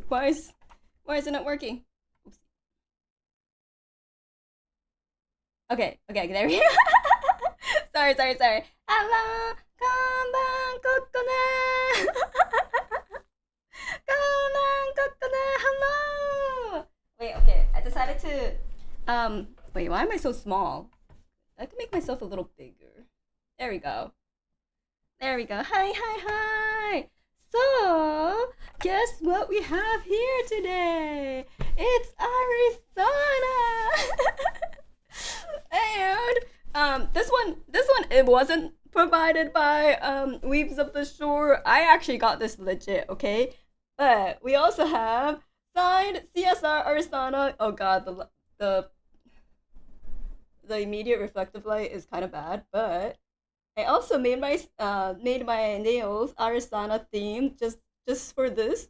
why is it not working? Oops. Okay, there we go. sorry. Hello, come on, Kokone. Come on, Kokone. Hello. Wait, okay. I decided to wait, why am I so small? I can make myself a little bigger. There we go. Hi. So, guess what we have here today? It's Arizona. And this one it wasn't provided by Weebs of the Shore. I actually got this legit, okay? But we also have signed CSR Arizona. Oh god, the immediate reflective light is kind of bad, but I also made my nails Arizona themed just for this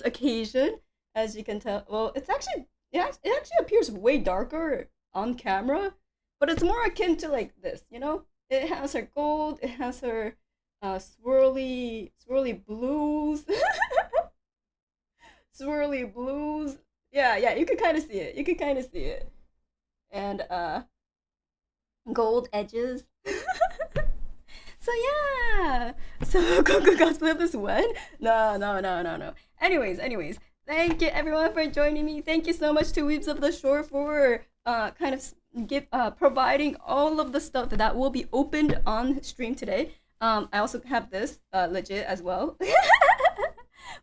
occasion. As you can tell, well, it actually appears way darker on camera, but it's more akin to like this, you know. It has her gold, it has her swirly blues, swirly blues. Yeah, you can kind of see it. And gold edges. So yeah. So Coco cosplay of this when? No. Anyways. Thank you everyone for joining me. Thank you so much to Weebs of the Shore for kind of providing all of the stuff that will be opened on stream today. I also have this legit as well.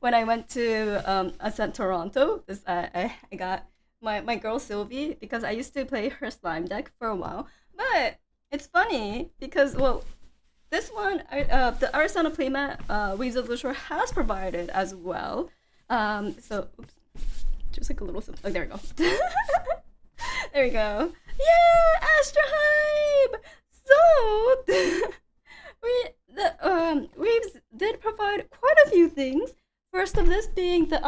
When I went to Toronto, this I got my girl Sylvie because I used to play her slime deck for a while. But it's funny because, well, this one, the Arizona playmat Weeds of the Shore has provided as well. So, oops, just like a little, oh, there we go. There we go. Yeah, Astra Hype! So, Weaves did provide quite a few things. First of this being the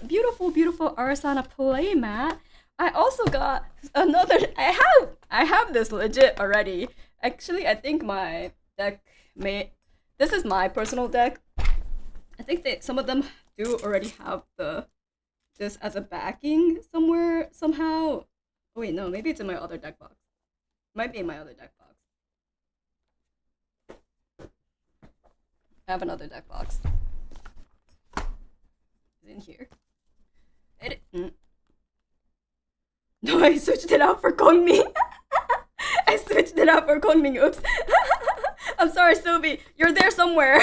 beautiful Arizona playmat. I also got another. I have this legit already. Actually, I think my deck this is my personal deck. I think some of them do already have this as a backing somewhere somehow. Oh wait, no, maybe it's in my other deck box. Might be in my other deck box. I have another deck box. It's in here. No, I switched it out for Kongming. Oops. I'm sorry, Sylvie. You're there somewhere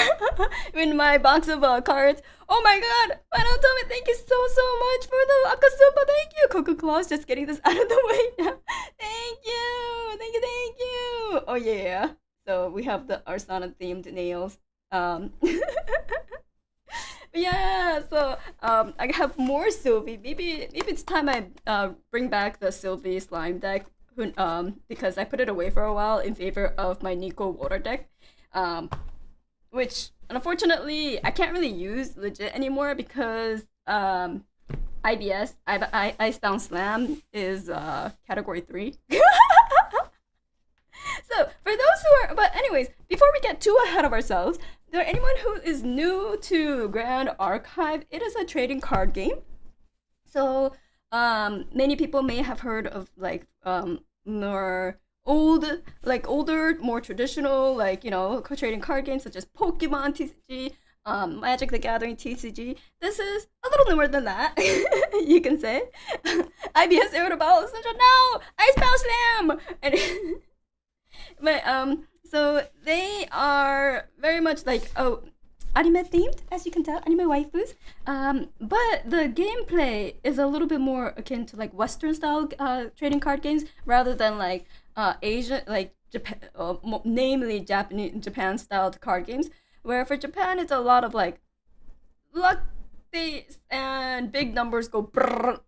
in my box of cards. Oh my god. Final Tommy, thank you so much for the Akasupa. Thank you. Coco Claus, just getting this out of the way now. Thank you. Oh yeah. So we have the Arsana themed nails. Yeah, so I have more Sylvie. Maybe it's time I bring back the Sylvie slime deck. Because I put it away for a while in favor of my Nico water deck, which unfortunately I can't really use legit anymore because IBS Icebound Slam is category 3. So for those who are, but anyways, before we get too ahead of ourselves, there anyone who is new to Grand Archive, it is a trading card game. So many people may have heard of like older, more traditional, like, you know, trading card games such as Pokemon TCG, Magic the Gathering TCG. This is a little newer than that, you can say. IBS Irritable Central, no! Icebound Slam! But so they are very much like anime themed, as you can tell, anime waifus. But the gameplay is a little bit more akin to like Western style trading card games rather than like Asian, like Japan, namely Japan styled card games. Where for Japan, it's a lot of like luck based and big numbers go brrr.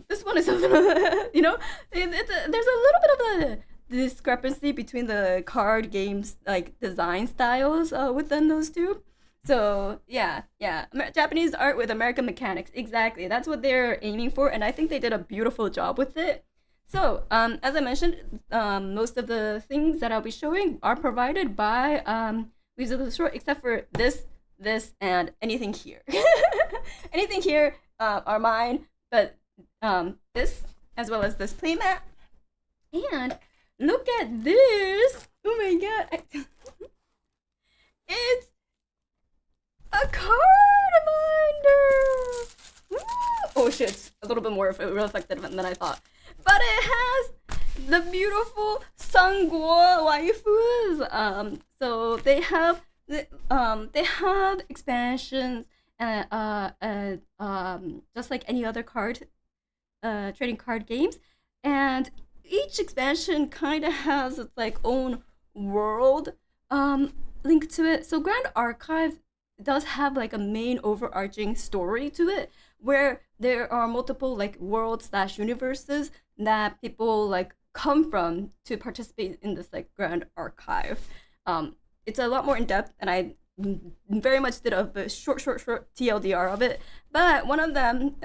This one is a little, you know, there's a little bit of a discrepancy between the card games like design styles within those two. So yeah, Japanese art with American mechanics. Exactly, that's what they're aiming for, and I think they did a beautiful job with it. So as I mentioned, most of the things that I'll be showing are provided by Weasel of the Shore, except for this, and anything here. Anything here are mine, but this as well as this playmat. And look at this! Oh my god! It's a card binder! Woo! Oh shit, it's a little bit more reflective than I thought. But it has the beautiful Sangguo waifus. So they have expansions and just like any other trading card games, and each expansion kind of has its like own world link to it. So Grand Archive does have like a main overarching story to it, where there are multiple like worlds slash universes that people like come from to participate in this like Grand Archive. It's a lot more in depth, and I very much did a short TLDR of it. But one of them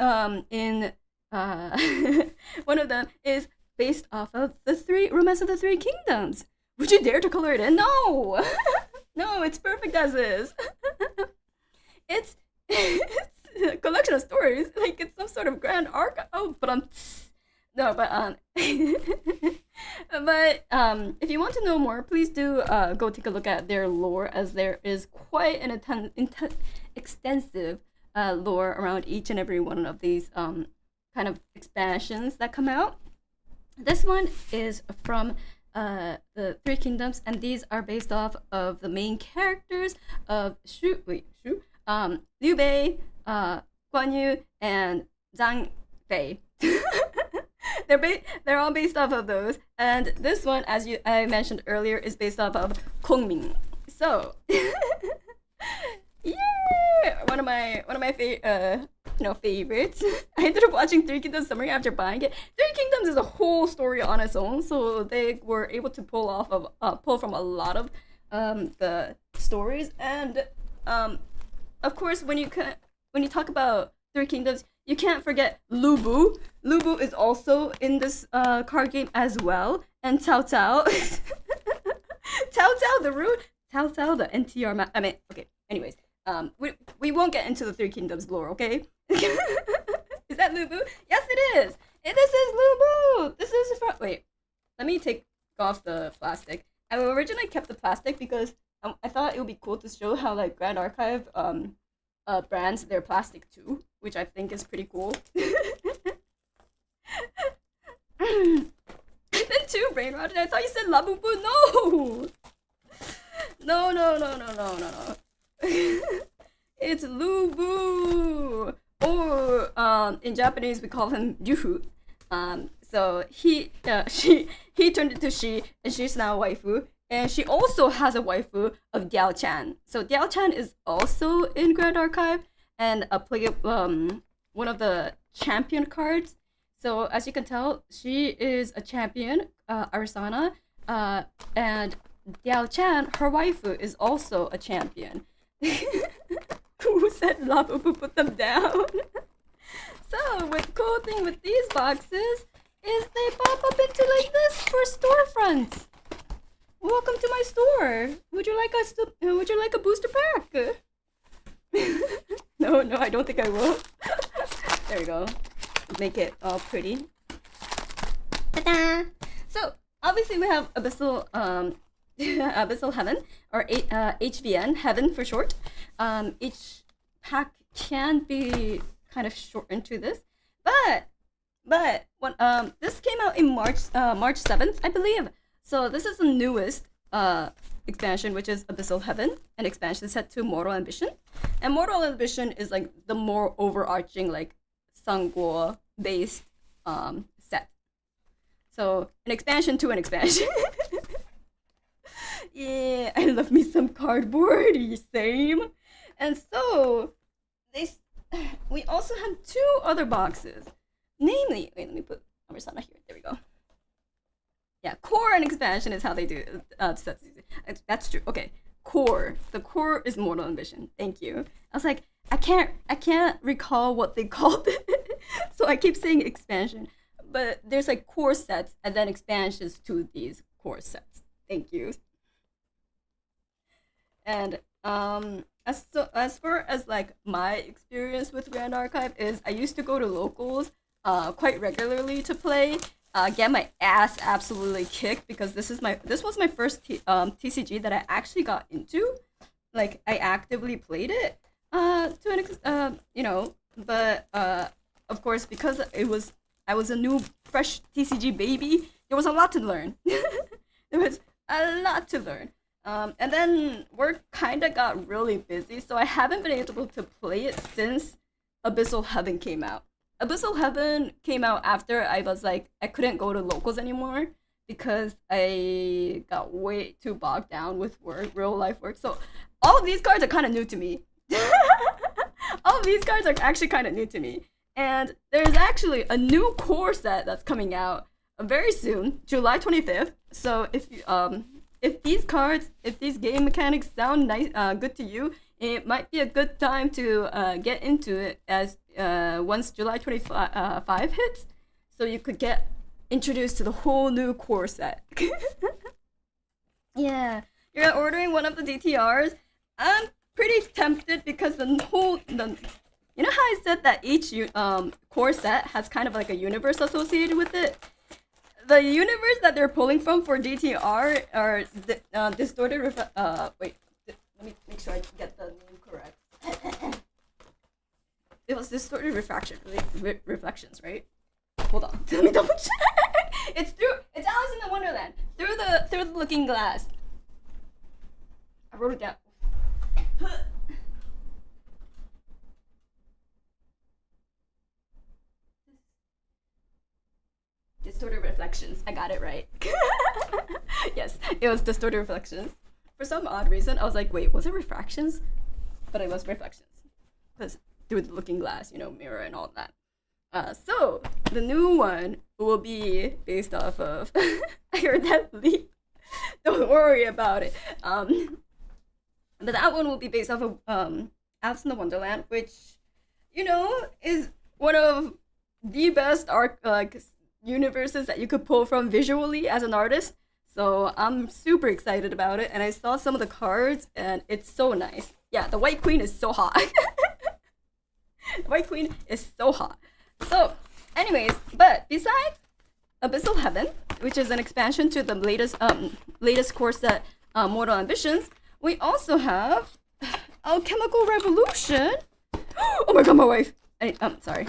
one of them is based off of the Romance of the Three Kingdoms. Would you dare to color it in? No, no, it's perfect as is. It's a collection of stories, like it's some sort of grand arc. Oh, but no, but if you want to know more, please do go take a look at their lore, as there is quite an extensive lore around each and every one of these kind of expansions that come out. This one is from the Three Kingdoms, and these are based off of the main characters of Liu Bei, Guan Yu, and Zhang Fei. They're all based off of those, and this one, as I mentioned earlier, is based off of Kongming. So, yeah, one of my favorites. I ended up watching Three Kingdoms summary after buying it. Three Kingdoms is a whole story on its own, so they were able to pull from a lot of the stories, and of course, when you talk about Three Kingdoms, you can't forget Lu Bu. Lu Bu is also in this card game as well, and Cao Cao. Cao Cao the root, Cao Cao the NTR map. I mean, okay. Anyways, we won't get into the Three Kingdoms lore, okay? Is that Lu Bu? Yes, it is. This is Lu Bu. This is from. Wait, let me take off the plastic. I originally kept the plastic because I thought it would be cool to show how like Grand Archive brands their plastic too, which I think is pretty cool. And then two brain rotted. I thought you said Labubu. No. It's Lubu, or in Japanese we call him Yuhu. So she turned into she, and she's now a waifu. And she also has a waifu of Diao Chan. So Diao Chan is also in Grand Archive, and one of the champion cards. So as you can tell, she is a champion, Arisana, and Diao Chan, her waifu, is also a champion. Who said Labubu put them down? So the cool thing with these boxes is they pop up into like this for storefronts. Welcome to my store. Would you like a booster pack? No, I don't think I will. There we go. Make it all pretty. Ta-da! So obviously we have Abyssal Abyssal Heaven, or HVN, Heaven for short. Each pack can be kind of shortened to this, but when this came out in March 7th, I believe. So this is the newest expansion, which is Abyssal Heaven, an expansion set to Mortal Ambition. And Mortal Ambition is like the more overarching, like Sangguo based set. So an expansion to an expansion. Yeah, I love me some cardboard. Same. And so we also have two other boxes. Namely, wait, let me put Arisana here. There we go. Yeah, core and expansion is how they do sets. That's true. Okay, core. The core is Mortal Ambition. Thank you. I was like, I can't recall what they called it, so I keep saying expansion. But there's like core sets and then expansions to these core sets. Thank you. And As far as like my experience with Grand Archive is, I used to go to locals quite regularly to play. Get my ass absolutely kicked because this was my first TCG that I actually got into. Like I actively played it to an but of course because I was a new fresh TCG baby, there was a lot to learn. There was a lot to learn. And then work kind of got really busy, so I haven't been able to play it since Abyssal Heaven came out. Abyssal Heaven came out after I was like, I couldn't go to locals anymore because I got way too bogged down with work, real life work. So all of these cards are kind of new to me. All of these cards are actually kind of new to me. And there's actually a new core set that's coming out very soon, July 25th. So if these game mechanics sound nice, good to you, it might be a good time to get into it as once July 25 hits, so you could get introduced to the whole new core set. Yeah, you're ordering one of the DTRs. I'm pretty tempted because you know how I said that each core set has kind of like a universe associated with it? The universe that they're pulling from for DTR are distorted. Wait, let me make sure I get the name correct. It was distorted reflections, right? Hold on, let me double check. It's Alice in the Wonderland through the looking glass. I wrote it down. Distorted reflections. I got it right. Yes, it was distorted reflections. For some odd reason, I was like, wait, was it refractions? But it was reflections. Because through the looking glass, mirror and all that. So, the new one will be based off of... I heard that leap. Don't worry about it. But that one will be based off of Alice in the Wonderland, which, is one of the best universes that you could pull from visually as an artist. So I'm super excited about it, and I saw some of the cards, and it's so nice. Yeah, the White Queen is so hot. The White Queen is so hot. So, anyways, but besides Abyssal Heaven, which is an expansion to the latest core set, Mortal Ambitions, we also have Alchemical Revolution. Oh my god, my wife. Sorry.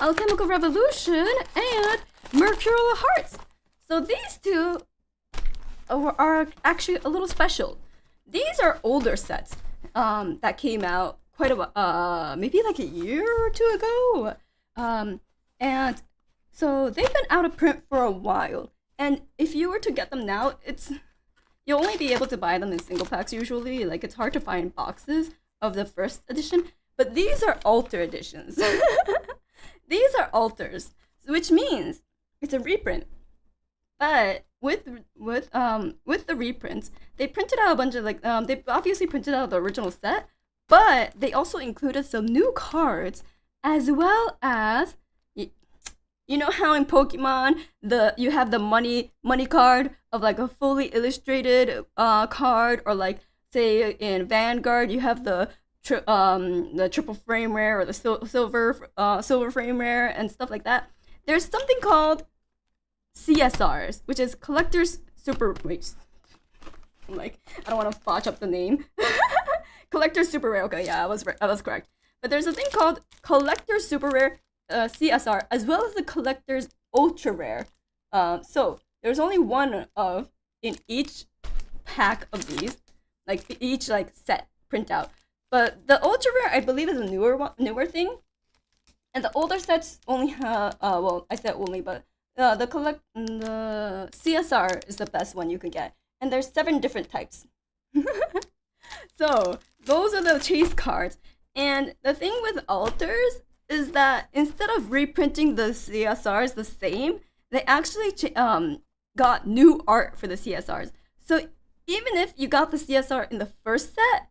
Alchemical Revolution and Mercurial Hearts. So these two are actually a little special. These are older sets that came out quite a while, maybe like a year or two ago. And so they've been out of print for a while. And if you were to get them now, you'll only be able to buy them in single packs usually. Like, it's hard to find boxes of the first edition. But these are alter editions. These are alters, which means it's a reprint. But with the reprints, they printed out a bunch of they obviously printed out the original set, but they also included some new cards, as well as you know how in Pokemon you have the money card of like a fully illustrated card, or like say in Vanguard you have the triple frame rare or the silver frame rare and stuff like that. There's something called CSRs, which is collector's super. Wait, I'm like, I don't want to botch up the name. Collector's super rare. Okay, yeah, I was correct. But there's a thing called collector's super rare CSR, as well as the collector's ultra rare. So there's only one of in each pack of these, like each set printout. But the ultra rare, I believe, is a newer thing, and the older sets only have well, I said only, but the CSR is the best one you can get, and there's 7 different types. So those are the chase cards, and the thing with alters is that instead of reprinting the CSRs the same, they actually got new art for the CSRs. So even if you got the CSR in the first set,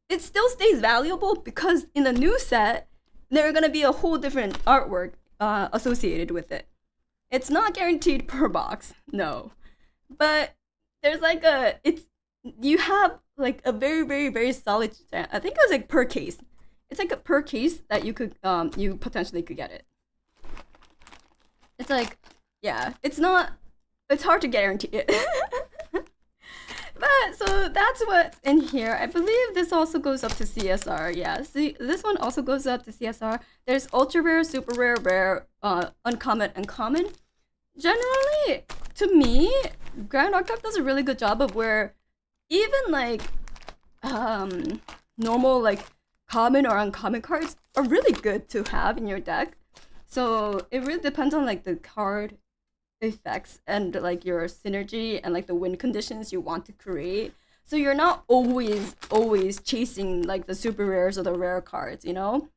it still stays valuable because in the new set, there are going to be a whole different artwork associated with it. It's not guaranteed per box, no. But there's you have like a very, very, very solid chance. I think it was like per case. It's like a per case that you could you potentially could get it. It's like, yeah, it's not, it's hard to guarantee it. But so that's what's in here. I believe this also goes up to CSR. Yeah, see, this one also goes up to CSR. There's ultra rare, super rare, rare, uncommon, and common. Generally, to me, Grand Archive does a really good job of where even like normal like common or uncommon cards are really good to have in your deck. So it really depends on like the card effects and like your synergy and like the win conditions you want to create. So you're not always chasing like the super rares or the rare cards, you know?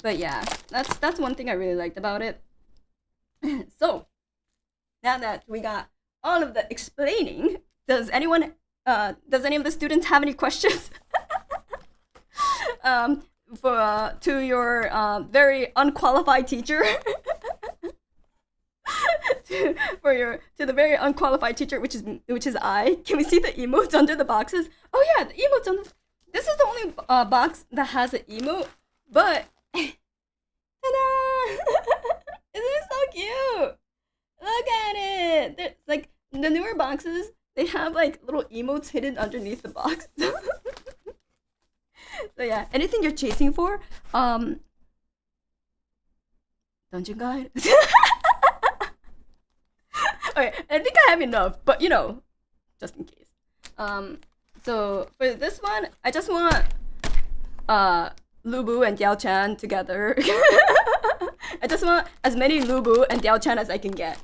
But yeah, that's one thing I really liked about it. So now that we got all of the explaining, does any of the students have any questions? To your very unqualified teacher. to the very unqualified teacher, which is I. Can we see the emotes under the boxes? Oh yeah, the emotes on the. This is the only box that has an emote, but ta-da! Isn't it so cute? Look at it. They're, like the newer boxes, they have like little emotes hidden underneath the box. So yeah, anything you're chasing for, dungeon guide. Okay, I think I have enough, but you know, just in case. So for this one, I just want Lubu and Diao Chan together. I just want as many Lubu and Diao Chan as I can get.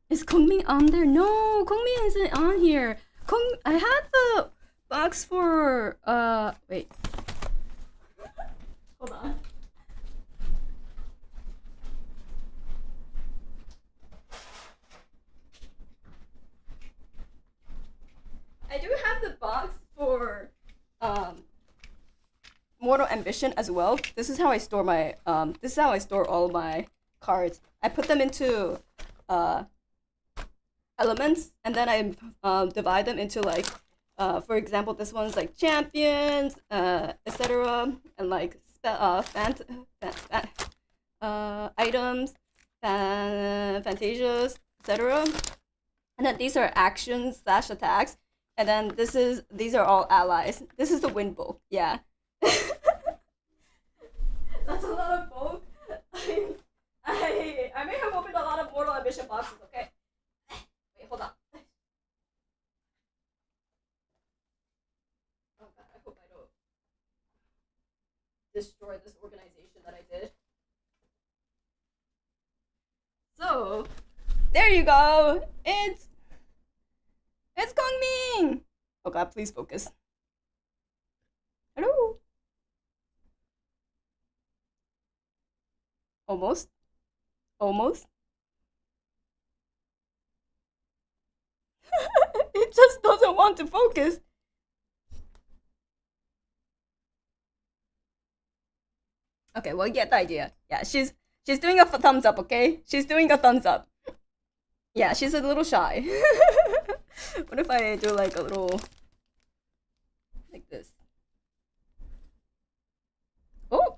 Is Kongming on there? No, Kongming isn't on here. I had the box for wait. Hold on. I do have the box for Mortal Ambition as well. This is how I store my this is how I store all my cards. I put them into elements, and then I divide them into like for example, this one's like champions, etc., and like items, fantasias, etc. And then these are actions / attacks, and then these are all allies. This is the win bulk. Yeah. That's a lot of bulk. I may have opened a lot of Mortal Ambition boxes. Okay. Wait, hold on. Oh god, I hope I don't destroy this organization that I did. So, there you go. It's Gongming. Oh god, please focus. Hello. Almost. It just doesn't want to focus. Okay, well, you get the idea. Yeah, she's doing a thumbs up, okay? She's doing a thumbs up. Yeah, she's a little shy. What if I do like a little like this? Oh,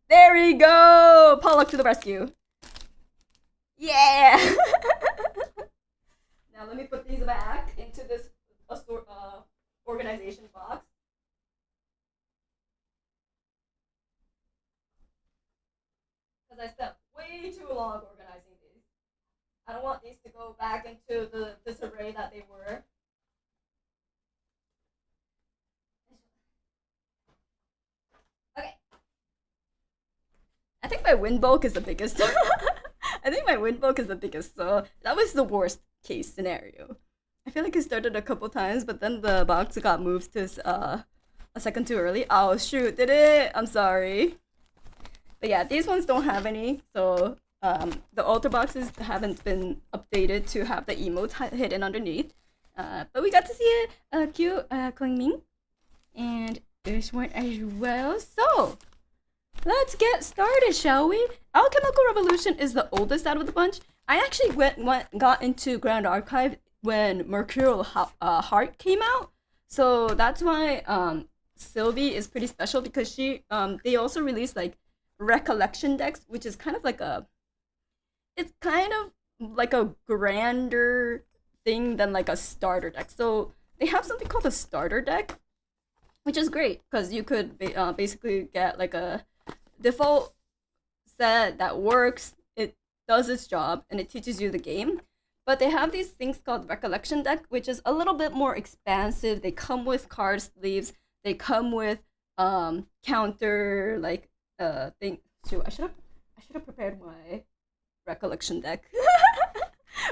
there we go! Pollock to the rescue. Yeah! Now let me put these back into this organization box. Because I spent way too long organizing these. I don't want these to go back into the disarray that they were. Okay. I think my win bulk is the biggest. I think my win bulk is the biggest, so that was the worst case scenario. I feel like it started a couple times, but then the box got moved to a second too early. Oh shoot, did it? I'm sorry. But yeah, these ones don't have any, so the altar boxes haven't been updated to have the emotes hidden underneath. But we got to see a cute Klingming, and this one as well. So let's get started, shall we? Alchemical Revolution is the oldest out of the bunch. I actually got into Grand Archive when Mercurial Heart came out. So that's why Sylvie is pretty special, because they also released like recollection decks, which is kind of like it's kind of like a grander thing than like a starter deck. So they have something called a starter deck, which is great because you could basically get like a default set that works, it does its job, and it teaches you the game. But they have these things called recollection deck, which is a little bit more expansive. They come with card sleeves. They come with counter like thing. Shoot, I should have prepared my recollection deck,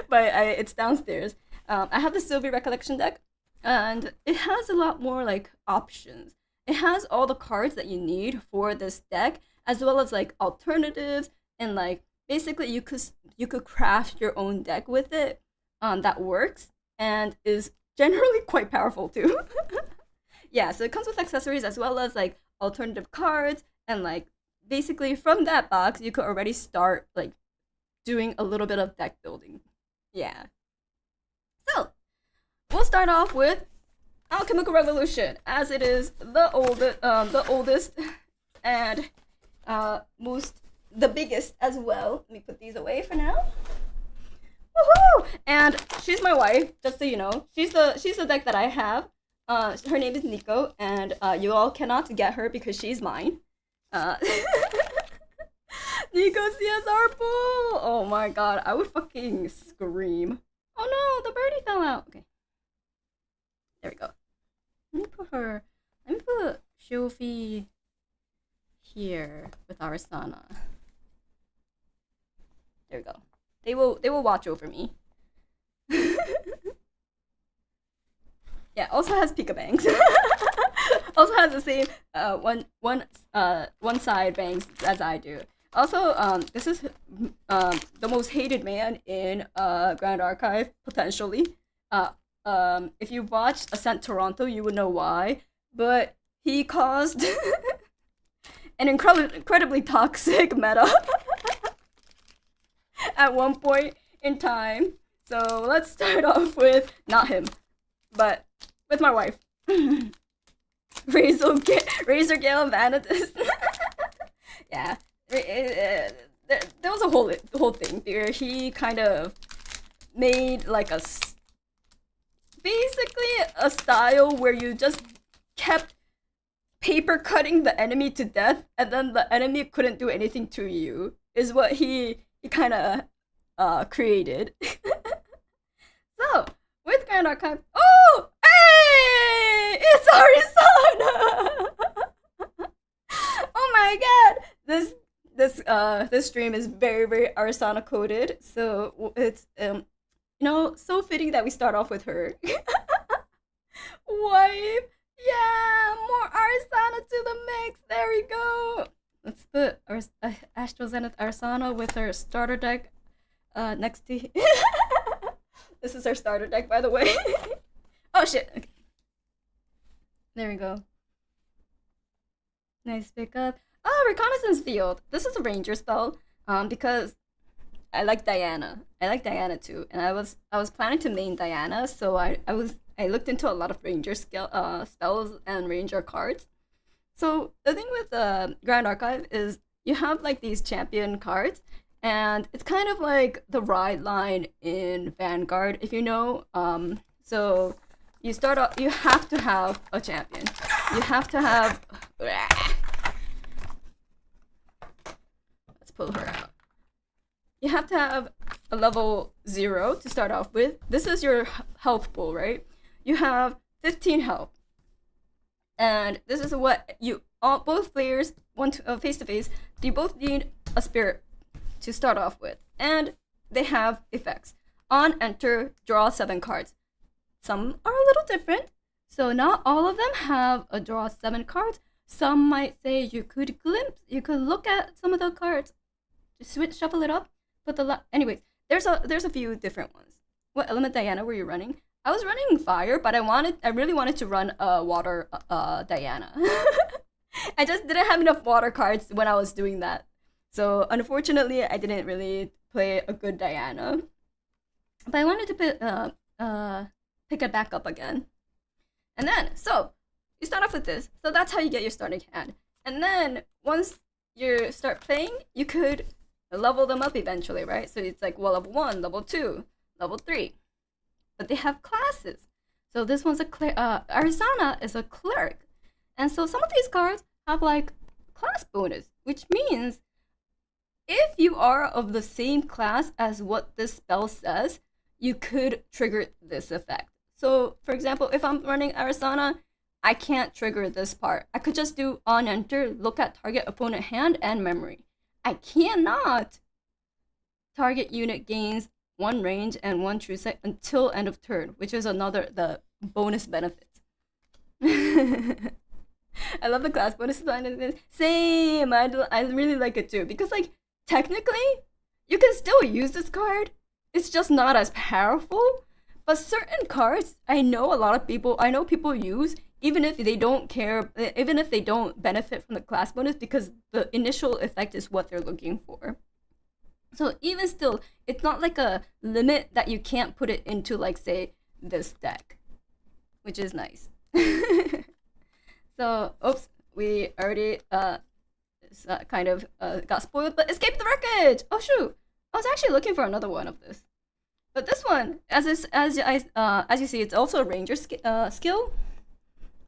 but it's downstairs. I have the Sylvie recollection deck, and it has a lot more like options. It has all the cards that you need for this deck, as well as like alternatives, and like basically you could craft your own deck with it that works and is generally quite powerful too. Yeah, so it comes with accessories as well as like alternative cards, and like basically from that box you could already start like doing a little bit of deck building. Yeah. So we'll start off with Alchemical Revolution, as it is the oldest and the biggest as well. Let me put these away for now. Woohoo! And she's my wife, just so you know. She's the deck that I have. Her name is Nico, and you all cannot get her because she's mine. Nico CSR pool! Oh my god, I would fucking scream. Oh no, the birdie fell out. Okay. There we go. Let me put Shofi here with Arsana. There we go. They will watch over me. Yeah, also has Pika bangs. Also has the same one side bangs as I do. Also, this is the most hated man in Grand Archive, potentially. If you watched Ascent Toronto, you would know why. But he caused an incredibly toxic meta at one point in time. So let's start off with not him, but with my wife. Razor Gale Vanitas. Yeah. There was a whole thing where he kind of made like basically a style where you just kept paper cutting the enemy to death, and then the enemy couldn't do anything to you, is what he kind of created. So with Grand Archive, oh hey, it's Arizona. Oh my god, this stream is very, very Arsana coded, so it's so fitting that we start off with her. Wife, yeah, more Arsana to the mix. There we go. Let's put Astro Zenith Arsana with her starter deck next to. This is her starter deck, by the way. Oh shit. Okay. There we go. Nice pickup. Oh, Reconnaissance Field. This is a ranger spell. Because I like Diana. I like Diana too, and I was planning to main Diana, so I looked into a lot of ranger spells and ranger cards. So the thing with Grand Archive is you have like these champion cards, and it's kind of like the ride line in Vanguard, if you know. So you start off, you have to have a champion. You have to have. Let's pull her out. You have to have a level 0 to start off with. This is your health pool, right? You have 15 health. And this is what both players want face to face. You both need a spirit to start off with. And they have effects. On enter, draw 7 cards. Some are a little different. So not all of them have a draw 7 cards. Some might say you could look at some of the cards. Just shuffle it up. Anyways, there's a few different ones. What element Diana were you running? I was running fire, but I really wanted to run water Diana. I just didn't have enough water cards when I was doing that. So unfortunately, I didn't really play a good Diana. But I wanted to pick it back up again. And then, so you start off with this. So that's how you get your starting hand. And then once you start playing, you could level them up eventually, right? So it's like, well, level 1, level 2, level 3. But they have classes. So this one's a Arizona is a cleric. And so some of these cards have like class bonus, which means if you are of the same class as what this spell says, you could trigger this effect. So for example, if I'm running Arizona, I can't trigger this part. I could just do on enter, look at target opponent hand and memory. I cannot target unit gains 1 range and 1 true set until end of turn, which is the bonus benefits. I love the class bonus design. Same, I really like it too, because like technically you can still use this card. It's just not as powerful. But certain cards, I know people use even if they don't care, even if they don't benefit from the class bonus, because the initial effect is what they're looking for. So even still, it's not like a limit that you can't put it into, like, say, this deck, which is nice. So, oops, we already kind of got spoiled, but escape the wreckage! Oh shoot, I was actually looking for another one of this. But this one, as you see, it's also a ranger skill.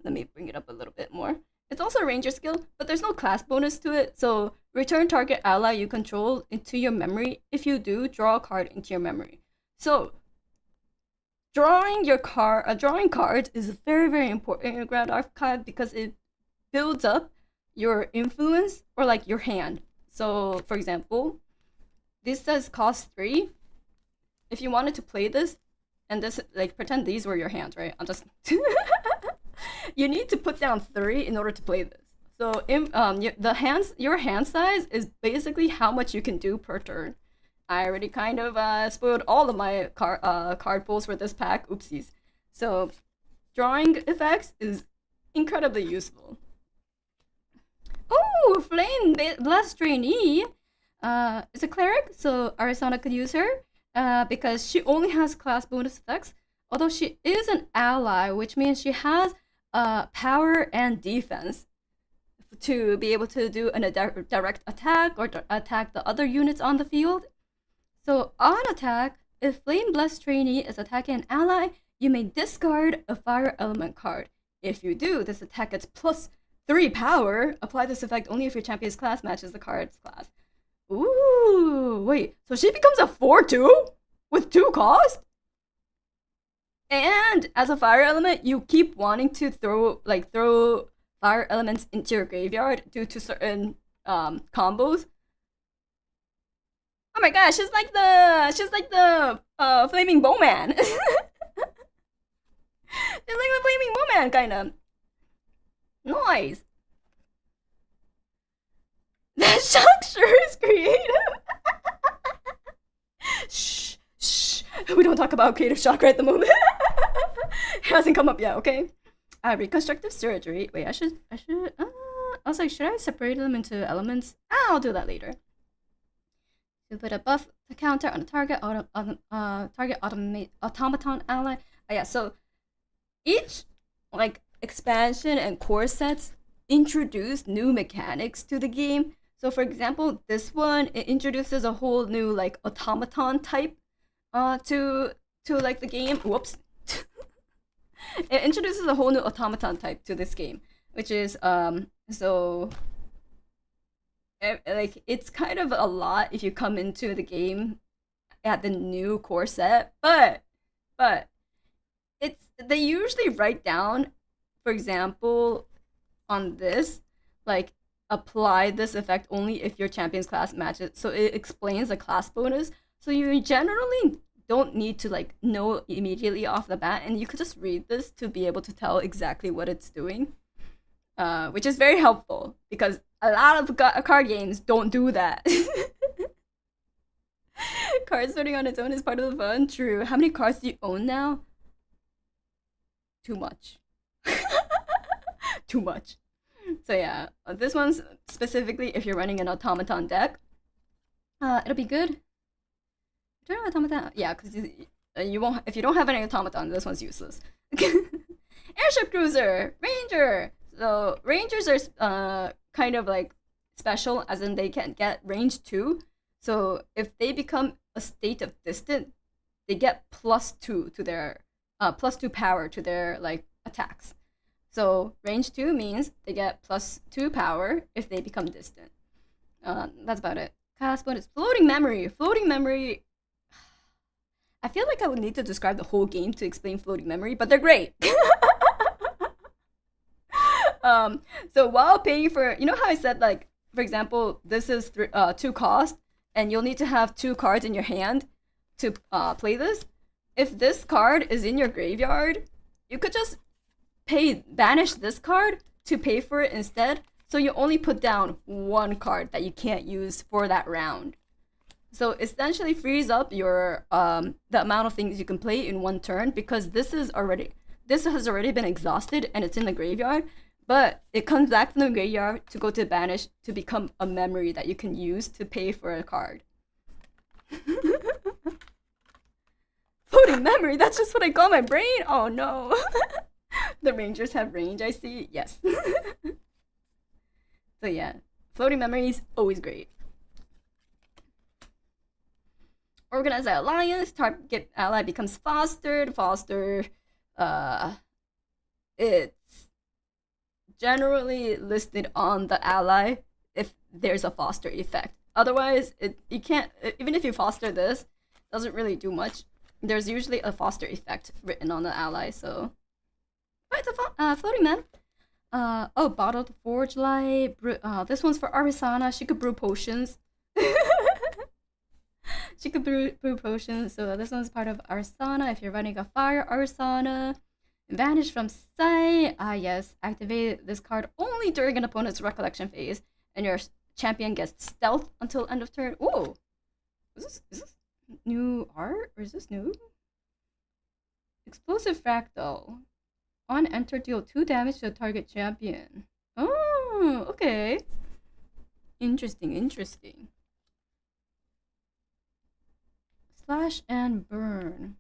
Let me bring it up a little bit more. It's also a ranger skill, but there's no class bonus to it. So return target ally you control into your memory. If you do, draw a card into your memory. So drawing cards is very, very important in your Grand Archive, because it builds up your influence or like your hand. So for example, this says cost 3. If you wanted to play this, and this, like, pretend these were your hands, right? I'm just you need to put down 3 in order to play this. So your hand size is basically how much you can do per turn. I already kind of spoiled all of my card pulls for this pack. Oopsies. So drawing effects is incredibly useful. Oh, Flame Blessed Trainee is a cleric, so Arizona could use her because she only has class bonus effects. Although she is an ally, which means she has power and defense to be able to do a direct attack or attack the other units on the field. So on attack, if Flame Blessed Trainee is attacking an ally, you may discard a fire element card. If you do, this attack gets plus 3 power. Apply this effect only if your champion's class matches the card's class. Ooh, wait, so she becomes a 4/2 with 2 cost? And as a fire element, you keep wanting to throw fire elements into your graveyard due to certain combos. Oh my gosh, she's like the flaming bowman. She's like the flaming bowman, kind of. Nice. That shock sure is creative. Shh. We don't talk about creative shock right at the moment. It hasn't come up yet, okay? Reconstructive surgery. Wait, I was like, should I separate them into elements? I'll do that later. To put a buff counter on a target automaton ally. Yeah, so each like expansion and core sets introduce new mechanics to the game. So for example, this one, it introduces a whole new like automaton type to like the game. Whoops. It introduces a whole new automaton type to this game, which is like it's kind of a lot if you come into the game at the new core set, but they usually write down, for example, on this, like, apply this effect only if your champion's class matches. So it explains the class bonus. So you generally don't need to like know immediately off the bat, and you could just read this to be able to tell exactly what it's doing, which is very helpful because a lot of card games don't do that. Card sorting on its own is part of the fun. True. How many cards do you own now? Too much. Too much. So yeah, this one's specifically if you're running an automaton deck. It'll be good. Turn automaton, yeah, because you won't if you don't have any automaton. This one's useless. Airship cruiser, ranger. So rangers are kind of like special, as in they can get range 2. So if they become a state of distant, they get +2 to their +2 power to their like attacks. So range 2 means they get +2 power if they become distant. That's about it. Cast bonus. Floating memory. Floating memory. I feel like I would need to describe the whole game to explain floating memory, but they're great. So while paying for, you know how I said, like, for example, this is 2 cost, and you'll need to have 2 cards in your hand to play this. If this card is in your graveyard, you could just banish this card to pay for it instead. So you only put down 1 card that you can't use for that round. So essentially frees up your the amount of things you can play in 1 turn, because this has already been exhausted and it's in the graveyard, but it comes back from the graveyard to go to banish to become a memory that you can use to pay for a card. Floating memory, that's just what I call my brain. Oh no. The rangers have range, I see. Yes. So yeah, floating memory is always great. Organize an alliance, target ally becomes fostered. It's generally listed on the ally if there's a foster effect. Otherwise, you can't, even if you foster this, it doesn't really do much. There's usually a foster effect written on the ally, so. But it's a floating man. Oh, bottled forge light. This one's for Arisana. She could brew potions. She could brew potions. So this one's part of Arisana. If you're running a fire Arisana, vanish from sight. Yes, activate this card only during an opponent's recollection phase, and your champion gets stealth until end of turn. Ooh, is this new art, or is this new? Explosive fractal. On enter, deal 2 damage to the target champion. Oh, okay. Interesting. Slash and burn.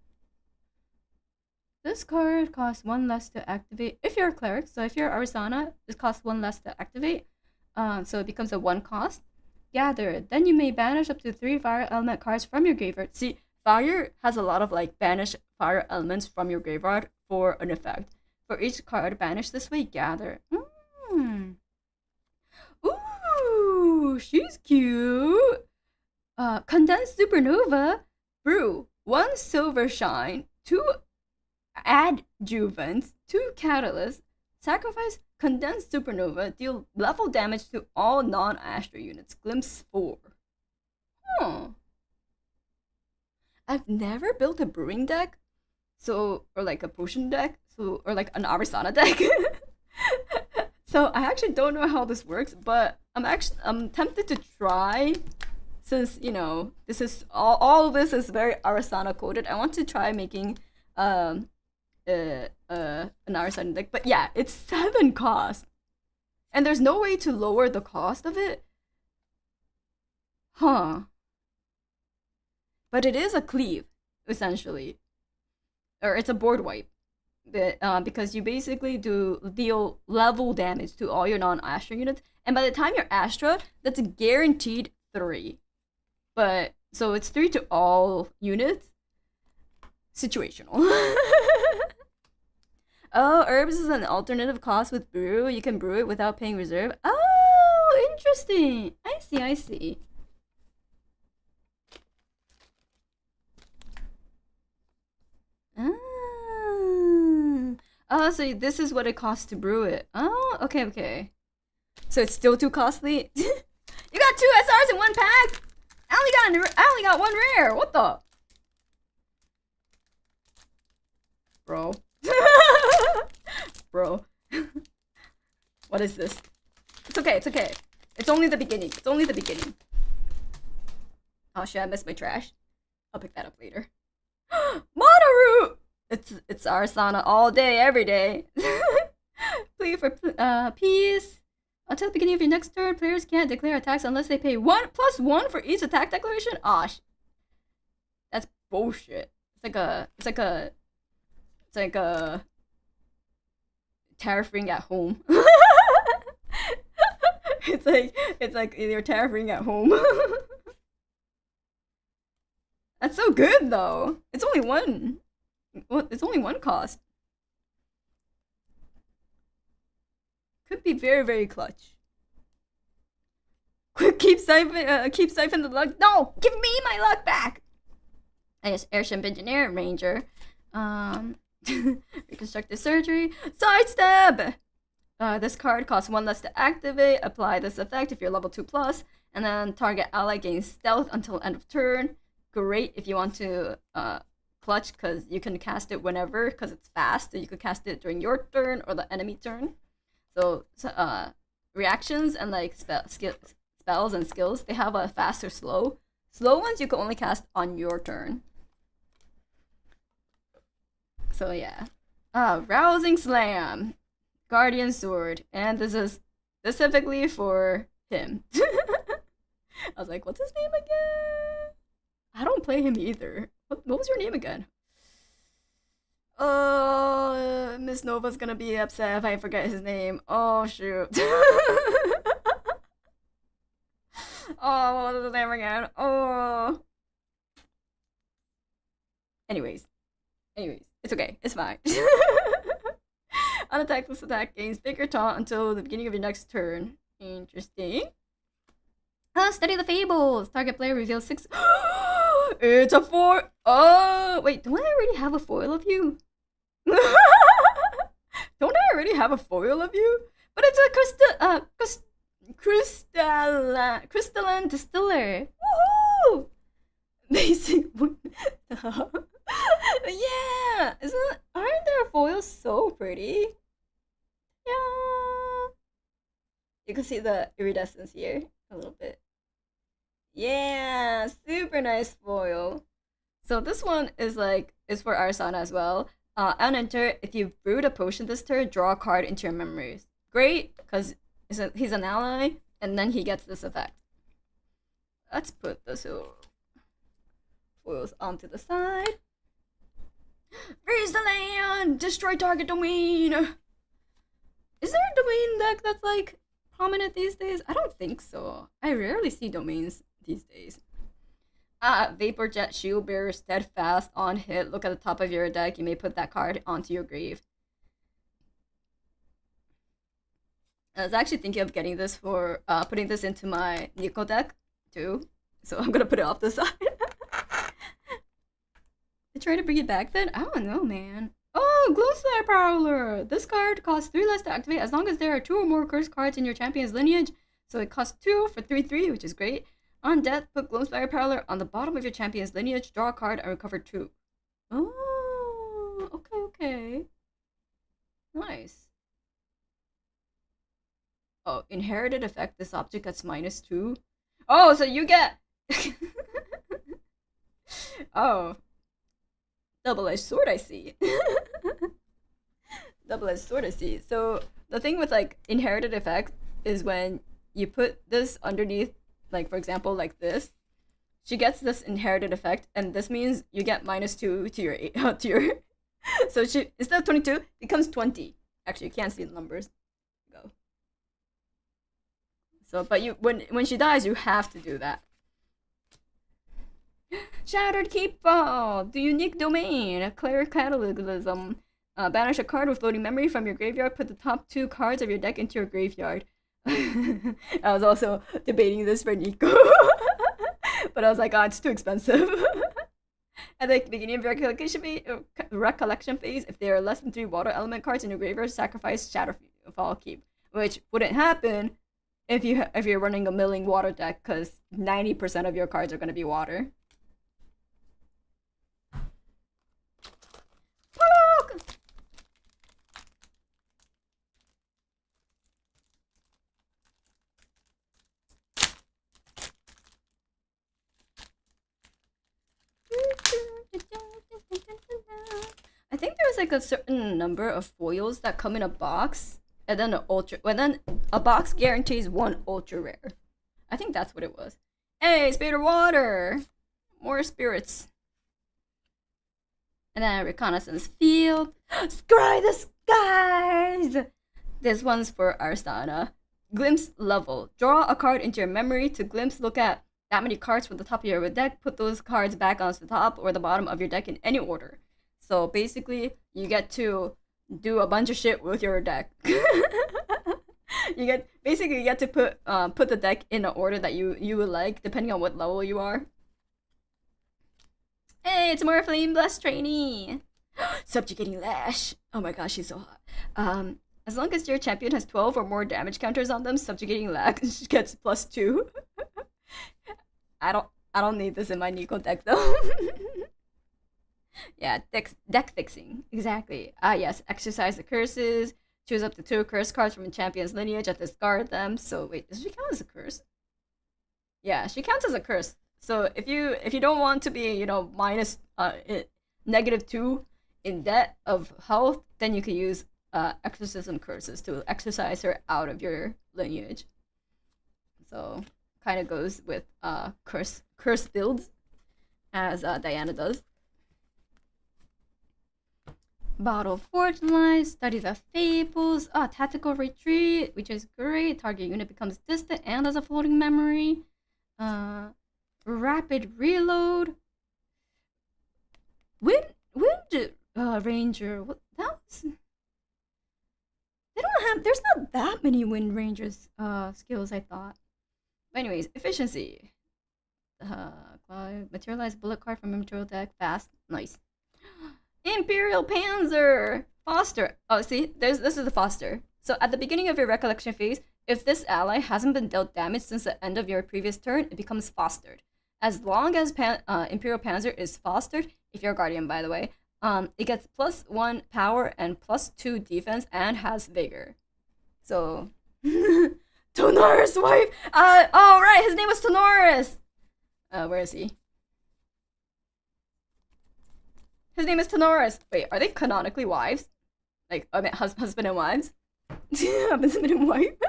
This card costs 1 less to activate if you're a cleric. So if you're Arisana, this costs 1 less to activate. So it becomes a 1 cost. Gather. Then you may banish up to 3 fire element cards from your graveyard. See, fire has a lot of like banish fire elements from your graveyard for an effect. For each card banished this way, gather. Ooh, she's cute. Condensed supernova. Brew 1 silver shine, 2 adjuvants, 2 catalysts. Sacrifice condensed supernova. Deal level damage to all non-Astra units. Glimpse 4. Huh. I've never built a brewing deck, or like a potion deck, or like an Arisana deck. So I actually don't know how this works, but I'm tempted to try, since you know this is all this is very Arisana coded. I want to try making an Arisana deck, but yeah, it's 7 cost, and there's no way to lower the cost of it. Huh. But it is a cleave, essentially. Or it's a board wipe. Because you basically deal level damage to all your non-Astra units. And by the time you're Astra, that's a guaranteed 3. But, so it's 3 to all units. Situational. Oh, herbs is an alternative cost with brew. You can brew it without paying reserve. Oh, interesting. I see. Oh, so this is what it costs to brew it. Oh, okay. So it's still too costly? You got 2 SRs in 1 pack? I only got 1 rare. What the? Bro. Bro. What is this? It's okay. It's only the beginning. Oh shit, I missed my trash. I'll pick that up later. Monoru! It's Arisana all day, every day. Play for peace. Until the beginning of your next turn, players can't declare attacks unless they pay +1 for each attack declaration. That's bullshit. It's like a tariff ring at home. it's like your tariff ring at home. That's so good though. It's only one. Well, it's only one cost. Could be very, very clutch. Quick, keep siphon the luck. No, give me my luck back. I guess airship engineer, ranger, reconstructive surgery, sidestep. This card costs 1 less to activate. Apply this effect if you're level 2+, and then target ally gains stealth until end of turn. Great if you want to clutch, because you can cast it whenever, because it's fast. So you could cast it during your turn or the enemy turn. So reactions and like spells and skills, they have a fast or slow. Slow ones you can only cast on your turn. So yeah. Rousing Slam, Guardian Sword, and this is specifically for him. I was like, what's his name again? I don't play him either. What was your name again? Miss Nova's gonna be upset if I forget his name. Oh shoot. Oh, what was his name again? Oh. Anyways, it's okay. It's fine. Unattack, this attack gains bigger taunt until the beginning of your next turn. Interesting. Study the Fables. Target player reveals 6. It's a 4. Oh, wait. Don't I already have a foil of you? Don't I already have a foil of you? But it's a crystalline distiller. Woohoo! Basic. Yeah, aren't their foils so pretty? Yeah. You can see the iridescence here a little bit. Yeah, super nice foil. So this one is for Arsana as well. On enter, if you brewed a potion this turn, draw a card into your memories. Great, because he's an ally, and then he gets this effect. Let's put the foils onto the side. Freeze the land! Destroy target domain! Is there a domain deck that's like prominent these days? I don't think so. I rarely see domains these days. Vapor Jet, Shield Bearer, Steadfast, on hit. Look at the top of your deck. You may put that card onto your grave. I was actually thinking of getting this for putting this into my Nico deck too. So I'm gonna put it off the side. I try to bring it back then? I don't know, man. Oh, Gloomspire Prowler! This card costs 3 less to activate as long as there are 2 or more cursed cards in your champion's lineage. So it costs 2 for 3/3, which is great. On death, put Gloomspire Prowler on the bottom of your champion's lineage, draw a card, and recover 2. Oh, okay. Nice. Oh, inherited effect, this object gets -2. Oh, so you get... Oh. Double-edged sword, I see. Double-edged sword, I see. So the thing with like inherited effect is when you put this underneath, like for example, like this, she gets this inherited effect, and this means you get -2 to your So she, instead of 22, becomes 20. Actually, you can't see the numbers. Go. So, but you when she dies, you have to do that. Shattered Keep Ball! The unique domain! Clear Cataclysm. Banish a card with floating memory from your graveyard. Put the top 2 cards of your deck into your graveyard. I was also debating this for Nico. But I was like, oh, it's too expensive. At the beginning of your recollection phase, if there are less than 3 water element cards in your graveyard, sacrifice Shadowfall Keep. Which wouldn't happen if you're running a milling water deck, because 90% of your cards are going to be water. I think there's like a certain number of foils that come in a box, and then a box guarantees 1 ultra rare. I think that's what it was. Hey, Spirit of Water! More spirits. And then reconnaissance field. Scry the skies! This one's for Arstana. Glimpse level. Draw a card into your memory to glimpse. Look at that many cards from the top of your deck. Put those cards back onto the top or the bottom of your deck in any order. So basically, you get to do a bunch of shit with your deck. you get to put the deck in an order that you would like, depending on what level you are. Hey, it's more Flame Blast trainee. Subjugating Lash. Oh my gosh, she's so hot. As long as your champion has 12 or more damage counters on them, Subjugating Lash gets +2. I don't need this in my Nico deck though. Yeah, deck fixing. Exactly. Yes, exercise the curses. Choose up to 2 curse cards from a champion's lineage and discard them. So wait, does she count as a curse? Yeah, she counts as a curse. So if you don't want to be, minus -2 in debt of health, then you can use exorcism curses to exorcise her out of your lineage. So kind of goes with curse builds, as Diana does. Bottle Fortune Lies, Study the Fables, Tactical Retreat, which is great. Target unit becomes distant and has a floating memory. Rapid Reload. Wind Ranger. What that was? They don't have. There's not that many Wind Rangers skills, I thought. But anyways, efficiency. Materialize bullet card from a material deck. Fast, nice. Imperial Panzer! Foster. Oh, see? this is the Foster. So at the beginning of your recollection phase, if this ally hasn't been dealt damage since the end of your previous turn, it becomes fostered. As long as Imperial Panzer is fostered, if you're a Guardian, by the way, it gets +1 power and +2 defense and has vigor. So, Tonoris' wife! Oh, right, his name was Tonoris! Where is he? His name is Tonoris. Wait, are they canonically wives? Like, I mean, husband and wives? Husband and wife?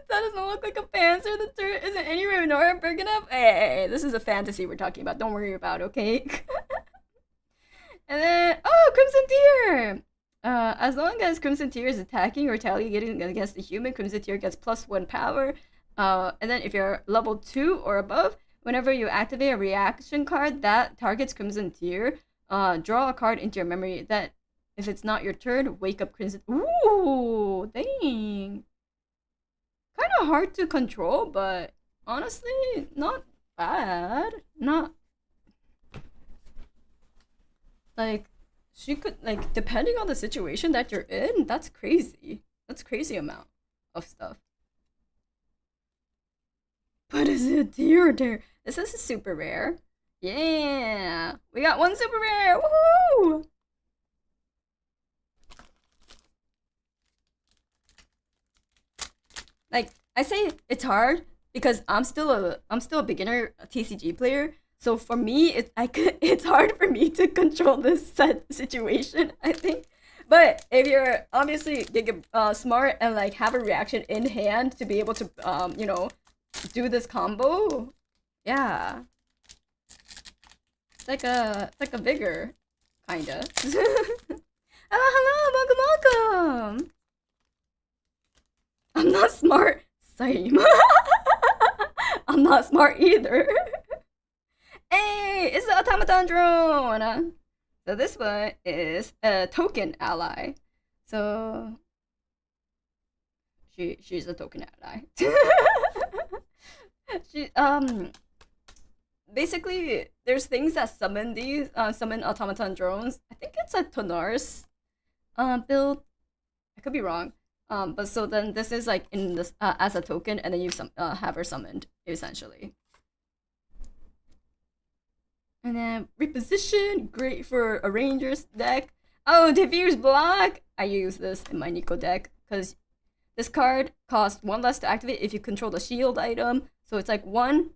That doesn't look like a Panzer. The turret isn't anywhere nor big enough. Hey, this is a fantasy we're talking about. Don't worry about it, okay? And then, Crimson Tear! As long as Crimson Tear is attacking or retaliating against the human, Crimson Tear gets +1 power. And then if you're level 2 or above, whenever you activate a reaction card that targets Crimson Tear, draw a card into your memory. That if it's not your turn, wake up Crimson. Ooh, dang. Kind of hard to control, but honestly, not bad. Not like she could, like, depending on the situation that you're in, that's crazy. That's crazy amount of stuff. But is it a deer or dare? This is a super rare. Yeah, we got one super rare. Woohoo! Like, I say it's hard because I'm still a beginner TCG player. So for me, it's hard for me to control this situation, I think. But if you're obviously smart and like have a reaction in hand to be able to do this combo, yeah, it's like a vigor, kinda. Hello, welcome. I'm not smart. Same. I'm not smart either. Hey, it's the automaton drone. So this one is a token ally. So she's a token ally. Basically there's things that summon automaton drones. I think it's a Tonoris build. I could be wrong. But so then this is like in this as a token, and then you have her summoned essentially. And then reposition, great for a ranger's deck. Oh, diffuse block. I use this in my Nico deck because this card costs 1 less to activate if you control the shield item. So it's like 1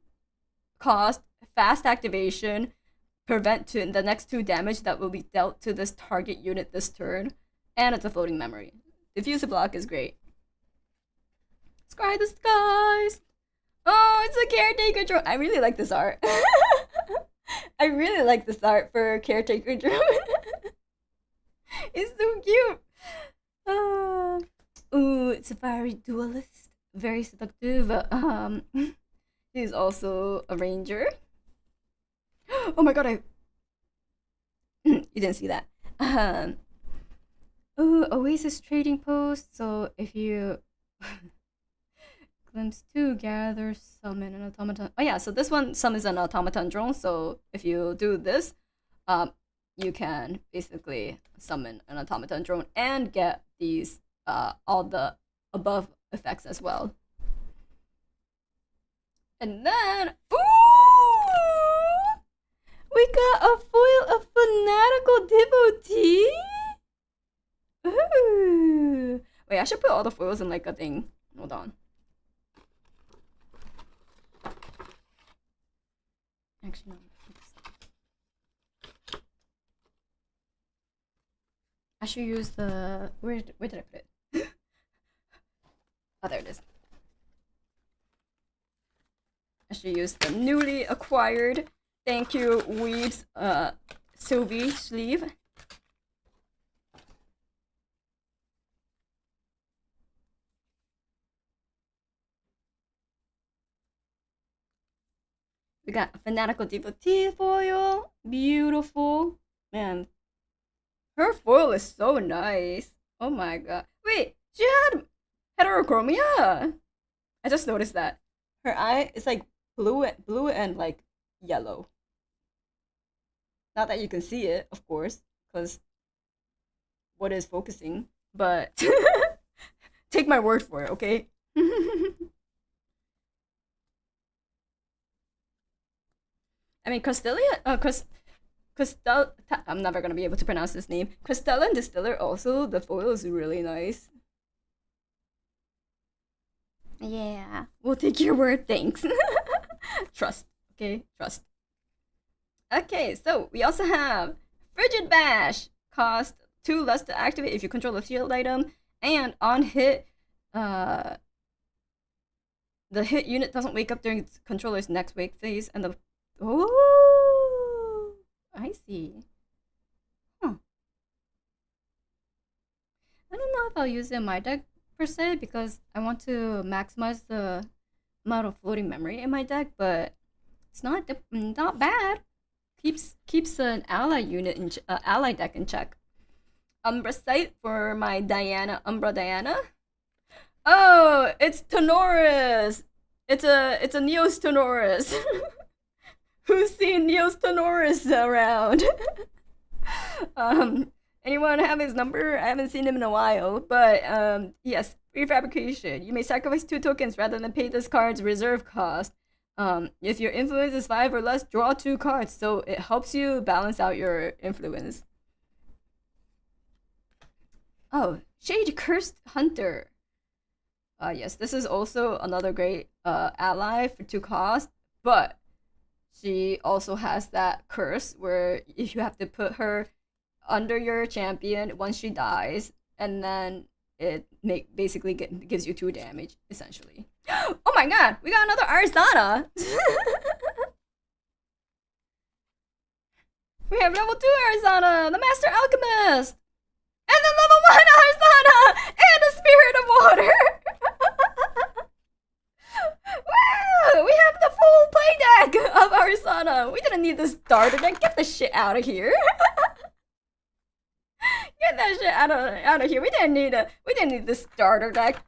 cost, fast activation, prevent the next 2 damage that will be dealt to this target unit this turn, and it's a floating memory. Diffuse block is great. Scry the skies. Oh, it's a caretaker drone. I really like this art. I really like this art for caretaker drone. It's so cute. Ooh, it's a very dualist, very seductive. He's also a ranger. Oh my god, I you didn't see that. Ooh, Oasis trading post. So if you glimpse two, gather, summon an automaton. Oh yeah, so this one summons an automaton drone. So if you do this, you can basically summon an automaton drone and get these all the above effects as well. And then, ooh, we got a foil of fanatical devotee. Ooh. Wait, I should put all the foils in like a thing. Hold on. Actually, no. I should use the where did I put it? Oh, there it is. I should use the newly acquired, thank you, Weebs, Sylvie sleeve. We got a fanatical devotee foil, beautiful, man. Her foil is so nice. Oh my god. Wait, she had heterochromia. I just noticed that. Her eye is like blue and like yellow. Not that you can see it, of course, because what is focusing, but take my word for it, okay? I mean, I'm never gonna be able to pronounce this name. Crystalline Distiller also, the foil is really nice. Yeah, we'll take your word, thanks. Trust, okay? Trust. Okay, so we also have Frigid Bash. Cost 2 less to activate if you control a field item, and on hit, the hit unit doesn't wake up during its controller's next wake phase, and the I see. Huh. I don't know if I'll use it in my deck per se because I want to maximize the amount of floating memory in my deck, but it's not bad. Keeps an ally unit in ally deck in check. Umbra Sight for my Umbra Diana. Oh, it's Tenoris. It's a Neos Tenoris. Who's seen Neos Tenoris around? Anyone have his number? I haven't seen him in a while, but yes, free fabrication. You may sacrifice 2 tokens rather than pay this card's reserve cost. If your influence is 5 or less, draw 2 cards, so it helps you balance out your influence. Oh, Shade Cursed Hunter. Yes, this is also another great ally for 2 cost, but she also has that curse where if you have to put her under your champion once she dies, and then it basically gives you 2 damage, essentially. Oh my god, we got another Arizona! We have level 2 Arizona, the Master Alchemist! And then level 1 Arizona! And a Spirit of Water! Wow! We have the full play deck of Arizona! We didn't need this starter deck, get the shit out of here! Get that shit out of here. We didn't need this starter deck.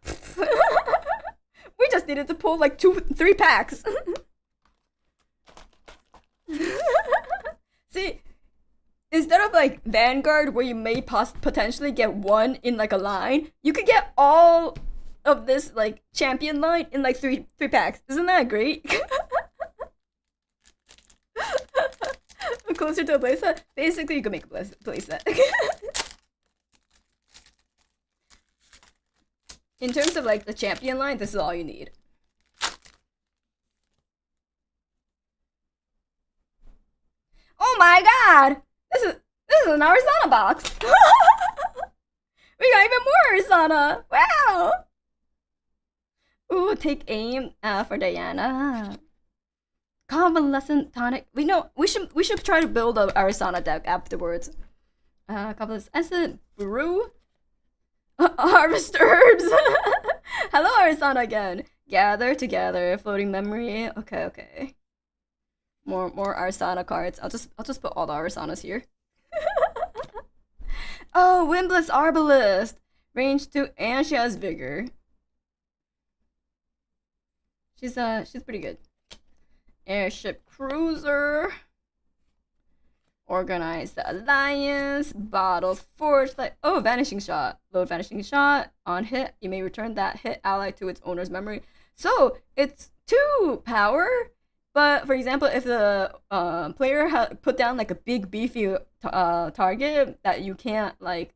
We just needed to pull like 3 packs. See, instead of like Vanguard where you may potentially get 1 in like a line, you could get all of this like champion line in like 3 packs. Isn't that great? Closer to a playset? Basically, you can make a playset. In terms of like the champion line, this is all you need. Oh my god! This is an Arizona box! We got even more Arizona! Wow! Ooh, take aim for Diana. Convalescent tonic. We should try to build a Arisana deck afterwards. Convalescent acid brew. Harvest herbs. Hello, Arisana again. Gather together. Floating memory. Okay. More Arisana cards. I'll just put all the Arisanas here. Oh, Windless Arbalist. Range 2 and she has vigor. She's pretty good. Airship cruiser. Organize the alliance. Bottle forge. Oh, vanishing shot. Load vanishing shot. On hit, you may return that hit ally to its owner's memory. So it's 2 power. But for example, if the player put down like a big beefy target that you can't like,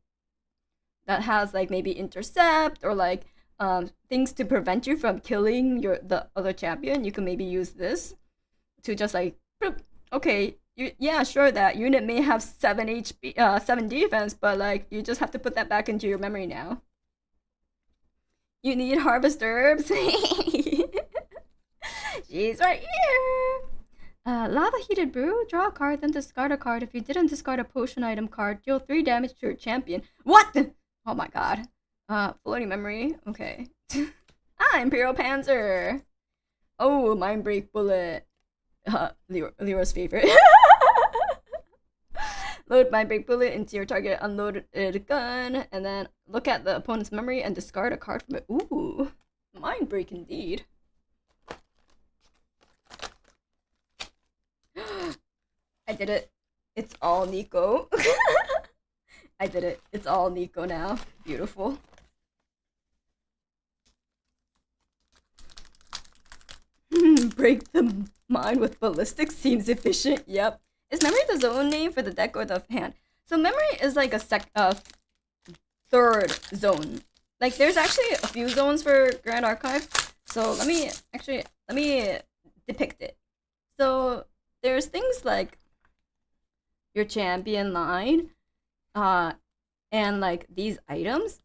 that has like maybe intercept or like things to prevent you from killing the other champion, you can maybe use this to just like, okay, yeah, sure, that unit may have 7 HP, 7 defense, but like you just have to put that back into your memory now. You need harvest herbs. She's right here. Lava heated brew. Draw a card, then discard a card. If you didn't discard a potion item card, deal 3 damage to your champion. What? Oh my god. Floating memory. Okay. Imperial Panzer. Oh, Mind Break Bullet. Lero's favorite. Load Mind Break Bullet into your target unloaded gun, and then look at the opponent's memory and discard a card from it. Ooh, Mind Break indeed. I did it. It's all Nico. I did it. It's all Nico now. Beautiful. Break the mind with ballistics seems efficient. Yep. Is memory the zone name for the deck or the hand? So memory is like a third zone. Like there's actually a few zones for Grand Archive. So let me depict it. So there's things like your champion line, and like these items.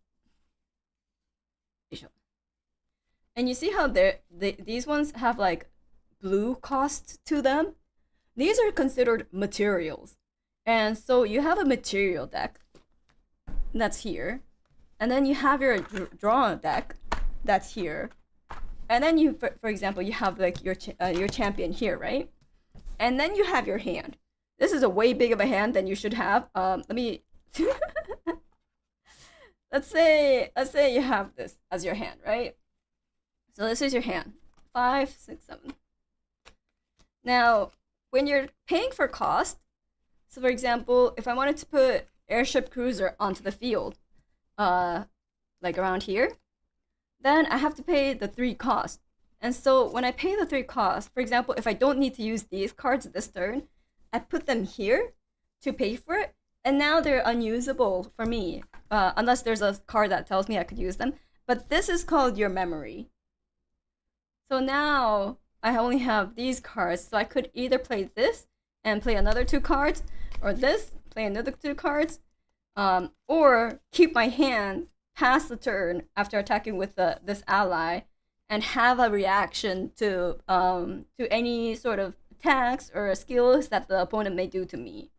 And you see how these ones have like blue cost to them? These are considered materials. And so you have a material deck that's here. And then you have your draw deck that's here. And then you, for example, you have like your champion here, right? And then you have your hand. This is a way big of a hand than you should have. Let me let's say you have this as your hand, right? So this is your hand. 5, 6, 7. Now, when you're paying for cost, so for example, if I wanted to put airship cruiser onto the field, like around here, then I have to pay the 3 cost. And so when I pay the 3 cost, for example, if I don't need to use these cards this turn, I put them here to pay for it, and now they're unusable for me, unless there's a card that tells me I could use them. But this is called your memory. So now I only have these cards, so I could either play this and play another 2 cards, or this, play another 2 cards, or keep my hand past the turn after attacking with this ally and have a reaction to any sort of attacks or skills that the opponent may do to me.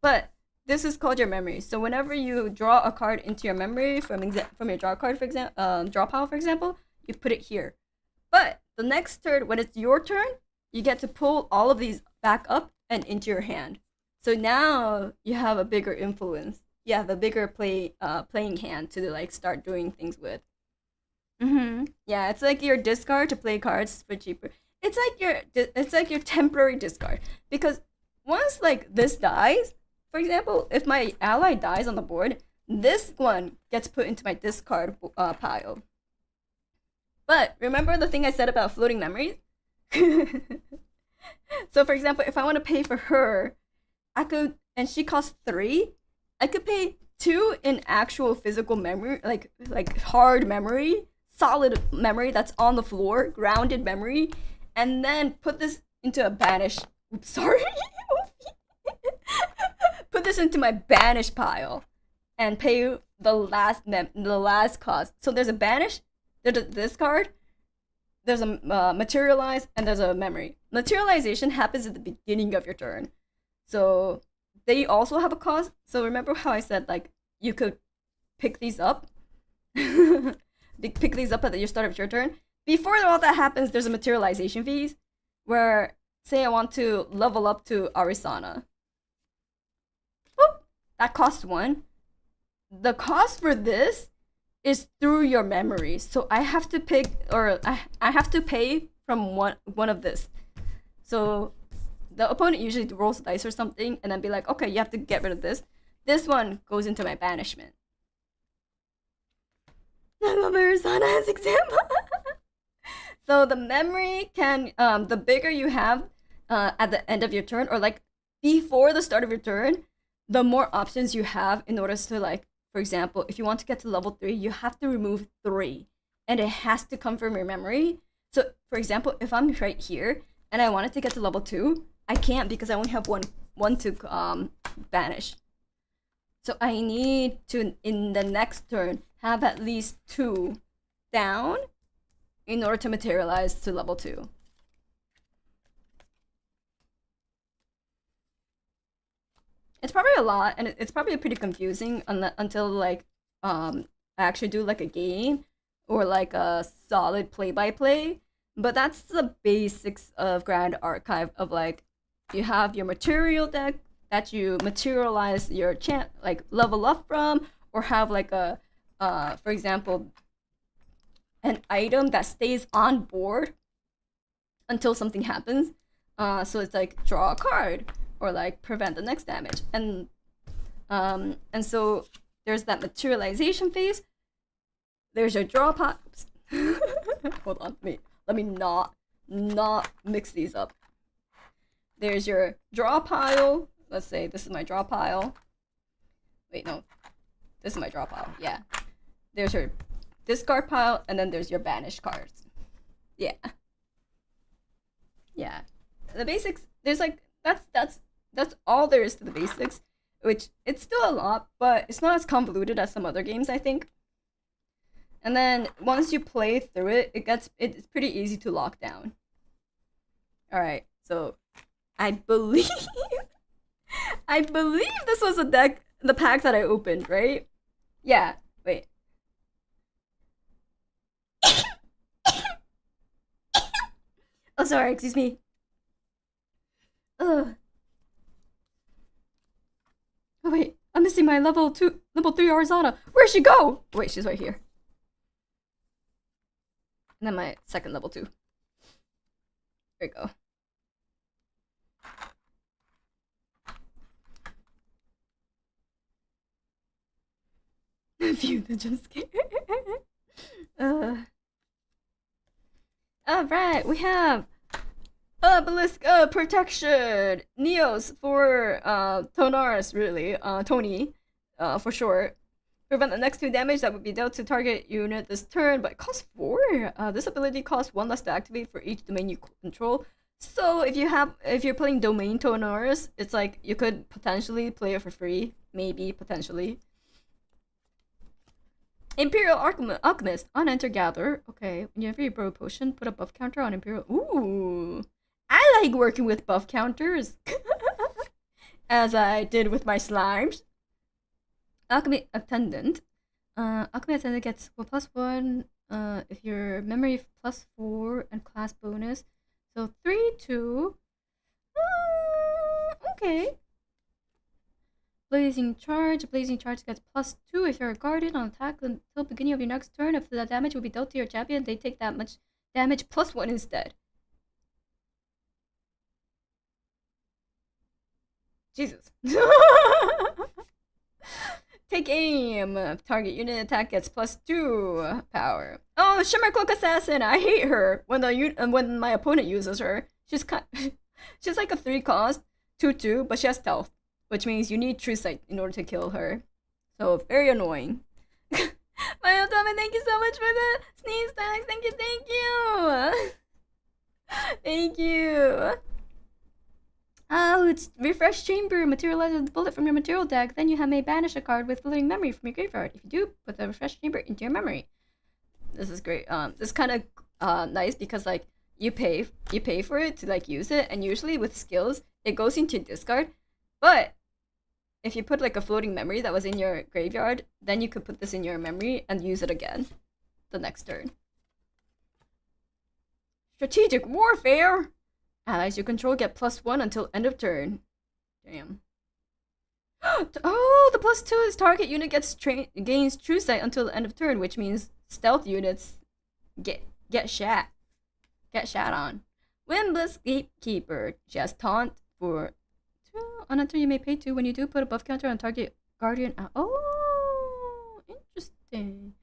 But this is called your memory. So whenever you draw a card into your memory from your draw card, for example, draw pile, for example, you put it here. But the next turn, when it's your turn, you get to pull all of these back up and into your hand. So now you have a bigger influence. You have a bigger playing hand to like start doing things with. Yeah, it's like your discard to play cards for cheaper. It's like your temporary discard, because once like this dies, for example, if my ally dies on the board, this one gets put into my discard pile. But remember the thing I said about floating memories? So for example, if I want to pay for her, I could, and she costs 3, I could pay 2 in actual physical memory, like hard memory, solid memory that's on the floor, grounded memory, and then put this into a banish. Oops, sorry. Put this into my banish pile and pay the last cost. So there's a banish, there's a discard, there's a materialize and there's a memory. Materialization happens at the beginning of your turn, so they also have a cost. So remember how I said like you could pick these up, pick these up at the start of your turn. Before all that happens, there's a materialization phase where, say, I want to level up to Arisana. Oh, that costs 1. The cost for this is through your memory. So I have to pick, or I have to pay from one of this. So the opponent usually rolls dice or something and then be like, okay, you have to get rid of this. This one goes into my banishment. I love Arizona as example. So the memory can, the bigger you have at the end of your turn, or like before the start of your turn, the more options you have in order to, like, for example, if you want to get to level 3, you have to remove 3, and it has to come from your memory. So, for example, if I'm right here and I wanted to get to level 2, I can't because I only have one to banish. So I need to, in the next turn, have at least 2 down in order to materialize to level 2. It's probably a lot, and it's probably pretty confusing until like I actually do like a game or like a solid play-by-play. But that's the basics of Grand Archive, of like you have your material deck that you materialize your like level up from, or have like a for example, an item that stays on board until something happens. So it's like draw a card, or like prevent the next damage, and so there's that materialization phase. There's your draw pops. Hold on, let me not mix these up. There's your draw pile. Let's say this is my draw pile. Wait, no, this is my draw pile. Yeah. There's your discard pile, and then there's your banish cards. Yeah. Yeah. The basics. There's like that's all there is to the basics, which it's still a lot, but it's not as convoluted as some other games, I think. And then once you play through it, it's pretty easy to lock down. All right, so I believe this was the pack that I opened, right? Yeah. Wait. Oh, sorry. Excuse me. Ugh. Oh wait, I'm missing my level 3 Arizona. Where'd she go? Wait, she's right here. And then my second level 2. There we go. View the jump scare. Alright, we have Obelisk Protection! Neos for Tonaris, really. Tony, for short. Prevent the next 2 damage that would be dealt to target unit this turn, but it costs 4. This ability costs 1 less to activate for each domain you control. So if you're playing Domain Tonaris, it's like you could potentially play it for free. Maybe, potentially. Imperial Alchemist, on enter gather. Okay, whenever you brew a potion, put a buff counter on Imperial. Ooh, I like working with buff counters, as I did with my slimes. Alchemy Attendant. Alchemy Attendant gets +1 if your memory +4 and class bonus. So 3, 2. Okay. Blazing Charge. Blazing Charge gets +2 if you're a guardian on attack until beginning of your next turn. If the damage will be dealt to your champion, they take that much damage +1 instead. Jesus. Take aim. Target unit attack gets +2 power. Oh, Shimmer Cloak Assassin. I hate her when when my opponent uses her. She's like a 3 cost, 2/2, but she has stealth, which means you need True Sight in order to kill her. So very annoying. My Tommy, thank you so much for the sneeze tags. Thank you. Thank you. Oh, it's Refresh Chamber. Materializes the bullet from your material deck. Then you may banish a card with filtering memory from your graveyard. If you do, put the Refresh Chamber into your memory. This is great. This kind of nice because like you pay for it to like use it, and usually with skills it goes into discard. But if you put like a floating memory that was in your graveyard, then you could put this in your memory and use it again the next turn. Strategic warfare. Allies you control get +1 until end of turn. Damn. Oh, the +2 is target unit gains true sight until the end of turn, which means stealth units get shat on. Windless Gatekeeper, just taunt for 2. On a turn you may pay 2 when you do put a buff counter on target guardian. Oh, interesting.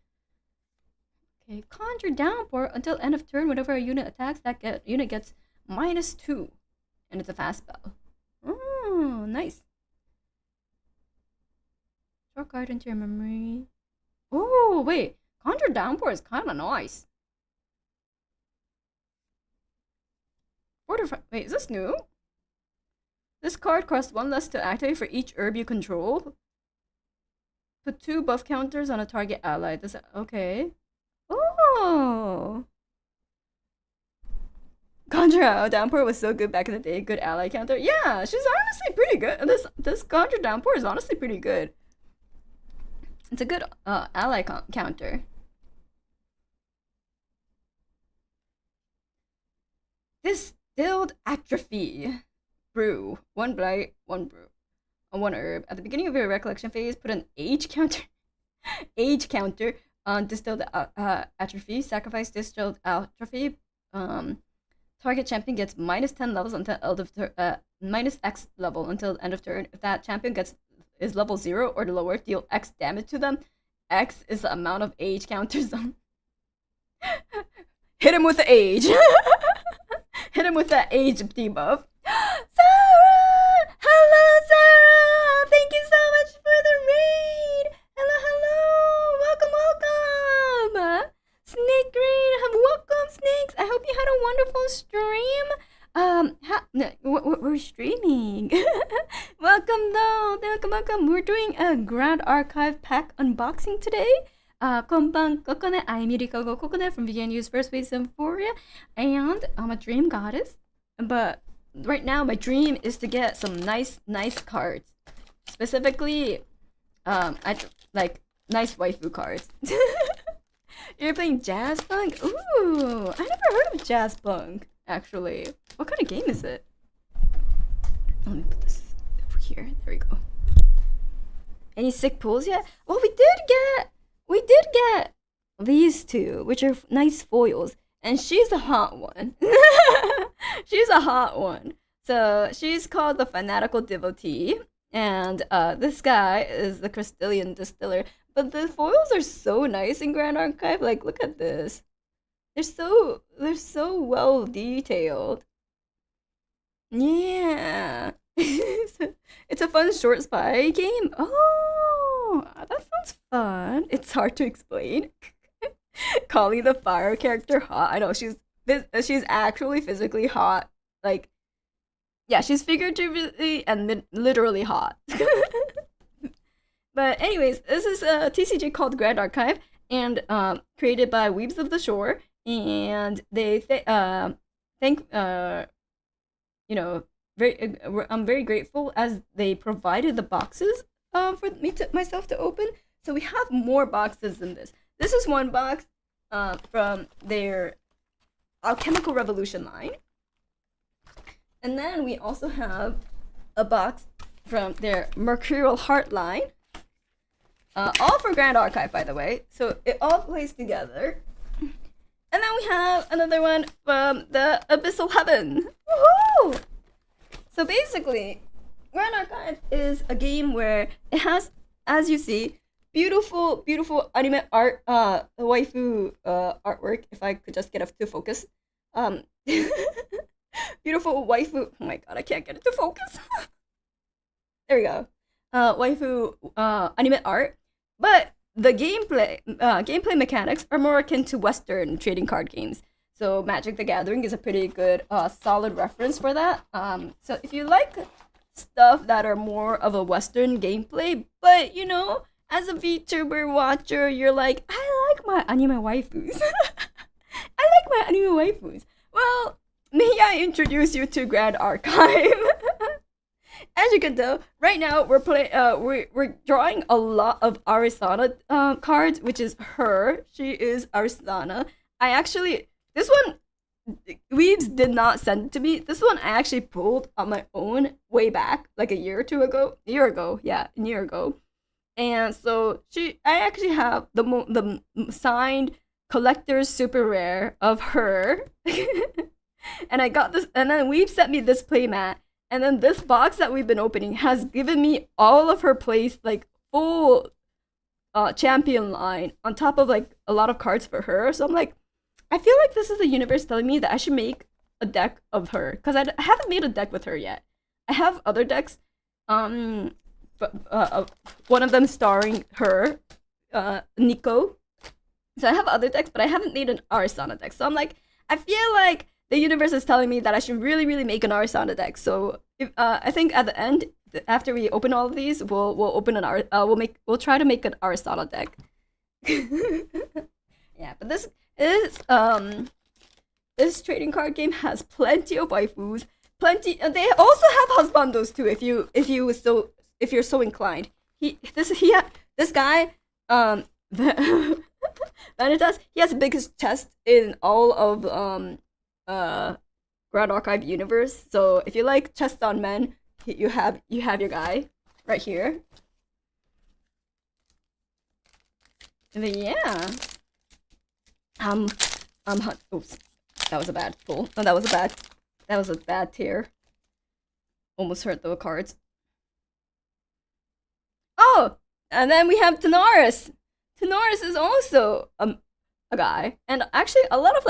Okay, conjure downpour until end of turn. Whenever a unit attacks, that unit gets -2, and it's a fast spell. Oh, nice. Draw card into your memory. Oh, wait. Conjure Downpour is kind of nice. Wait, is this new? This card costs 1 less to activate for each herb you control. Put 2 buff counters on a target ally. Okay. Oh! Conjure Downpour was so good back in the day. Good ally counter. Yeah, she's honestly pretty good. This Conjure Downpour is honestly pretty good. It's a good ally counter. Distilled Atrophy. Brew. 1 blight, 1 brew. On 1 herb. At the beginning of your recollection phase, put an age counter on Distilled Atrophy. Sacrifice Distilled Atrophy. Target champion gets -10 levels until end of -X level until the end of turn. If that champion is level 0 or lower, deal X damage to them. X is the amount of age counters on. Hit him with the age. Hit him with that age debuff. Sarah! Hello, Sarah! Thank you so much for the raid! Hello! Welcome! Snake Green! Welcome, Snakes! I hope you had a wonderful stream. We're streaming. Welcome though. Welcome. We're doing a Grand Archive pack unboxing today. Konban Kokone. I'm Yurikago Kokone from VTuber's First Wave Symphoria, and I'm a dream goddess. But right now, my dream is to get some nice cards. Specifically, I like nice waifu cards. You're playing Jazzpunk? Ooh, I never heard of Jazzpunk. Actually, what kind of game is it? Let me put this over here. There we go. Any sick pulls yet? Well, we did get these two, which are nice foils, and she's a hot one. She's a hot one. So she's called the Fanatical Devotee, and this guy is the Crystallian Distiller. But the foils are so nice in Grand Archive. Like, look at this. They're so well detailed. Yeah. It's a fun short spy game. Oh, that sounds fun. It's hard to explain. Calling the fire character hot. I know she's actually physically hot. Like, yeah, she's figuratively and literally hot. But anyways, this is a TCG called Grand Archive, and created by Weebs of the Shore, and they I'm very grateful as they provided the boxes for myself to open. So we have more boxes than this. This is one box from their Alchemical Revolution line, and then we also have a box from their Mercurial Heart line. All for Grand Archive, by the way. So it all plays together. And then we have another one from the Abyssal Heaven. Woohoo! So basically, Grand Archive is a game where it has, as you see, beautiful anime art, waifu artwork. If I could just get it to focus. Beautiful waifu. Oh my god, I can't get it to focus. There we go. Waifu anime art. But the gameplay mechanics are more akin to Western trading card games. So Magic the Gathering is a pretty good, solid reference for that. So if you like stuff that are more of a Western gameplay, but you know, as a VTuber watcher, you're like, I like my anime waifus. I like my anime waifus. Well, may I introduce you to Grand Archive? As you can tell, right now we're drawing a lot of Arisana cards, which is her. She is Arisana. I actually this one Weebs did not send it to me. This one I actually pulled on my own way back, like a year or two ago. A year ago. And so I actually have the signed collector's super rare of her. And I got this, and then Weebs sent me this playmat. And then this box that we've been opening has given me all of her plays, like full champion line on top of like a lot of cards for her. So I'm like, I feel like this is the universe telling me that I should make a deck of her, because I haven't made a deck with her yet. I have other decks, one of them starring her, Nico. So I have other decks, but I haven't made an Arisana deck. So I'm like, I feel like the universe is telling me that I should really, really make an Arisana deck. So I think at the end, after we open all of these, we'll open we'll try to make an Arisana deck. Yeah, but this trading card game has plenty of waifus, plenty. They also have husbandos too, if you're so inclined. This guy Vanitas, he has the biggest chest in all of Grand Archive universe. So if you like chest on men, you have your guy right here. And then, yeah. Oops, that was a bad pull. Oh, that was a bad tear. Almost hurt the cards. Oh, and then we have Tanaris. Tanaris is also a guy, and actually a lot of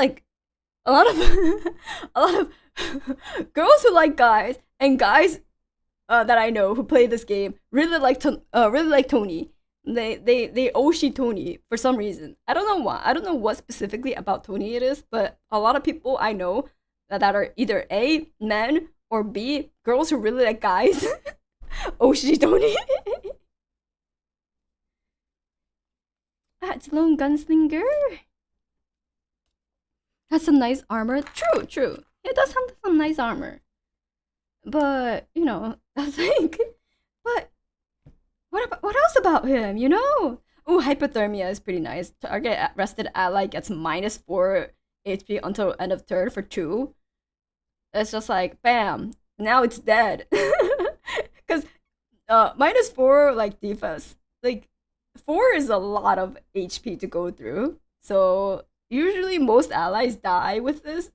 girls who like guys, and guys that I know who play this game really like Tony. They Oshi Tony for some reason. I don't know why. I don't know what specifically about Tony it is, but a lot of people I know that are either A, men, or B, girls who really like guys. Oshi Tony. That's Lone Gunslinger. Has some nice armor. True. It does have some nice armor. But, that's like... But, what else about him, Oh, hypothermia is pretty nice. Target rested ally gets -4 HP until end of turn for 2. It's just like, bam. Now it's dead. Because -4, like, defense. Like, 4 is a lot of HP to go through. So usually most allies die with this.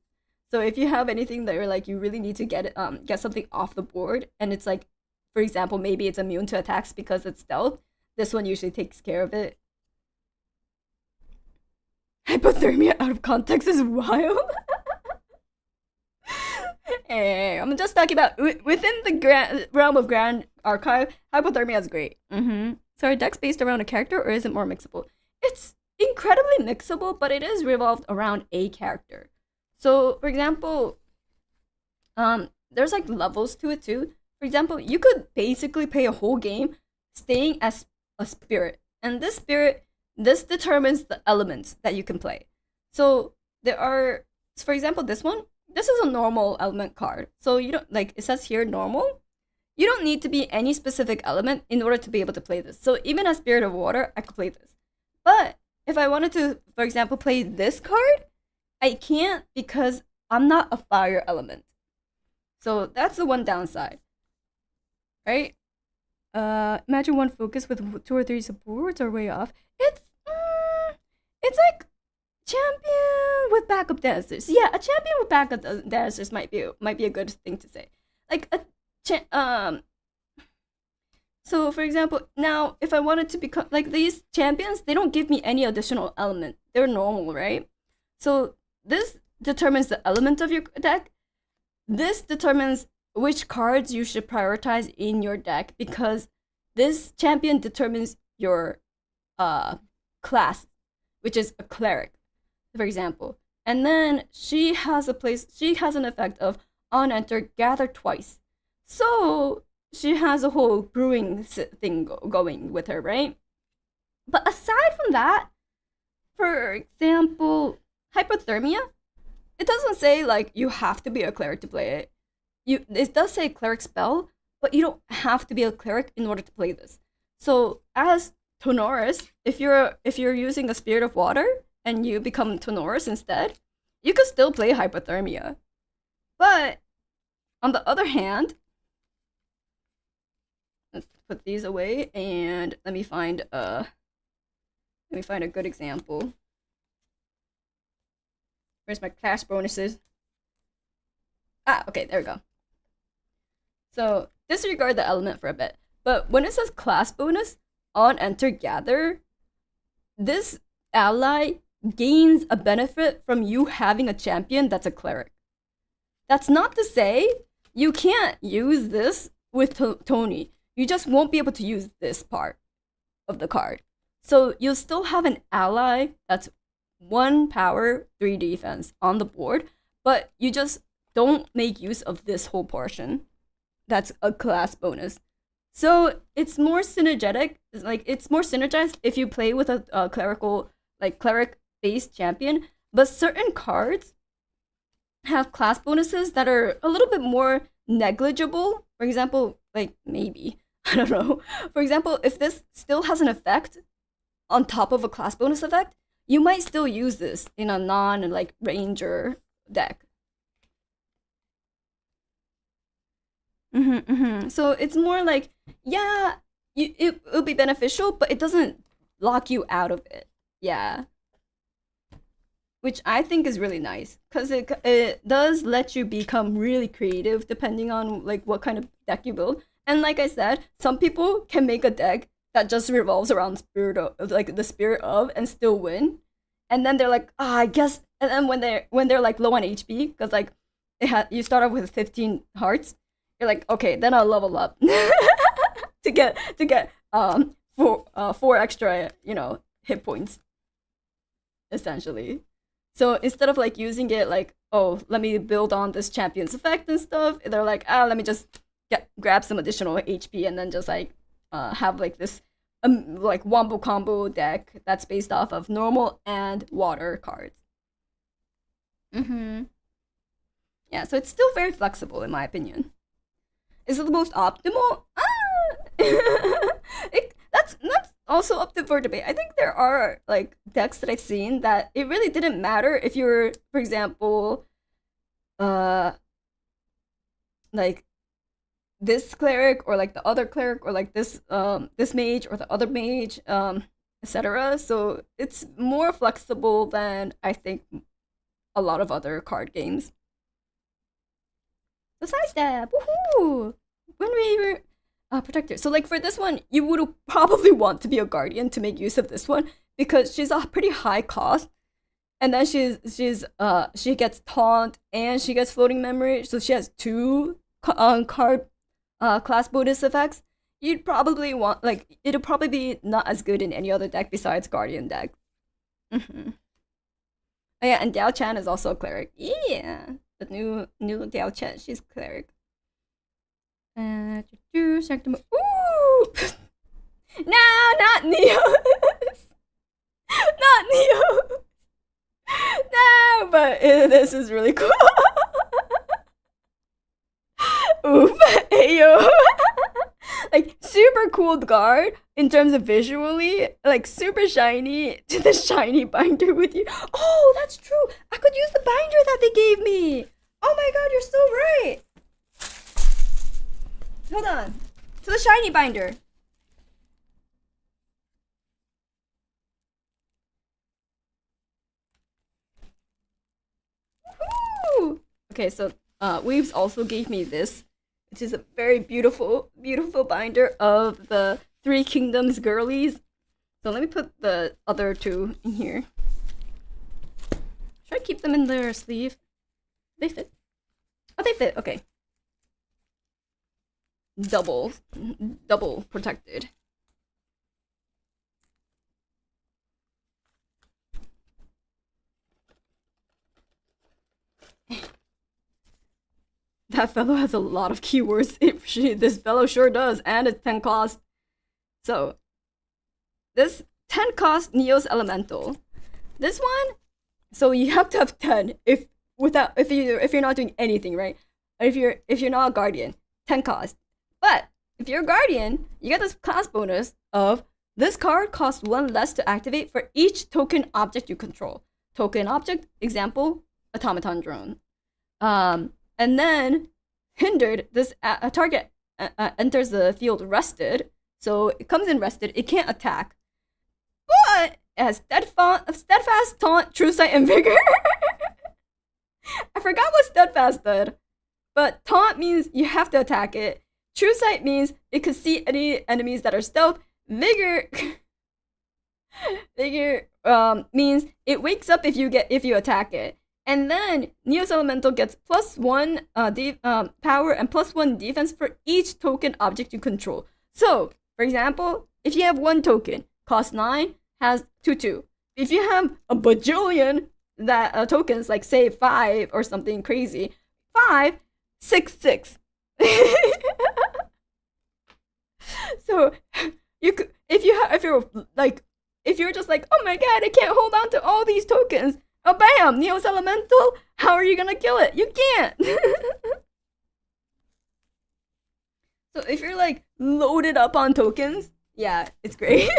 So if you have anything that you're like, you really need to get something off the board, and it's like, for example, maybe it's immune to attacks because it's stealth, this one usually takes care of it. Hypothermia out of context is wild. Hey, I'm just talking about within the realm of Grand Archive, hypothermia is great. So are decks based around a character, or is it more mixable? It's incredibly mixable, but it is revolved around a character. So, for example, there's like levels to it too. For example, you could basically play a whole game staying as a spirit, and this determines the elements that you can play. So for example, this is a normal element card. So you don't, like, it says here normal. You don't need to be any specific element in order to be able to play this. So even as Spirit of Water, I could play this. But if I wanted to, for example, play this card, I can't because I'm not a fire element. So that's the one downside. Right? Imagine one focus with 2 or 3 supports or way off. It's like champion with backup dancers. Yeah, a champion with backup dancers might be a good thing to say. Like so for example, now if I wanted to become like these champions, they don't give me any additional element. They're normal, right? So this determines the element of your deck. This determines which cards you should prioritize in your deck, because this champion determines your class, which is a cleric, for example. And then she has an effect of on enter, gather twice. So she has a whole brewing thing going with her, right? But aside from that, for example, hypothermia, it doesn't say like you have to be a cleric to play it. It does say cleric spell, but you don't have to be a cleric in order to play this. So as Tonoris, if you're using a Spirit of Water and you become Tonoris instead, you could still play hypothermia. But on the other hand, let's put these away and let me find a good example. Where's my class bonuses? Ah, okay, there we go. So disregard the element for a bit. But when it says class bonus on enter gather, this ally gains a benefit from you having a champion that's a cleric. That's not to say you can't use this with Tony. You just won't be able to use this part of the card. So you'll still have an ally that's 1 power, 3 defense on the board, but you just don't make use of this whole portion. That's a class bonus. So it's more synergetic. It's more synergized if you play with a cleric-based champion. But certain cards have class bonuses that are a little bit more negligible. For example, maybe I don't know. For example, if this still has an effect on top of a class bonus effect, you might still use this in a non-ranger deck. So it's more like, yeah, it'll be beneficial, but it doesn't lock you out of it. Yeah. Which I think is really nice, because it does let you become really creative depending on what kind of deck you build. And like I said, some people can make a deck that just revolves around the spirit of and still win. And then they're like, I guess. And then when they're low on HP, because you start off with 15 hearts, you're like, okay, then I'll level up to get 4 extra hit points, essentially. So instead of using it oh, let me build on this champion's effect and stuff, they're like, let me just grab some additional HP and then just have this wombo combo deck that's based off of normal and water cards. Yeah, so it's still very flexible in my opinion. Is it the most optimal? That's also up for debate. I think there are decks that I've seen that it really didn't matter if you're, for example, this cleric or the other cleric or this mage or the other mage, etc. So it's more flexible than I think a lot of other card games. So sidestep, woohoo! When we were protector. So for this one, you would probably want to be a guardian to make use of this one because she's a pretty high cost, and then she gets taunt and she gets floating memory, so she has 2 card class bonus effects. You'd probably want it'll probably be not as good in any other deck besides guardian deck. Oh yeah, and Diao Chan is also a cleric. Yeah. The new Diao Chan, she's cleric. Ooh! No, not Neos! Not Neos! No, but this is really cool. Oof, ayo. Super cool guard in terms of visually, super shiny to the shiny binder with you. Oh, that's true. I could use the binder that they gave me. Oh my god, you're so right. Hold on. To the shiny binder. Woo! Okay, so Weebs also gave me this, which is a very beautiful, beautiful binder of the 3 Kingdoms girlies. So let me put the other 2 in here. Should I keep them in their sleeve? They fit. Oh, they fit. Okay. Double protected. That fellow has a lot of keywords. This fellow sure does, and it's 10 cost. So, this 10 cost Neos Elemental. This one, So you have to have 10 if you're not doing anything, right? If you're not a guardian, 10 cost. But if you're a guardian, you get this class bonus of this card costs 1 less to activate for each token object you control. Token object, example, automaton drone. And then hindered, this target enters the field rested, so it comes in rested. It can't attack, but it has steadfast, taunt, true sight, and vigor. I forgot what steadfast did, but taunt means you have to attack it. True sight means it could see any enemies that are stealth. Vigor means it wakes up if you attack it. And then Neos Elemental gets +1 power and +1 defense for each token object you control. So, for example, if you have 1 token, cost 9, has 2/2. If you have a bajillion that tokens, like say 5 or something crazy, 5, 6, 6. So you could, if you're just like, oh my god, I can't hold on to all these tokens. Oh bam, Neos Elemental. How are you gonna kill it? You can't. So if you're like loaded up on tokens, yeah, it's great.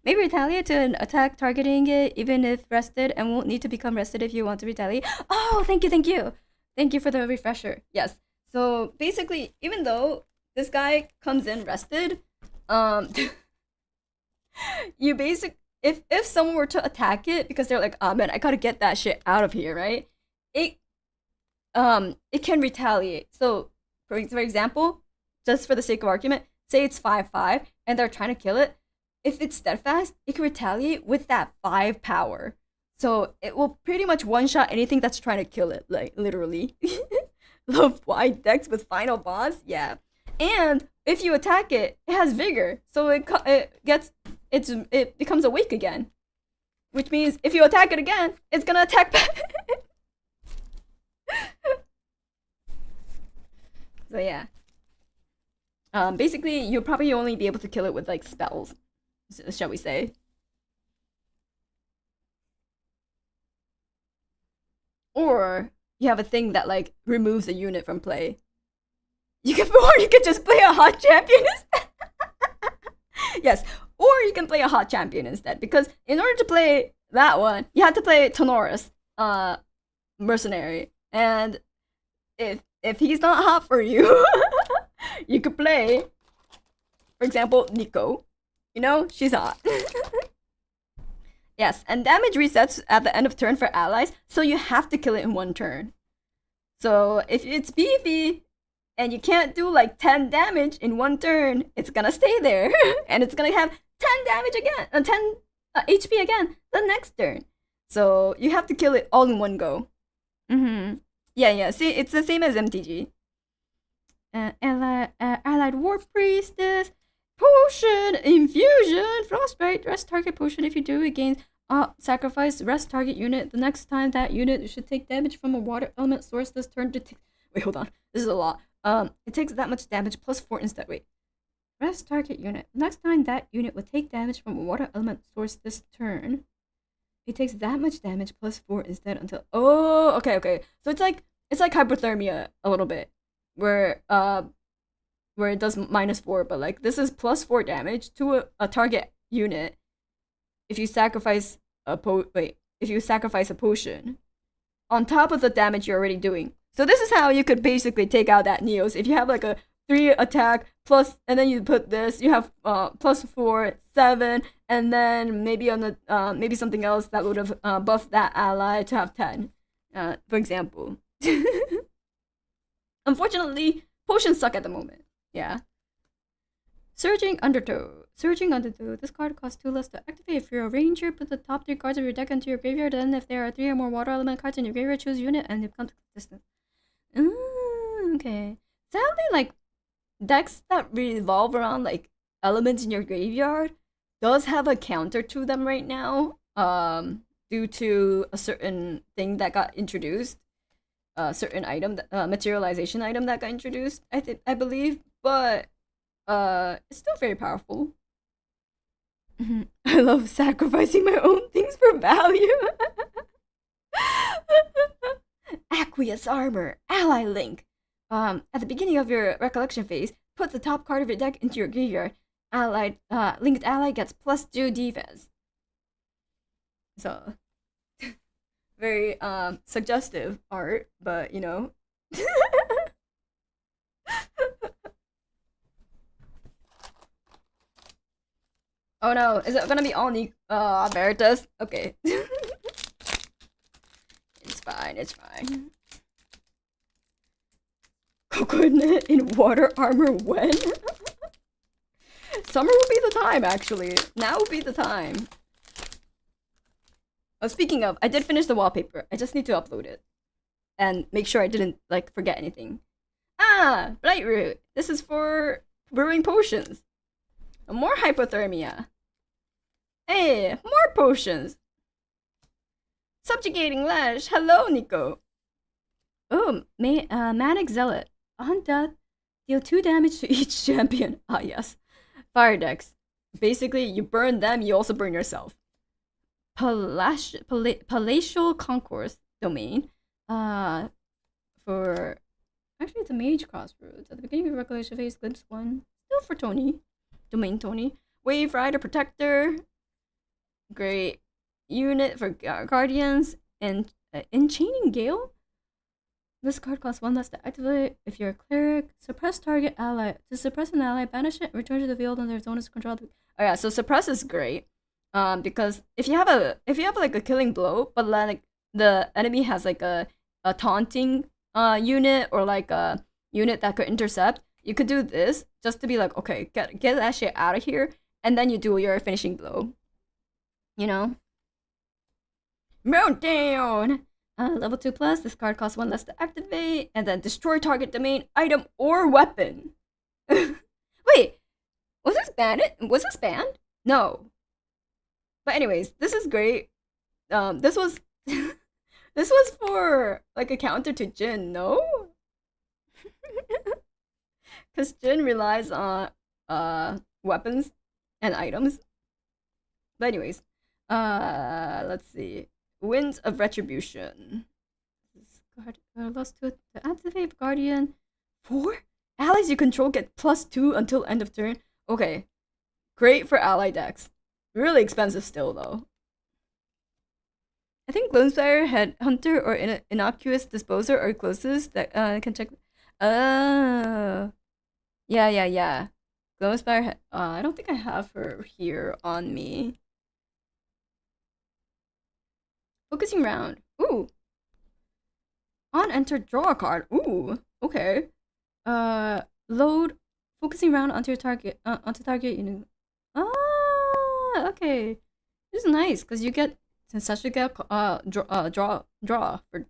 Maybe retaliate to an attack targeting it, even if rested, and won't need to become rested if you want to retaliate. Oh, thank you. Thank you for the refresher. Yes. So basically, even though this guy comes in rested, you if someone were to attack it because they're like, oh man, I gotta get that shit out of here, right? It can retaliate. So for example, just for the sake of argument, say it's 5/5 and they're trying to kill it. If it's steadfast, it can retaliate with that 5 power. So it will pretty much one-shot anything that's trying to kill it, like literally. Love wide decks with final boss, yeah. And if you attack it, it has vigor, so it becomes awake again. Which means if you attack it again, it's gonna attack back. So yeah. Basically, you'll probably only be able to kill it with like spells, shall we say. Or you have a thing that like removes a unit from play. You could just play a hot champion instead. Yes, or you can play a hot champion instead, because in order to play that one, you have to play Tenoris, mercenary, and if he's not hot for you, you could play, for example, Nico. You know, she's hot. Yes, and damage resets at the end of turn for allies, so you have to kill it in 1 turn. So if it's beefy and you can't do like 10 damage in 1 turn, it's gonna stay there. And it's gonna have 10 damage again, 10 HP again the next turn. So you have to kill it all in 1 go. Yeah, see, it's the same as MTG. Allied War Priestess. Potion! Infusion! Frostbite! Rest target potion. If you do, it gains sacrifice rest target unit. The next time that unit should take damage from a water element source this turn to wait, hold on. This is a lot. It takes that much damage plus 4 instead. Wait. Rest target unit. The next time that unit would take damage from a water element source this turn, it takes that much damage plus 4 instead until... Oh, okay. So it's like hypothermia a little bit. Where it does -4, but like this is plus 4 damage to a target unit if you sacrifice a potion on top of the damage you're already doing. So this is how you could basically take out that Neos. If you have like a 3 attack plus, and then you put this, you have +4, 7, and then maybe on the maybe something else that would have buffed that ally to have 10, for example. Unfortunately, potions suck at the moment. Yeah. Surging Undertow. This card costs 2 less to activate. If you're a ranger, put the top 3 cards of your deck into your graveyard. Then, if there are 3 or more water element cards in your graveyard, choose unit and it becomes consistent. Okay. Sadly, like decks that revolve around like elements in your graveyard does have a counter to them right now. Due to a certain thing that got introduced. Certain item, materialization item that got introduced, I believe, but it's still very powerful. I love sacrificing my own things for value. Aqueous armor, ally link. At the beginning of your recollection phase, put the top card of your deck into your graveyard. Allied, linked ally gets +2 defense. So, very suggestive art, but you know. Oh no, is it gonna be all Veritas? Okay. It's fine, it's fine. Kokone in water armor when? Summer will be the time, actually. Now will be the time. Oh, speaking of, I did finish the wallpaper. I just need to upload it. And make sure I didn't, like, forget anything. Ah! Blightroot! This is for brewing potions. More hypothermia. Hey! More potions! Subjugating Lash! Hello, Nico! Oh, Manic Zealot. On death, deal 2 damage to each champion. Ah, yes. Fire decks. Basically, you burn them, you also burn yourself. Palatial Concourse domain. For actually, it's a Mage Crossroads. At the beginning of the recollection phase, glimpse 1. Still for Tony. Domain Tony. Wave Rider Protector. Great unit for Guardians. And Enchaining Gale. This card costs 1 less to activate. If you're a cleric, suppress target ally. To suppress an ally, banish it, return to the field under its owner's control. Oh yeah, so suppress is great. Because if you have like a killing blow, but like the enemy has like a taunting unit or like a unit that could intercept, you could do this just to be like, okay, get that shit out of here, and then you do your finishing blow. You know? Meltdown! Level 2+, this card costs 1 less to activate, and then destroy target domain, item, or weapon. Wait, was this banned? Was this banned? No. But anyways, this is great. This was this was for like a counter to Jin, no? Because Jin relies on weapons and items. But anyways, let's see. Winds of Retribution. Lost to activate Guardian. 4 allies you control get +2 until end of turn. Okay, great for ally decks. Really expensive still though. I think Gloomspire had Hunter or Innocuous Disposer are closest that can check. Oh, yeah. Gloomspire. I don't think I have her here on me. Focusing round. Ooh. On enter, draw a card. Ooh. Okay. Load focusing round onto your target. Onto target. You know. Ah. Okay. This is nice because you get such a get draw for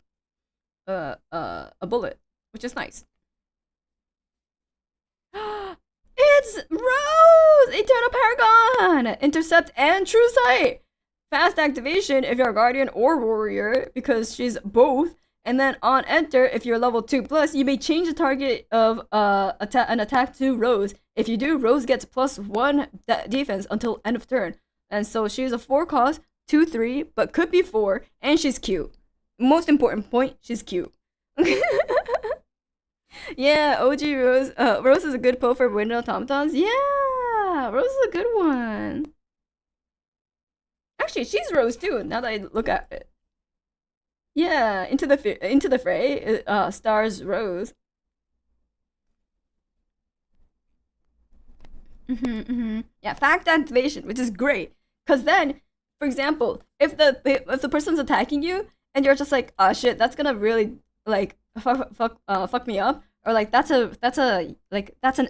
a bullet, which is nice. It's Rose! Eternal Paragon! Intercept and True Sight! Fast activation if you're a Guardian or Warrior, because she's both. And then on enter, if you're level 2+, you may change the target of an attack to Rose. If you do, Rose gets +1 defense until end of turn. And so she's a 4 cost, 2/3, but could be 4, and she's cute. Most important point, she's cute. Yeah, OG Rose. Rose is a good pull for window automatons. Yeah, Rose is a good one. Actually, she's Rose too. Now that I look at it. Yeah, into the fray. Stars Rose. Yeah, fact activation, which is great, cause then, for example, if the person's attacking you and you're just like, oh shit, that's gonna really like fuck me up, or like that's an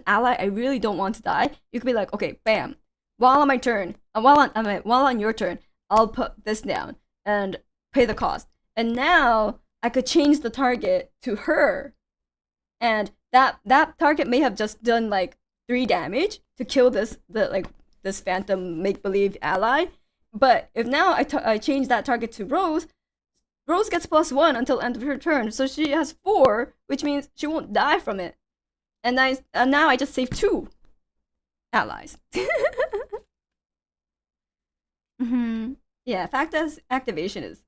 ally I really don't want to die. You could be like, okay, bam, while on my turn, while on your turn, I'll put this down and pay the cost, and now I could change the target to her, and that target may have just done like 3 damage to kill this phantom make-believe ally. But if now I change that target to Rose, Rose gets +1 until end of her turn, so she has 4, which means she won't die from it. And now I just saved 2 allies. Yeah, fact activation is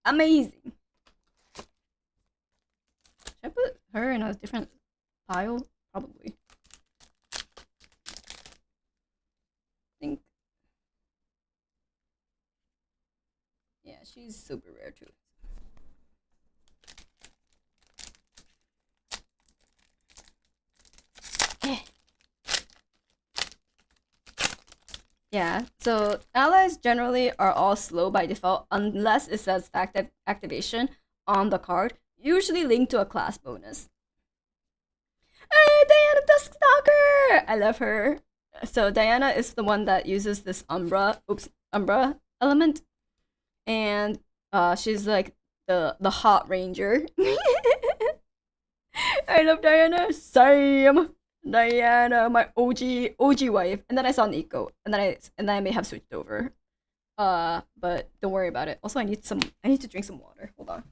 amazing. Should I put her in a different pile? Probably. I think. Yeah, she's super rare too. Yeah, so allies generally are all slow by default unless it says activation on the card, usually linked to a class bonus. Hey, Diana Duskstalker! I love her. So Diana is the one that uses this Umbra element, and she's like the hot ranger. I love Diana. Same. Diana, my OG wife. And then I saw Nico, and then I may have switched over. But don't worry about it. Also, I need to drink some water. Hold on.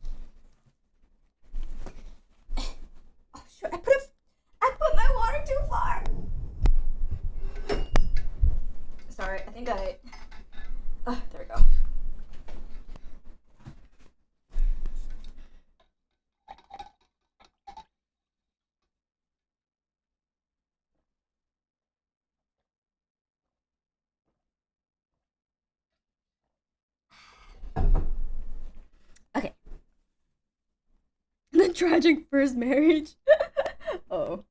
Oh shoot! I put my water too far. Sorry, I think I. There we go. Okay. The tragic first marriage. Oh,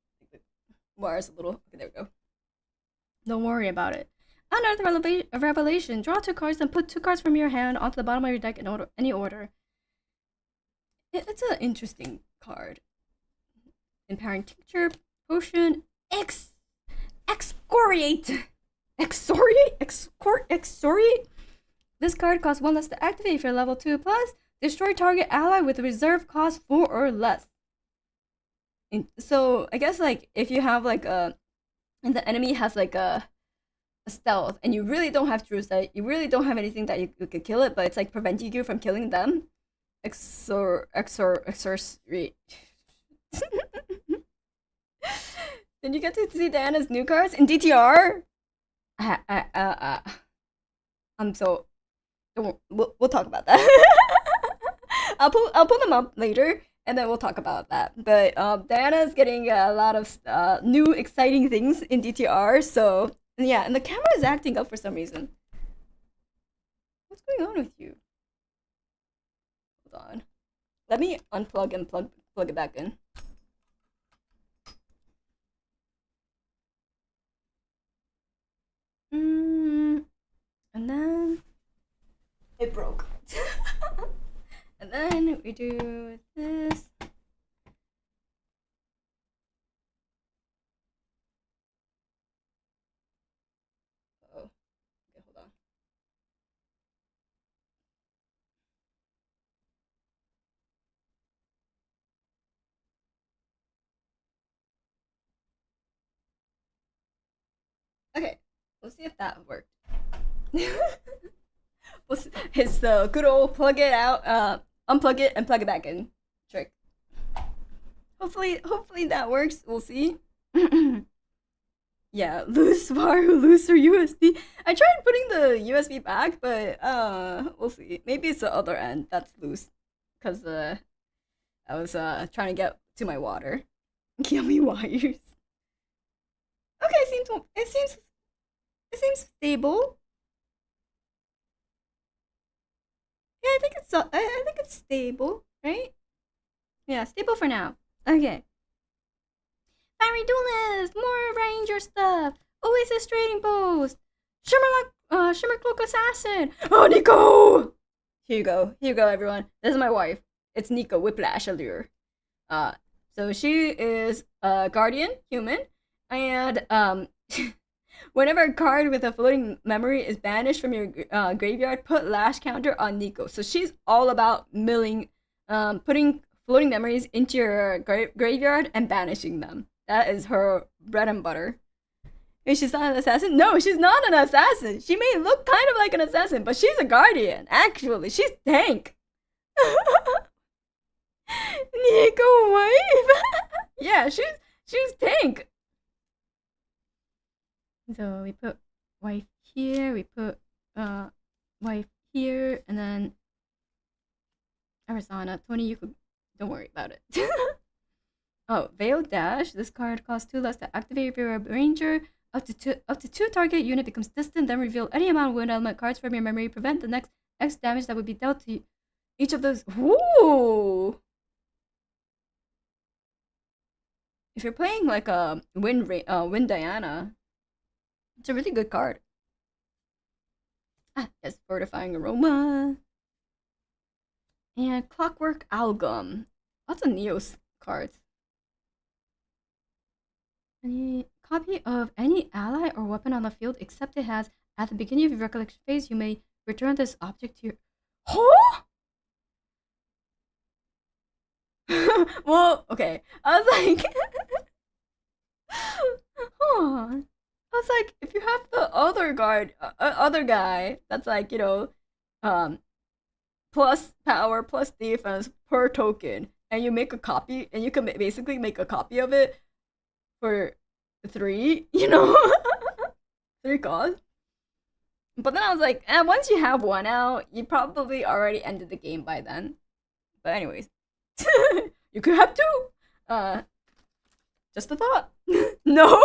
Mars a little. Okay, there we go. Don't worry about it. Another revelation. Draw 2 cards and put 2 cards from your hand onto the bottom of your deck in any order. It's an interesting card. Empowering Tincture, Potion, Excoriate. Excoriate? This card costs 1 less to activate if you're level 2+. Destroy target ally with reserve cost 4 or less. So, I guess, like, if you have, like, and the enemy has, like, a stealth, and you really don't have true sight, you really don't have anything that you could kill it, but it's, like, preventing you from killing them. Exorcate. Did you get to see Diana's new cards in DTR? I'm so. We'll talk about that. I'll pull them up later, and then we'll talk about that. But Diana's getting a lot of new exciting things in DTR. So yeah, and the camera is acting up for some reason. What's going on with you? Hold on. Let me unplug and plug it back in. And then it broke. And then we do this. Oh, okay, hold on. Okay, we'll see if that worked. It's the good old plug it out, unplug it and plug it back in trick. Hopefully that works. We'll see. Yeah, loose bar, looser USB. I tried putting the USB back, but we'll see. Maybe it's the other end that's loose, cause I was trying to get to my water. Yummy wires. Okay, it seems stable. Yeah, I think it's stable, right? Yeah, stable for now. Okay. Fiery Duelist! More Ranger stuff! Oasis Trading Post! Shimmer Cloak Assassin! Oh, Nico! Here you go, everyone. This is my wife. It's Nico Whiplash Allure. So she is a guardian human, and whenever a card with a floating memory is banished from your graveyard, put lash counter on Nico. So she's all about putting floating memories into your graveyard and banishing them. That is her bread and butter. And she's not an assassin? No, she's not an assassin. She may look kind of like an assassin, but she's a guardian. Actually, she's tank. Nico wife? Yeah, she's tank. So we put wife here, we put wife here, and then Arizona. Tony, you could don't worry about it. Oh, Veil Dash. This card costs 2 less to activate if you're a ranger. Up to two target unit becomes distant, then reveal any amount of wind element cards from your memory. Prevent the next X damage that would be dealt to each of those. Ooh! If you're playing like a Wind Diana, it's a really good card. Yes, Fortifying Aroma. And Clockwork Algum. Lots of Neos cards. Any copy of any ally or weapon on the field except it has at the beginning of your recollection phase, you may return this object to your. Huh? Well, okay. I was like, huh. I was like, if you have the other guy that's like, plus power plus defense per token, and you make a copy, and you can basically make a copy of it for 3, 3 cost. But then I was like, once you have one out, you probably already ended the game by then. But anyways, you could have 2. Just a thought. No.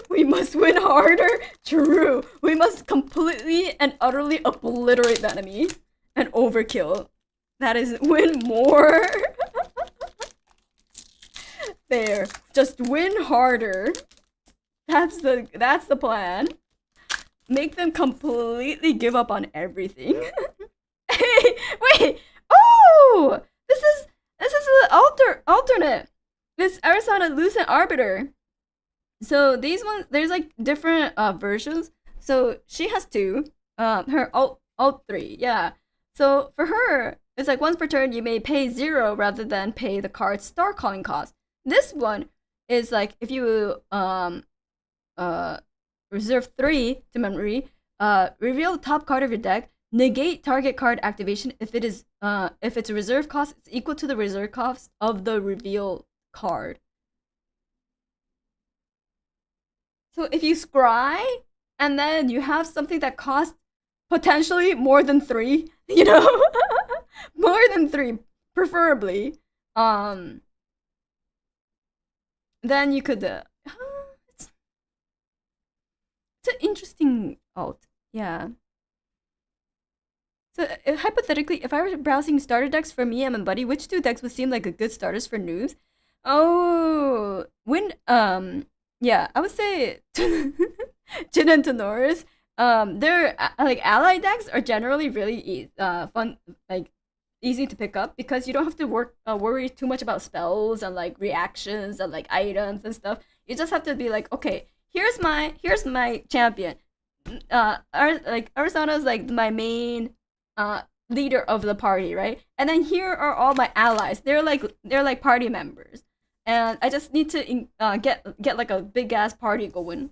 We must win harder. True. We must completely and utterly obliterate the enemy and overkill. That is win more. There. Just win harder. That's the plan. Make them completely give up on everything. Hey, wait. Oh, this is the alternate. This Arisana Lucent Arbiter. So these ones, there's like different versions. So she has 2. Her alt 3, yeah. So for her, it's like once per turn you may pay 0 rather than pay the card's star calling cost. This one is like if you reserve 3 to memory, reveal the top card of your deck, negate target card activation if its reserve cost is equal to the reserve cost of the reveal card. So if you scry and then you have something that costs potentially more than 3, more than 3, preferably, then you could. It's an interesting alt, yeah. So hypothetically, if I were browsing starter decks for me and my buddy, which 2 decks would seem like a good starters for noobs? Oh, yeah, I would say Jin and Tenoris. Their like ally decks are generally really fun, like easy to pick up because you don't have to worry too much about spells and like reactions and like items and stuff. You just have to be like, okay, here's my champion. Arizona is like my main leader of the party, right? And then here are all my allies. They're like party members. And I just need to get like a big ass party going.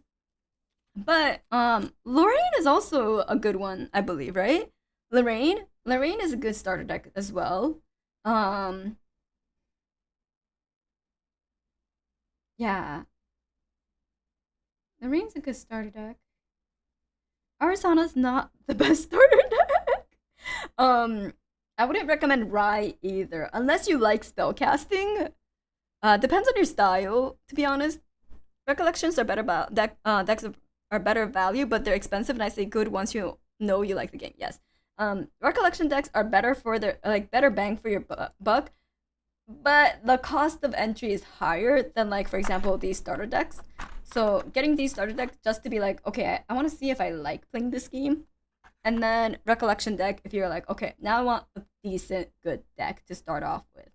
But Lorraine is also a good one, I believe, right? Lorraine is a good starter deck as well. Yeah. Lorraine's a good starter deck. Arizana's not the best starter deck. I wouldn't recommend Rai either, unless you like spellcasting. Depends on your style, to be honest. Recollections are better decks are better value, but they're expensive, and I say good once you know you like the game. Yes. Recollection decks are better for their better bang for your buck, but the cost of entry is higher than like for example these starter decks. So getting these starter decks just to be like, okay, I want to see if I like playing this game, and then recollection deck if you're like, okay, now I want a decent good deck to start off with,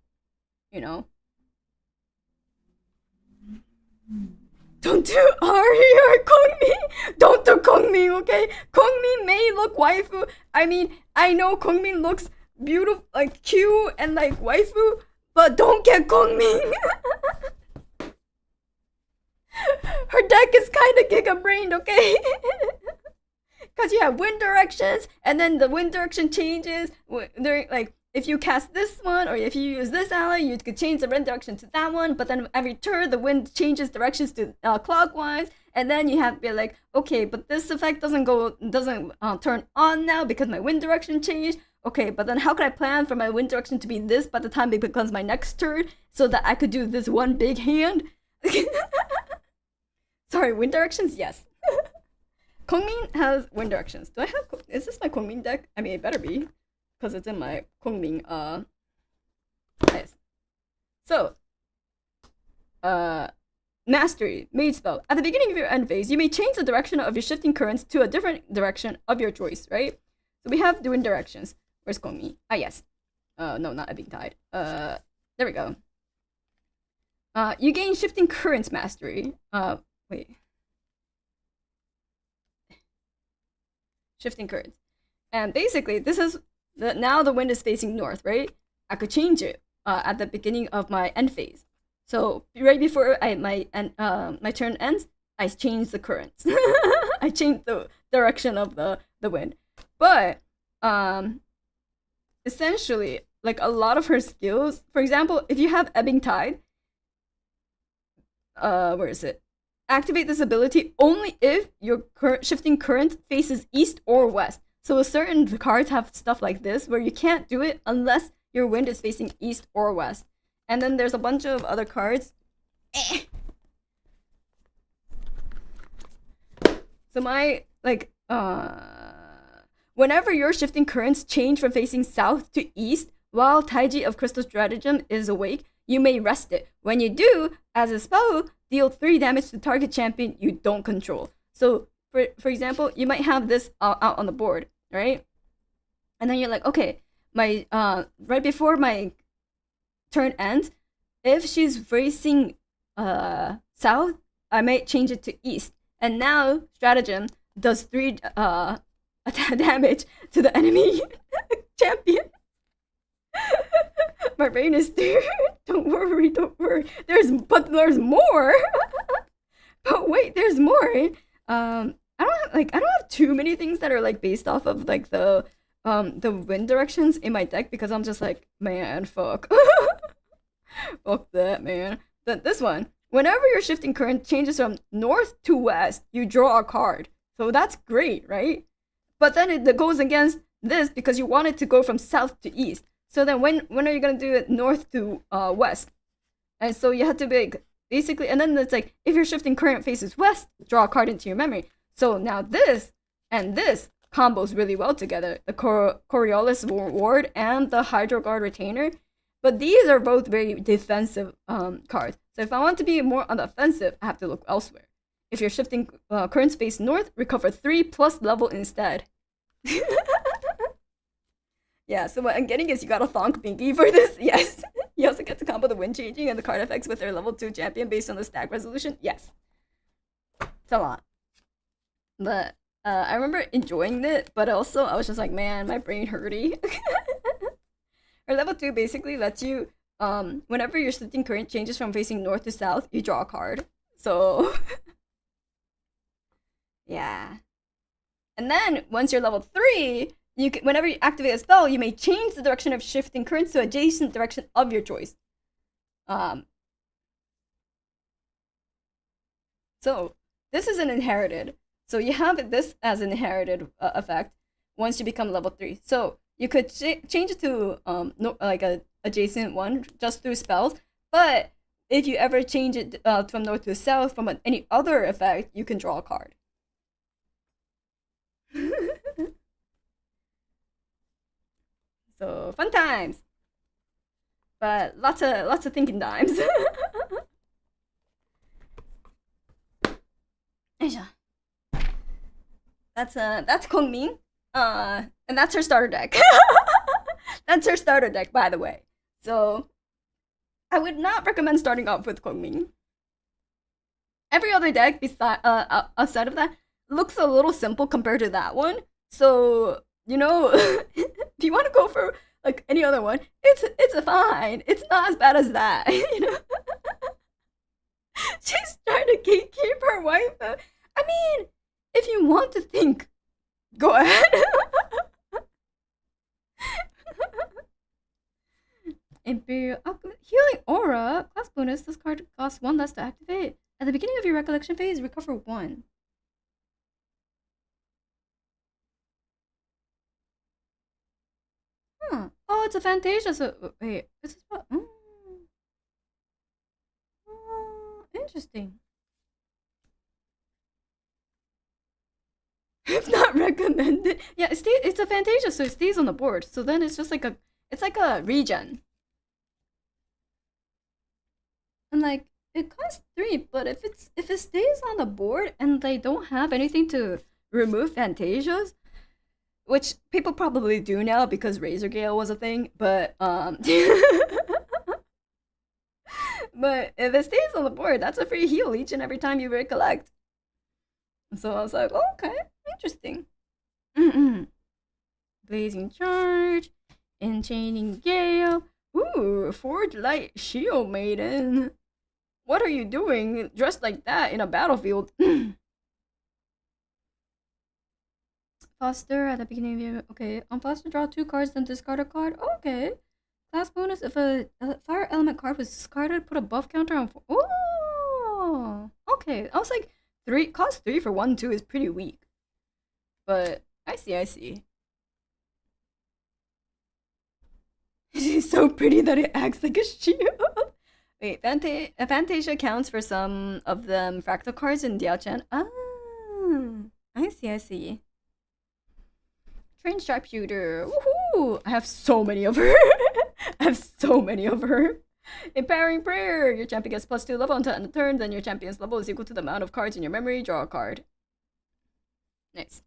Don't do Ari or Kongmin. Don't do Kongmin, okay? Kongmin may look waifu. I mean, I know Kongmin looks beautiful, like cute and like waifu, but don't get Kongmin. Her deck is kind of giga-brained, okay? Because you have wind directions, and then the wind direction changes. Like, if you cast this one, or if you use this ally, you could change the wind direction to that one, but then every turn, the wind changes directions to clockwise, and then you have to be like, okay, but this effect doesn't turn on now because my wind direction changed, okay, but then how could I plan for my wind direction to be this by the time it becomes my next turn so that I could do this one big hand? Sorry, wind directions? Yes. Kongmin has wind directions. Do I have... Is this my Kongmin deck? I mean, it better be. Because it's in my Kongmin, Nice. So, Mastery, Mage Spell. At the beginning of your end phase, you may change the direction of your shifting currents to a different direction of your choice, right? So we have the wind directions. Where's Kongmi? Ah, yes. No, not Ebbing Tide. There we go. You gain Shifting Currents Mastery. Wait. Shifting Currents. And basically, this is... now the wind is facing north, right? I could change it at the beginning of my end phase. So right before my turn ends, I change the currents. I change the direction of the wind. But essentially, like a lot of her skills, for example, if you have Ebbing Tide, where is it? Activate this ability only if your shifting current faces east or west. So certain cards have stuff like this where you can't do it unless your wind is facing east or west. And then there's a bunch of other cards. So my, like, whenever your shifting currents change from facing south to east while Taiji of Crystal Stratagem is awake, you may rest it. When you do, as a spell, deal 3 damage to target champion you don't control. So, for example, you might have this out on the board, right? And then you're like, okay, my right before my turn ends, if she's facing south, I might change it to east. And now Stratagem does 3 damage to the enemy champion. My brain is there. Don't worry. There's more. But wait, there's more. I don't have too many things that are like based off of like the wind directions in my deck because I'm just like, man, fuck. Fuck that, man. This one. Whenever your shifting current changes from north to west, you draw a card. So that's great, right? But then it goes against this because you want it to go from south to east. So then when are you gonna do it north to west? And so you have to be like, basically, and then it's like, if your shifting current faces west, draw a card into your memory. So now this and this combos really well together. The Coriolis Ward and the Hydro Guard Retainer. But these are both very defensive cards. So if I want to be more on the offensive, I have to look elsewhere. If you're shifting currents face north, recover 3+ level instead. Yeah, so what I'm getting is you got a Thonk Binky for this. Yes. You also get to combo the wind changing and the card effects with their level 2 champion based on the stack resolution. Yes. It's a lot. But I remember enjoying it, but also I was just like, man, my brain hurty. Or level 2 basically lets you, whenever your shifting current changes from facing north to south, you draw a card. So, yeah. And then once you're level 3, whenever you activate a spell, you may change the direction of shifting currents to adjacent direction of your choice. So this is an inherited. So you have this as an inherited effect once you become level 3. So you could change it to like a adjacent one just through spells. But if you ever change it from north to south from any other effect, you can draw a card. So fun times, but lots of thinking times. That's Kongmin, and that's her starter deck. That's her starter deck, by the way. So I would not recommend starting off with Kongmin. Every other deck beside outside of that looks a little simple compared to that one. So, you know, if you want to go for like any other one, it's fine. It's not as bad as that, you know. She's trying to gatekeep her wife. I mean, if you want to think, go ahead. Imperial Alchemy Healing Aura class bonus. This card costs 1 less to activate. At the beginning of your recollection phase, recover 1. Huh. Oh, it's a Fantasia. So wait, is this what? Interesting. If not recommended. Yeah, it's a Fantasia, so it stays on the board. So then it's just like it's like a regen. And like it costs 3, but if it stays on the board and they don't have anything to remove Fantasias, which people probably do now because Razor Gale was a thing, but but if it stays on the board, that's a free heal each and every time you recollect. So I was like, oh, okay, interesting. Blazing Charge, Enchaining Gale. Ooh, Forge Light Shield Maiden. What are you doing dressed like that in a battlefield? Foster at the beginning of your... Okay, on Foster, draw 2 cards, then discard a card. Okay. Class bonus, if a fire element card was discarded, put a buff counter on... Oh! Okay, I was like, cost 3 for 1/2 is pretty weak. But, I see. She's so pretty that it acts like a shield. Wait, Fantasia counts for some of them fractal cards in Diao-chan. Ah, I see. Train Sharpshooter. Woohoo! I have so many of her. Empowering Prayer. Your champion gets +2 level until end of turn. Then your champion's level is equal to the amount of cards in your memory. Draw a card. Nice.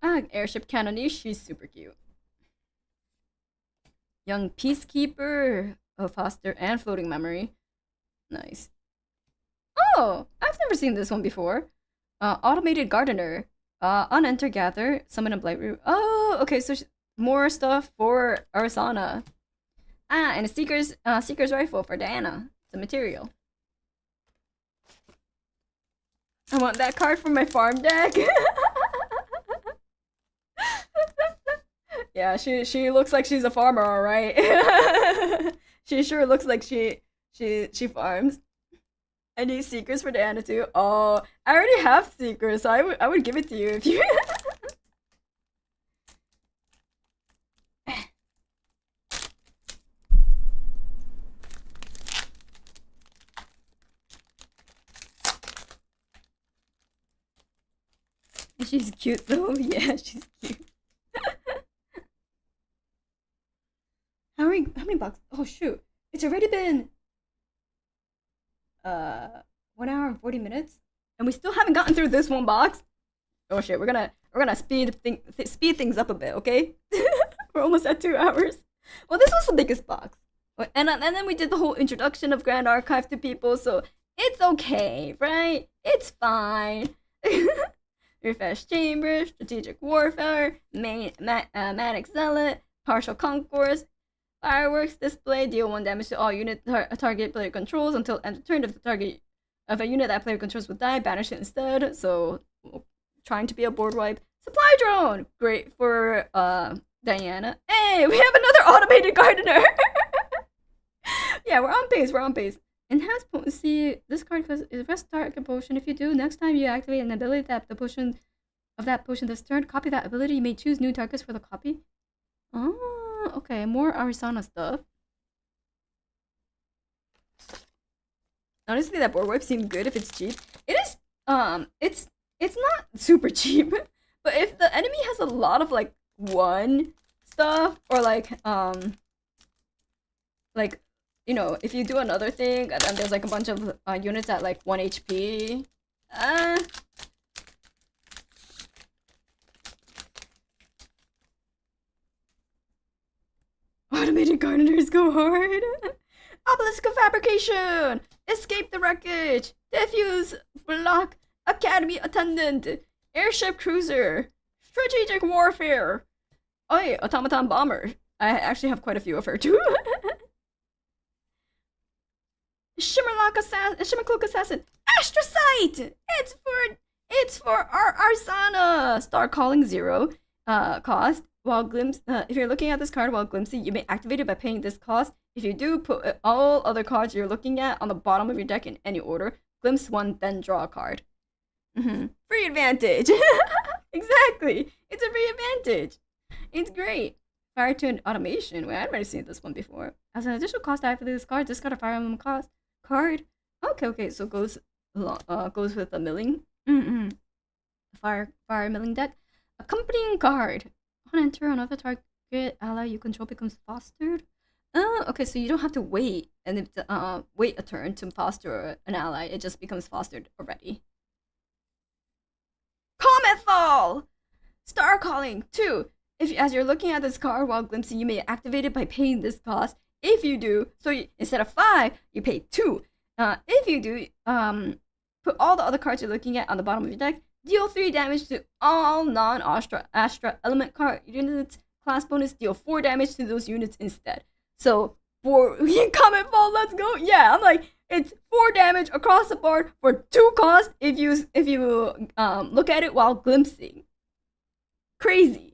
Ah, Airship Cannonier. She's super cute. Young Peacekeeper. Foster and Floating Memory. Nice. Oh! I've never seen this one before. Automated Gardener. On Enter Gather, summon a Blightroot. Oh, okay, so more stuff for Arsana. Ah, and a Seeker's Rifle for Diana. It's a material. I want that card for my farm deck. Yeah, she looks like she's a farmer, alright. She sure looks like she farms. I need Seekers for Diana too. Oh, I already have Seekers, so I would give it to you if you... She's cute though. Yeah, she's cute. How many bucks? Oh shoot. It's already been 1 hour and 40 minutes, and we still haven't gotten through this one box. Oh shit, we're gonna speed things up a bit, okay? We're almost at 2 hours. Well, this was the biggest box, and then we did the whole introduction of Grand Archive to people, so it's okay, right? It's fine. Refresh Chamber, Strategic Warfare, Manic Zealot, Partial Concourse, Fireworks Display, deal 1 damage to all unit target player controls until end of turn. If the target of a unit that player controls would die, banish it instead. So, trying to be a board wipe. Supply Drone! Great for Diana. Hey, we have another automated gardener! Yeah, we're on pace. Enhance potency. This card is rest target potion. If you do, next time you activate an ability that that potion this turn, copy that ability. You may choose new targets for the copy. Oh, okay. More Arisana stuff. Honestly, that board wipe seems good if it's cheap. It is. It's not super cheap, but if the enemy has a lot of like 1 stuff or like you know, if you do another thing and then there's like a bunch of units at like 1 HP. Automated gardeners go hard. Obelisk of Fabrication! Escape the Wreckage! Diffuse Block! Academy Attendant! Airship Cruiser! Strategic Warfare! Oh yeah, Automaton Bomber. I actually have quite a few of her too. Shimmercloak Assassin! Astrocyte! It's for our Arsana! Star Calling 0. Cost. While if you're looking at this card while glimpsing, you may activate it by paying this cost. If you do, put all other cards you're looking at on the bottom of your deck in any order. Glimpse 1, then draw a card. Free advantage! Exactly! It's a free advantage! It's great. Fire Tune automation. Wait, I've never seen this one before. As an additional cost to activate this card, discard a Fire Emblem cost card. Okay, so goes with the milling. Fire milling deck. Accompanying card. On enter, another target ally you control becomes fostered. Okay, so you don't have to wait and wait a turn to foster an ally. It just becomes fostered already. Comet Fall! Star Calling 2. If as you're looking at this card while glimpsing, you may activate it by paying this cost. If you do, instead of 5, you pay 2. If you do, put all the other cards you're looking at on the bottom of your deck. Deal 3 damage to all non-Astra element card units. Class bonus, deal 4 damage to those units instead. So for Comet Fall, let's go. Yeah, I'm like, it's 4 damage across the board for 2 costs if you look at it while glimpsing. Crazy.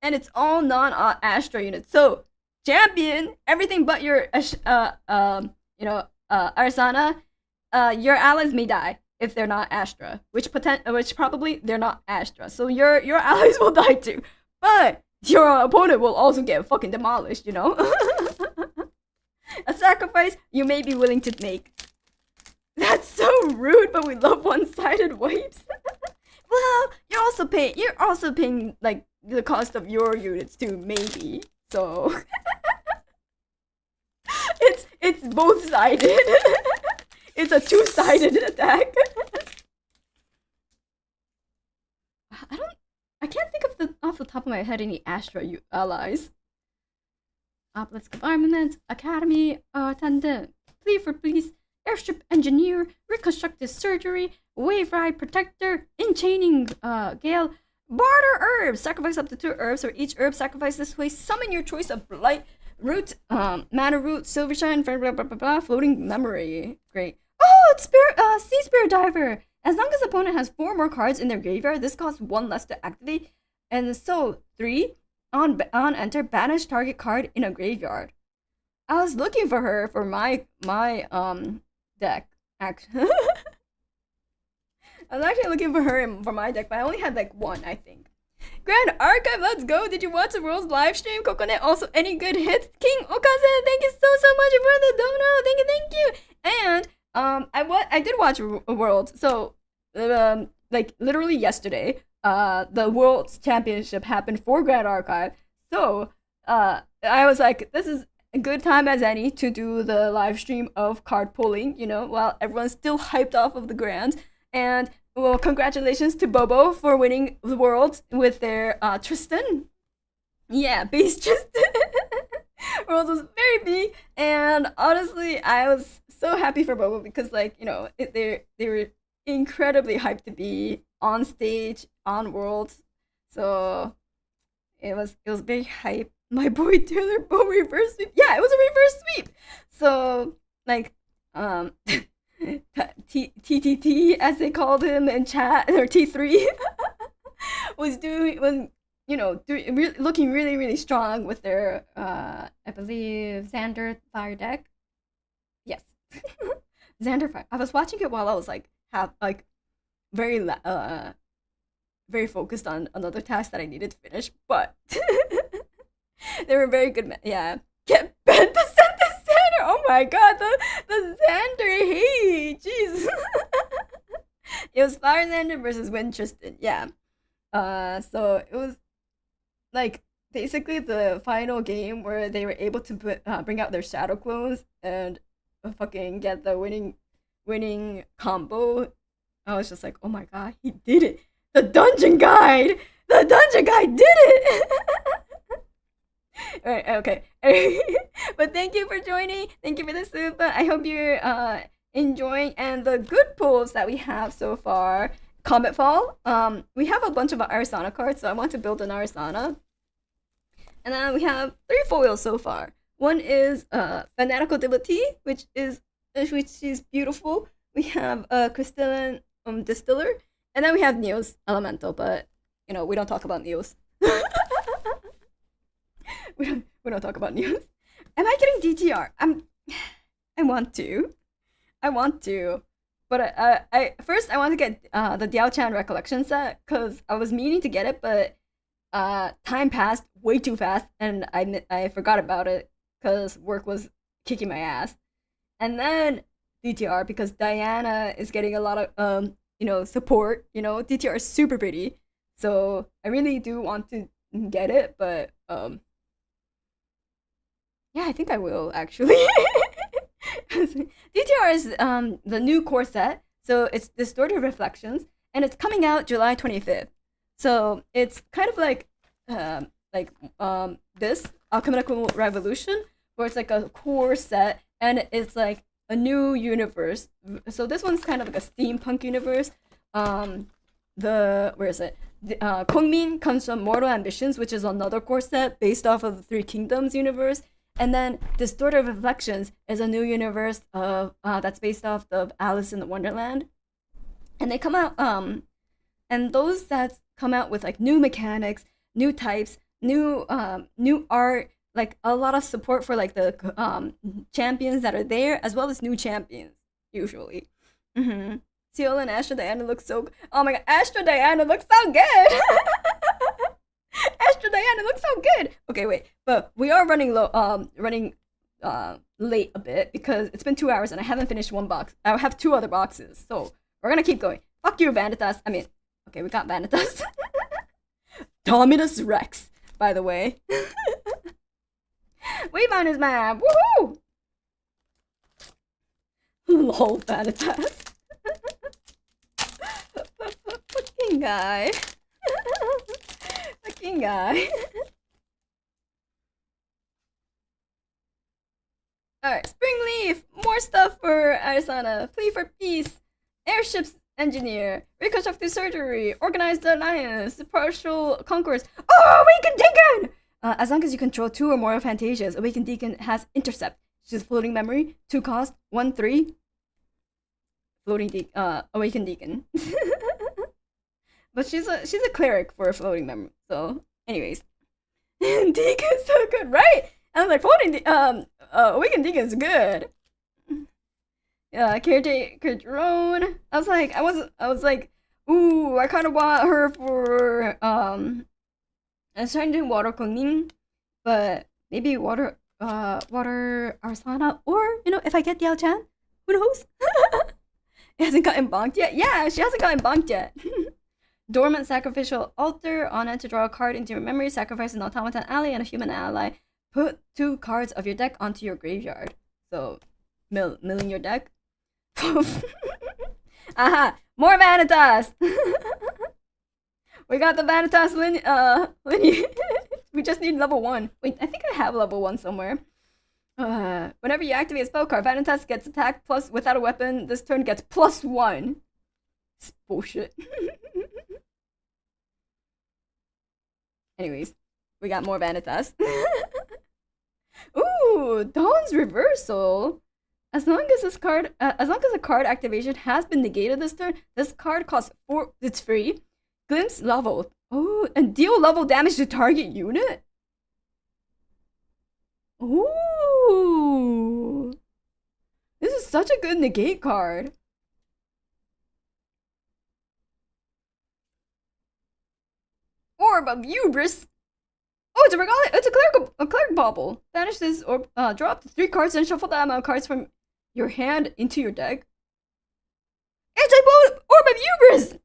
And it's all non-Astra units. So champion, everything but your Arsana, your allies may die if they're not Astra, which probably they're not Astra. So your allies will die too. But your opponent will also get fucking demolished, you know? A sacrifice you may be willing to make. That's so rude, but we love one-sided Weebs. Well, you're also paying like the cost of your units too, maybe. So it's both sided. It's a 2-sided attack. I can't think of off the top of my head any Astra allies. Let's go. Armament, Academy, Attendant, Plea for Police, Airship Engineer, Reconstructive Surgery, Wave Ride Protector, Enchaining Gale, Barter Herbs. Sacrifice up to 2 herbs, or each herb sacrificed this way. Summon your choice of Blight Root, Mana Root, Silvershine, blah blah blah blah. Floating Memory. Great. Oh, it's Sea Spirit Diver. As long as the opponent has 4 more cards in their graveyard, this costs 1 less to activate. And so 3 on enter, banish target card in a graveyard. I was looking for her for my deck. I was actually looking for her for my deck, but I only had like 1, I think. Grand Archive, let's go! Did you watch the World's live stream? Kokone, also any good hits? King Okaze, thank you so much for the dono. Thank you. And I did watch Worlds. So like literally yesterday, the World's Championship happened for Grand Archive. So I was like, this is a good time as any to do the live stream of card pulling, you know, while everyone's still hyped off of the Grands. And well, congratulations to Bobo for winning the Worlds with their Tristan. Yeah, base Tristan. Worlds was very big, and honestly, I was so happy for Bobo because, like, you know, they were incredibly hyped to be on stage on Worlds. So it was very hype. My boy Taylor Bow reverse sweep. Yeah, it was a reverse sweep. So like TTT as they called him in chat, or T3 was looking really strong with their I believe Xander Fire deck. Yes. Xander Fire. I was watching it while I was like very focused on another task that I needed to finish, but they were very good. Yeah. Get bent to send the Xander. Oh my god, the Xander hate. Jeez. It was Fire Xander versus Wind Tristan. Yeah. So it was like basically the final game where they were able to bring out their shadow clones and fucking get the winning combo. I was just like, oh my god, he did it. The dungeon guide did it. All right, okay. But thank you for joining. Thank you for the soup. I hope you're enjoying and the good pulls that we have so far. Comet Fall. We have a bunch of Arsana cards, so I want to build an Arsana. And then we have 3 foils so far. One is Fanatical Devotee, which is beautiful. We have Crystalline Distiller, and then we have Neos Elemental, but you know, we don't talk about Neos. we don't talk about Neos. Am I getting DTR? I want to. But I first I want to get the Diao Chan Recollection set, because I was meaning to get it, but time passed way too fast, and I forgot about it because work was kicking my ass. And then DTR, because Diana is getting a lot of support. DTR is super pretty, so I really do want to get it, but yeah, I think I will actually. DTR is the new core set, so it's Distorted Reflections, and it's coming out July 25th. So it's kind of like this Alchemical Revolution, where it's like a core set, and it's like a new universe. So this one's kind of like a steampunk universe. Where is it? Kongmin comes from Mortal Ambitions, which is another core set based off of the Three Kingdoms universe. And then Distorted Reflections is a new universe of that's based off of Alice in the Wonderland. And they come out and those sets come out with like new mechanics, new types, new art, like a lot of support for like the champions that are there, as well as new champions usually. Seal and Astro Diana looks so. Oh my god, Astro Diana looks so good. Astro Diana looks so good. Okay, wait, but we are running low. Late a bit because it's been 2 hours and I haven't finished one box. I have 2 other boxes, so we're gonna keep going. Fuck you, Vanitas. I mean, okay, we got Vanitas. Dominus Rex, by the way. We found his map. Woohoo! Lol, Vanitas. Fucking guy. Fucking guy. Alright, Spring Leaf! More stuff for Arizona. Plea for Peace. Airships Engineer. Reconstructive Surgery. Organized Alliance. Partial Conquest. Oh, Awakened Deacon! As long as you control 2 or more Fantasias, Awakened Deacon has Intercept. She's floating memory. 2 cost. 1/3. Awakened Deacon. But she's a cleric for a floating memory. So, anyways. Deacon's so good, right? I was like, Awakened Deacon's good. Yeah, Caretaker Drone. I was like, ooh, I kind of want her for I was trying to do Water Kongmin, but maybe Water Arsana, or if I get the Chan, who knows? It hasn't gotten bonked yet. Yeah, she hasn't gotten bonked yet. Dormant Sacrificial Altar. On it to draw a card into your memory. Sacrifice an automaton ally and a human ally. Put 2 cards of your deck onto your graveyard. So, milling your deck. Aha! More Vanitas! We got the Vanitas lineage. We just need level 1. Wait, I think I have level 1 somewhere. Whenever you activate a spell card, Vanitas gets attack plus without a weapon. This turn gets +1. It's bullshit. Anyways, we got more Vanitas. Ooh, Dawn's Reversal. As long as a card activation has been negated this turn, this card costs 4. It's free. Glimpse level. Oh, and deal level damage to target unit. Ooh, this is such a good negate card. Orb of Hubris. Oh, it's a regalo. It's a cleric bauble. Banish this orb. Draw up to 3 cards and shuffle that amount of cards from your hand into your deck. It's a Orb of Hubris.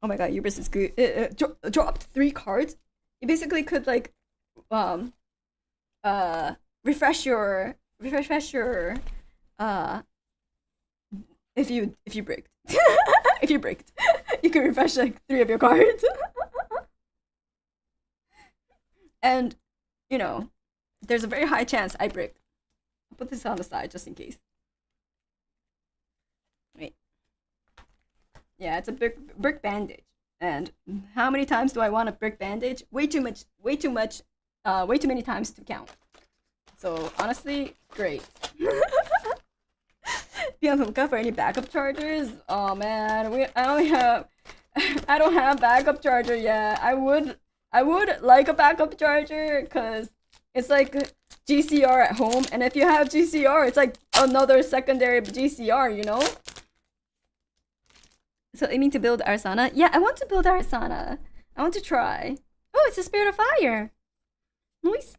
Oh my god, Hubris is good. Draw up to 3 cards. You basically could like refresh your if you bricked. If you bricked, you can refresh like 3 of your cards. And there's a very high chance I bricked. I'll put this on the side just in case. Wait. Yeah, it's a brick bandage. And how many times do I want a brick bandage? Way too much. Way too many times to count. So honestly, great. If you have a lookout for any backup chargers, oh man, I don't have backup charger yet. I would like a backup charger because it's like GCR at home, and if you have GCR, it's like another secondary GCR, So aiming to build Arsana? Yeah, I want to build Arsana. I want to try. Oh, it's a spirit of fire. Nice.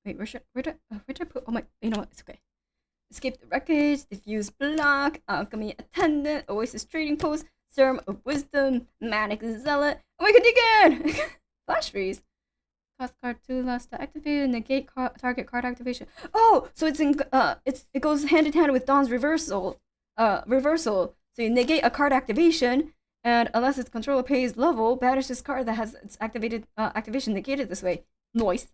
Wait, where did I put? Oh my, you know what? It's okay. Escape the wreckage, diffuse block, alchemy attendant, oasis trading post, serum of wisdom, manic zealot. Oh my god, again! Flash freeze. Cost card 2 last to activate, negate target card activation. Oh, so it goes hand in hand with Dawn's reversal. So you negate a card activation, and unless its controller pays level, banish this card that has its activation negated this way. Noise.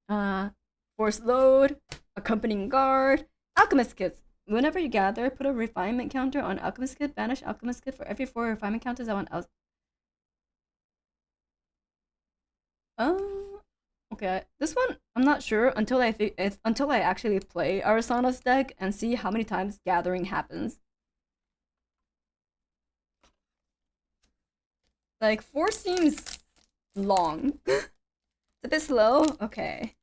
Force load, accompanying guard, alchemist kits. Whenever you gather, put a refinement counter on alchemist kit. Banish alchemist kit for every 4 refinement counters on okay. This one I'm not sure until I actually play Arasana's deck and see how many times gathering happens. Like 4 seems long. It's a bit slow. Okay.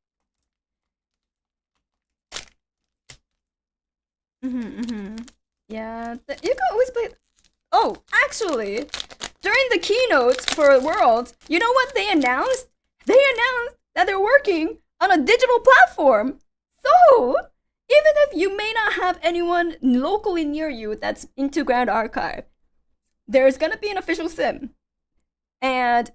Yeah, you can always play. Oh, actually, during the keynotes for Worlds, you know what they announced? They announced that they're working on a digital platform. So, even if you may not have anyone locally near you that's into Grand Archive, there's gonna be an official sim, and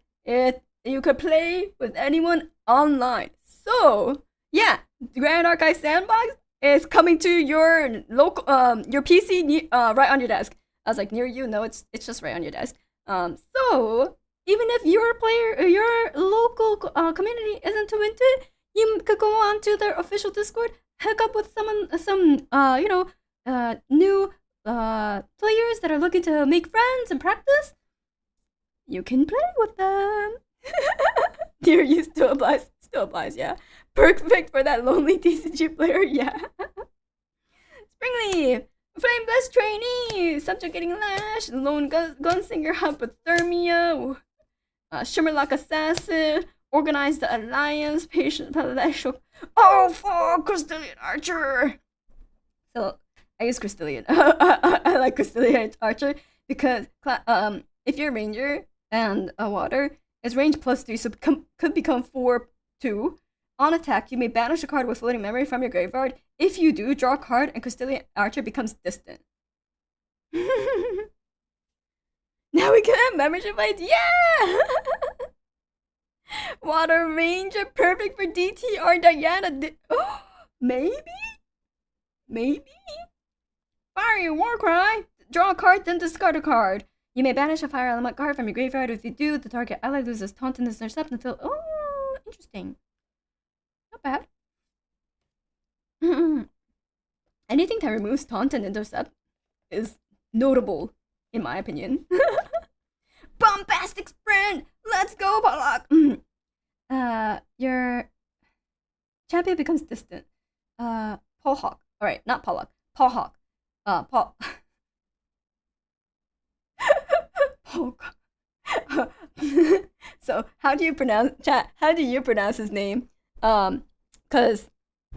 you could play with anyone online. So, yeah, Grand Archive Sandbox is coming to your local your PC right on your desk. I was like, near you? No, it's just right on your desk. So even if your local community isn't too into it, you could go on to their official Discord, hook up with some new players that are looking to make friends and practice. You can play with them. Near you still applies, yeah. Perfect for that lonely TCG player, yeah. Springleaf, Flame Blessed Trainee, Subject Getting Lashed, Lone Gunslinger Hypothermia, Shimmerlock Assassin, Organize the Alliance, Patient Palatial. Oh, fuck, Crystallian Archer! So, I use Crystallian. I like Crystallian Archer because if you're a Ranger and a Water, it's range +3, so could become 4/2. On attack, you may banish a card with floating memory from your graveyard. If you do, draw a card and Crystallian Archer becomes distant. Now we can have membership fights. Yeah! Water Ranger, perfect for DTR Diana. Maybe? Fiery Warcry, draw a card, then discard a card. You may banish a fire element card from your graveyard. If you do, the target ally loses taunt and intercept until. Oh, interesting. Not bad. Anything that removes taunt and intercept is notable, in my opinion. Bombastic Sprint! Let's go, Pollock! Your champion becomes distant. Polhawk. Alright, not Pollock. Polhawk. Paul. Polk. So, how do you pronounce his name? Cause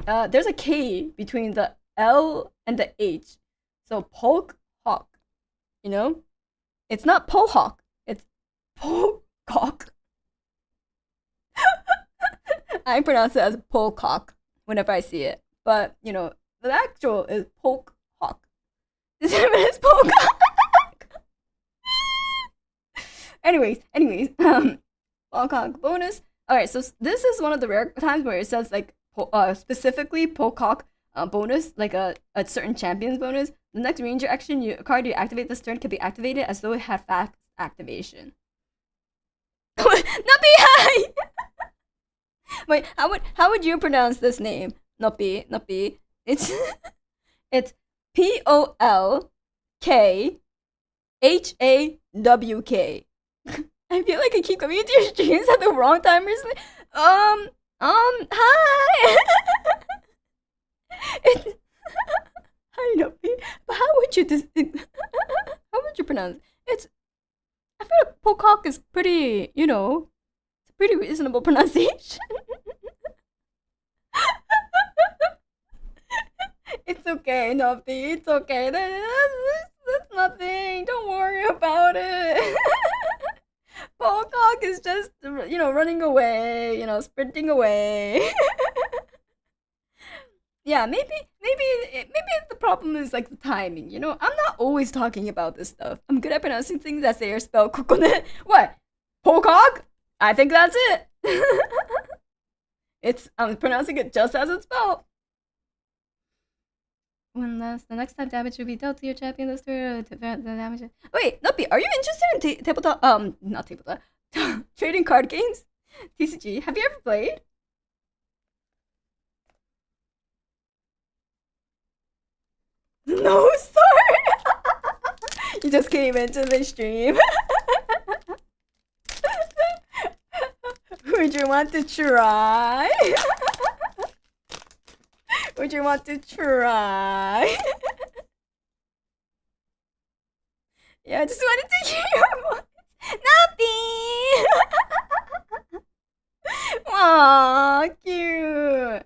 there's a K between the L and the H. So Polk Hawk. You know? It's not Polhawk, it's Polcock. I pronounce it as Polcock whenever I see it. But, you know, the actual is Polk Hawk. His name is Polcock. Anyways, Polcock bonus. Alright, so this is one of the rare times where it says, like, specifically Polcock bonus, like a certain champion's bonus. The next ranger action, a card you activate this turn can be activated as though it had fast activation. Not be high! Wait, how would you pronounce this name? Not be. It's POLKHAWK. I feel like I keep coming into your streams at the wrong time recently. Hi. Hi, Nopi. But how would you pronounce it? I feel like Pocock is pretty, you know, it's a pretty reasonable pronunciation. It's okay, Nopi. It's okay. That's nothing. Don't worry about it. Pocock is just, running away, sprinting away. Yeah, maybe the problem is like the timing. I'm not always talking about this stuff. I'm good at pronouncing things as they are spelled. Kokone. What? Pocock? I think that's it. I'm pronouncing it just as it's spelled. When the next time damage will be dealt to your champion, let's do the damage. Wait, Nuppy, are you interested in tabletop? Not tabletop. Trading card games? TCG. Have you ever played? No, sorry. You just came into the stream. Would you want to try? Would you want to try? Yeah, I just wanted to hear your voice. Nappy! Aw, cute.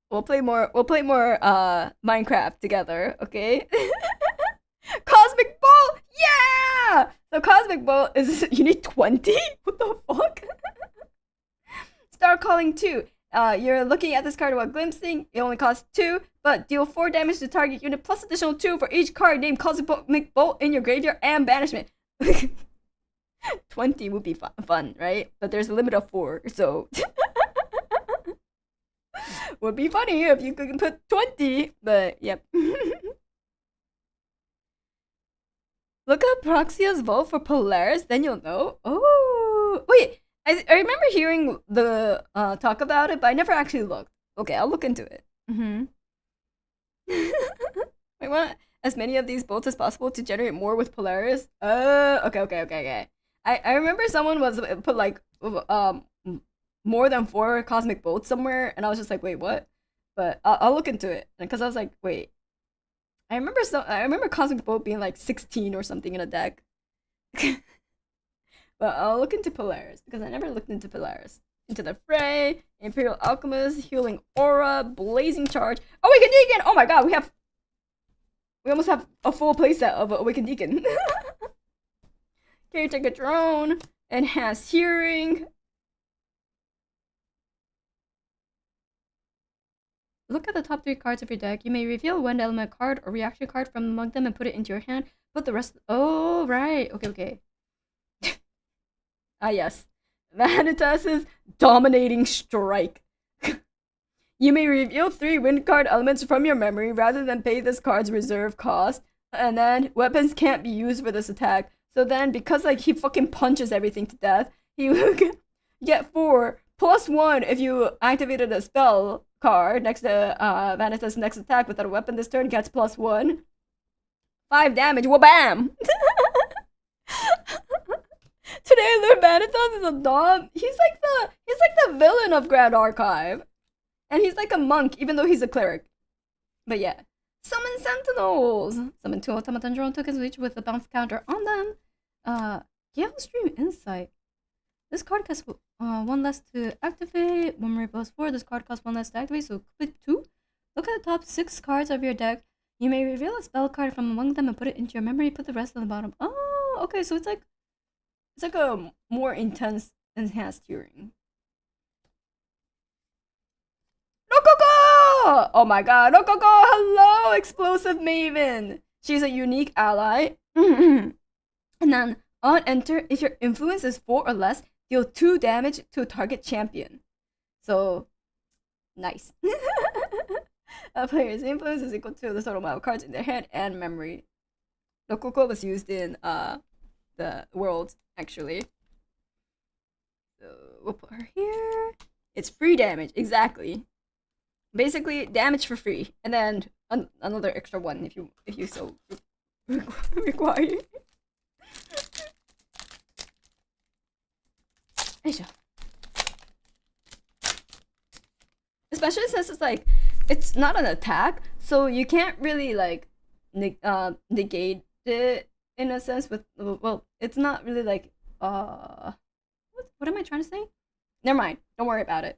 We'll play more Minecraft together, okay? Cosmic Ball! Yeah! So Cosmic Ball is you need 20? What the fuck? Star Calling 2. You're looking at this card while glimpsing. It only costs 2, but deal 4 damage to target unit plus additional 2 for each card named Cosmic Bolt in your graveyard and banishment. 20 would be fun, right? But there's a limit of 4, so would be funny if you could put 20, but yep. Look up Proxia's vote for Polaris, then you'll know. Oh, wait. I remember hearing the talk about it, but I never actually looked. Okay, I'll look into it. I want as many of these bolts as possible to generate more with Polaris. Okay. I remember someone was put like more than 4 cosmic bolts somewhere, and I was just like, wait, what? But I'll look into it, because I was like, wait. I remember cosmic bolt being like 16 or something in a deck. But I'll look into Polaris, because I never looked into Polaris. Into the Fray, Imperial Alchemist, Healing Aura, Blazing Charge, Awakened Deacon! Oh my god, we almost have a full playset of Awakened Deacon. Caretaker Drone, Enhanced Hearing. Look at the top 3 cards of your deck. You may reveal one element card or reaction card from among them and put it into your hand. Put the rest... Oh, right. Okay. Ah, yes. Vanitas's Dominating Strike. You may reveal 3 wind card elements from your memory rather than pay this card's reserve cost. And then weapons can't be used for this attack. So then, because like he fucking punches everything to death, he will get 4 plus 1 if you activated a spell card next to Vanitas' next attack without a weapon this turn gets plus 1. 5 damage. Wabam! Today I learned Vanitas is a dog. He's like the villain of Grand Archive. And he's like a monk, even though he's a cleric. But yeah. Summon Sentinels! Summon 2 automaton drone tokens, each with a bounce counter on them. Gale Stream Insight. This card costs 1 less to activate. 1 memory plus 4. This card costs 1 less to activate, so click 2. Look at the top 6 cards of your deck. You may reveal a spell card from among them and put it into your memory. Put the rest on the bottom. Oh, okay, so it's like a more intense enhanced hearing. Rokoko! Oh my god, Rokoko! Hello, Explosive Maven! She's a unique ally. And then, on enter, if your influence is 4 or less, deal 2 damage to a target champion. So, nice. A player's influence is equal to the total amount of cards in their hand and memory. Rokoko was used in the world, actually. So we'll put her here. It's free damage, exactly. Basically, damage for free, and then another extra 1 if you so require. Especially since it's not an attack, so you can't really like negate it in a sense with, well, it's not really like what am I trying to say? Never mind, don't worry about it.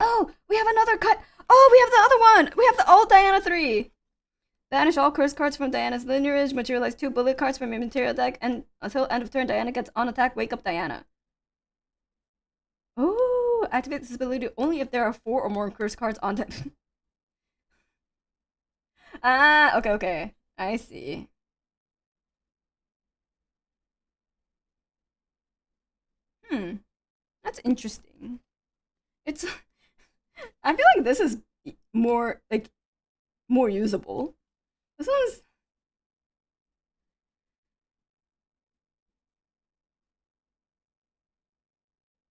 Oh, we have another cut. Oh, we have the other one. We have the old Diana 3. Banish all curse cards from Diana's lineage. Materialize 2 bullet cards from your material deck, and until end of turn, Diana gets on attack. Wake up Diana. Oh, activate this ability only if there are 4 or more curse cards on deck. Ah, okay. I see. That's interesting. It's. I feel like this is more usable. This one's.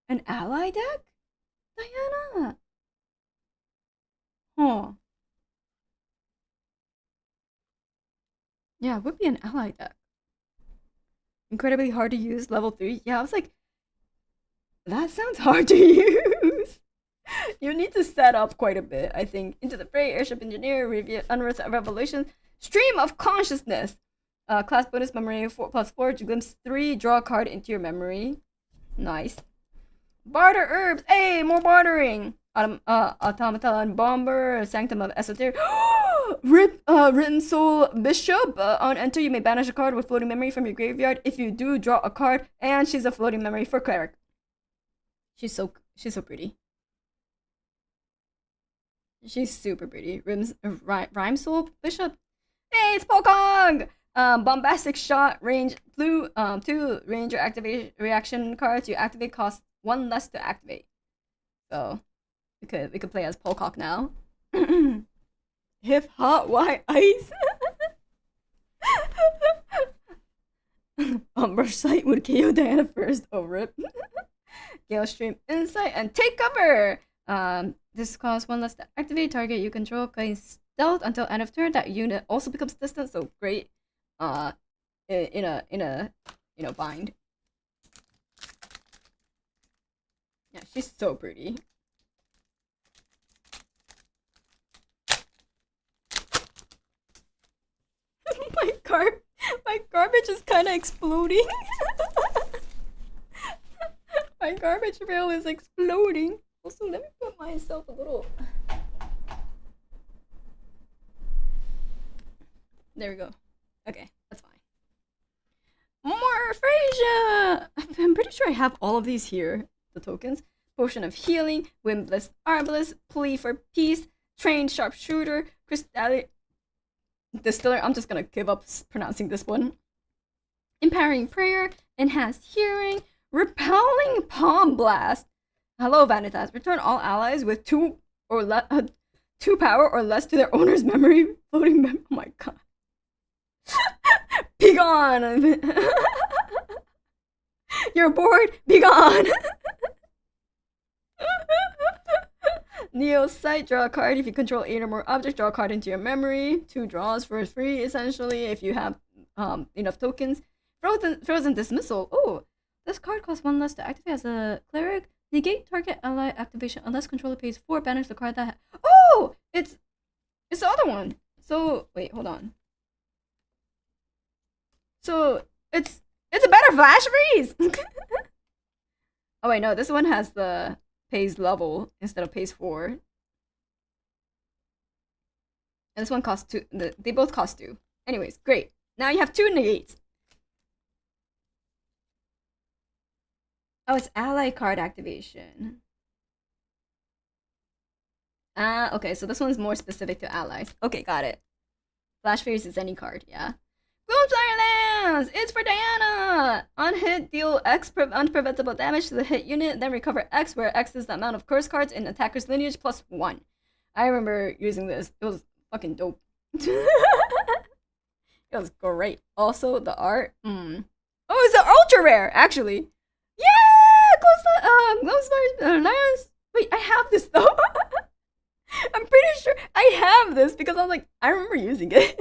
An ally deck? Diana! Huh. Yeah, it would be an ally deck. Incredibly hard to use, level 3. Yeah, I was like, that sounds hard to use. You need to set up quite a bit, I think. Into the Fray, Airship Engineer, Unearth Revelation, Stream of Consciousness. Class bonus memory 4+4, glimpse 3, draw a card into your memory. Nice. Barter herbs. Hey, more bartering. Automaton Bomber, Sanctum of Esoteric. Written Soul Bishop. On enter, you may banish a card with floating memory from your graveyard. If you do, draw a card, and she's a floating memory for cleric. She's so pretty. She's super pretty. Rhyme Soul Bishop. Hey, it's Pokong! Bombastic Shot, range blue, 2 ranger activation reaction cards. You activate, cost 1 less to activate. So we could play as Polcock now. If hot, why ice? Umbrush Sight would KO Diana first. Oh, rip. Gale Stream Insight and take cover. This costs 1 less to activate. Target you control gains stealth until end of turn. That unit also becomes distant. So great. In a bind. Yeah, she's so pretty. My garbage is kind of exploding. My garbage rail is exploding. Also, let me put myself a little. There we go. Okay, that's fine. More Frasier! I'm pretty sure I have all of these here. The tokens. Potion of Healing, Windbliss Arbalist, Plea for Peace, Trained Sharpshooter, Crystallic Distiller. I'm just gonna give up pronouncing this one. Empowering Prayer, Enhanced Hearing, Repelling Palm Blast. Hello, Vanitas. Return all allies with 2 power or less to their owner's memory. Floating memory. Oh my god. Be gone! You're bored? Be gone! Neo Sight, draw a card. If you control 8 or more objects, draw a card into your memory. 2 draws for free, essentially, if you have enough tokens. Frozen Dismissal. Oh, this card costs 1 less to activate as a cleric. Negate target ally activation unless controller pays 4. Banish the card that. Oh, it's the other one. So wait, hold on. So it's a better flash freeze. Oh wait, no, this one has the pays level instead of pays 4. And this one costs 2. They both cost 2. Anyways, great. Now you have 2 negates. Oh, it's ally card activation. Okay, so this one's more specific to allies. Okay, got it. Flash freeze is any card, yeah. Gloomspire Lands! It's for Diana! On hit, deal X unpreventable damage to the hit unit, then recover X, where X is the amount of curse cards in attacker's lineage plus 1. I remember using this. It was fucking dope. It was great. Also, the art. Oh, it's an ultra rare, actually. Yeah! Gloomspire Lands. Wait, I have this though. I'm pretty sure I have this because I remember using it.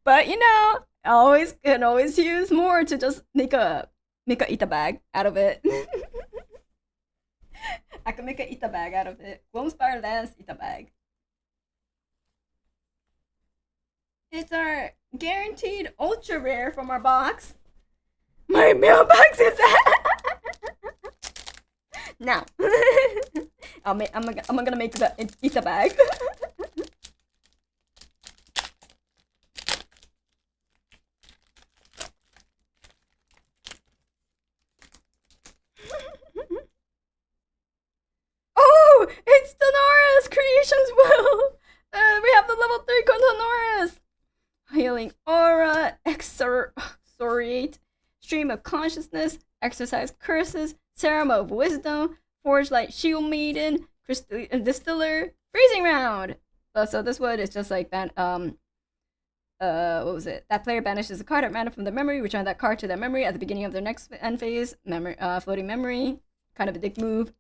But you know, I can always use more to just make a Ita bag out of it. I can make a Ita bag out of it. Gloomspire Lands Ita bag. It's our guaranteed ultra rare from our box. My mailbox is now. I'm gonna make the Ita bag. consciousness, exercise curses, serum of wisdom, forge light shield maiden, crystal distiller, freezing round. So this one is just like that. What was it? That player banishes a card at random from their memory, return that card to their memory at the beginning of their next end phase. Memory, floating memory, kind of a dick move.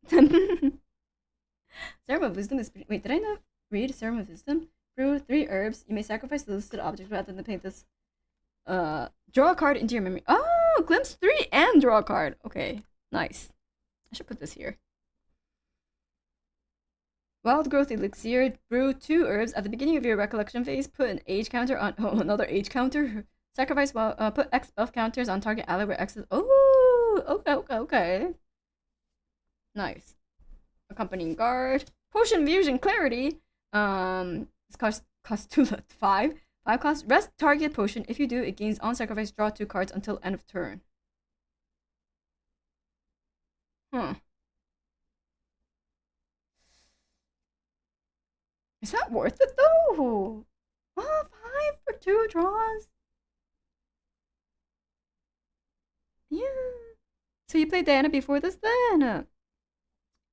Serum of wisdom is wait. Did I not read Serum of wisdom? Brew 3 herbs. You may sacrifice the listed object rather than paint this. Draw a card into your memory. Oh, glimpse 3 and draw a card. Okay, nice. I should put this here. Wild growth elixir. Brew 2 herbs at the beginning of your recollection phase. Put an age counter on. Oh, another age counter. Sacrifice. Put X buff counters on target ally where X is. Oh, okay. Nice. Accompanying guard. Potion fusion clarity. This costs 2 left. 5 cost. Rest target potion. If you do, it gains on sacrifice. Draw 2 cards until end of turn. Is that worth it though? Oh, 5 for 2 draws. Yeah. So you played Diana before this then?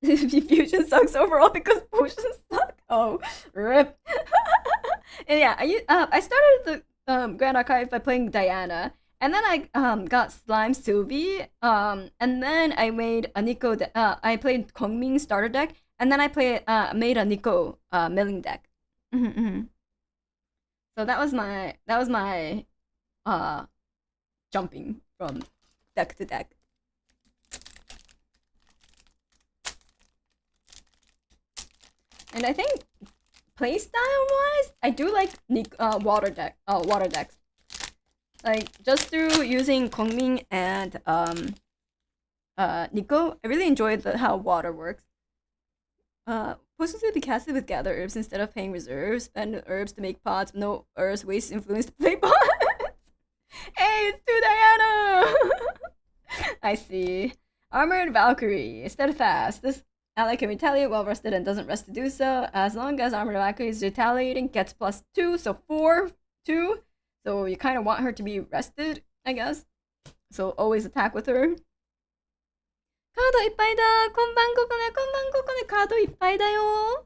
Fusion sucks overall because potions suck. Oh, rip. And yeah, I started the Grand Archive by playing Diana, and then I got Slime Sylvie, and then I made a Nico. I played Kongming starter deck, and then I made a Nico milling deck. So that was my jumping from deck to deck. And I think playstyle wise, I do like water decks. Like just through using Kongming and Nico, I really enjoyed how water works. Potions will be casted with gather herbs instead of paying reserves. Spend herbs to make pots. No herbs waste influence to play pots. Hey, it's to Diana. I see. Armored Valkyrie, steadfast. This ally can retaliate while rested and doesn't rest to do so. As long as Armored Valkyrie is retaliating, gets +2, so 4/2. So you kind of want her to be rested, I guess. So always attack with her. カードいっぱいだ。こんばんここね。こんばんここね。カードいっぱいだよ。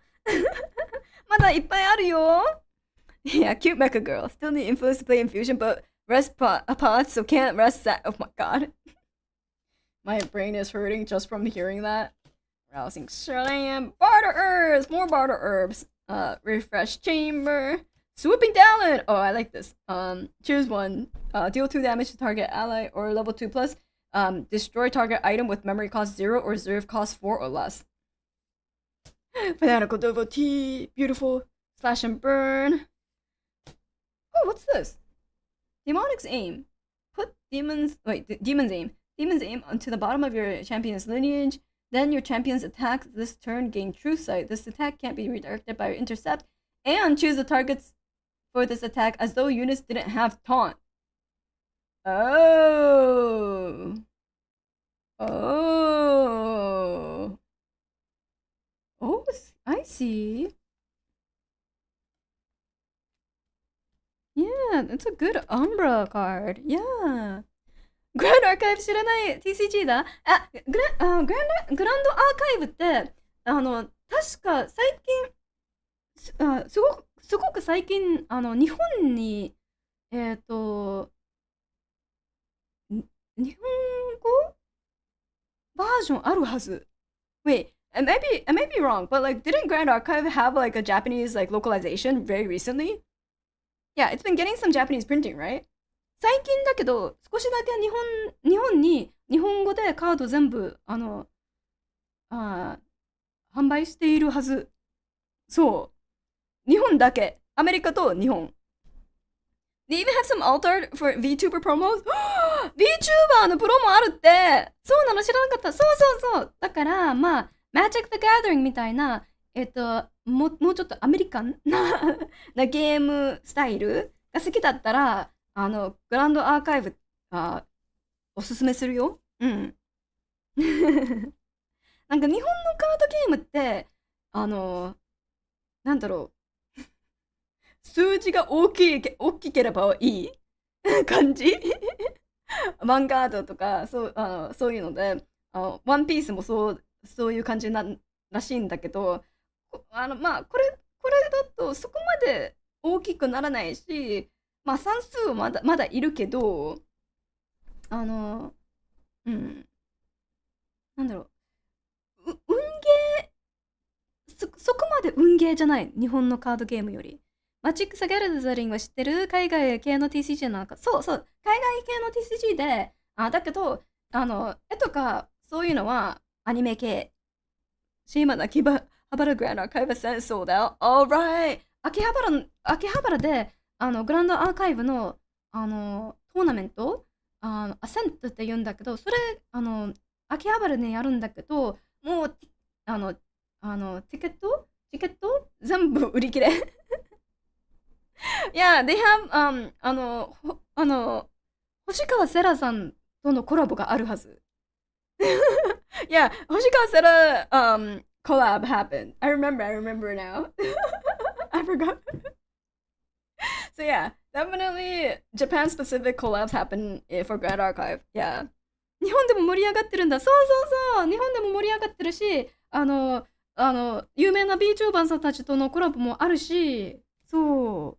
まだいっぱいあるよ。Yeah, cute mecha girl. Still need influence to play infusion, but rest pots, so can't rest that. Oh my god. My brain is hurting just from hearing that. Rousing Slam. Barter herbs! More barter herbs. Refresh chamber. Swooping Talon! Oh, I like this. Choose one. Deal 2 damage to target ally or level 2+. Destroy target item with memory cost 0 or reserve cost 4 or less. Fanatical Devotee. Beautiful. Slash and burn. Oh, what's this? Demonic's Aim. Put Demon's Aim. Demon's Aim onto the bottom of your champion's lineage. Then your champion's attack this turn gain True Sight. This attack can't be redirected by your intercept. And choose the targets for this attack as though units didn't have taunt. Oh. Oh. Oh, I see. Yeah, that's a good Umbra card. Yeah. Grand Archive 知らない TCG だ。グランドアーカイブって、確か最近、すごく最近、日本に、日本語バージョンあるはず。Wait, I may be wrong, but like, didn't Grand Archive have like a Japanese like localization very recently? Yeah, it's been getting some Japanese printing, right? 最近だけど、少しだけ日本に日本語でカード全部販売しているはず。そう。日本だけ。アメリカと日本。They even have some altered for VTuber promos? VTuber のプロもあるって。そうなの知らなかった。そう。だからまあ Magic the Gathering みたいなもうちょっとアメリカンなゲームスタイルが好きだったらグランドアーカイブおすすめするよ。うん。なんか日本のカードゲームってなんだろう数字が大きければいい感じヴァンガードとか、そういうので、ワンピースもそういう感じらしいんだけど、まあ、これだとそこまで大きくならないし、まあ、算数はまだいるけど、あの、うん、なんだろ運ゲそこまで運ゲーじゃない。日本のカードゲームより。マチック・ザ・ギャルザリングは知ってる？海外系の TCG なんか。そうそう。海外系の TCG で、だけど、絵とか、そういうのはアニメ系。シーマの秋葉原グランドアーカイブ戦争だよ。alright! 秋葉原で、グランドアーカイブの、トーナメント、アセントって言うんだけど、それ、秋葉原でやるんだけど、もう、あの、チケット全部売り切れ。yeah, they have, 星川セラさんとのコラボがあるはず。yeah, 星川セラ、collab happened. I remember now. I forgot. So yeah, definitely Japan specific collabs happen for Grand Archive. Yeah. 日本でも盛り上がってるんだ。そう。日本でも盛り上がってるし、有名な VTuber さんたちとのコラボもあるし、そ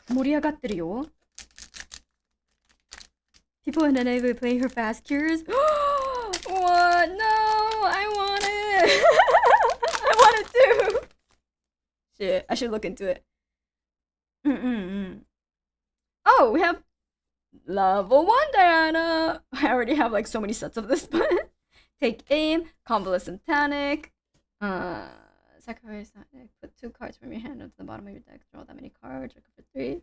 う。盛り上がってるよ。People in the neighborhood play her fast cures. What? No, I want it. I want it too. Shit, I should look into it. Oh, we have level 1 Diana. I already have like so many sets of this, but take aim, convalescent tonic. Sacrifice. Put 2 cards from your hand onto the bottom of your deck. Draw that many cards. Recover 3.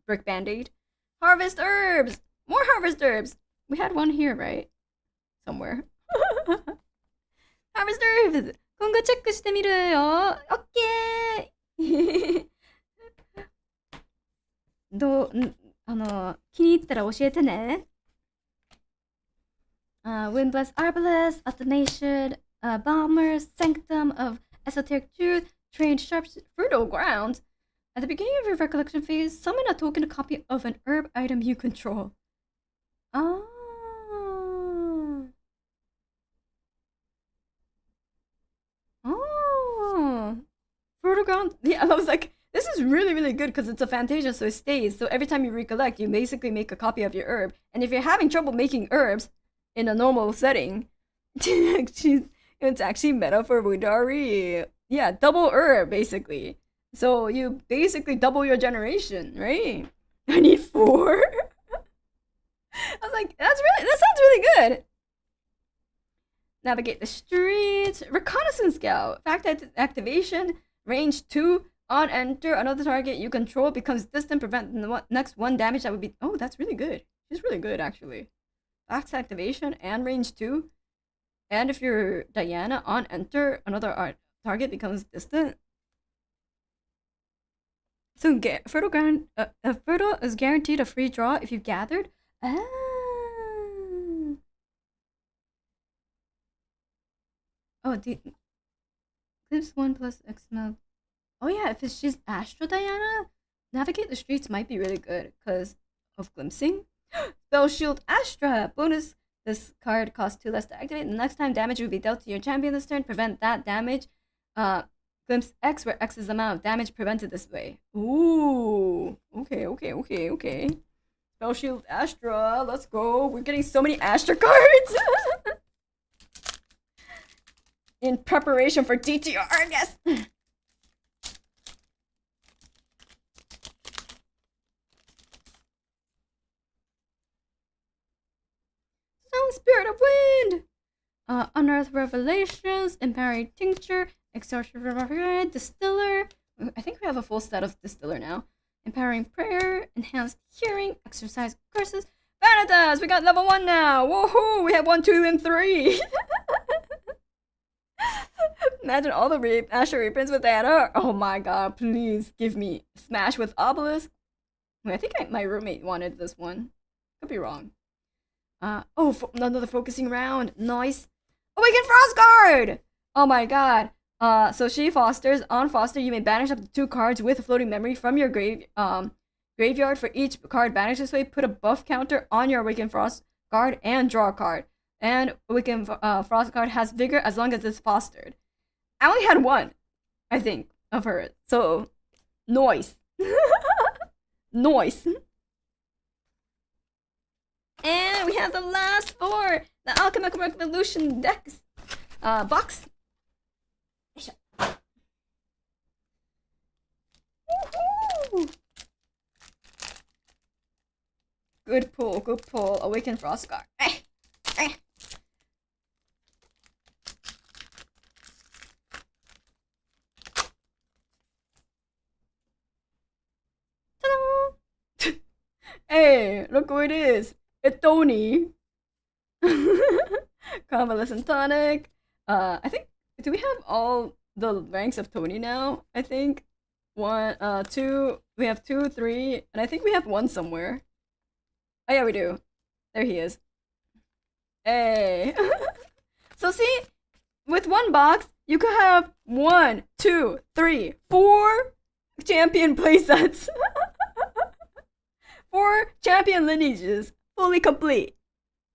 Brick band-aid. Harvest herbs. More harvest herbs. We had one here, right? Somewhere. Harvest herbs. 今後チェックしてみるよ。オッケー。気に入ったら教えてね。Windblast Arbalest, Alternation, Bomber, Sanctum of Esoteric Truth, Trained Sharp, Fertile Ground. At the beginning of your recollection phase, summon a token copy of an herb item you control. Fertile Ground? Yeah, I was like, this is really good because it's a Fantasia, so it stays. So every time you recollect, you basically make a copy of your herb. And if you're having trouble making herbs in a normal setting, it's actually meta for Wudari. Yeah, double herb, basically. So you basically double your generation, right? I need 4. I was like, that sounds really good. Navigate the streets. Reconnaissance Scout. Fact activation. Range 2. On enter, another target you control becomes distant, prevent the next 1 damage that would be... Oh, that's really good. She's really good, actually. Fact activation and range 2. And if you're Diana, on enter, another target becomes distant. So Fertile is guaranteed a free draw if you've gathered. Clips 1 plus X amount. Oh yeah, if she's Astro Diana, Navigate the Streets might be really good because of glimpsing. Spell Shield Astra! Bonus, this card costs 2 less to activate. The next time damage will be dealt to your champion this turn, prevent that damage. Glimpse X, where X is the amount of damage prevented this way. Ooh, okay. Spell Shield Astra, let's go. We're getting so many Astra cards! In preparation for DTR, I guess! Spirit of Wind! Unearth Revelations, Empowering Tincture, Exorcism, Distiller. I think we have a full set of Distiller now. Empowering Prayer, Enhanced Hearing, Exercise Curses. Vanitas! We got level 1 now! Woohoo! We have 1, 2, and 3! Imagine all the Asher reprints with that. Oh my god, please give me Smash with Obelisk. I think my roommate wanted this one. Could be wrong. Another focusing round. Nice. Awaken Frostguard! Oh my god. So she fosters. On foster, you may banish up to 2 cards with floating memory from your grave. graveyard for each card banished this way. Put a buff counter on your Awakened Frost card and draw a card. And Awakened Frost card has vigor as long as it's fostered. I only had one, I think, of her. So, noise. Noise. And we have the last four. The Alchemical Revolution decks. Box. Woohoo! Good pull, good pull. Awakened Frost card. Hey, look who it is. It's Tony. Convalescent Tonic. I think, do we have all the ranks of Tony now? I think. Two. We have 2, 3, and I think we have 1 somewhere. Oh yeah, we do. There he is. Hey. So see, with 1 box, you could have 1, 2, 3, 4 champion playsets. 4 champion lineages, fully complete.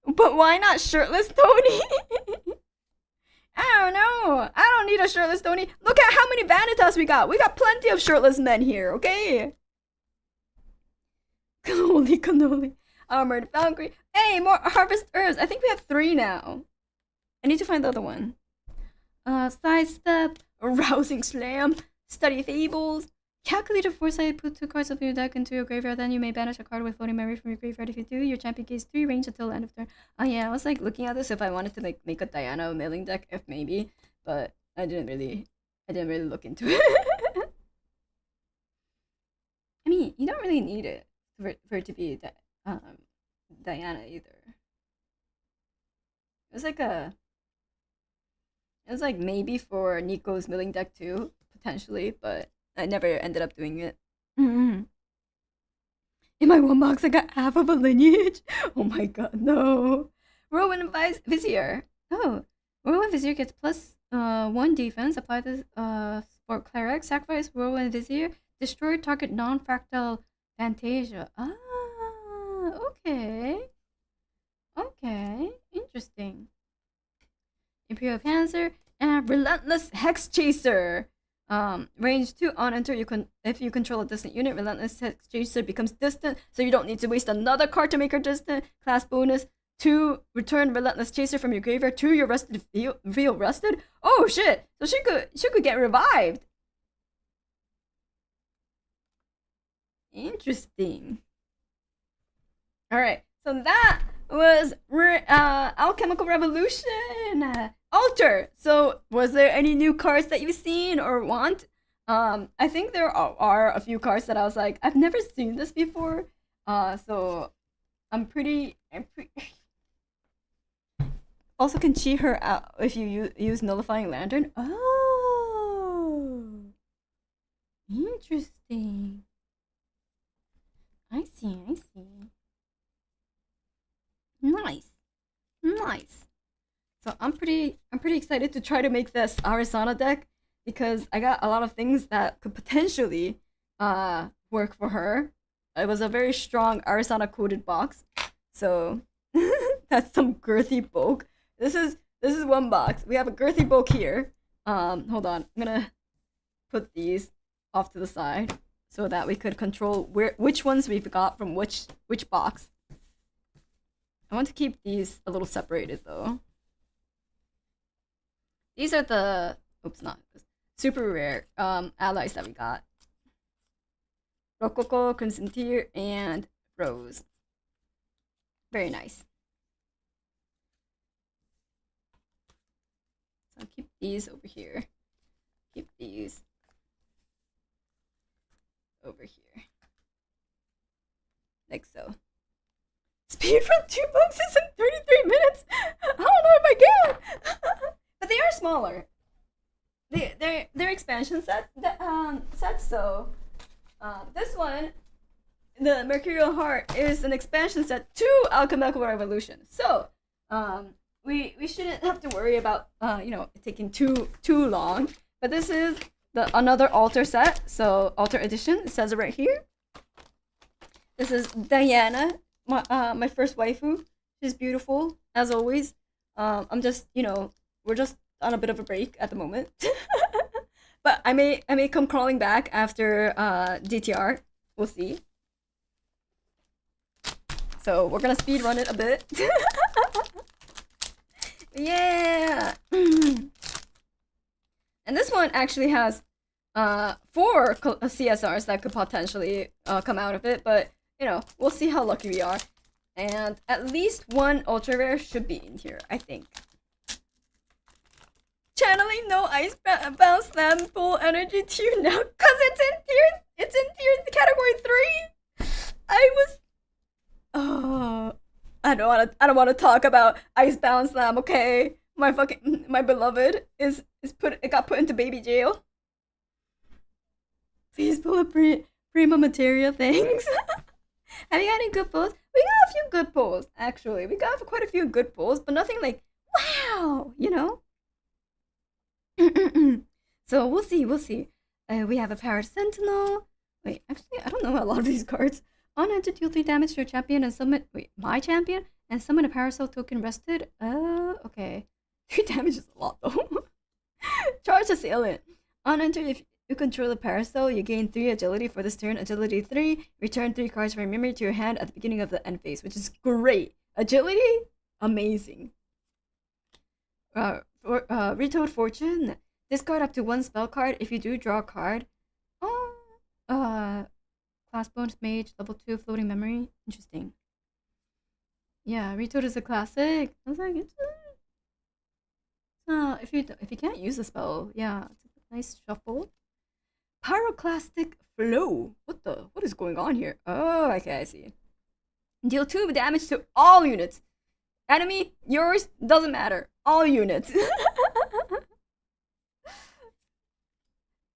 But why not shirtless Tony? I don't know. I don't need a shirtless Tony. Look at how many Vanitas we got. We got plenty of shirtless men here, okay? Cannoli. Armored Valkyrie. Hey, more Harvest Herbs. I think we have 3 now. I need to find the other one. Sidestep. Rousing Slam. Study Fables. Calculated Foresight. Put 2 cards of your deck into your graveyard. Then you may banish a card with floating memory from your graveyard. If you do, your champion gains 3 range until the end of turn. Oh yeah, I was like looking at this if I wanted to like make a Diana mailing deck, if maybe, but I didn't really look into it. I mean, you don't really need it for it to be Diana either. It was like maybe for Nico's milling deck too, potentially, but I never ended up doing it. In my 1 box, I got half of a lineage. Oh my god, no. Whirlwind Vizier. Oh, Whirlwind Vizier gets plus 1 defense. Apply this for Cleric. Sacrifice Whirlwind Vizier. Destroy target non-fractal Fantasia. Ah, okay. Okay, interesting. Imperial Panzer and Relentless Hex Chaser. Range 2 on enter. If you control a distant unit, Relentless Hex Chaser becomes distant, so you don't need to waste another card to make her distant. Class bonus 2. Return Relentless Chaser from your graveyard to your rested field rested. Oh shit! So she could get revived. Interesting. All right, so that was Alchemical Revolution. Alter. So, was there any new cards that you've seen or want? I think there are a few cards that I was like, I've never seen this before. So I'm pretty. Also, can cheat her out if you use Nullifying Lantern. Oh, interesting. I see. Nice. So I'm pretty excited to try to make this Arisana deck because I got a lot of things that could potentially work for her. It was a very strong Arisana coded box. So that's some girthy bulk. This is 1 box. We have a girthy bulk here. Hold on. I'm gonna put these off to the side so that we could control which ones we've got from which box. I want to keep these a little separated though. These are the super rare allies that we got. Rococo, Crimson Tear, and Rose. Very nice. So I'll keep these over here. Keep these over here. Like so. Speed run 2 boxes in 33 minutes? I don't know if I can! But they are smaller. They're expansion sets, so this one, the Mercurial Heart, is an expansion set to Alchemical Revolution. So we shouldn't have to worry about it taking too long. But this is another altar set, so altar edition. It says it right here. This is Diana, my first waifu. She's beautiful as always. I'm just we're just on a bit of a break at the moment, but I may come crawling back after DTR. We'll see. So we're gonna speed run it a bit. Yeah. And this one actually has 4 CSRs that could potentially come out of it, but we'll see how lucky we are. And at least 1 ultra rare should be in here, I think. Channeling no ice bounce slam full energy to you now, cause it's in tier category 3. I don't wanna talk about Icebound Slam, okay? My beloved it got put into baby jail. Please pull up prima materia, thanks. Have you got any good pulls? We got a few good pulls, actually. We got quite a few good pulls, but nothing like wow, So we'll see. We have a Power Sentinel. Wait, actually, I don't know a lot of these cards. On enter, deal 3 damage to your champion and summon. Wait, my champion? And summon a Paracel token rested? Okay. 3 damage is a lot though. Charge Assailant. On enter, if you control a Paracel, you gain 3 agility for this turn. Agility 3. Return 3 cards from your memory to your hand at the beginning of the end phase, which is great. Agility? Amazing. Retold Fortune. Discard up to 1 spell card. If you do, draw a card. Class bonus mage, level 2, floating memory. Interesting. Yeah, Retold is a classic. I was like, if you can't use the spell, yeah, it's a nice shuffle. Pyroclastic Flow. What is going on here? Oh, okay, I see. Deal 2 damage to all units. Enemy, yours, doesn't matter. All units.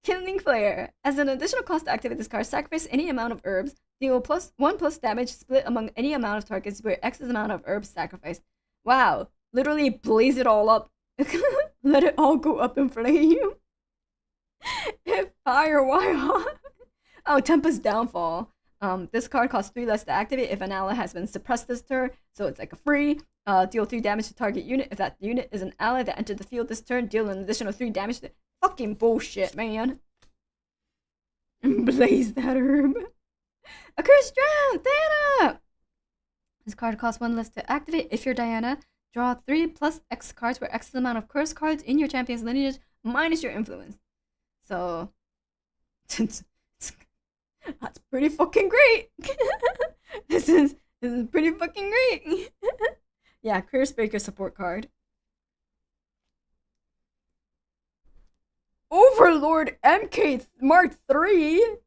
Killing Flare. As an additional cost to activate this card, sacrifice any amount of herbs. Deal +1 damage split among any amount of targets where X is the amount of herbs sacrificed. Wow. Literally blaze it all up. Let it all go up in flame. If fire, why not? Oh, Tempest Downfall. This card costs 3 less to activate if an ally has been suppressed this turn, so it's like a free. Deal 3 damage to target unit. If that unit is an ally that entered the field this turn, deal an additional 3 damage to... Fucking bullshit, man. Blaze that herb. Accursed Drown! Diana! This card costs 1 less to activate. If you're Diana, draw 3 plus X cards, where X is the amount of curse cards in your champion's lineage minus your influence. So... that's pretty fucking great. This is pretty fucking great. Yeah, Curse Breaker support card. Overlord MK Mark 3.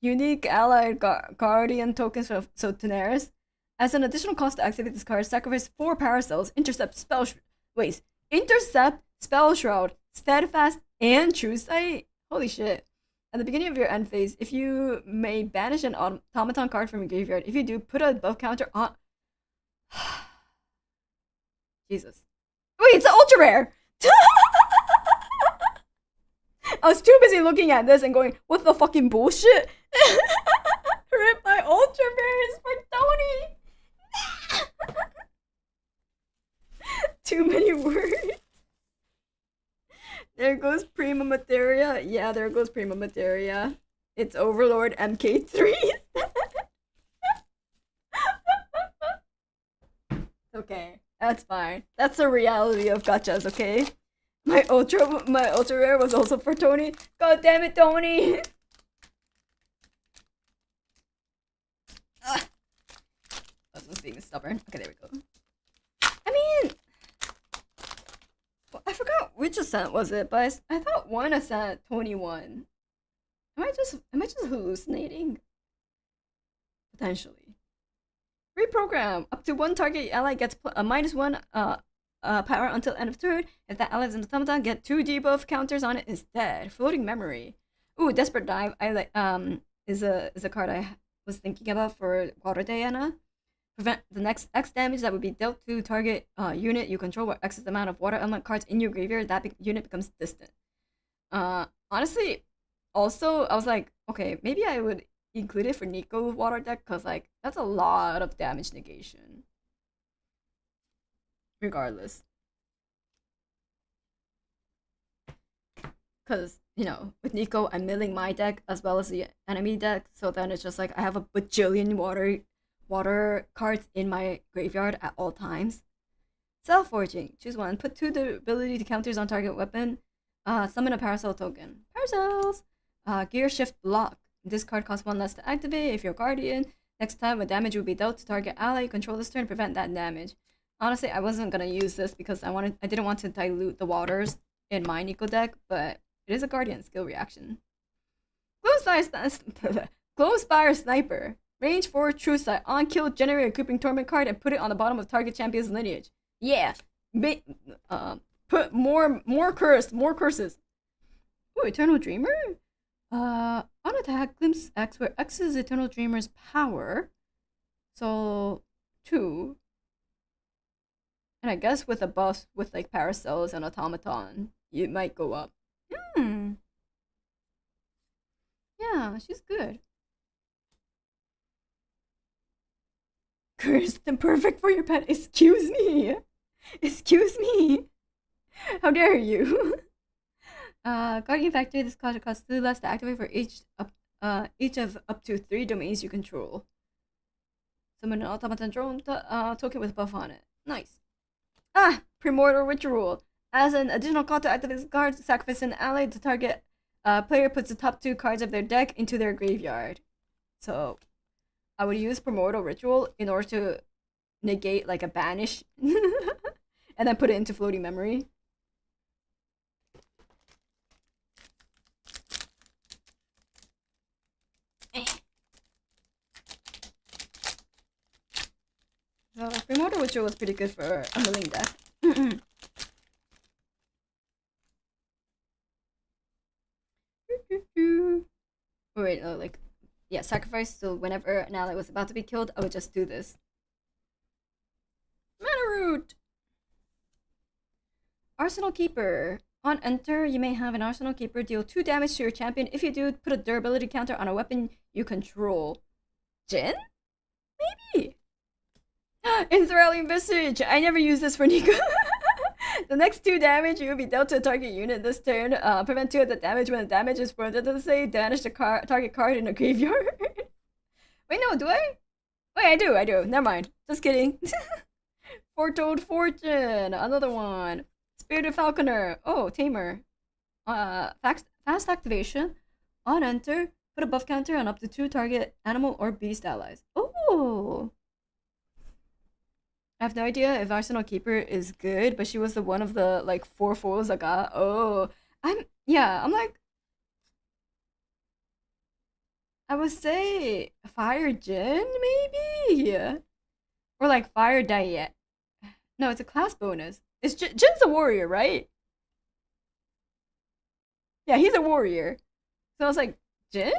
Unique allied guardian tokens of Sotenaris. As an additional cost to activate this card, sacrifice 4 Paracells, intercept Spell Shroud, Steadfast, and True Sight. Holy shit. At the beginning of your end phase, if you may banish an automaton card from your graveyard. If you do, put a buff counter on... Jesus. Wait, it's an ultra rare! I was too busy looking at this and going, what the fucking bullshit? Rip my ultra rares for Tony! Too many words. There goes Prima Materia. Yeah, there goes Prima Materia. It's Overlord MK3. Okay, that's fine. That's the reality of gachas, okay? My ultra rare was also for Tony. God damn it, Tony! I was being stubborn. Okay, there we go. I mean, I forgot which ascent was it, but I thought one ascent Tony won. Am I just hallucinating? Potentially. Reprogram. Up to 1 target ally gets a -1 power until end of turn. If that ally is an automaton, get 2 debuff counters on it instead. Floating memory. Ooh, Desperate Dive. I like is a card I was thinking about for Diana. Prevent the next X damage that would be dealt to target unit you control, where X is the amount of water element cards in your graveyard. That unit becomes distant. Honestly, also I was like, okay, maybe I would include it for Nico water deck because like that's a lot of damage negation. Regardless. Because, you know, with Nico, I'm milling my deck as well as the enemy deck, so then it's just like I have a bajillion water cards in my graveyard at all times. Self-forging. Choose one. Put 2 ability counters on target weapon. Summon a Paracel token. Paracels! Gear Shift Block. This card costs 1 less to activate if you're Guardian. Next time, a damage will be dealt to target ally you control this turn to prevent that damage. Honestly, I wasn't gonna use this because I didn't want to dilute the waters in my Nico deck, but it is a Guardian skill reaction. Close Fire Sniper. Range 4 True Sight. On kill, generate a Creeping Torment card and put it on the bottom of target champion's lineage. Yeah. Put more curses. Ooh, Eternal Dreamer? On attack, glimpse X, where X is Eternal Dreamer's power. So 2. And I guess with a buff with like Paracels and Automaton, it might go up. Yeah, she's good. Cursed and perfect for your pet. Excuse me. Excuse me. How dare you? Guardian Factory. This card costs 2 less to activate for each of up to 3 domains you control. Summon an automaton drone token with buff on it. Nice. Primordial Ritual. As an additional call to activate this card, sacrifice an ally. The target player puts the top 2 cards of their deck into their graveyard. So, I would use Primordial Ritual in order to negate like a banish, and then put it into floating memory. So Primordial Ritual was pretty good for a milling deck. Wait, like, yeah, sacrifice. So whenever an ally was about to be killed, I would just do this. Mana Root! Arsenal Keeper. On enter, you may have an Arsenal Keeper deal 2 damage to your champion. If you do, put a durability counter on a weapon you control. Jin? Maybe. Enthralling Visage. I never use this for Nico. The next 2 damage you will be dealt to a target unit this turn. Prevent 2 of the damage when the damage is further to the save. Banish the target card in a graveyard. Wait, no, do I? Wait, I do. Never mind. Just kidding. Foretold Fortune. Another one. Spirited Falconer. Oh, Tamer. Fast activation. On enter, put a buff counter on up to 2 target animal or beast allies. Oh. I have no idea if Arsenal Keeper is good, but she was the one of the like 4 foils I got. Oh, I'm like, I would say Fire Jin maybe, or like Fire Diet. No, it's a class bonus. It's Jin's a warrior, right? Yeah, he's a warrior. So I was like, Jin?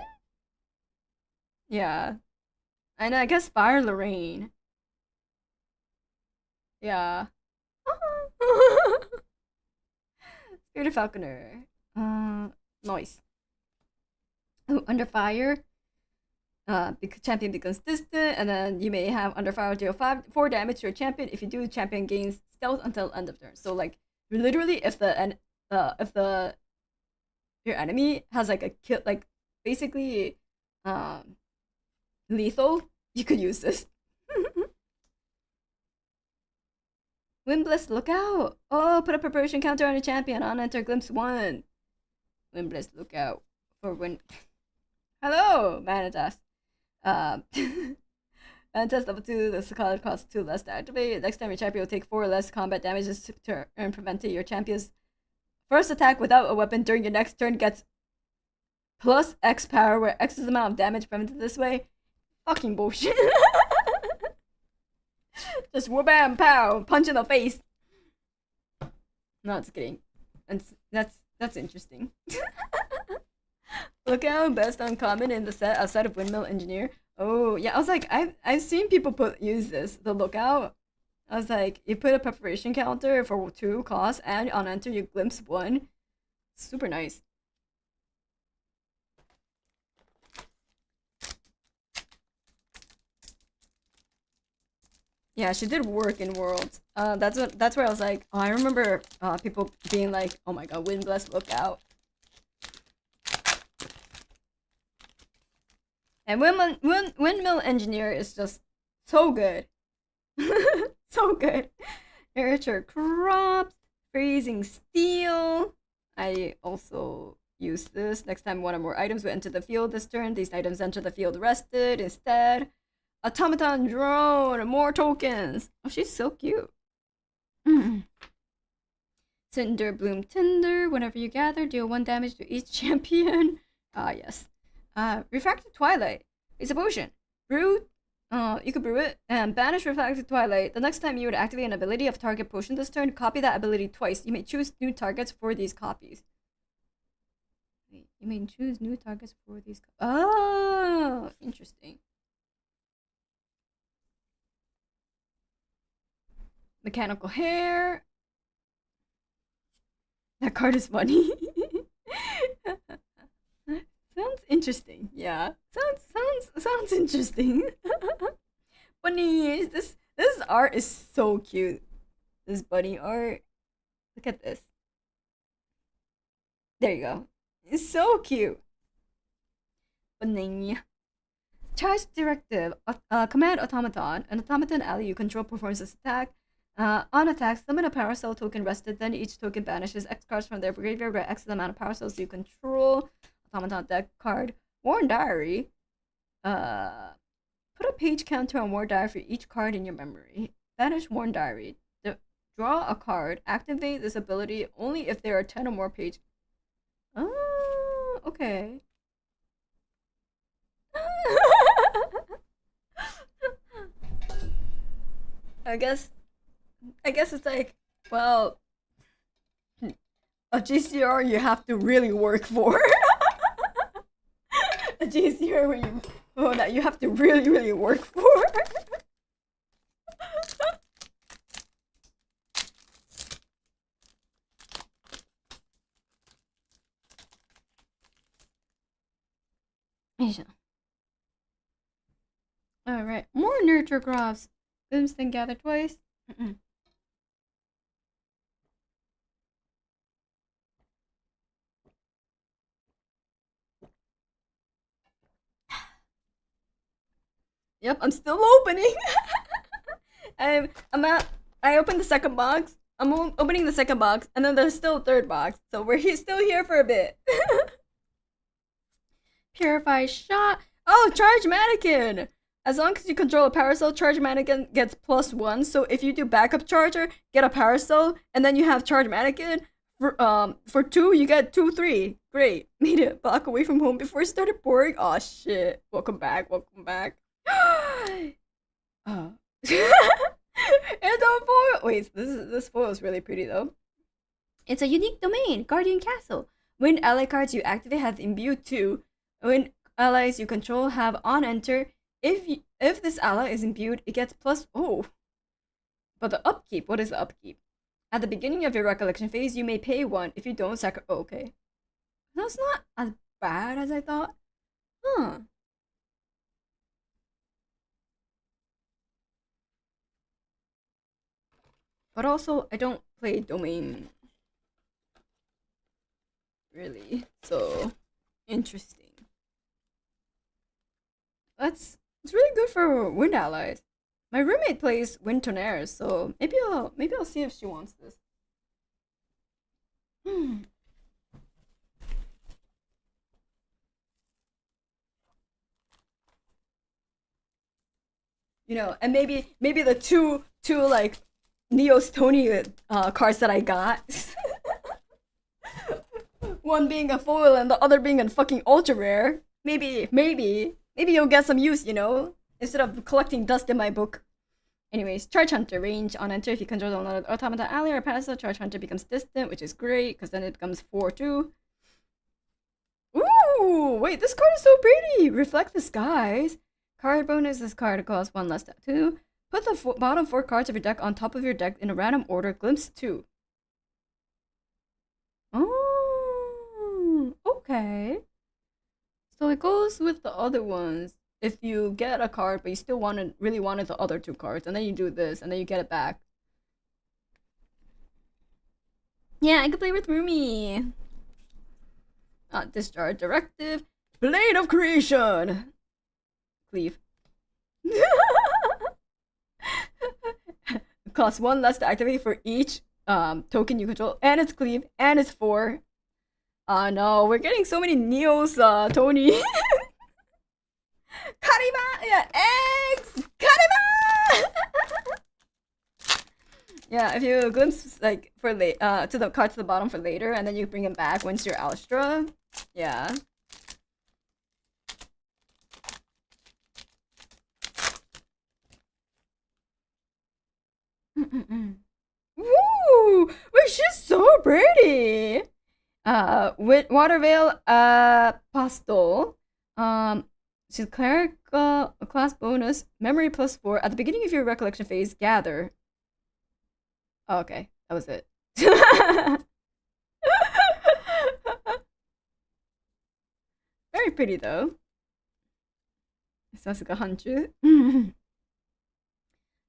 Yeah, and I guess Fire Lorraine. Yeah. Spirited Falconer. Nice. Ooh, Under Fire. Because champion becomes distant, and then you may have Under Fire deal 4 damage to your champion. If you do, champion gains stealth until end of turn. So like literally, if your enemy has like a kill, like basically lethal, you could use this. Windbless Lookout! Oh, put a preparation counter on your champion on enter glimpse 1. Windbless Lookout for win. Hello, Vanitas. Vanitas level 2, this card costs 2 less to activate. Next time your champion will take 4 less combat damage this turn, preventing your champion's first attack without a weapon during your next turn gets plus X power, where X is the amount of damage prevented this way. Fucking bullshit. Just wha-bam pow, punch in the face. No, just kidding. And that's interesting. Look out, best uncommon in the set outside of Windmill Engineer. Oh yeah, I was like, I've seen people use this, the Lookout. I was like, you put a preparation counter for 2 costs, and on enter you glimpse 1. Super nice. Yeah, she did work in Worlds. That's where I was like, oh, I remember people being like, oh my god, Windbless, look out. And Windmill Engineer is just so good. So good. Nurture crops, freezing steel. I also use this. Next time one or more items will enter the field this turn. These items enter the field rested instead. Automaton drone, more tokens. Oh, she's so cute. Cinder Bloom Tinder. Whenever you gather, deal 1 damage to each champion. Ah, yes. Refracted Twilight. It's a potion. Brew. You could brew it and banish Refracted Twilight. The next time you would activate an ability of target potion this turn, copy that ability twice. You may choose new targets for these copies. Wait, you may choose new targets for these. Oh, interesting. Mechanical hair. That card is funny. Sounds interesting. Yeah. Sounds interesting. Bunny, this art is so cute. This bunny art. Look at this. There you go. It's so cute. Bunny. Charge directive. Command automaton. An automaton ally you control performs this attack. On attack, summon a power cell token rested, then each token banishes X cards from their graveyard by X amount of power cells you control. Automaton deck card. Worn Diary. Put a page counter on Worn Diary for each card in your memory. Banish Worn Diary. Draw a card. Activate this ability only if there are 10 or more pages. Oh, okay. I guess it's like, well, a GCR you have to really work for. A GCR that you have to really work for. Alright, more nurture crops. Limbs then gather twice. Yep, I'm still opening. I opened the second box. I'm opening the second box, and then there's still a third box. So we're still here for a bit. Purify shot. Oh, charge mannequin. As long as you control a power cell, charge mannequin gets +1. So if you do backup charger, get a power cell, and then you have charge mannequin. For 2, you get 2/3. Great. Made it block away from home before it started pouring. Oh shit. Welcome back. It's a foil. Wait, this foil is really pretty though. It's a unique domain, Guardian Castle. When ally cards you activate have imbued 2. When allies you control have on enter. If this ally is imbued, it gets plus. Oh. But the upkeep. What is the upkeep? At the beginning of your recollection phase, you may pay 1. If you don't, oh, okay. That's not as bad as I thought. Huh. But also, I don't play domain. Really. So, interesting. It's really good for wind allies. My roommate plays Wind Tonnerre, so maybe I'll see if she wants this. You know, and maybe the two like Neostonia cards that I got. One being a foil and the other being a fucking ultra rare. Maybe you'll get some use, you know, instead of collecting dust in my book. Anyways, Charge Hunter range on enter. If you control another automaton ally or passive, Charge Hunter becomes distant, which is great because then it becomes 4/2. Ooh, wait, this card is so pretty. Reflect the skies. Card bonus. This card costs 1 less than 2. Put the bottom 4 cards of your deck on top of your deck in a random order. Glimpse 2. Oh, okay. So it goes with the other ones. if you get a card but you still really wanted the other 2 cards, and then you do this and then you get it back. Yeah, I could play with Rumi. Discharge directive. Blade of Creation. Cleave. Costs 1 less to activate for each token you control, and it's cleave, and it's 4. No, we're getting so many Neos, Tony. Karima! Yeah, eggs! Karima! Yeah, if you glimpse like for to the card to the bottom for later, and then you bring it back once you're Alstra. Yeah. Woo! She's so pretty. With Watervale, Pastel. She's cleric, class bonus, memory +4. At the beginning of your recollection phase, gather. Oh, okay, that was it. Very pretty though. Sasuke Hanchu.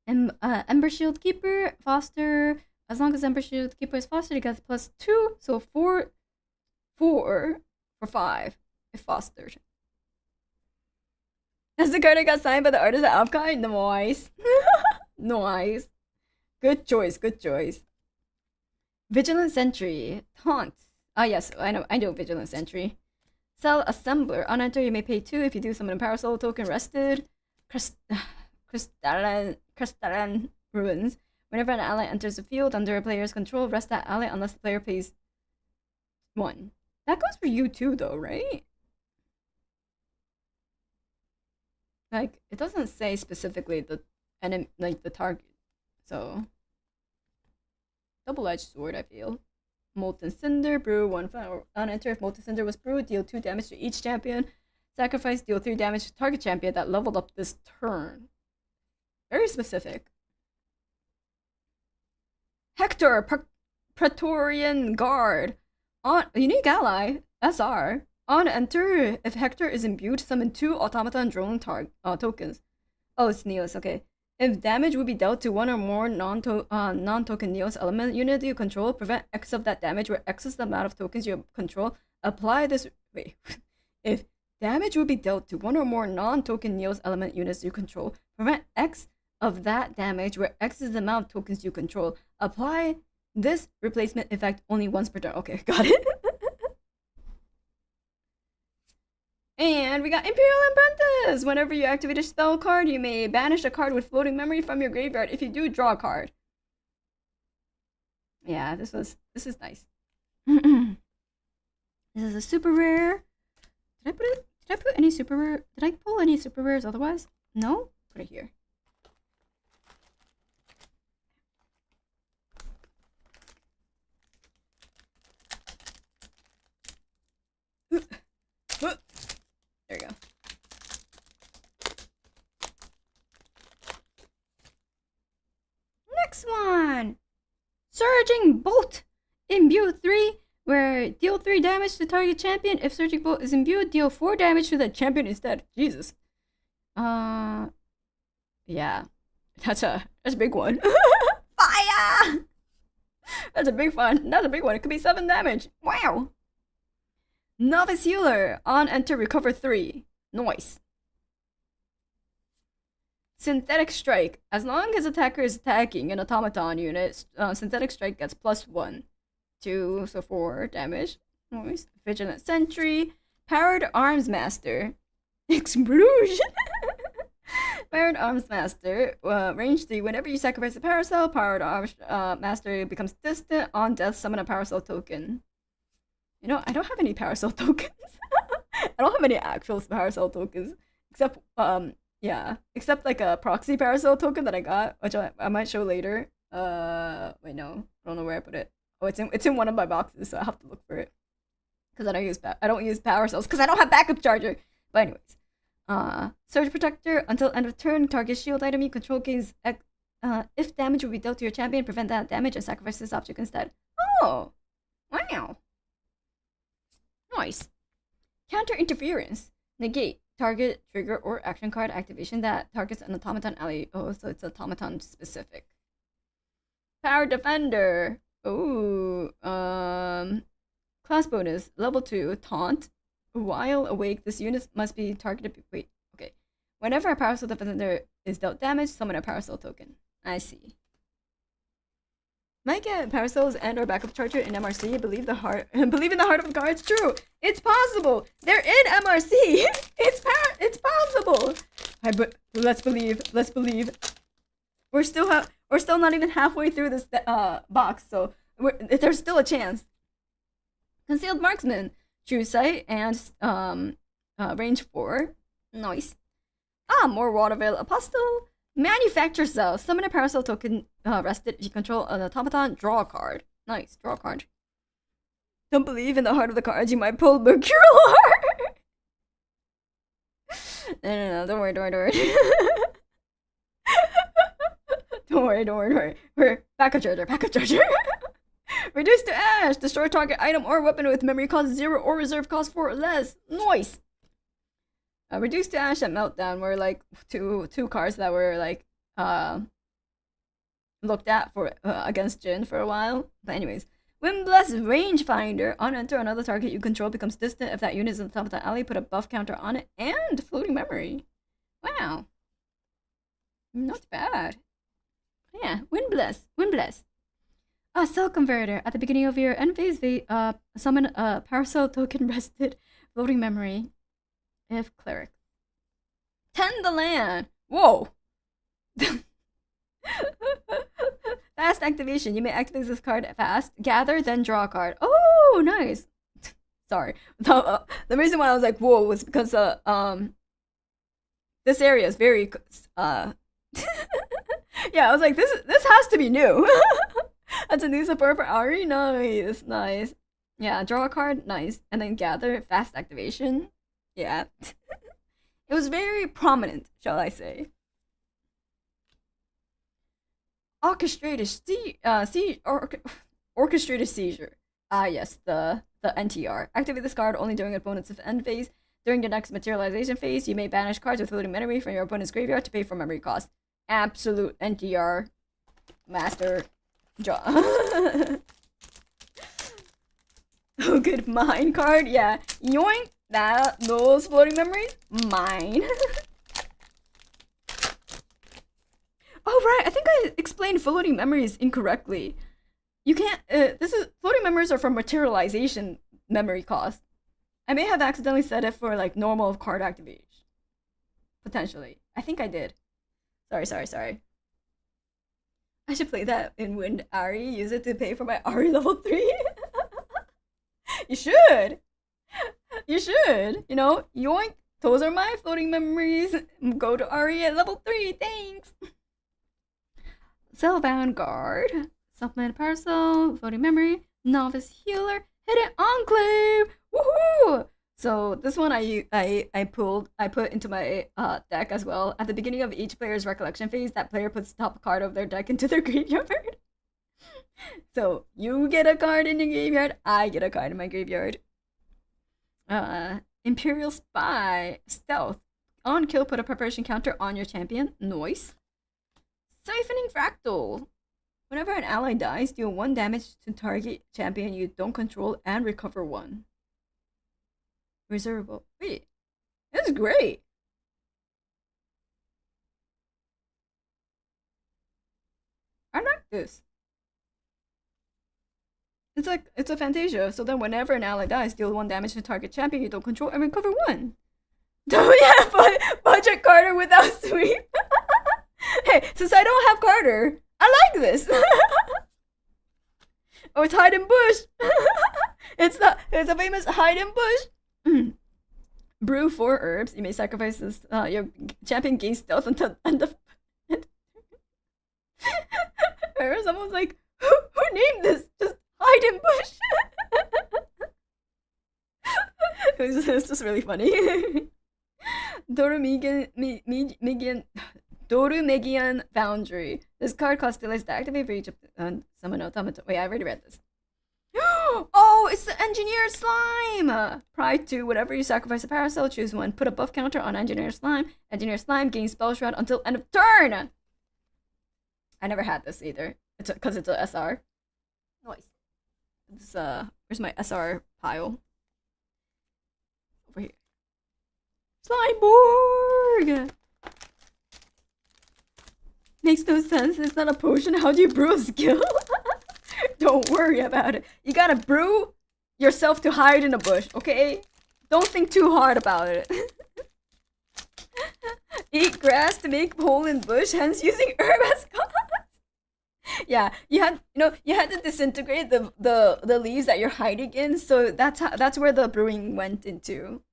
Ember Shield Keeper, Foster. As long as Ember Shield Keeper is fostered, it gets +2. So 4 for 5 if fostered. That's the card I got signed by the artist at Alpkai? Nice. Nice. Good choice, good choice. Vigilant Sentry. Taunt. Ah, yes, I know Vigilant Sentry. Cell Assembler. On enter, you may pay 2 if you do summon a Parasol token rested. Crystalline Ruins. Whenever an ally enters the field under a player's control, rest that ally unless the player pays 1. That goes for you too, though, right? Like, it doesn't say specifically the enemy, like the target. So, double-edged sword, I feel. Molten Cinder, brew 1 flower. On enter, if Molten Cinder was brewed, deal 2 damage to each champion. Sacrifice, deal 3 damage to target champion that leveled up this turn. Very specific. Hector, Praetorian Guard. On unique ally, SR. On enter, if Hector is imbued, summon 2 automaton drone tokens. Oh, it's Neos, okay. If damage would be dealt to 1 or more non-token Neos element unit you control, prevent X of that damage, where X is the amount of tokens you control. Apply this. Wait. If damage would be dealt to 1 or more non-token Neos element units you control, prevent X of that damage, where X is the amount of tokens you control. Apply this replacement effect only once per turn. Okay, got it. And we got Imperial Apprentice! Whenever you activate a spell card, you may banish a card with floating memory from your graveyard. If you do, draw a card. Yeah, this is nice. This is a super rare. Did I put any super rare? Did I pull any super rares otherwise? No? Put it here. There you go. Next one! Surging Bolt! Imbue 3, where deal 3 damage to target champion. If Surging Bolt is imbued, deal 4 damage to the champion instead. Jesus. Yeah. That's a big one. Fire! That's a big one. That's a big one. It could be 7 damage. Wow! Novice Healer. On enter, recover 3. Nice. Synthetic Strike. As long as attacker is attacking an automaton unit, Synthetic Strike gets +1. 2, so 4 damage. Nice. Vigilant Sentry. Powered Arms Master. Explosion. Powered Arms Master. Range 3. Whenever you sacrifice a Paracel, Powered Arms Master becomes distant. On death, summon a Paracel token. You know, I don't have any Paracel tokens. I don't have any actual Paracel tokens. Except, except like a proxy Paracel token that I got, which I might show later. Wait, no. I don't know where I put it. Oh, it's in one of my boxes, so I have to look for it. Because I don't use Paracells, because I don't have backup charger. But anyways. Surge Protector. Until end of turn, target shield item you control gains if damage will be dealt to your champion, prevent that damage and sacrifice this object instead. Oh! Wow! Nice. Counter Interference. Negate. target, trigger, or action card activation that targets an automaton ally. Oh, so it's automaton specific. Power Defender. Oh, class bonus, level 2, taunt. While awake, this unit must be targeted. Wait, okay. Whenever a Power Soul Defender is dealt damage, summon a Power Soul token. I see. Might get Power Souls and or backup charger in MRC. Believe in the heart of the cards. True. It's possible. They're in MRC. It's possible. Let's believe. Let's believe. We're still not even halfway through this box, so there's still a chance. Concealed Marksman, True Sight, and range 4. Nice. More Watervale Apostle. Manufacture Cell. Summon a Power Cell token rested. If you control an automaton, draw a card. Nice, draw a card. Don't believe in the heart of the cards. You might pull Mercurial Heart. No, don't worry. Don't worry. We're backup charger. Reduce to ash. Destroy target item or weapon with memory cost 0 or reserve cost 4 or less. Nice. Reduced to ash at Meltdown were like two cards that were like looked at for against Jin for a while. But anyways, Windblast Rangefinder. On enter, another target you control becomes distant if that unit is on top of the alley. Put a buff counter on it and floating memory. Wow, not bad. Yeah, Windblast. Cell Converter. At the beginning of your end phase, summon a Power Cell token rested floating memory. If cleric. Tend the land. Whoa. Fast activation. You may activate this card fast. Gather, then draw a card. Oh, nice. Sorry. The reason why I was like, whoa, was because this area is very yeah, I was like, this has to be new. That's a new support for Ari. Nice. Yeah, draw a card. Nice. And then gather. Fast activation. Yeah. It was very prominent, shall I say. Orchestrated seizure. Yes, the NTR. Activate this card only during opponent's end phase. During your next materialization phase, you may banish cards with floating memory from your opponent's graveyard to pay for memory cost. Absolute NTR master draw. Oh, good mine card. Yeah. Yoink. Those floating memories, mine. Oh right, I think I explained floating memories incorrectly. You can't. Floating memories are for materialization memory cost. I may have accidentally said it for like normal card activation. Potentially, I think I did. Sorry. I should play that in Wind Ari. Use it to pay for my Ari level 3. You should. You know, yoink. Those are my floating memories. Go to Ari at level 3. Thanks. Cellbound Guard. Supplement Parcel. Floating Memory. Novice Healer. Hidden Enclave. Woohoo! So this one I put into my deck as well. At the beginning of each player's recollection phase, that player puts the top card of their deck into their graveyard. So you get a card in your graveyard. I get a card in my graveyard. Imperial Spy. Stealth. On kill, put a preparation counter on your champion. Noise. Siphoning Fractal. Whenever an ally dies, deal 1 damage to target champion you don't control and recover 1. Reservable. Wait. This is great. I like this. It's a Fantasia, so then whenever an ally dies, deal 1 damage to target champion you don't control and recover 1. Oh yeah, but budget Carter without sweep. Hey, since I don't have Carter, I like this. Oh, it's hide in bush. It's a famous hide in bush. Brew 4 herbs. You may sacrifice this. Your champion gains stealth until end of. Remember, someone's like, who named this? Just hide in bush. It's just really funny. Dorumegian Foundry. This card costs delays to activate for each summon automaton. Wait, I already read this. Oh, it's the engineer slime! Prior to whatever you sacrifice a parasol, choose one. Put a buff counter on engineer slime. Engineer slime gains spell shroud until end of turn! I never had this either. It's because it's a SR. Nice. It's, where's my SR pile? Over here. Slimeborg! Makes no sense. It's not a potion. How do you brew a skill? Don't worry about it. You gotta brew yourself to hide in a bush, okay? Don't think too hard about it. Eat grass to make hole in bush, hence using herb as cause. Yeah, you had to disintegrate the leaves that you're hiding in, so that's where the brewing went into.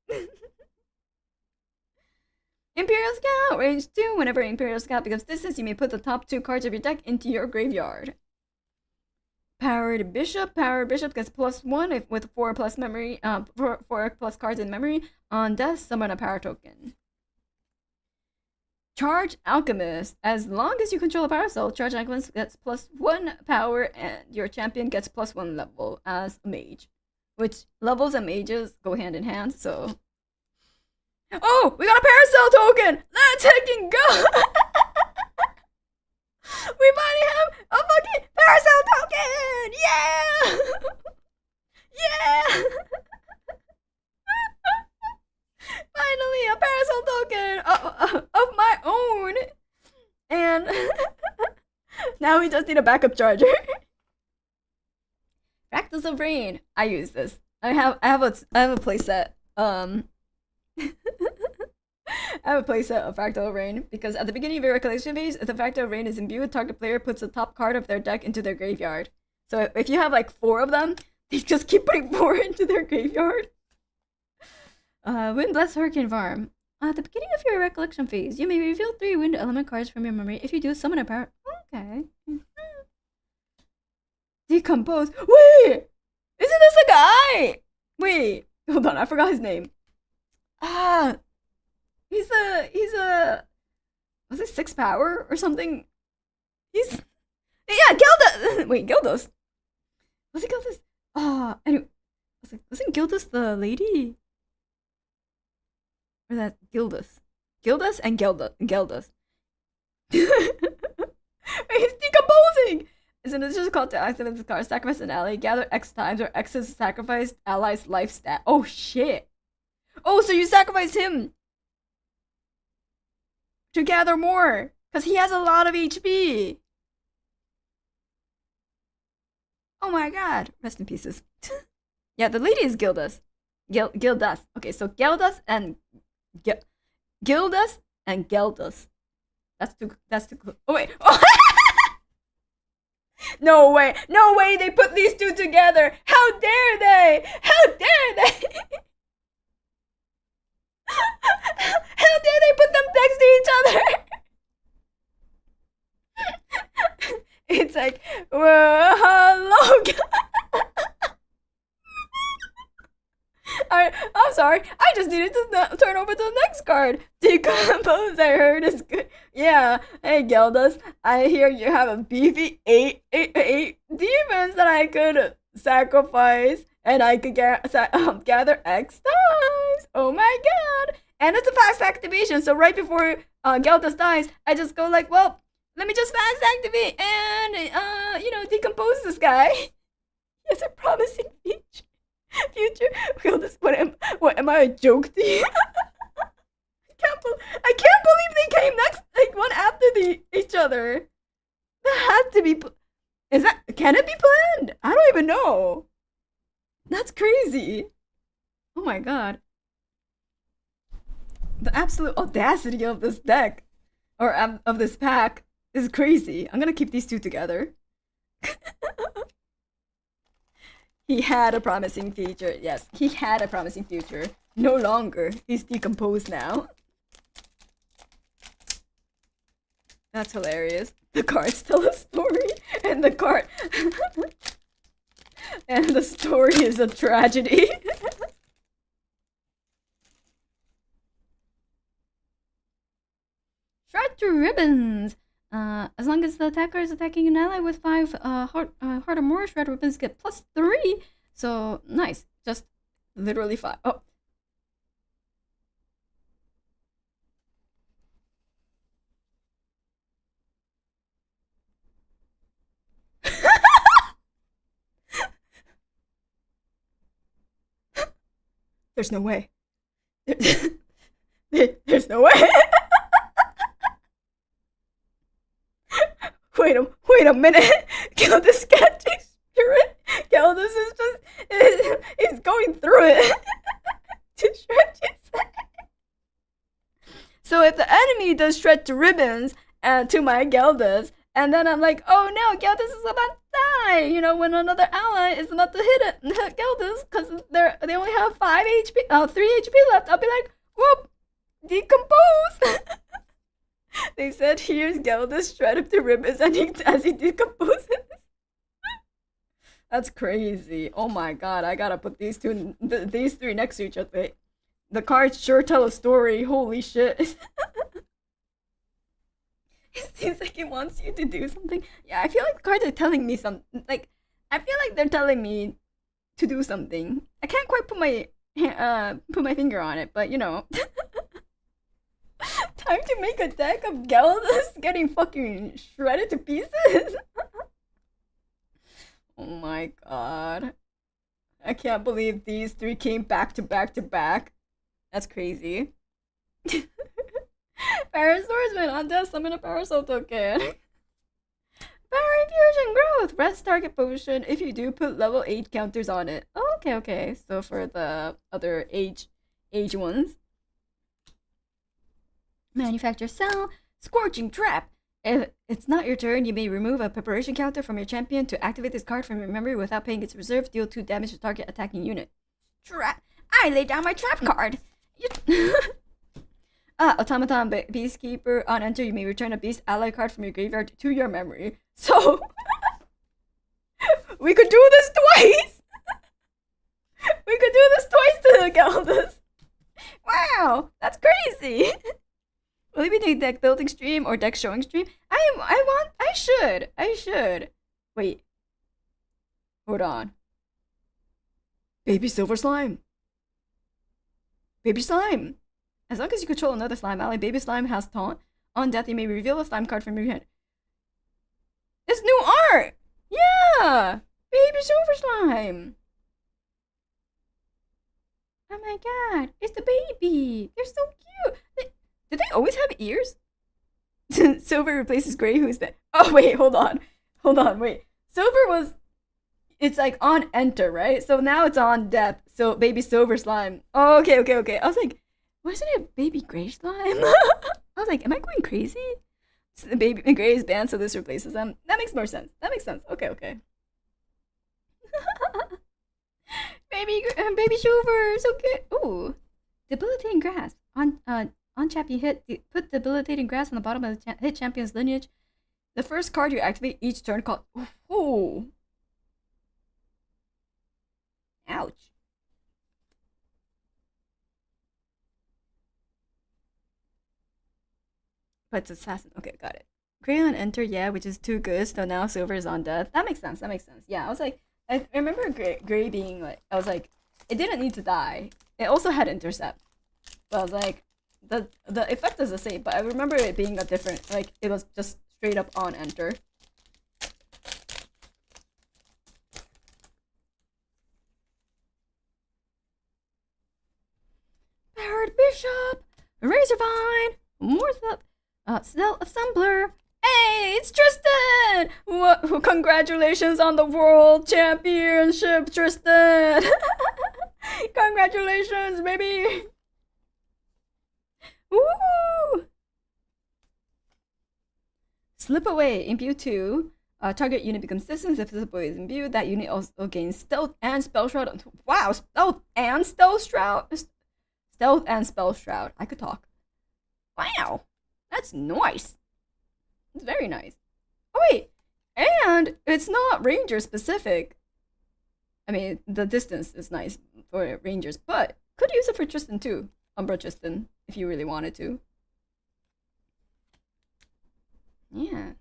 Imperial Scout, range 2. Whenever Imperial Scout becomes distance, you may put the top 2 cards of your deck into your graveyard. Powered Bishop gets +1 with 4 plus memory, 4 plus cards in memory. On death, summon a power token. Charge Alchemist. As long as you control a parasol, Charge Alchemist gets +1 power, and your champion gets +1 level as a mage. Which levels and mages go hand in hand, so. Oh, we got a parasol token! Let's fucking go! We finally have a fucking parasol token! Yeah! Yeah! Finally, a parasol token of my own! And now we just need a backup charger. Fractals of Rain. I use this. I have a playset. I have a playset of Fractal Rain because at the beginning of your recollection phase, if the Fractal Rain is imbued, target player puts the top card of their deck into their graveyard. So if you have like 4 of them, they just keep putting 4 into their graveyard. Wind Blast Hurricane Farm. At the beginning of your recollection phase, you may reveal 3 wind element cards from your memory. If you do, summon a power. Okay. Decompose. Wait! Isn't this a guy? Wait. Hold on, I forgot his name. He's a was it 6 power or something? Yeah, Gildas. Wait, Gildas. Was it Gildas? Anyway, wasn't Gildas the lady? Or that Gildas? Gildas and Gildas. He's decomposing. Isn't it just called to activate this card? Sacrifice an ally, gather X times, or X's sacrificed ally's life stat. Oh shit. Oh, so you sacrifice him to gather more, because he has a lot of HP. Oh my god. Rest in pieces. Yeah, the lady is Gildas. Gildas. Okay, so Gildas and Gildas and Gildas. That's too oh wait. Oh. No way they put these 2 together. How dare they? How dare they? How dare they put them next to each other? It's like, well, hello. I'm sorry. I just needed to turn over to the next card. Decompose, I heard is good. Yeah. Hey, Geldas. I hear you have a beefy 8 defense that I could sacrifice, and I could gather X times. Oh my god. And it's a fast activation, so right before Geldas dies, I just go like, well, let me just fast activate and, decompose this guy. He has a promising future. Geldas, what am I, a joke to you? I can't believe they came next, like, one after each other. That had to be, can it be planned? I don't even know. That's crazy. Oh my god. The absolute audacity of this deck, or of this pack, is crazy. I'm gonna keep these 2 together. He had a promising future. Yes, he had a promising future. No longer. He's decomposed now. That's hilarious. The cards tell a story, and the card... and the story is a tragedy. Shred to ribbons. As long as the attacker is attacking an ally with 5 heart or more, shred ribbons get +3 So nice. Just literally 5. Oh. There's no way. There's no way. Wait a minute. Gilda's catching spirit. Gilda's is just is going through it to stretch his. So if the enemy does stretch ribbons to my Geldas, and then I'm like, oh no, Geldas is about to die. You know, when another ally is about to hit Geldas because they only have 5 HP, 3 HP left. I'll be like, whoop, decompose. They said here's Geldas shred up the ribbons as he decomposes. That's crazy. Oh my god, I gotta put these three next to each other. The cards sure tell a story. Holy shit. It seems like it wants you to do something. Yeah, I feel like the cards are telling me something. Like, I feel like they're telling me to do something. I can't quite put my finger on it, but you know. Time to make a deck of Geldas getting fucking shredded to pieces. Oh my god. I can't believe these 3 came back to back to back. That's crazy. Paraswordsman on death, summon a Parasol token. Power infusion growth. Rest target potion. If you do, put level 8 counters on it. Oh, okay. So for the other age ones. Manufacture cell. Scorching trap. If it's not your turn, you may remove a preparation counter from your champion to activate this card from your memory without paying its reserve. Deal 2 damage to target attacking unit. Trap. I lay down my trap card. Automaton Beastkeeper. On enter, you may return a beast ally card from your graveyard to your memory. So we could do this twice. We could do this twice to the Geldas. Wow, that's crazy. Will it be the deck building stream or deck showing stream? I should. Wait. Hold on. Baby Silver Slime. Baby Slime. As long as you control another slime ally, Baby Slime has taunt. On death, you may reveal a slime card from your hand. It's new art! Yeah! Baby Silver Slime! Oh my god, it's the baby! They're so cute! Did they always have ears? Silver replaces Gray, who's the... Oh, wait, hold on, wait. Silver was... It's like on enter, right? So now it's on death. So Baby Silver Slime. Oh, okay. I was like, wasn't it Baby Gray Slime? I was like, am I going crazy? So the Baby Gray is banned, so this replaces them. That makes more sense. Okay. Baby Silver, so good. Ooh, debilitating grasp. On chap you put debilitating grasp on the bottom of the hit champion's lineage. The first card you activate each turn called. Ooh. Ouch. But it's assassin. Okay, got it. Gray on enter, yeah, which is too good. So now Silver is on death. That makes sense. Yeah, I was like, I remember Gray being like, I was like, it didn't need to die. It also had intercept. But I was like, the effect is the same. But I remember it being a different, like, it was just straight up on enter. Powered Bishop, Razorvine, more Assembler. Hey, it's Tristan! Congratulations on the World Championship, Tristan! Congratulations, baby! Woo! Slip away, imbue 2. Target unit becomes distance. If Slip away is imbued, that unit also gains stealth and spell shroud. Wow, stealth and spell shroud. Stealth and spell shroud. I could talk. Wow, that's nice. It's very nice. Oh wait, and it's not ranger specific. I mean, the distance is nice for rangers, but could use it for Tristan too. Umbra Tristan, if you really wanted to. Yeah.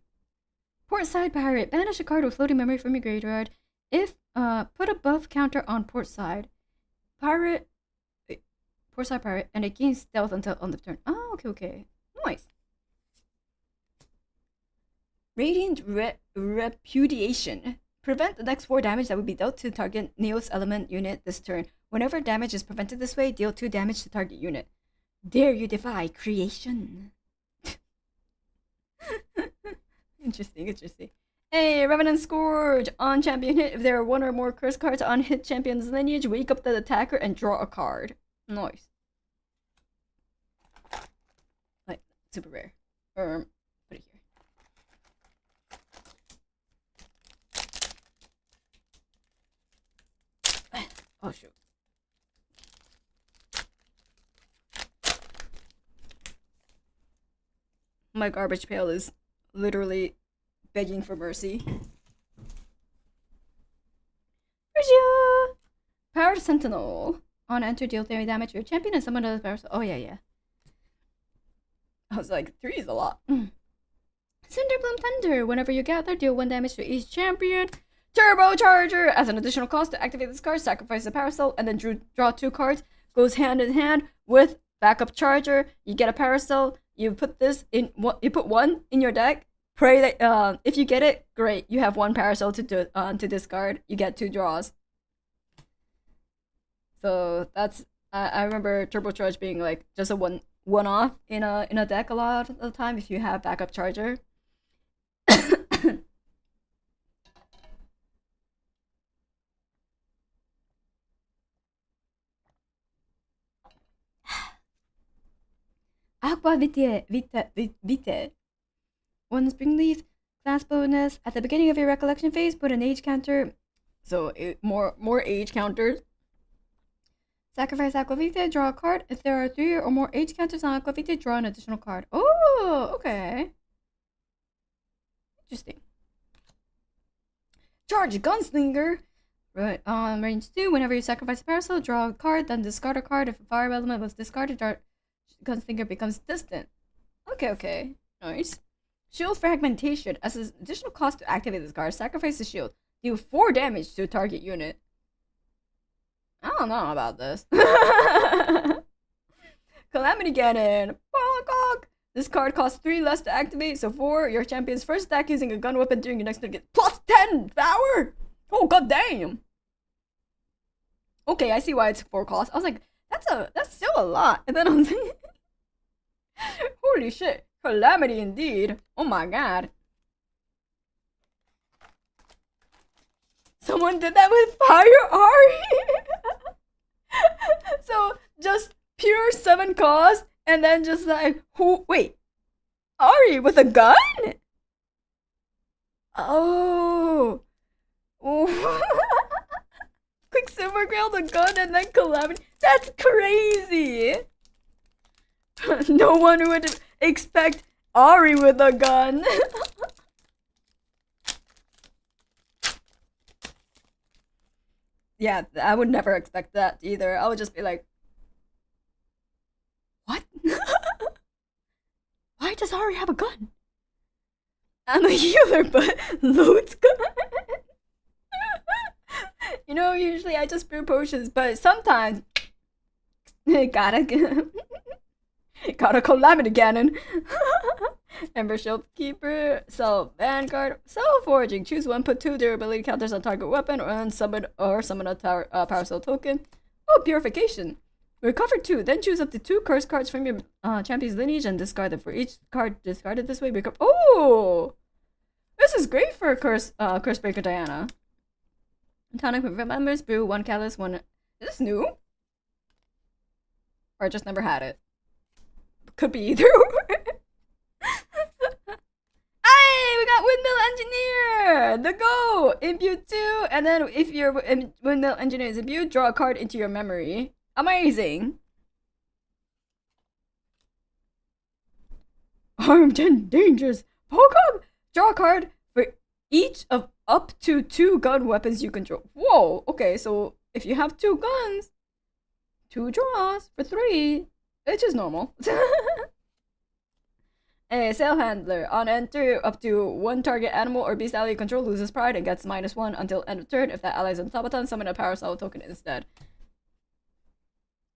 Port side pirate. Banish a card with floating memory from your graveyard. If Put a buff counter on port side. Pirate. Port side pirate, and it gains stealth until on the turn. Oh, okay. Nice. Radiant Repudiation. Prevent the next 4 damage that would be dealt to target Neos element unit this turn. Whenever damage is prevented this way, deal 2 damage to target unit. Dare you defy creation? Interesting. Hey, Revenant Scourge! On champion hit, if there are 1 or more curse cards on hit champion's lineage, wake up the attacker and draw a card. Nice. Like, super rare. Put it here. Oh, shoot. My garbage pail is literally begging for mercy. Powered Sentinel. On enter, deal 3 damage to your champion and summon other powers. Oh, yeah. I was like, 3 is a lot. Cinderbloom Thunder. Whenever you gather, deal 1 damage to each champion. Turbocharger! As an additional cost to activate this card, sacrifice a power cell and then draw 2 cards. Goes hand in hand with backup charger. You get a power cell. You put this in. You put 1 in your deck. Pray that if you get it, great. You have 1 power cell to discard. You get 2 draws. So that's I remember turbocharge being like just a one off in a deck a lot of the time if you have backup charger. Aqua Vitae. 1 Springleaf, class bonus. At the beginning of your recollection phase, put an age counter. So more age counters. Sacrifice Aqua Vitae, draw a card. If there are 3 or more age counters on Aqua Vitae, draw an additional card. Oh, okay. Interesting. Charge Gunslinger. Right, range 2. Whenever you sacrifice a power cell, draw a card, then discard a card. If a fire element was discarded, Gunslinger becomes distant. Okay. Nice. Shield Fragmentation. As an additional cost to activate this card, sacrifice the shield. Deal 4 damage to a target unit. I don't know about this. Calamity Cannon. Bollockok. This card costs 3 less to activate, so 4. Your champion's first attack using a gun weapon during your next turn gets plus 10 power. Oh, god damn. Okay, I see why it's 4 costs. I was like, that's still a lot. And then I was like, holy shit. Calamity indeed. Oh my god. Someone did that with Fire Ari. So just pure 7 cost, and then just like wait, Ari with a gun? Oh. Quicksilver Grail, the gun, and then Calamity. That's crazy. No one would expect Ari with a gun. Yeah, I would never expect that either. I would just be like, what? Why does Ari have a gun? I'm a healer, but loads gun. You know, usually I just brew potions, but sometimes gotta Calamity Cannon. Ember Shield Keeper, Cell Vanguard, Cell Forging. Choose 1, put 2 durability counters on target weapon, or summon a power cell token. Oh, Purification. Recover 2, then choose up to 2 curse cards from your champion's lineage and discard them. For each card discarded this way, recover. Oh, this is great for Curse Breaker Diana. Tonic with members, brew 1 catalyst, 1. Is this new? Or I just never had it? Could be either. Hey, we got Windmill Engineer! The go! Imbue 2, and then if your Windmill Engineer is imbued, draw a card into your memory. Amazing! Armed and dangerous. Pokemon! Draw a card for each of up to 2 gun weapons you control. Whoa, okay, so if you have 2 guns, 2 draws for 3, it's just normal. A sail handler. On enter, up to one target animal or beast ally you control loses pride and gets -1 until end of turn. If that ally is on top of town, summon a power cell token instead.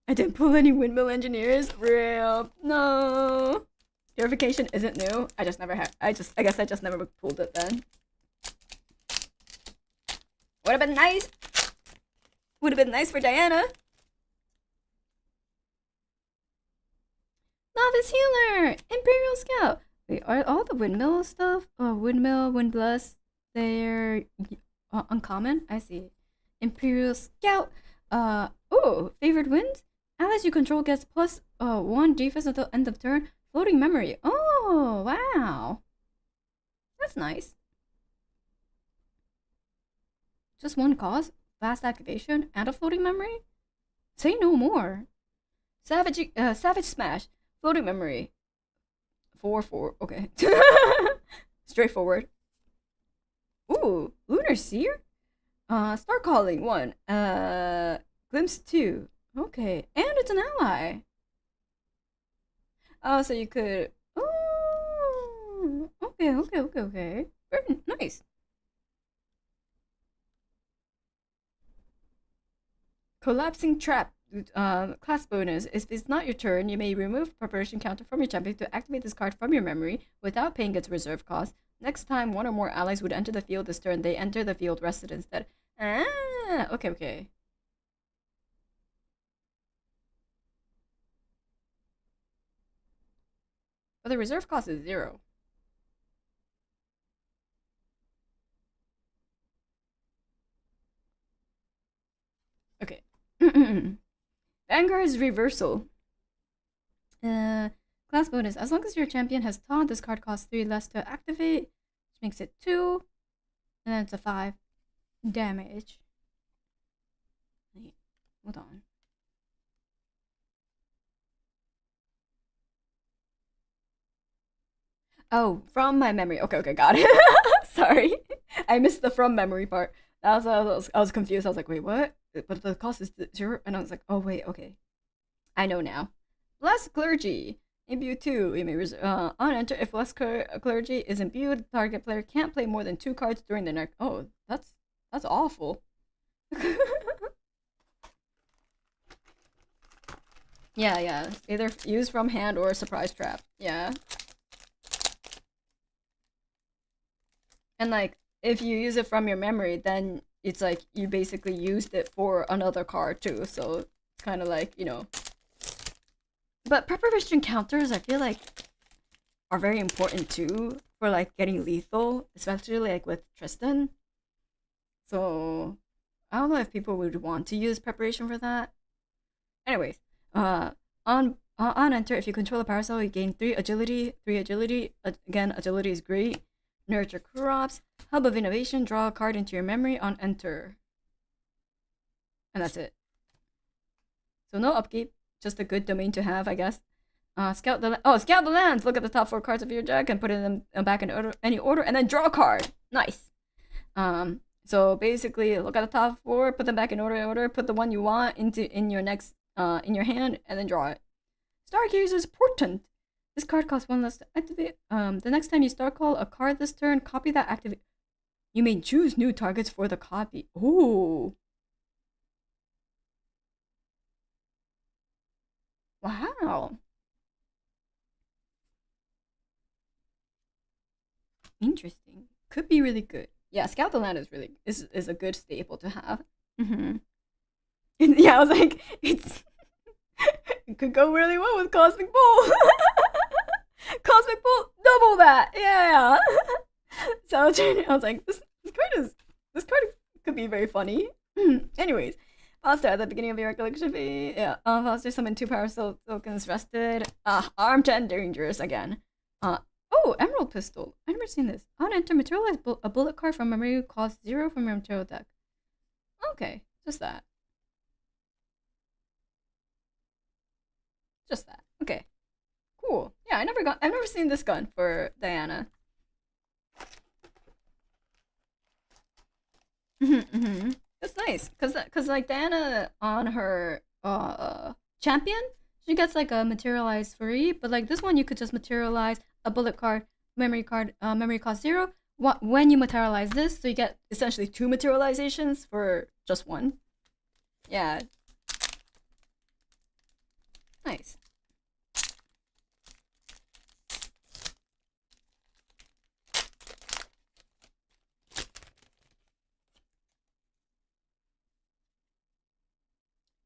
I didn't pull any windmill engineers. Real. No. Purification isn't new. I just never had. I guess I just never pulled it then. Would have been nice. Would have been nice for Diana. Novice Healer! Imperial Scout! Wait, are all the windmill stuff? Oh, windmill, windbless, they're uncommon? I see. Imperial Scout! Oh, favored wind? Allies you control gets +1 defense until end of turn. Floating memory. Oh, wow. That's nice. Just one cause? Fast activation and a floating memory? Say no more. Savage Smash. Floating memory. 4/4. Okay. Straightforward. Ooh, Lunar Seer? Star Calling 1. Glimpse 2. Okay. And it's an ally. Oh, so you could. Oh, okay. Very nice. Collapsing Trap. Class bonus. If it's not your turn, you may remove preparation counter from your champion to activate this card from your memory without paying its reserve cost. Next time one or more allies would enter the field this turn, they enter the field rested instead. Ah, okay. But the reserve cost is 0. Okay. Vanguard's Reversal. Class bonus. As long as your champion has taunt, this card costs 3 less to activate, which makes it 2. And then it's a 5 damage. Wait, hold on. Oh, from my memory. Okay, got it. Sorry. I missed the from memory part. I was confused. I was like, wait, what? But the cost is 0? And I was like, oh, wait, okay. I know now. Blessed Clergy. Imbue 2. You may on enter. If Blessed Clergy is imbued, the target player can't play more than 2 cards during the next. Oh, that's awful. Yeah. Either use from hand or surprise trap. Yeah. And like, if you use it from your memory, then it's like you basically used it for another card too. So it's kind of like, you know. But preparation counters, I feel like, are very important too for like getting lethal, especially like with Tristan. So I don't know if people would want to use preparation for that. Anyways, on enter, if you control a power cell, you gain 3 agility. Again, agility is great. Nurture crops. Hub of Innovation. Draw a card into your memory on enter. And that's it. So no upkeep. Just a good domain to have, I guess. Scout the lands. Look at the top 4 cards of your deck and put them back in any order, and then draw a card. Nice. So basically, look at the top 4, put them back in order. Put the one you want in your next in your hand, and then draw it. Stargazer's Portent. This card costs 1 less to activate. The next time you star call a card this turn, copy that activate. You may choose new targets for the copy. Ooh. Wow. Interesting. Could be really good. Yeah, Scout the Land is a good staple to have. Yeah, I was like, it could go really well with Cosmic Bull. Cosmic Bull, double that. Yeah. So I was like, this card could be very funny. Anyways, Foster at the beginning of your recollection phase. Yeah. Foster summon 2 power tokens rested. Armed and dangerous again. Oh, Emerald Pistol. I've never seen this. On enter, materialize a bullet card from memory costs 0 from your material deck. Okay, just that. Just that. Okay. Cool. Yeah, I've never seen this gun for Diana. That's nice, cause like Diana on her champion, she gets like a materialize free, but like this one you could just materialize a bullet card, memory cost 0. When you materialize this, so you get essentially 2 materializations for just 1. Yeah. Nice.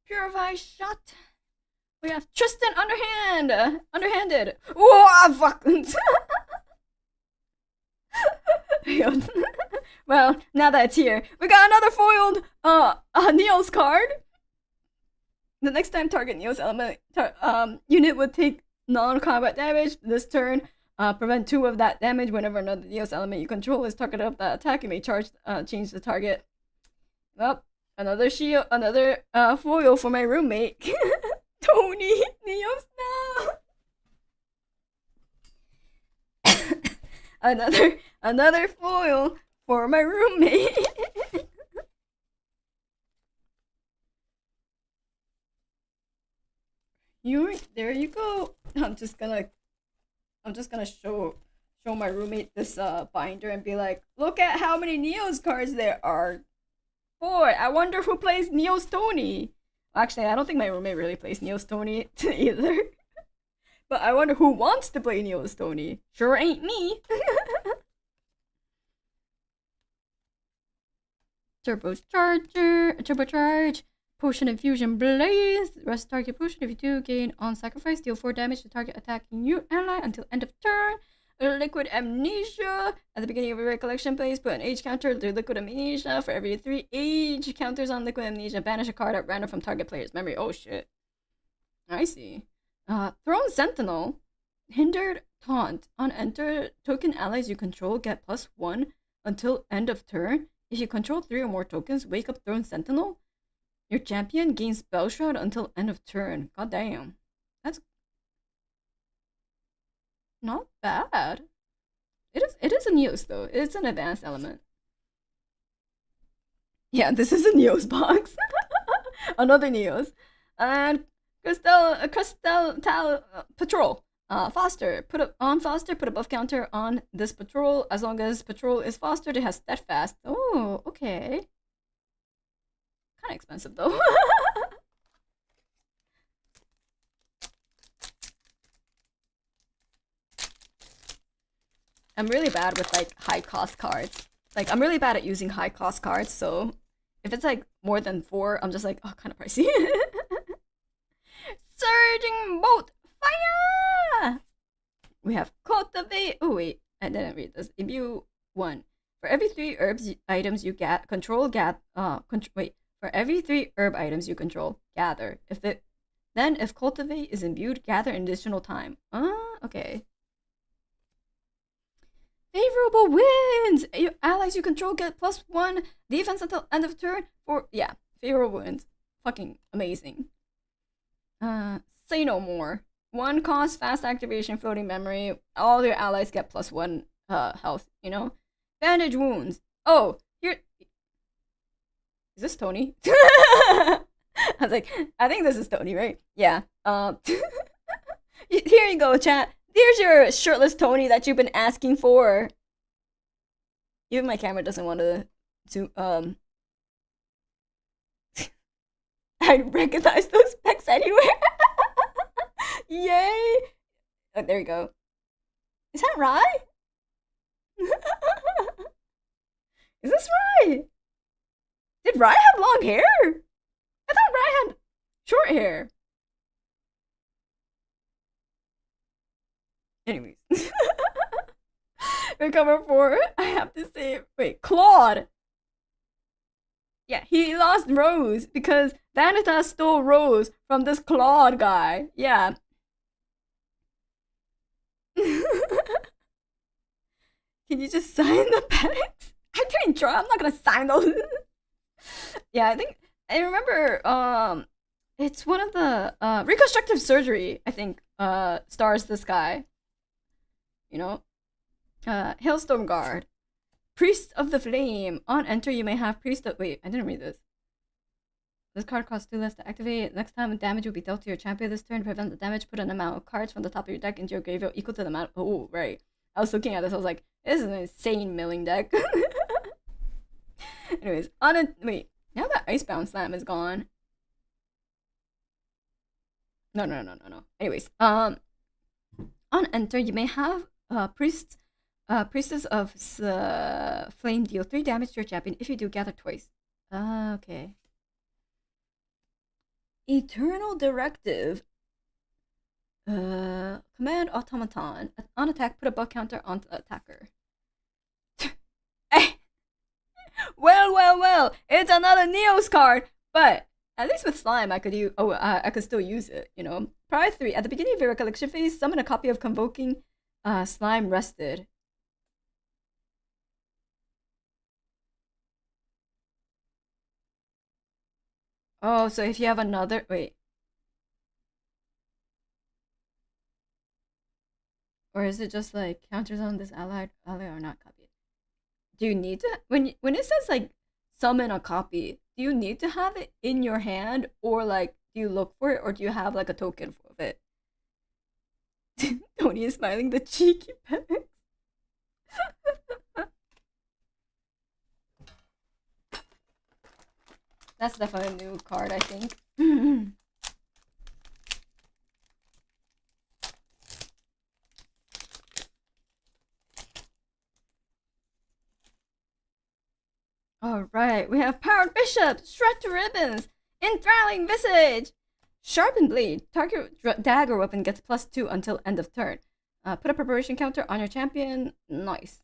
Purify shot. We have Tristan underhanded. Whoa, fuck. Well, now that it's here, we got another foiled Neos card. The next time target Neos element unit would take non-combat damage this turn, prevent 2 of that damage whenever another Neos element you control is targeted of that attack. You may change the target. Well, another shield, another foil for my roommate. Tony Neos now. another foil for my roommate. There you go. I'm just gonna show my roommate this binder and be like, look at how many Neos cards there are. Boy, I wonder who plays Neos Tony. Actually, I don't think my roommate really plays Neos Tony either. But I wonder who wants to play Neos Tony. Sure ain't me. Turbocharge, Potion Infusion Blaze. Rest target potion if you do gain on sacrifice. Deal 4 damage to target attacking you ally until end of turn. Liquid Amnesia. At the beginning of a recollection phase, put an age counter to Liquid Amnesia. For every 3 age counters on Liquid Amnesia, banish a card at random from target player's memory. Oh shit. I see. Throne Sentinel. Hindered Taunt. On enter, token allies you control get +1 until end of turn. If you control 3 or more tokens, wake up Throne Sentinel. Your champion gains Spell Shroud until end of turn. God damn. That's not bad. It is a Neos though. It's an advanced element. Yeah, this is a Neos box. Another Neos. And Crystal Patrol. Foster. Put a buff counter on this patrol. As long as patrol is fostered, it has steadfast. Oh, okay. Kinda expensive though. I'm really bad with like high cost cards. Like I'm really bad at using high cost cards, so if it's like more than 4, I'm just like, oh, kind of pricey. Surging Bolt Fire! We have Cultivate. Oh wait, I didn't read this. Imbue 1. For every 3 herbs items you control, for every 3 herb items you control, gather. If Cultivate is imbued, gather an additional time. Okay. Favorable wins! Your allies you control get +1 defense until end of turn. Yeah, favorable wins. Fucking amazing. Say no more. 1 cost, fast activation, floating memory. All your allies get +1 health, you know? Bandage wounds. Oh, here. Is this Tony? I was like, I think this is Tony, right? Yeah. Here you go, chat. There's your shirtless Tony that you've been asking for. Even my camera doesn't want to I recognize those specs anywhere. Yay! Oh, there you go. Is that Rye? Is this Rye? Did Rye have long hair? I thought Rye had short hair. Anyways. Recover 4. I have to say, wait, Claude. Yeah, he lost Rose because Vanitas stole Rose from this Claude guy. Yeah. Can you just sign the packs? I didn't draw. I'm not gonna sign those. Yeah, I remember. It's one of the reconstructive surgery. I think stars this guy. You know, Hailstorm Guard, Priest of the Flame. On enter, you may have Priest of. Wait, I didn't read this. This card costs 2 less to activate. Next time damage will be dealt to your champion this turn. To prevent the damage, put an amount of cards from the top of your deck into your graveyard equal to the amount. Oh, right. I was looking at this. I was like, this is an insane milling deck. Anyways, wait. Now that Icebound Slam is gone. No. Anyways, on enter, you may have Priestess of Flame deal 3 damage to your champion. If you do, gather twice. Okay. Eternal Directive. Command Automaton. On attack, put a buff counter on the attacker. Well. It's another Neos card, but at least with slime, I could use. I could still use it. You know. Prior 3. At the beginning of your recollection phase, summon a copy of Convoking Slime Rested. Oh, so if you have another wait. Or is it just like counters on this ally or not copied? Do you need to when it says like summon a copy, do you need to have it in your hand, or like do you look for it, or do you have like a token of it? Tony is smiling the cheeky pecs. That's definitely a new card, I think. Alright, we have Powered Bishop, Shred to Ribbons, Enthralling Visage, Sharpened Blade. Target dagger weapon gets +2 until end of turn. Put a preparation counter on your champion. Nice.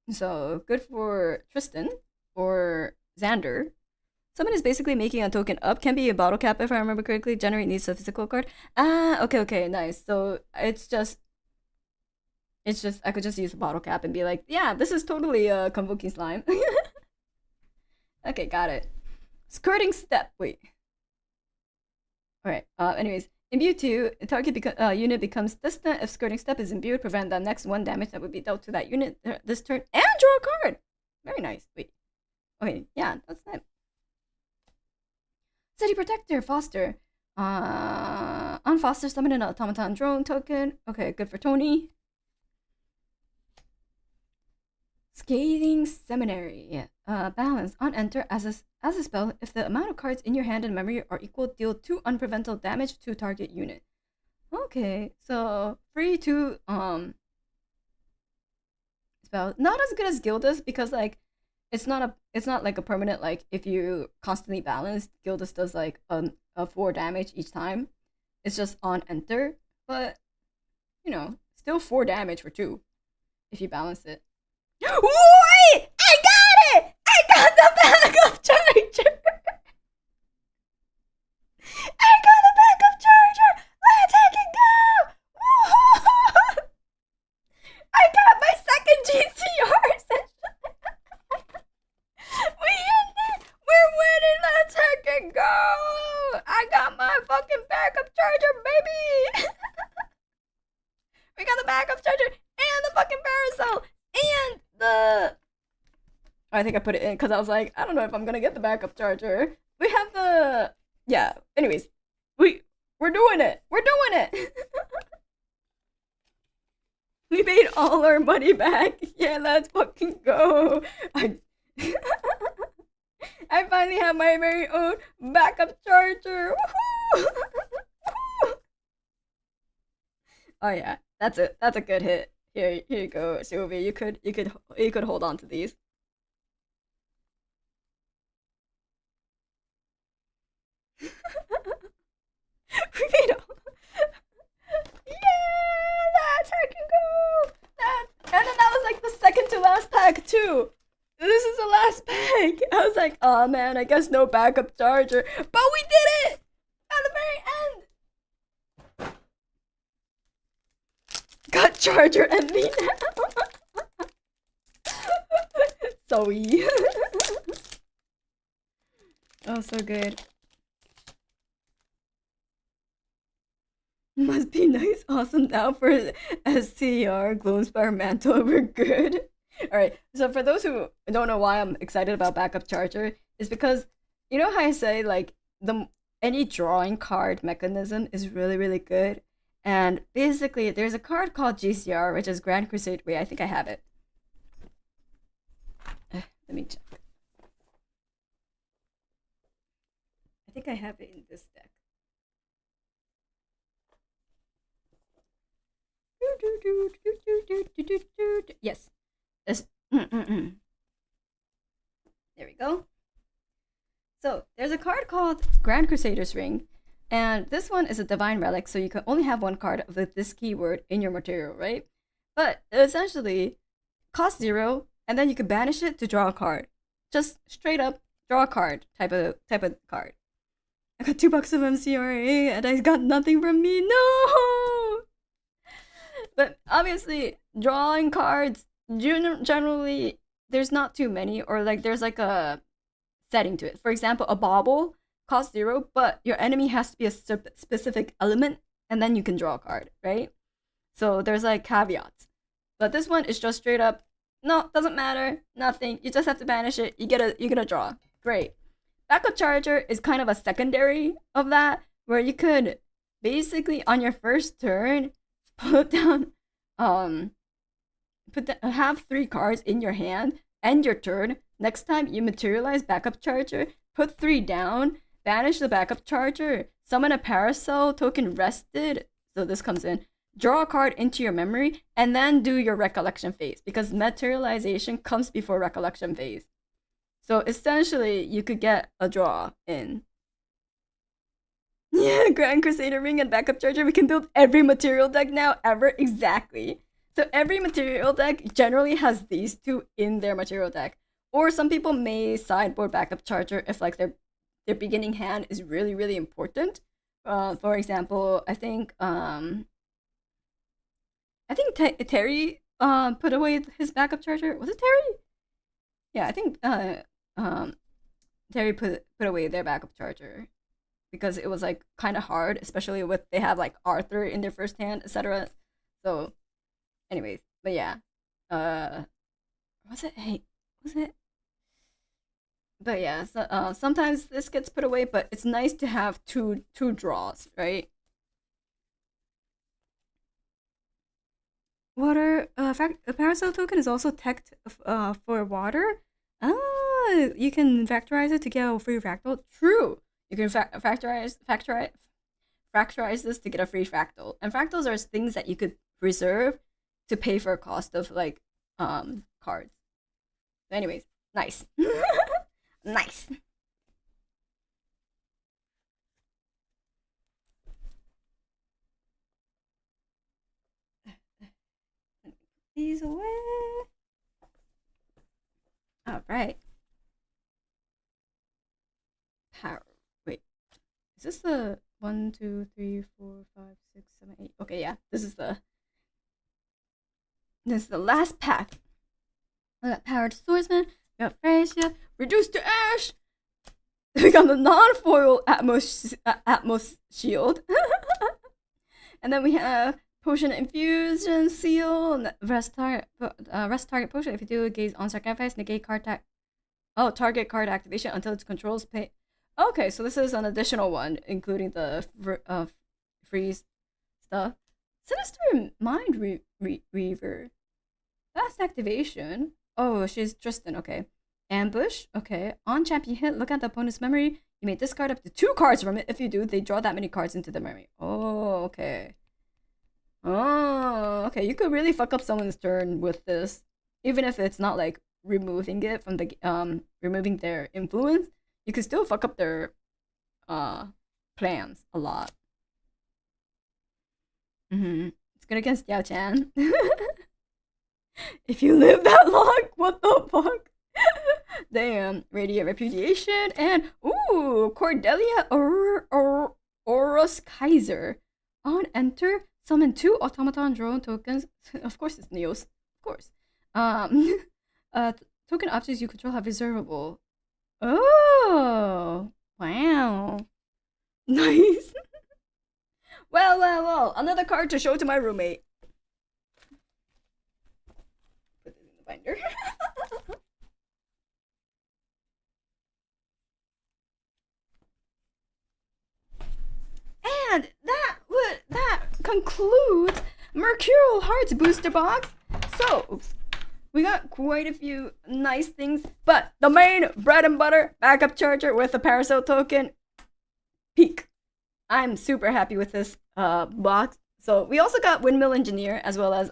So, good for Tristan or Xander. Someone is basically making a token up. Can be a bottle cap if I remember correctly. Generate needs a physical card. Okay, nice. So it's just I could just use a bottle cap and be like, yeah, this is totally a Convoking Slime. Okay, got it. Skirting Step. Wait. Alright. Anyways, imbue 2. The target unit becomes distant if Skirting Step is imbued. Prevent the next 1 damage that would be dealt to that unit this turn, and draw a card. Very nice. Wait. Okay, yeah, that's it. City Protector, Foster. On Foster, summon an automaton drone token. Okay, good for Tony. Scathing Seminary. Balance. On enter, as a spell, if the amount of cards in your hand and memory are equal, deal 2 unpreventable damage to target unit. Okay, so free to spell. Not as good as Gildas, because like it's not like a permanent, like if you constantly balance, Gildas does like a 4 damage each time. It's just on enter, but you know, still 4 damage for 2 if you balance it. Wait! I got it! I got the backup charger! I got the backup charger! Let's take it go! I got my second GCR session! We in it! We're winning! Let's take it go! I got my fucking backup charger, baby! We got the backup charger and the fucking parasol and the... I think I put it in because I was like, I don't know if I'm gonna get the backup charger. We have the... Yeah, anyways. We're doing it! We're doing it! We made all our money back. Yeah, let's fucking go. I finally have my very own backup charger. Woohoo! Oh yeah, that's a good hit. Here you go, Sylvia. You could hold on to these. We made all... Yeah, that's how it can go. And then that was like the second to last pack too. This is the last pack. I was like, oh man, I guess no backup charger, but we did it at the very end. Got charger envy now. Sorry. Oh, so good. Must be nice, awesome now for SCR, Gloomspire, Mantle, we're good. Alright, so for those who don't know why I'm excited about backup charger, is because, you know how I say, like, the any drawing card mechanism is really really good. And basically, there's a card called GCR, which is Grand Crusade. Wait, I think I have it. Let me check. I think I have it in this deck. Yes. This. There we go. So there's a card called Grand Crusader's Ring, and this one is a divine relic, so you can only have one card with this keyword in your material, right? But essentially, cost 0, and then you can banish it to draw a card. Just straight up draw a card type of card. I got $2 of MCRA, and I got nothing from me. No. But obviously, drawing cards generally there's not too many, or like there's like a setting to it. For example, a bauble costs 0, but your enemy has to be a specific element, and then you can draw a card, right? So there's like caveats. But this one is just straight up, no, doesn't matter, nothing. You just have to banish it. You get a draw. Great. Backup charger is kind of a secondary of that, where you could basically on your first turn put down have 3 cards in your hand, end your turn. Next time you materialize backup charger, put 3 down, banish the backup charger, summon a Paracel token rested, so this comes in, draw a card into your memory, and then do your recollection phase, because materialization comes before recollection phase. So essentially, you could get a draw in. Yeah, Grand Crusader Ring and backup charger, we can build every material deck now ever, exactly. So every material deck generally has these 2 in their material deck. Or some people may sideboard backup charger if like their beginning hand is really really important. For example, I think Terry put away his backup charger. Was it Terry? Yeah, I think Terry put away their backup charger because it was like kind of hard, especially with they have like Arthur in their first hand, etc. So, anyways, but yeah, was it? Hey, was it? But yeah, so, sometimes this gets put away, but it's nice to have two draws, right? Water, a Paracel token is also teched for water. Ah, you can factorize it to get a free fractal. True, you can factorize this to get a free fractal. And fractals are things that you could reserve to pay for a cost of like cards. Anyways, nice. Nice. These away. All right. Power. Wait, is this the 1, 2, 3, 4, 5, 6, 7, 8? Okay, yeah. This is the last pack. We got Powered Swordsman. We got Freysia. Reduced to Ash. We got the non-foil Atmos Shield. And then we have Potion Infusion Seal. Rest target potion. If you do, gaze on sacrifice, negate card target card activation until its controls pay. Okay, so this is an additional one, including the freeze stuff. Sinister Mind Reaver. Fast activation. Oh, she's Tristan. Okay. Ambush. Okay. On champion hit, look at the opponent's memory. You may discard up to 2 cards from it. If you do, they draw that many cards into the memory. Oh, okay. Oh, okay. You could really fuck up someone's turn with this, even if it's not like removing it from the removing their influence. You could still fuck up their plans a lot. It's good against Yao Chan. If you live that long, what the fuck? Damn. Radiant Repudiation and ooh, Cordelia Oros Kaiser. On enter, summon 2 automaton drone tokens. Of course it's Neos. Of course. Token objects you control have reservable. Oh, wow. Nice. Well. Another card to show to my roommate. Put this in the binder. concludes Mercurial Hearts booster box. So, oops, we got quite a few nice things, but the main bread and butter backup charger with a Parasol token, peak. I'm super happy with this box. So we also got Windmill Engineer as well as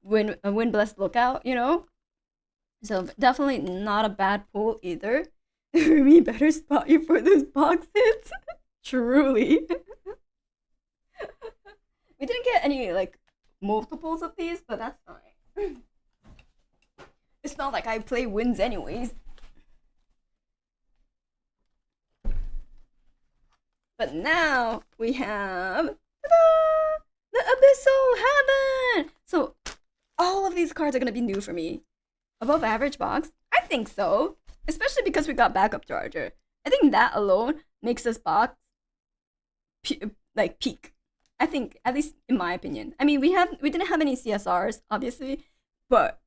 Wind Blessed Lookout, you know. So definitely not a bad pull either. We better spot you for those box hits. Truly. We didn't get any like multiples of these, but that's fine. It's not like I play wins anyways. But now we have the Abyssal Heaven! So all of these cards are gonna be new for me. Above average box? I think so. Especially because we got backup charger. I think that alone makes this box like peak. I think, at least in my opinion. I mean, we didn't have any CSRs, obviously, but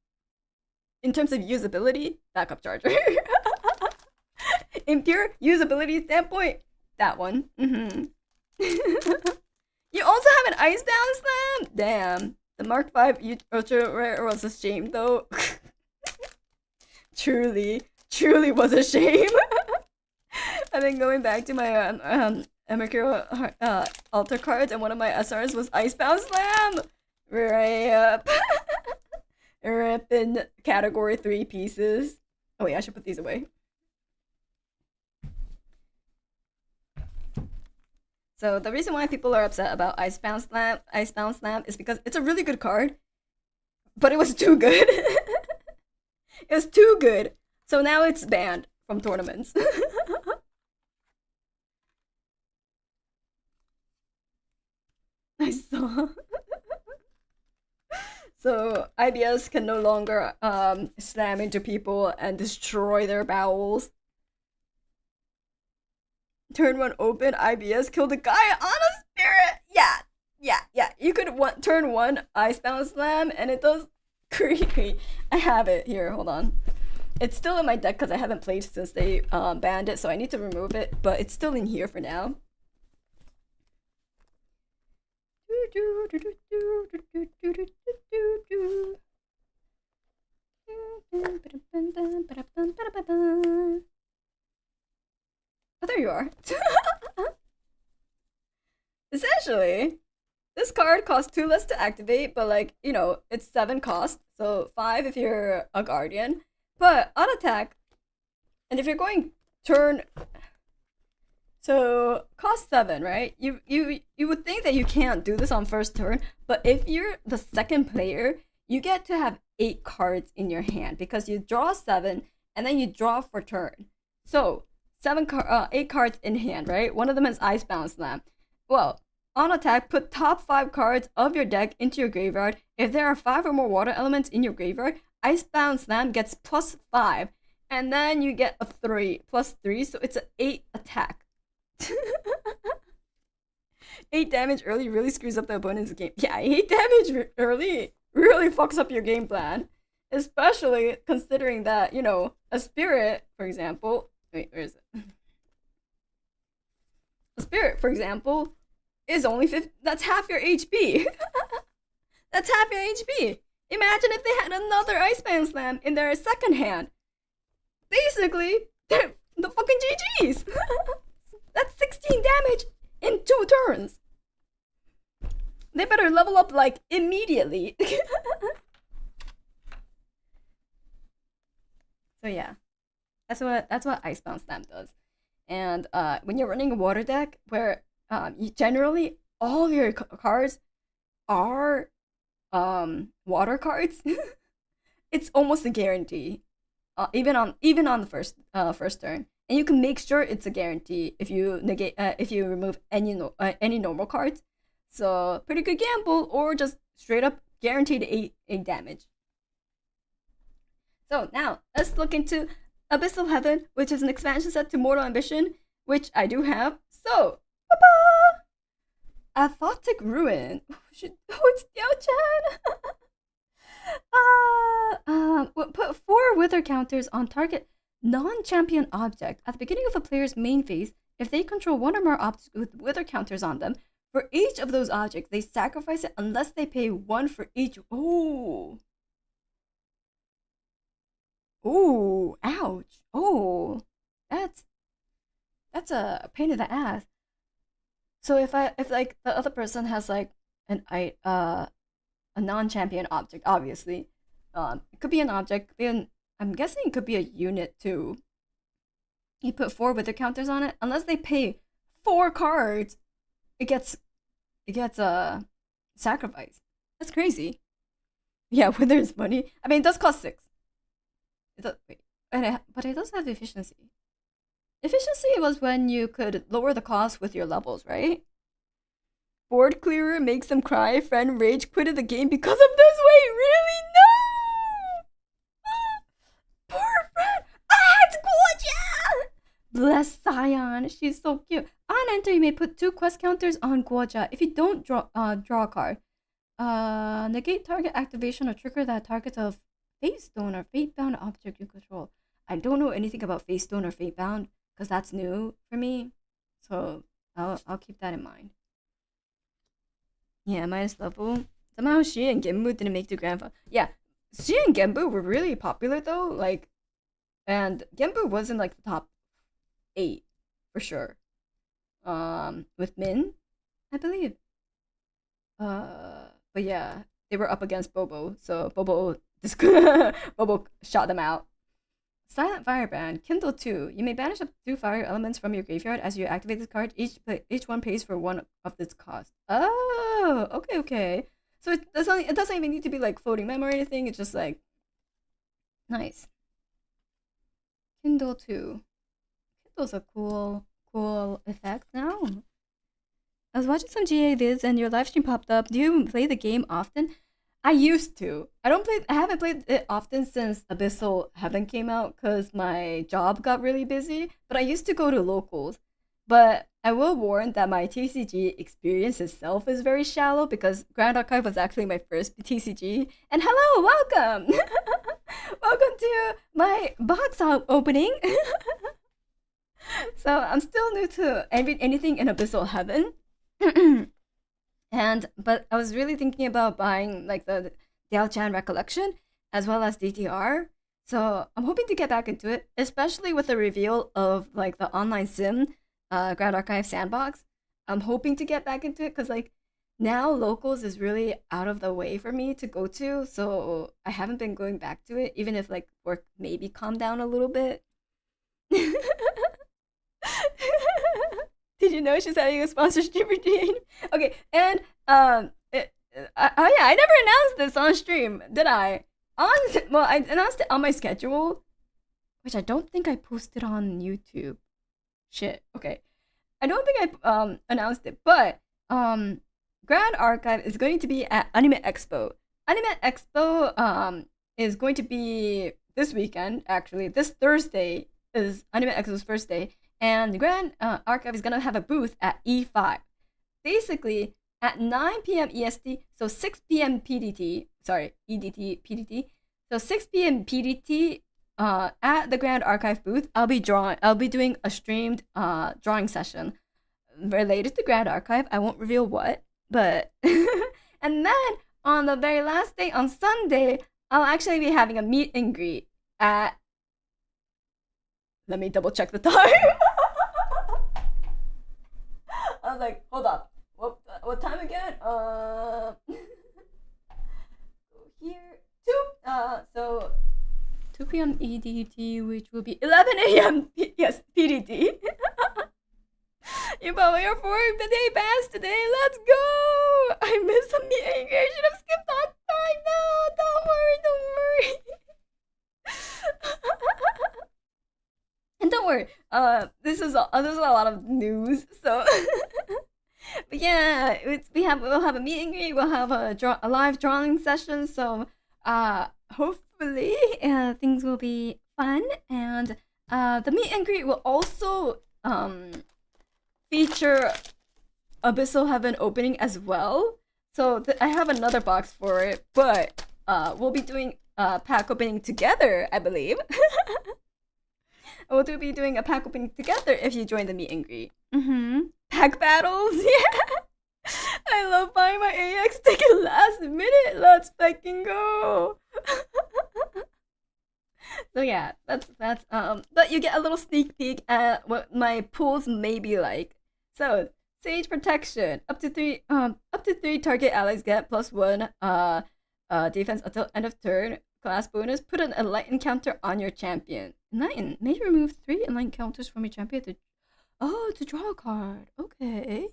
in terms of usability, backup charger. In pure usability standpoint, that one. You also have an Icebound Slam? Damn. The Mark V Ultra Rare was a shame, though. Truly was a shame. And then going back to my Mercurial Altar cards, and one of my SRs was Icebound Slam. Rip. Rip in category 3 pieces. Oh wait, I should put these away. So the reason why people are upset about Icebound Slam is because it's a really good card, but it was too good. It was too good. So now it's banned from tournaments. I saw. So IBS can no longer slam into people and destroy their bowels. Turn 1 open, IBS killed a guy on a spirit. Yeah. You could turn 1 Icebound Slam and it does creepy. I have it here. Hold on. It's still in my deck because I haven't played since they banned it, so I need to remove it. But it's still in here for now. Oh, there you are. Essentially, this card costs 2 less to activate, but like, you know, it's 7 cost, so 5 if you're a guardian. But on attack, and if you're going turn, so cost 7, right? You would think that you can't do this on first turn, but if you're the second player, you get to have 8 cards in your hand because you draw 7 and then you draw for turn. So 8 cards in hand, right? One of them is Icebound Slam. Well, on attack, put top 5 cards of your deck into your graveyard. If there are 5 or more water elements in your graveyard, Icebound Slam gets +5, and then you get a 3 +3, so it's an 8 attack. 8 damage early really screws up the opponent's game. Yeah, 8 damage early really fucks up your game plan, especially considering that, you know, a spirit, for example. Wait, where is it? A spirit, for example, is only 50. That's half your HP. That's half your HP. Imagine if they had another Icebound Slam in their second hand. Basically, they're the fucking GGs. That's 16 damage in 2 turns. They better level up like immediately. So yeah, that's what Icebound Slam does. And when you're running a water deck where generally all of your cards are water cards, it's almost a guarantee. Even on the first turn, and you can make sure it's a guarantee if you remove any normal cards. So pretty good gamble, or just straight up guaranteed 8 damage. So now let's look into Abyssal Heaven, which is an expansion set to Mortal Ambition, which I do have. So, Aphotic Ruin. Oh, it's Diao-chan. Put 4 wither counters on target non-champion object at the beginning of a player's main phase. If they control 1 or more objects with wither counters on them, For each of those objects, they sacrifice it unless they pay 1 for each. Oh. Ooh, ouch. Oh, that's a pain in the ass. So if like the other person has like a non-champion object, obviously, it could be an object, could be I'm guessing it could be a unit too. You put 4 wither counters on it, unless they pay 4 cards, it gets sacrificed. That's crazy. Yeah, wither is money. I mean, it does cost 6. It does, wait, but it does have efficiency. Efficiency was when you could lower the cost with your levels, right? Board clearer makes them cry. Friend rage quitted the game because of this. Wait, really? No! Poor friend! It's Guoja! Bless Scion. She's so cute. On enter, you may put 2 quest counters on Guoja. If you don't draw a card, negate target activation or trigger that targets a face stone or fate bound object you control. I don't know anything about face stone or fate bound because that's new for me, so I'll keep that in mind. Yeah, minus level. Somehow Shi and Genbu didn't make the grand final. Yeah, Shi and Genbu were really popular though, like, and Genbu was in like the top 8 for sure. With Min, I believe. But yeah, they were up against Bobo, so Bobo Bobo shot them out. Silent Firebrand, Kindle 2. You may banish up to 2 fire elements from your graveyard as you activate this card. Each one pays for 1 of its cost. Oh, okay. So it doesn't even need to be like floating memory or anything. It's just like nice. Kindle 2. Kindle's a cool effect now. I was watching some GA vids and your live stream popped up. Do you play the game often? I used to. I haven't played it often since Abyssal Heaven came out because my job got really busy. But I used to go to locals. But I will warn that my TCG experience itself is very shallow because Grand Archive was actually my first TCG. And hello, welcome! Welcome to my box opening. So I'm still new to anything in Abyssal Heaven. But I was really thinking about buying like the Diao-chan Recollection as well as DTR. So I'm hoping to get back into it, especially with the reveal of like the online sim Grand Archive Sandbox. I'm hoping to get back into it because like now locals is really out of the way for me to go to, so I haven't been going back to it, even if like work maybe calmed down a little bit. Did you know she's having a sponsorship for Jane? Okay, and oh yeah, I never announced this on stream, did I? Well, I announced it on my schedule, which I don't think I posted on YouTube. Shit. Okay, I don't think I announced it, but Grand Archive is going to be at Anime Expo. Anime Expo is going to be this weekend. Actually, this Thursday is Anime Expo's first day. And the Grand Archive is going to have a booth at E5. Basically, at 9 p.m. EST, so 6 p.m. PDT, sorry, EDT, PDT. So 6 p.m. PDT at the Grand Archive booth, I'll be doing a streamed drawing session related to Grand Archive. I won't reveal what, but... And then, on the very last day, on Sunday, I'll actually be having a meet and greet at... Let me double check the time. I was like, hold up. What time again? Here. 2. So 2 p.m. EDT, which will be 11 a.m. Yes, PDT. You bought your 4-day pass today. Let's go! I missed some meet and greet. I should have skipped that time. No, don't worry. And don't worry, this is a lot of news, so but yeah, we'll have a meet and greet, we'll have a live drawing session, so hopefully things will be fun, and the meet and greet will also feature Abyssal Heaven opening as well. So I have another box for it, but we'll be doing a pack opening together, I believe. We'll be doing a pack opening together if you join the meet and greet. Pack battles, yeah. I love buying my AX ticket last minute. Let's fucking go. So yeah, that's but you get a little sneak peek at what my pools may be like. So Sage protection, up to three target allies get +1 defense until end of turn. Class bonus, put an enlighten counter on your champion. Enlighten may remove 3 enlighten counters from your champion to draw a card. Okay.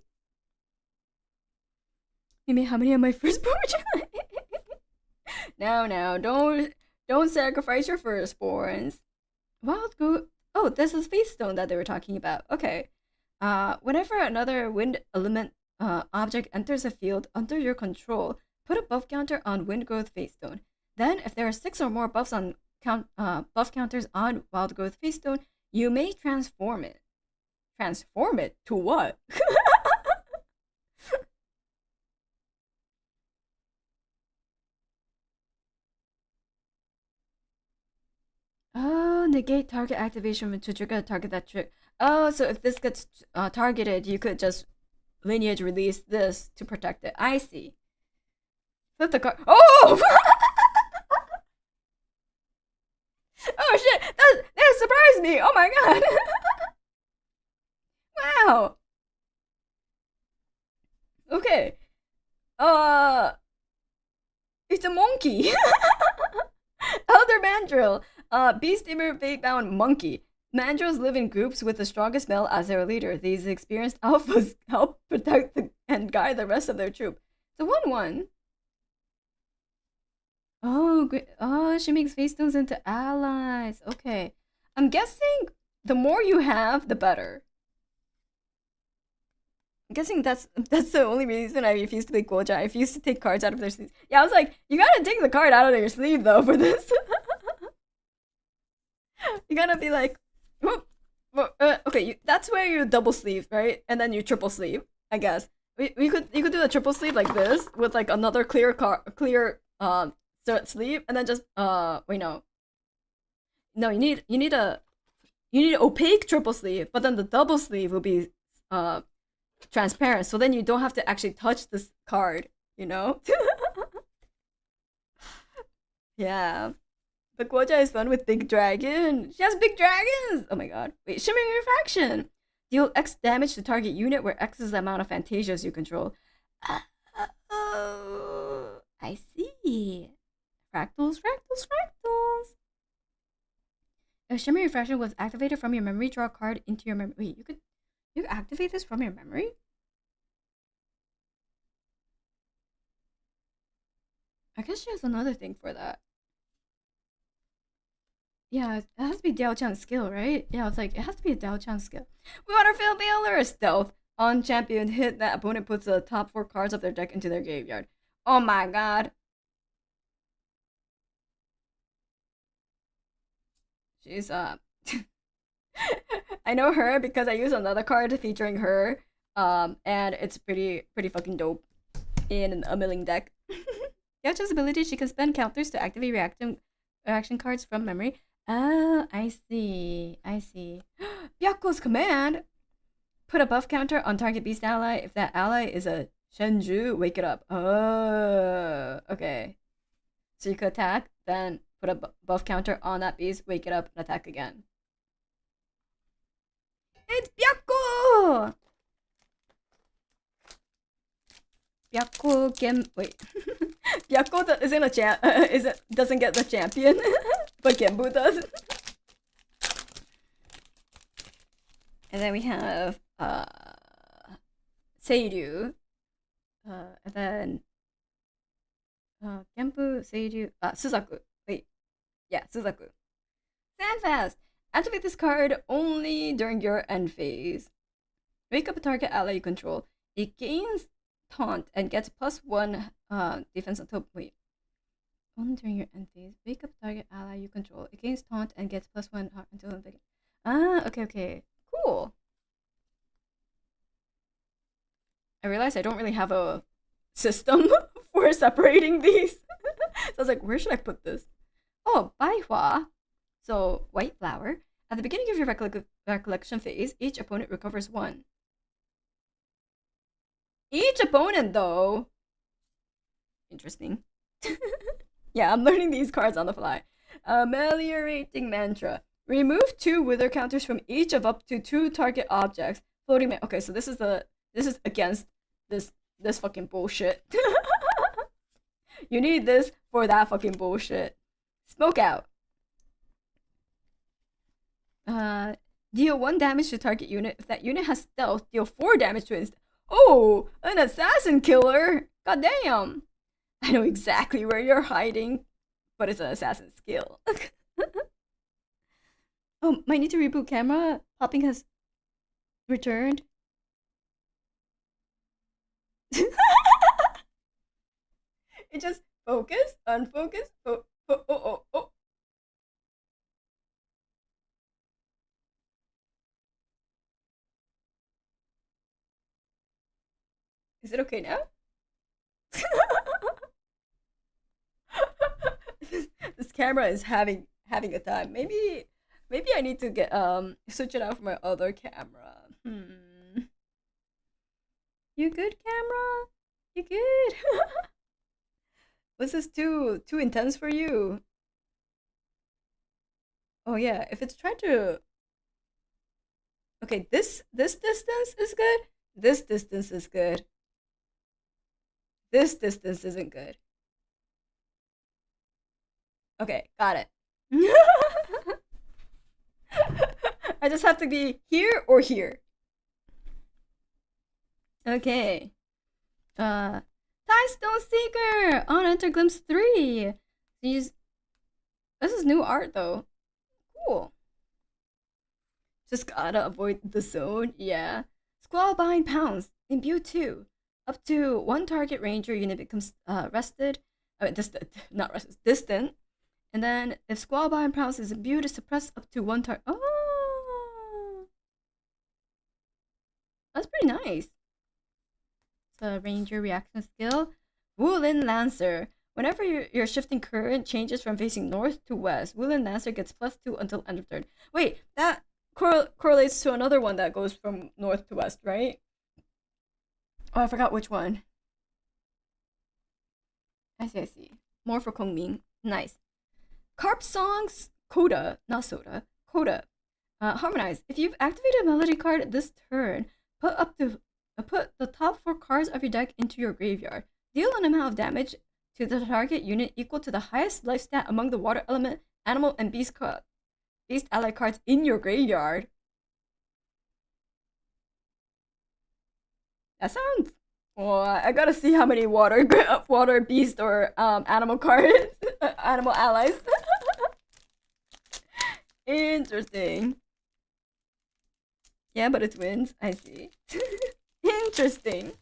You mean how many of my firstborn? No, don't sacrifice your firstborns. Wild go. Oh, this is Face Stone that they were talking about. Okay. Whenever another wind element object enters a field under your control, put a buff counter on Wind Growth Face Stone. Then, if there are 6 or more buff counters on Wild Growth Face Stone, you may transform it. Transform it to what? Oh, negate target activation to trigger a target that trick. Oh, so if this gets targeted, you could just lineage release this to protect it. I see. Flip the card. Oh! Oh shit! That surprised me! Oh my god! Wow! Okay. It's a monkey! Elder Mandrill. Beast Tamer Fate-bound monkey. Mandrills live in groups with the strongest male as their leader. These experienced alphas help protect and guide the rest of their troop. It's a 1/1. Oh, great. Oh, she makes face stones into allies. Okay. I'm guessing the more you have, the better. I'm guessing that's the only reason I refuse to play Goja. I refuse to take cards out of their sleeves. Yeah, I was like, you gotta take the card out of your sleeve though for this. You gotta be like, okay, that's where you double sleeve, right? And then you triple sleeve, I guess. You could do a triple sleeve like this with like another clear sleeve, and then just wait, no, you need an opaque triple sleeve, but then the double sleeve will be transparent, so then you don't have to actually touch this card, you know. Yeah. But Guoja is fun with Big Dragon. She has big dragons! Oh my god. Wait, Shimmering Refraction! Deal X damage to target unit where X is the amount of Fantasias you control. Oh, I see. Fractals. If Shimmering Refraction was activated from your memory, draw a card into your memory. Wait, you could activate this from your memory? I guess she has another thing for that. Yeah, it has to be Diao Chan's skill, right? Yeah, it's like, it has to be a Diao Chan skill. We want to fail Baylor stealth. On champion hit, that opponent puts the top 4 cards of their deck into their graveyard. Oh my god. She's, I know her because I use another card featuring her. And it's pretty fucking dope in a milling deck. Diao ability, she can spend counters to activate reaction cards from memory. Oh, I see. Byaku's command. Put a buff counter on target beast ally. If that ally is a Shenju, wake it up. Oh, okay. So you could attack, then put a buff counter on that beast, wake it up, and attack again. It's Byaku! Byaku wait. Byaku isn't a doesn't get the champion, but Genbu does. And then we have Seiryu. And then Genbu, Seiryu, Suzaku. Wait. Yeah, Suzaku. Sandfast! Activate this card only during your end phase. Wake up a target ally you control. It gains taunt and gets +1 defense until only during your end phase. Wake up target ally you control. It gains taunt and gets +1 until the okay. Cool. I realized I don't really have a system for separating these. So I was like, where should I put this? Oh, Baihua. So, white flower. At the beginning of your recollection phase, each opponent recovers 1. each opponent, though. Interesting. Yeah, I'm learning these cards on the fly. Ameliorating mantra. Remove 2 wither counters from each of up to 2 target objects. Floating okay, so this is against this fucking bullshit. You need this for that fucking bullshit. Smoke out. Deal 1 damage to target unit. If that unit has stealth, deal 4 damage to it. Oh, an assassin killer! God damn! I know exactly where you're hiding, but it's an assassin skill. Oh, might need to reboot camera. Popping has returned. It just focus, unfocus. Oh. Is it okay now? This camera is having a time. Maybe I need to get switch it out for my other camera. You good, camera? You good? Was this too intense for you? Oh yeah, if it's trying to. Okay, this distance is good. This distance is good. This distance isn't good. Okay, got it. I just have to be here or here. Okay. Time Stone Seeker on Enter Glimpse 3. This is new art though. Cool. Just gotta avoid the zone, yeah. Squall Bind Pounds. Imbue 2. Up to 1 target ranger unit becomes distant. And then if Squall Bind Pounds is imbued, to suppress up to 1 target. Oh! That's pretty nice. It's a ranger reaction skill. Woolen Lancer. Whenever your shifting current changes from facing north to west, Woolen Lancer gets +2 until end of turn. Wait, that correlates to another one that goes from north to west, right? Oh, I forgot which one. I see. More for Kongming. Nice. Carp Songs Coda, not Soda. Coda. Harmonize. If you've activated a melody card this turn, put the top 4 cards of your deck into your graveyard. Deal an amount of damage to the target unit equal to the highest life stat among the water element, animal, and beast ally cards in your graveyard. That sounds. Well, I gotta see how many water beast or animal cards, animal allies. Interesting. Yeah, but it's wins. I see. Interesting.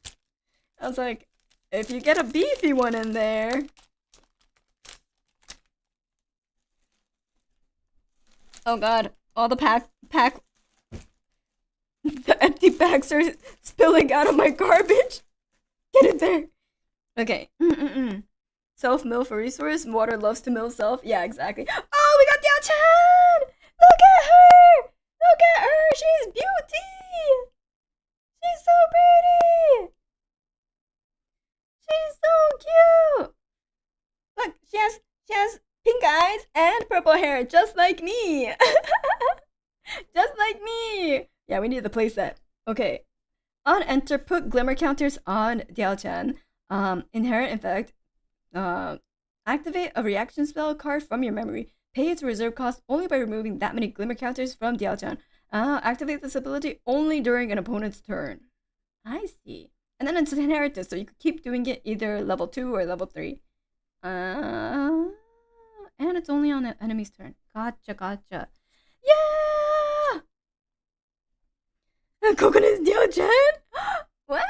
I was like, if you get a beefy one in there. Oh god, all the pack the empty packs are spilling out of my garbage. Get it there. Okay. Self-mill for resource. Water loves to mill self. Yeah, exactly. Oh, we got Diao-chan! Look at her! Look at her! She's beauty! She's so pretty! She's so cute! Look, she has pink eyes and purple hair, just like me! Just like me! Yeah, we need the playset. Okay. On enter, put glimmer counters on Diao-chan. Inherent effect. Activate a reaction spell card from your memory. Pay its reserve cost only by removing that many glimmer counters from Diao-chan. Activate this ability only during an opponent's turn. I see. And then it's inherited, so you could keep doing it either level 2 or level 3. And it's only on the enemy's turn. Gotcha. Yeah! Kokone's Diao-chan? Well.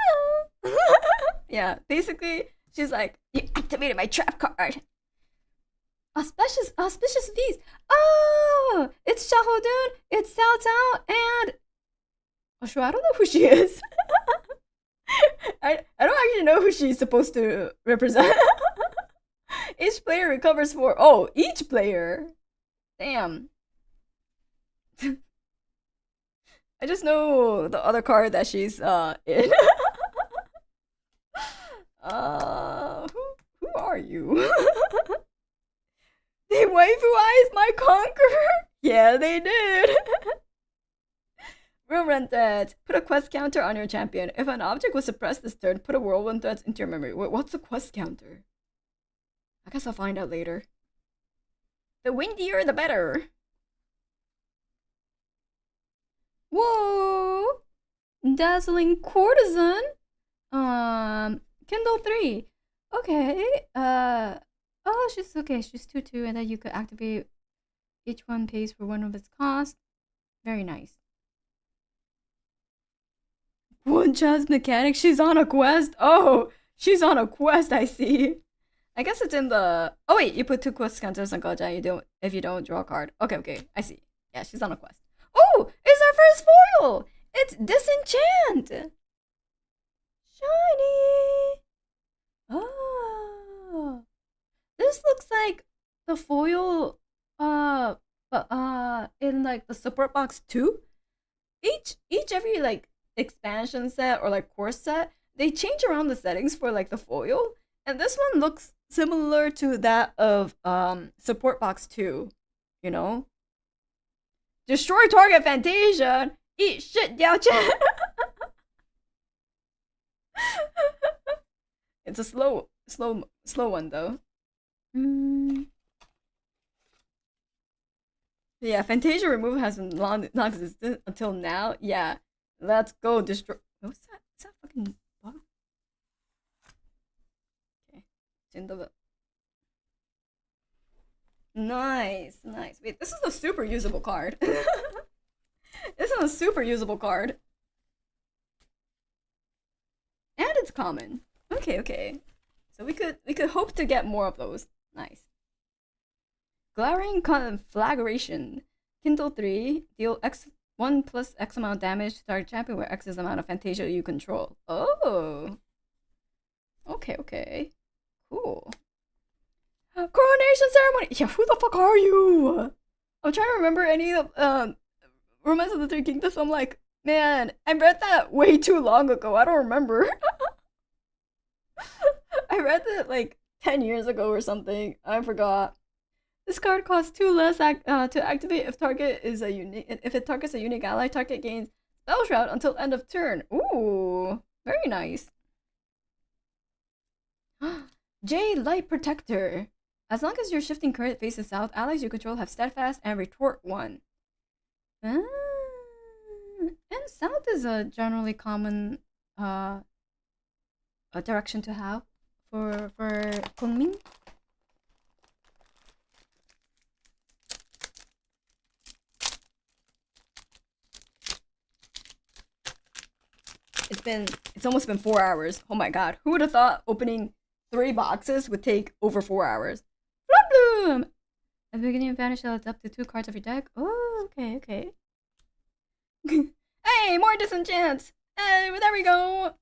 Yeah, basically, she's like, you activated my trap card. Auspicious feast. Oh, it's Xiaohodun, it's Cao Cao, and Sure, I don't know who she is. I don't actually know who she's supposed to represent. Each player recovers 4. Oh, each player. Damn. I just know the other card that she's in. Who are you? They waifu-ized my conqueror? Yeah, they did. Whirlwind threads. Put a quest counter on your champion. If an object was suppressed this turn, put a whirlwind threads into your memory. Wait, what's the quest counter? I guess I'll find out later. The windier, the better. Whoa! Dazzling courtesan. Kindle 3. Okay. Oh, she's okay. She's 2/2, and then you could activate each one pays for one of its cost. Very nice. One chance mechanic. She's on a quest. Oh, she's on a quest. I see. I guess it's in the. Oh wait, you put 2 quest counters on Gacha. You don't if you don't draw a card. Okay. I see. Yeah, she's on a quest. Oh, it's our first foil. It's Disenchant. Shiny. Oh, this looks like the foil. In like the support box 2. Each every like expansion set or like course set, they change around the settings for like the foil, and this one looks similar to that of support box 2, you know. Destroy target Fantasia. Eat shit, Diao Chen. It's a slow one though. Yeah, Fantasia removal has been non-existent until now. Yeah, let's go destroy. What's that? Is that fucking bug? Okay, it's in the. Nice. Wait, this is a super usable card. This is a super usable card, and it's common. Okay. So we could hope to get more of those. Nice. Glaring Conflagration. Kindle 3. Deal X1 plus X amount of damage to target champion where X is the amount of Fantasia you control. Oh. Okay. Cool. Coronation ceremony! Yeah, who the fuck are you? I'm trying to remember any of Romance of the Three Kingdoms. I'm like, man, I read that way too long ago. I don't remember. I read that like 10 years ago or something. I forgot. This card costs 2 less to activate if it targets a unique ally. Target gains Spell Shroud until end of turn. Ooh, very nice. J Light Protector. As long as your shifting current faces south, allies you control have Steadfast and Retort 1. And south is a generally common a direction to have for Kunming. It's almost been 4 hours. Oh my god. Who would have thought opening 3 boxes would take over 4 hours? Bloom! At the beginning of Vanish, it's up to 2 cards of your deck. Oh, okay. Hey, more Disenchants! Hey, there we go!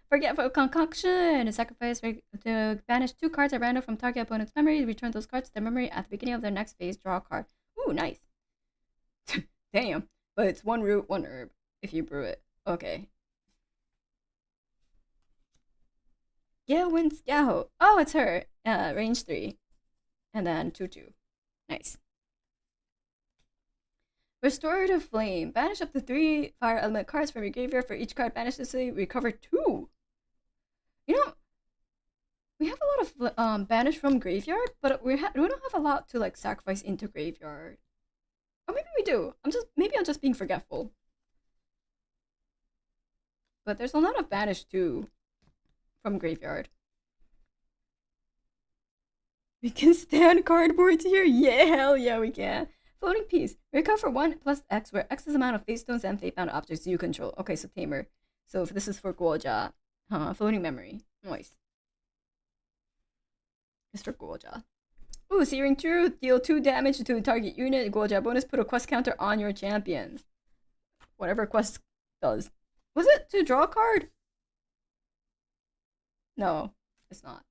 Forgetful Concoction. A sacrifice to banish 2 cards at random from target opponent's memory. Return those cards to their memory at the beginning of their next phase. Draw a card. Ooh, nice. Damn. But it's 1 root, 1 herb if you brew it. Okay. Yeah, wins Yahoo. Oh, it's her. Range 3. And then 2/2. Nice. Restorative Flame. Banish up to 3 fire element cards from your graveyard. For each card banished this way, recover 2. You know, we have a lot of banish from graveyard, but we don't have a lot to like sacrifice into graveyard. Or maybe we do. Maybe I'm just being forgetful. But there's a lot of banish too from graveyard. We can stand cardboards here? Yeah, hell yeah, we can. Floating Piece. Recover 1 plus X, where X is the amount of face stones and fate-bound objects you control. Okay, so Tamer. So if this is for Guoja. Floating Memory. Nice. Mr. Guoja. Ooh, Searing Truth. Deal 2 damage to a target unit. Guoja bonus. Put a quest counter on your champion. Whatever quest does. Was it to draw a card? No, it's not.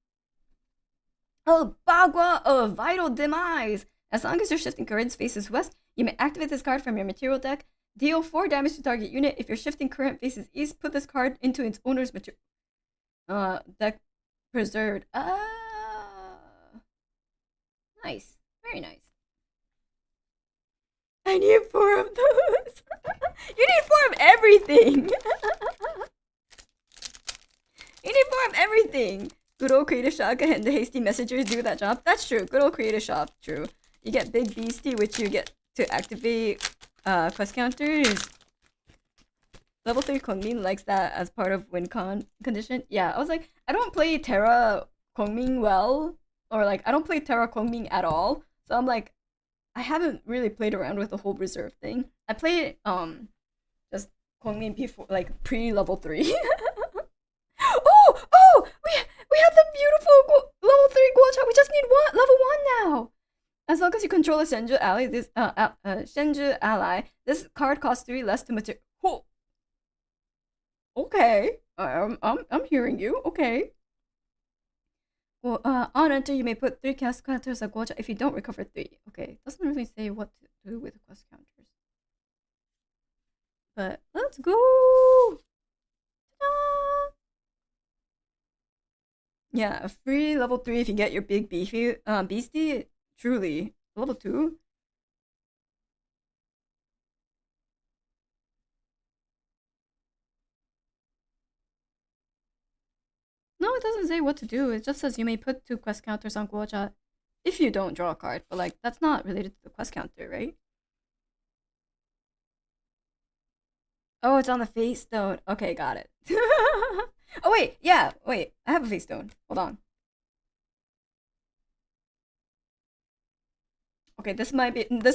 Oh, Bagua of Vital Demise. As long as your shifting current faces west, you may activate this card from your material deck. Deal 4 damage to target unit. If your shifting current faces east, put this card into its owner's material. deck preserved. Ah, nice, very nice. I need 4 of those. You need 4 of everything. You need 4 of everything. Good old Creative Shop and the hasty messengers do that job. That's true. Good old Creative Shop. True. You get Big Beastie, which you get to activate quest counters. Level 3 Kongmin likes that as part of win condition. Yeah, I was like, I don't play Terra Kongming well. Or like, I don't play Terra Kongming at all. So I'm like, I haven't really played around with the whole reserve thing. I played just Kongming before, like pre-level 3. Oh! We have the beautiful level 3 Guocha. We just need level 1 now. As long as you control a Shenju ally, this card costs 3 less to material. Oh. Okay, I'm hearing you. Okay. Well, on enter, you may put 3 cast counters at Guocha if you don't recover 3. Okay, doesn't really say what to do with quest counters. But let's go. Ta-da! Yeah, a free level 3 if you get your big beefy beastie. Truly, level 2. No, it doesn't say what to do. It just says you may put 2 quest counters on Guocha if you don't draw a card. But like, that's not related to the quest counter, right? Oh, it's on the face stone. Okay, got it. Oh wait, yeah, wait. I have a face stone. Hold on. Okay, this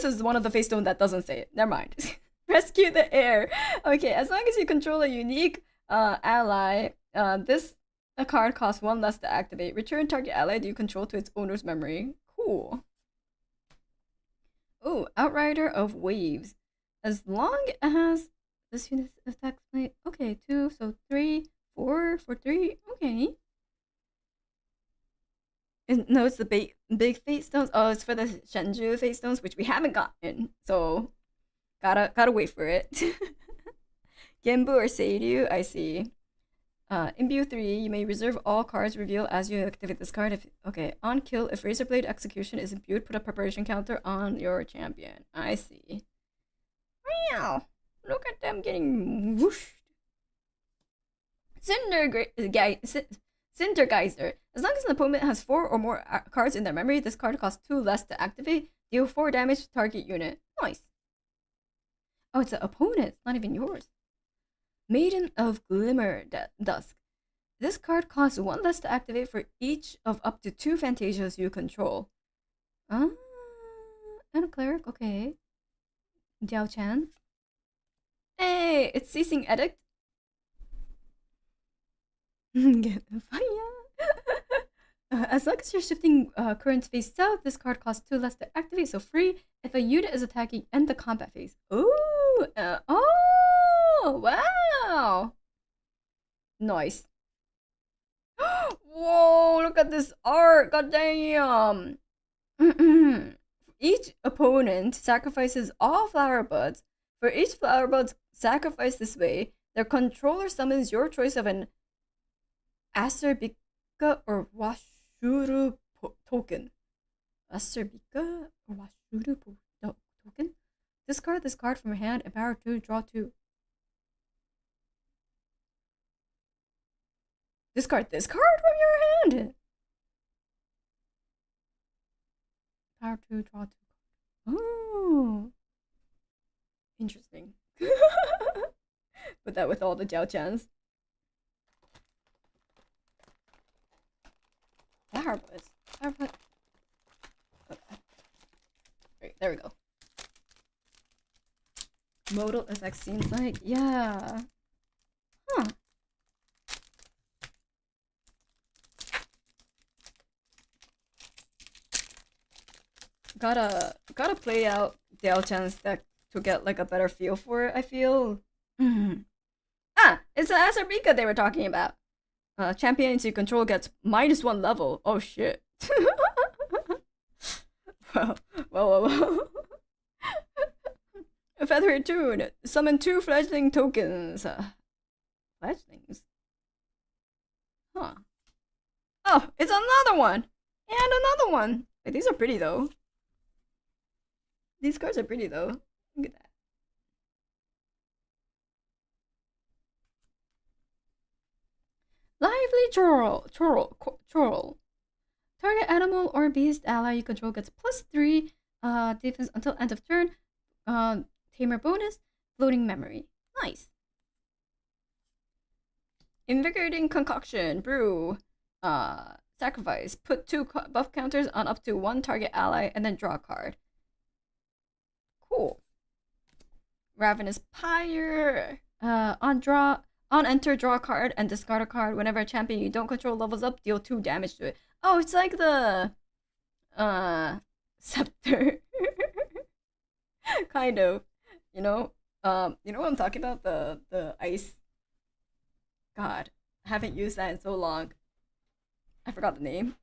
is one of the face stone that doesn't say it. Never mind. Rescue the air. Okay, as long as you control a unique ally, this a card costs 1 less to activate. Return target ally you control to its owner's memory. Cool. Oh, Outrider of Waves. As long as this unit attacks play. Okay, 2, so 3, 4 for 3. Okay. No, it's the big face stones. Oh, it's for the Shenju face stones, which we haven't gotten. So gotta wait for it. Genbu or Seiryu, I see. Imbue 3, you may reserve all cards reveal as you activate this card. If okay, on kill, if Razor Blade Execution is imbued, put a preparation counter on your champion. I see. Wow, look at them getting whooshed. Sintergeister. As long as an opponent has 4 or more cards in their memory, this card costs 2 less to activate. Deal 4 damage to target unit. Nice. Oh, it's an opponent. It's not even yours. Maiden of Glimmer Dusk. This card costs 1 less to activate for each of up to 2 Fantasias you control. And a cleric. Okay. Diao Chan. Hey, it's Ceasing Edict. Get the fire. As long as you're shifting current face south, this card costs 2 less to activate, so free if a unit is attacking and the combat phase. Ooh! Oh! Wow! Nice. Whoa! Look at this art! God damn! Each opponent sacrifices all flower buds. For each flower bud sacrificed this way, their controller summons your choice of an Aserbika or Washuru token. Aserbika or Washuru token? Discard this card from your hand and power 2, draw 2. Discard this card from your hand! Power 2, draw 2. Oh! Interesting. Put that with all the Jiao Chans. Flower buds. Okay. Great, there we go. Modal effect seems like, yeah. Huh. Gotta play out Diao Chan's deck to get like a better feel for it, I feel. Ah, it's the Aserbika they were talking about. Champions you control gets -1 level. Oh shit. Well. A feathery tune. Summon 2 fledgling tokens. Fledglings? Huh. Oh, it's another one! And another one! Wait, these are pretty though. These cards are pretty though. Look at that. Lively Chorl. Target animal or beast ally you control gets +3 defense until end of turn. Tamer bonus. Floating memory. Nice. Invigorating concoction. Brew. Sacrifice. Put 2 buff counters on up to 1 target ally and then draw a card. Cool. Ravenous Pyre. On enter, draw a card and discard a card. Whenever a champion you don't control levels up, deal 2 damage to it. Oh, it's like the Scepter. Kind of. You know what I'm talking about? The ice. God, I haven't used that in so long. I forgot the name.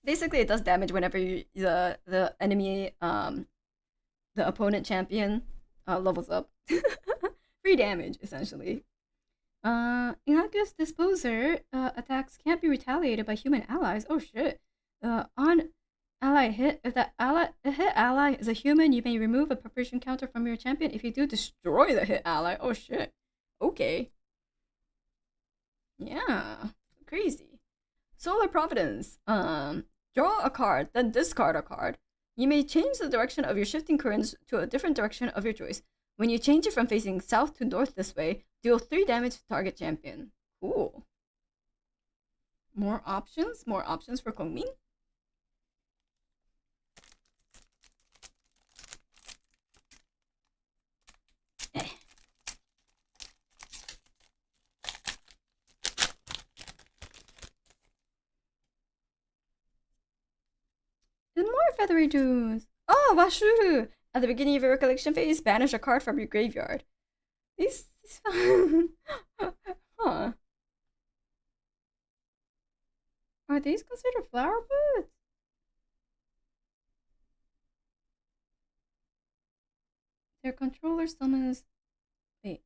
Basically, it does damage whenever the enemy the opponent champion levels up. Free damage, essentially. Innocuous Disposer attacks can't be retaliated by human allies. Oh shit. On ally hit, if the hit ally is a human, you may remove a preparation counter from your champion. If you do, destroy the hit ally. Oh shit. Okay. Yeah. Crazy. Solar Providence. Draw a card, then discard a card. You may change the direction of your shifting currents to a different direction of your choice. When you change it from facing south to north this way, deal 3 damage to target champion. Cool. More options? More options for Kongmin? And more feathery dudes. Oh, Washuru! At the beginning of your recollection phase, banish a card from your graveyard. These huh. Are these considered flower boots? Their controller summons. Wait.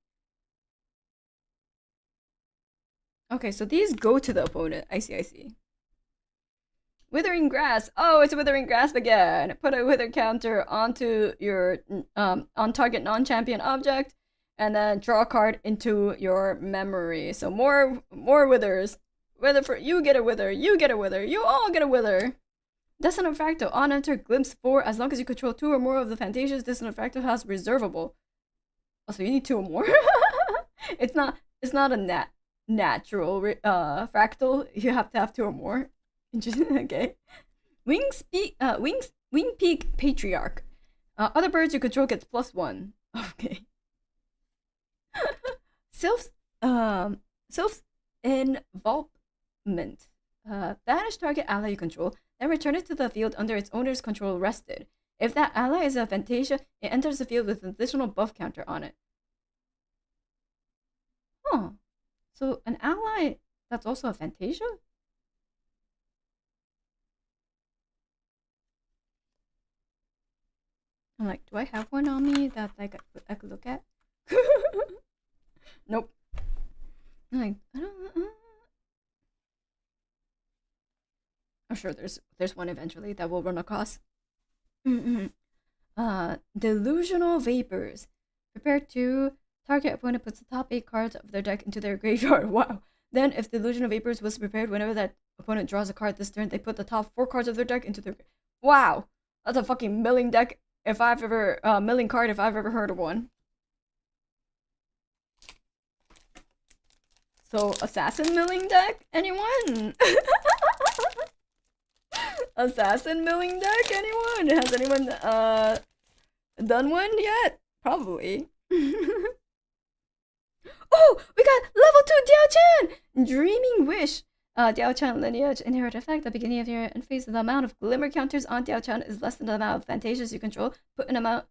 Okay, so these go to the opponent. I see. Withering Grasp. Oh, it's Withering Grasp again. Put a Wither counter onto your on target non-champion object, and then draw a card into your memory. So more withers. Whether for you get a wither, you get a wither, you all get a wither. Dissonant Fractal. On enter Glimpse 4. As long as you control 2 or more of the Fantasias, Dissonant Fractal has reservable. Oh, so you need 2 or more. It's not a natural fractal. You have to have 2 or more. Interesting. Okay. Wing Peak Patriarch. Other birds you control gets +1. Okay. Sylph's Involvement. Banish target ally you control, then return it to the field under its owner's control rested. If that ally is a Fantasia, it enters the field with an additional buff counter on it. Huh. So an ally that's also a Fantasia? I'm like, do I have one on me that I could look at? Nope. I'm like, I don't. I'm sure there's one eventually that we'll run across. Delusional Vapors. Prepare to target opponent puts the top 8 cards of their deck into their graveyard. Wow. Then, if Delusional Vapors was prepared whenever that opponent draws a card this turn, they put the top 4 cards of their deck into their. Wow, that's a fucking milling deck. If I've ever milling card, if I've ever heard of one. So assassin milling deck, anyone? Assassin milling deck, anyone? Has anyone done one yet? Probably. Oh, we got level 2 Diao-chan! Dreaming Wish. Diao-chan lineage inherit effect. At the beginning of your end phase, the amount of glimmer counters on Diao-chan is less than the amount of Fantasias you control. Put an amount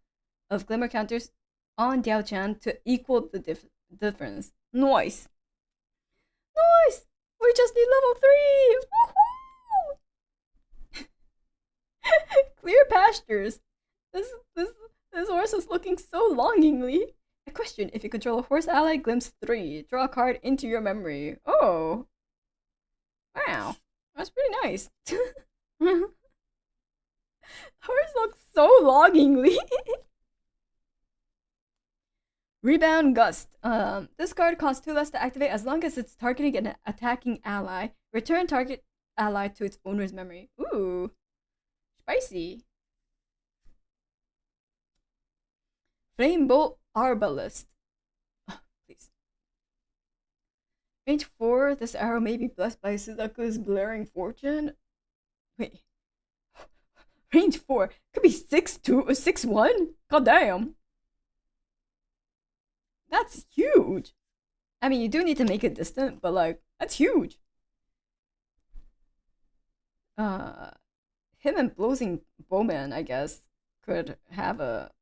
of glimmer counters on Diao-chan to equal the difference. Nice! Nice! We just need level 3! Woohoo! Clear pastures. This horse is looking so longingly. A question: if you control a horse ally, glimpse 3. Draw a card into your memory. Oh, wow, that's pretty nice. Horse looks so longingly. Rebound Gust. This card costs 2 less to activate as long as it's targeting an attacking ally. Return target ally to its owner's memory. Ooh, spicy. Flame Bolt Arbalist. Please. Range 4. This arrow may be blessed by Suzaku's blaring fortune. Wait. Range 4. Could be 6'2" or 6'1"? God damn. That's huge. I mean, you do need to make it distant, but like, that's huge. Him and Blazing Bowman, I guess, could have a.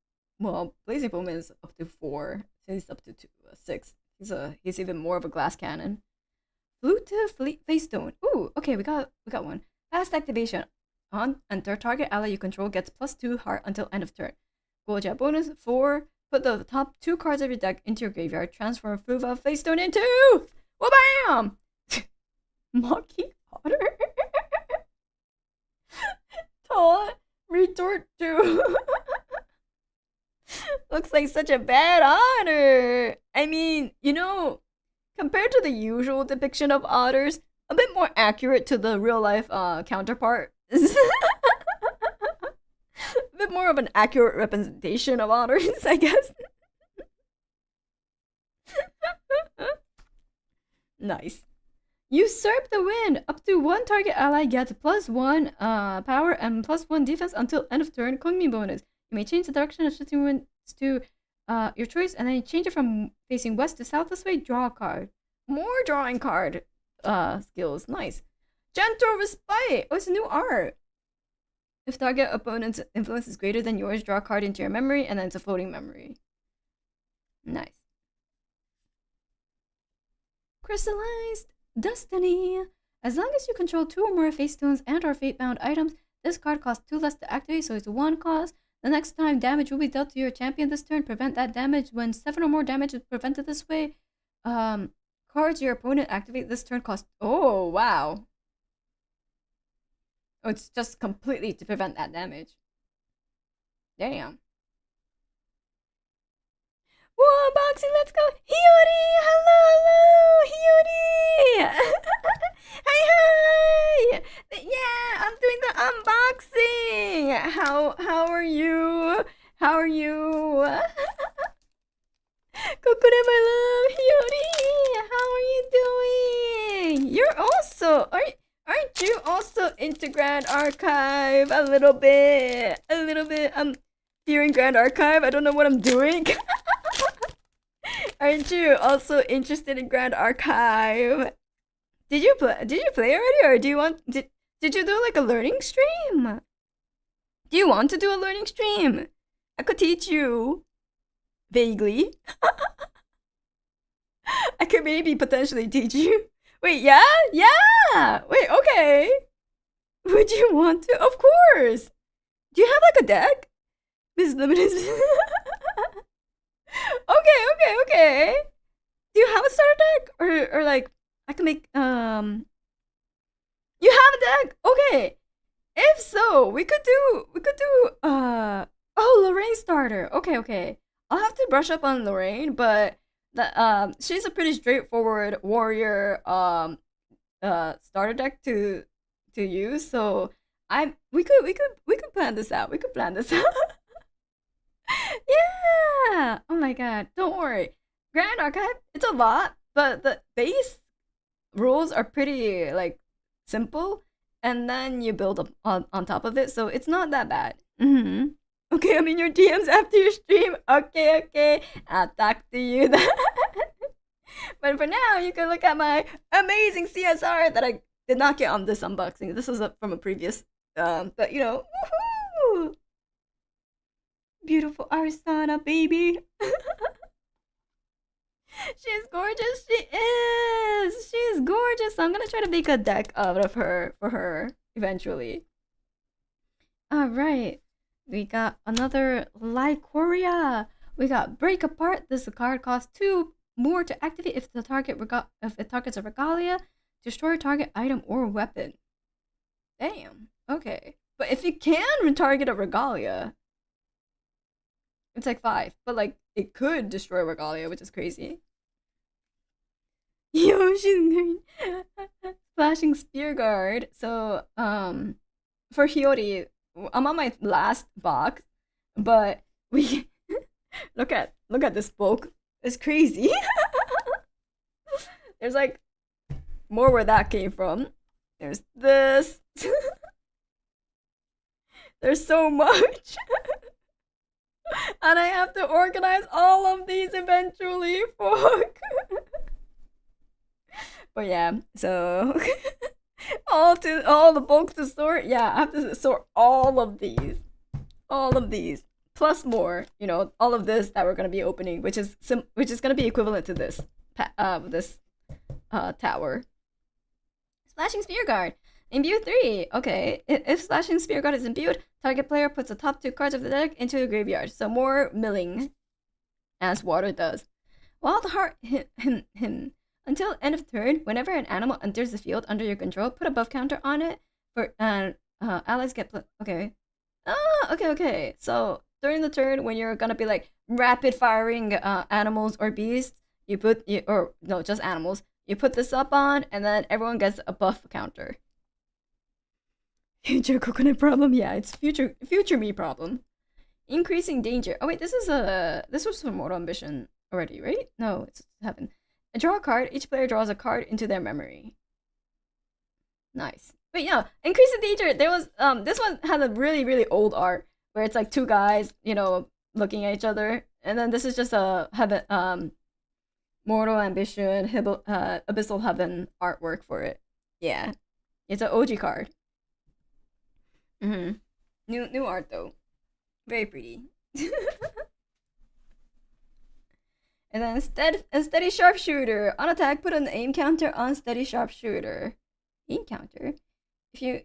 Well, Blazing Bowman is up to 4. He's up to 6. He's even more of a glass cannon. Flute Faystone. Ooh, okay, we got one. Fast activation. On enter, target ally you control gets +2 heart until end of turn. Gold bonus 4. Put the top 2 cards of your deck into your graveyard. Transform Fuva Faystone into. Wha-bam! Maki Otter. Taunt. Retort to. Looks like such a bad honor. I mean, you know, compared to the usual depiction of otters, a bit more accurate to the real life counterpart. A bit more of an accurate representation of otters, I guess. Nice. Usurp the Wind. Up to 1 target ally gets +1 power and +1 defense until end of turn. Kongmi bonus. You may change the direction of shifting winds to your choice, and then you change it from facing west to south this way. Draw a card. More drawing card skills. Nice. Gentle Respite. Oh, it's a new art. If target opponent's influence is greater than yours, draw a card into your memory, and then it's a floating memory. Nice. Crystallized Destiny. As long as you control 2 or more face stones and or fate-bound items, this card costs 2 less to activate, so it's 1 cost. The next time damage will be dealt to your champion this turn, prevent that damage. When 7 or more damage is prevented this way, cards your opponent activate this turn cost. Oh, wow. Oh, it's just completely to prevent that damage. Damn. Whoa, boxing, let's go! Hiyori! Hello, Hiyori! Hi! Yeah, I'm doing the unboxing! How are you? How are you? Kokone, my love! Hiyori! How are you doing? You're also... Aren't you also into Grand Archive? A little bit. I'm fearing Grand Archive. I don't know what I'm doing. Aren't you also interested in Grand Archive? Did you play already, or do you want did you do like a learning stream? Do you want to do a learning stream? I could teach you vaguely. I could maybe potentially teach you. Wait, yeah? Yeah! Wait, okay. Would you want to? Of course! Do you have like a deck? This limited. Okay. Do you have a starter deck? Or like, I can make, You have a deck? Okay. If so, we could do, oh, Lorraine starter. Okay. I'll have to brush up on Lorraine, but she's a pretty straightforward warrior starter deck to use. So we could plan this out. Yeah. Oh my god. Don't worry. Grand Archive. It's a lot, but the base rules are pretty like simple, and then you build up on top of it. So it's not that bad. Okay, I'm in your DMs after your stream. Okay. I'll talk to you then. But for now, you can look at my amazing CSR that I did not get on this unboxing. This was from a previous, but you know, woohoo! Beautiful Arisana, baby. She's gorgeous. She is. She's gorgeous. So I'm gonna try to make a deck out of her for her eventually. All right. We got another Lycoria. We got Break Apart. This card costs 2 more to activate if the target if it targets a regalia, destroy target item or weapon. Damn. Okay. But if you can target a regalia, it's like 5. But like it could destroy regalia, which is crazy. Yo, she's green. Flashing Spear Guard. So for Hiyori, I'm on my last box, but we look at this bulk. It's crazy. There's like more where that came from. There's this. There's so much. And I have to organize all of these eventually. Fuck. But yeah, so all the bulk to sort. Yeah, I have to sort all of these, plus more. You know, all of this that we're gonna be opening, which is gonna be equivalent to this tower. Slashing Spear Guard. Imbue 3. Okay, if Slashing Spear Guard is imbued, target player puts the top 2 cards of the deck into the graveyard. So more milling, as water does. Wild Heart him. Until end of turn, whenever an animal enters the field under your control, put a buff counter on it. For allies get okay. Okay. So during the turn, when you're gonna be like rapid firing animals or beasts, just animals. You put this up on, and then everyone gets a buff counter. Future Kokone problem? Yeah, it's future me problem. Increasing danger. Oh wait, this was from Mortal Ambition already, right? No, it's happened. Draw a card. Each player draws a card into their memory. Nice. Wait, no, increasing danger. There was this one had a really old art where it's like 2 guys, you know, looking at each other, and then this is just a Mortal Ambition Abyssal Heaven artwork for it. Yeah, it's an OG card. New art though, very pretty. And then steady sharpshooter. On attack, put an aim counter on steady sharpshooter. Aim counter. If you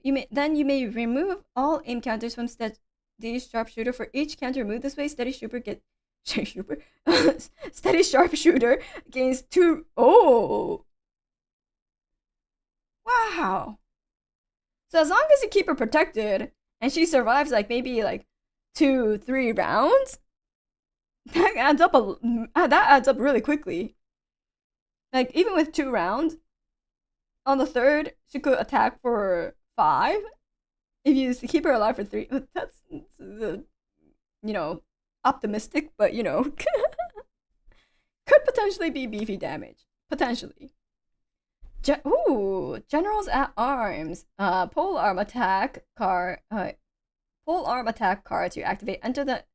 may remove all aim counters from steady sharpshooter. For each counter removed this way, steady sharpshooter gains 2. Oh, wow. So as long as you keep her protected and she survives like maybe like 2-3 rounds, that adds up really quickly. Like even with 2 rounds, on the 3rd she could attack for 5. If you keep her alive for 3, that's optimistic, but could potentially be beefy damage. Potentially. Generals at Arms. Pole arm attack card. Pole arm attack cards you activate. Enter the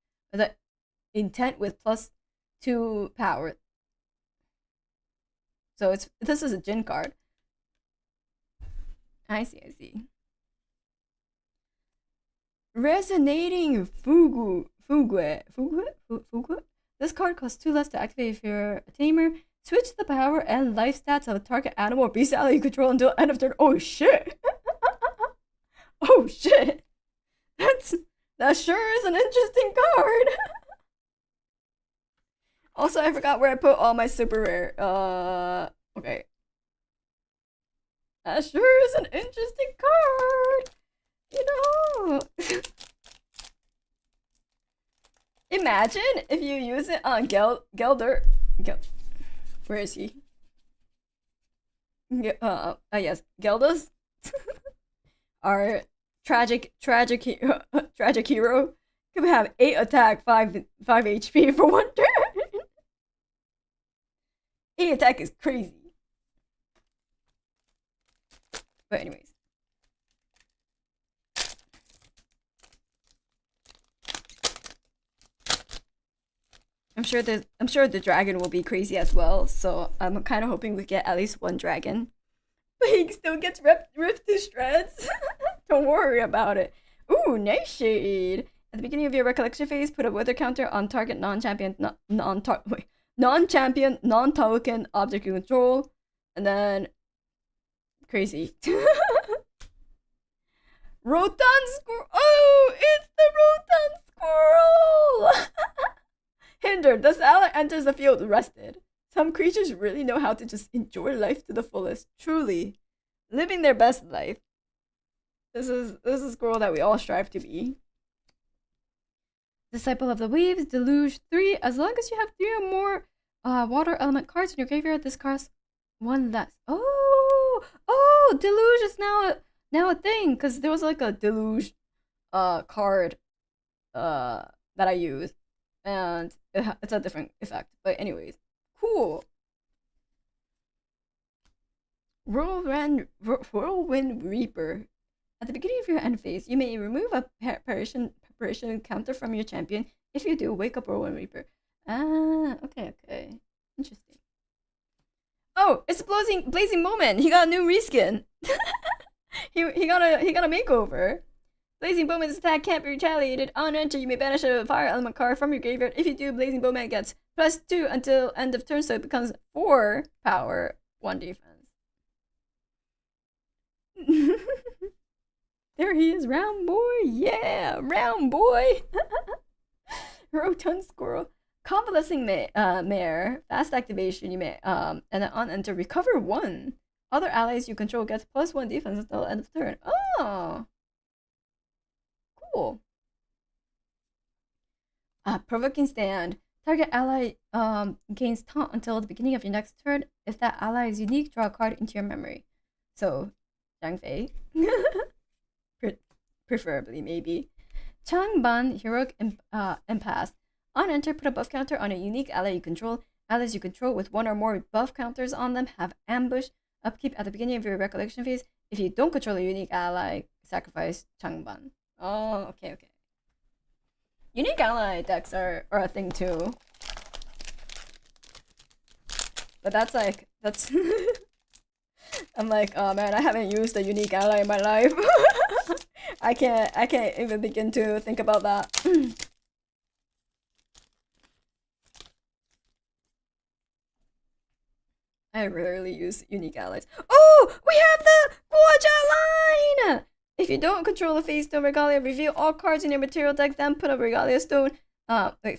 intent with +2 power. So this is a Jin card. I see. Resonating Fugu. This card costs 2 less to activate if you're a tamer. Switch the power and life stats of a target animal or beast ally you control until end of turn. Oh shit! Oh shit! That sure is an interesting card. Also, I forgot where I put all my super rare. Okay. That sure is an interesting card. Imagine if you use it on Gelder. Where is he? Yes, Geldas. Our tragic hero. Could have 8 attack, 5 HP for 1 turn. 8 attack is crazy. But anyways. I'm sure the dragon will be crazy as well, so I'm kind of hoping we get at least 1 dragon. But he still gets ripped to shreds. Don't worry about it. Ooh, Nightshade. At the beginning of your recollection phase, put a weather counter on target non-champion, non-token object you control, and then crazy. Rotan Squirrel. Oh, it's the Rotan Squirrel. Hindered. The ally enters the field rested. Some creatures really know how to just enjoy life to the fullest. Truly, living their best life. This is a squirrel that we all strive to be. Disciple of the Weebs, Deluge 3. As long as you have 3 or more water element cards in your graveyard, this costs 1 less. Oh, Deluge is now a thing, because there was like a Deluge card that I use, and it's a different effect. But anyways, cool. Whirlwind Reaper. At the beginning of your end phase, you may remove a preparation counter from your champion. If you do, wake up Whirlwind Reaper. Okay. Interesting. Oh, it's Blazing Moment. He got a new reskin. he got a makeover. Blazing Bowman's attack can't be retaliated. On enter, you may banish a fire element card from your graveyard. If you do, Blazing Bowman gets +2 until end of turn, so it becomes 4 power, 1 defense. There he is, Round Boy. Yeah, Round Boy. Rotund Squirrel. Convalescing Mare. Fast activation. You may and then on enter, recover 1. Other allies you control gets +1 defense until end of turn. Oh. Cool. Provoking Stand. Target ally gains taunt until the beginning of your next turn. If that ally is unique, draw a card into your memory. So, Zhang Fei. Preferably, maybe. Changban, Heroic Impasse. On enter, put a buff counter on a unique ally you control. Allies you control with 1 or more buff counters on them have ambush upkeep at the beginning of your recollection phase. If you don't control a unique ally, sacrifice Changban. Oh, okay. Unique ally decks are a thing too. But that's I'm like, oh man, I haven't used a unique ally in my life. I can't even begin to think about that. I rarely use unique allies. Oh, we have the Guaja line! If you don't control a Face Stone Regalia, reveal all cards in your material deck, then put a Regalia Stone,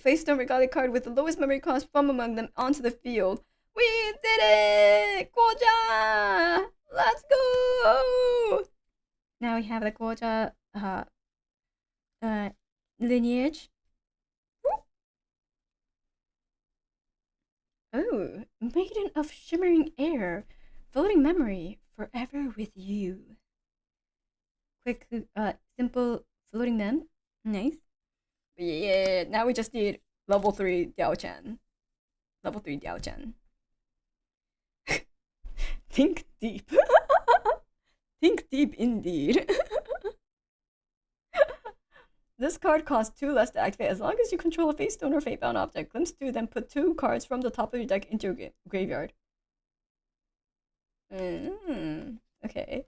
Face Stone Regalia card with the lowest memory cost from among them onto the field. We did it! Guaja! Let's go! Now we have the Guaja lineage. Oh, Maiden of Shimmering Air. Floating memory, forever with you. Quick, simple floating mem. Nice. But yeah, now we just need level 3 Diao-chan. Level 3 Diao-chan. Think deep. Think deep indeed. This card costs 2 less to activate as long as you control a face stone or fate-bound object. Glimpse 2, then put 2 cards from the top of your deck into your graveyard. Okay.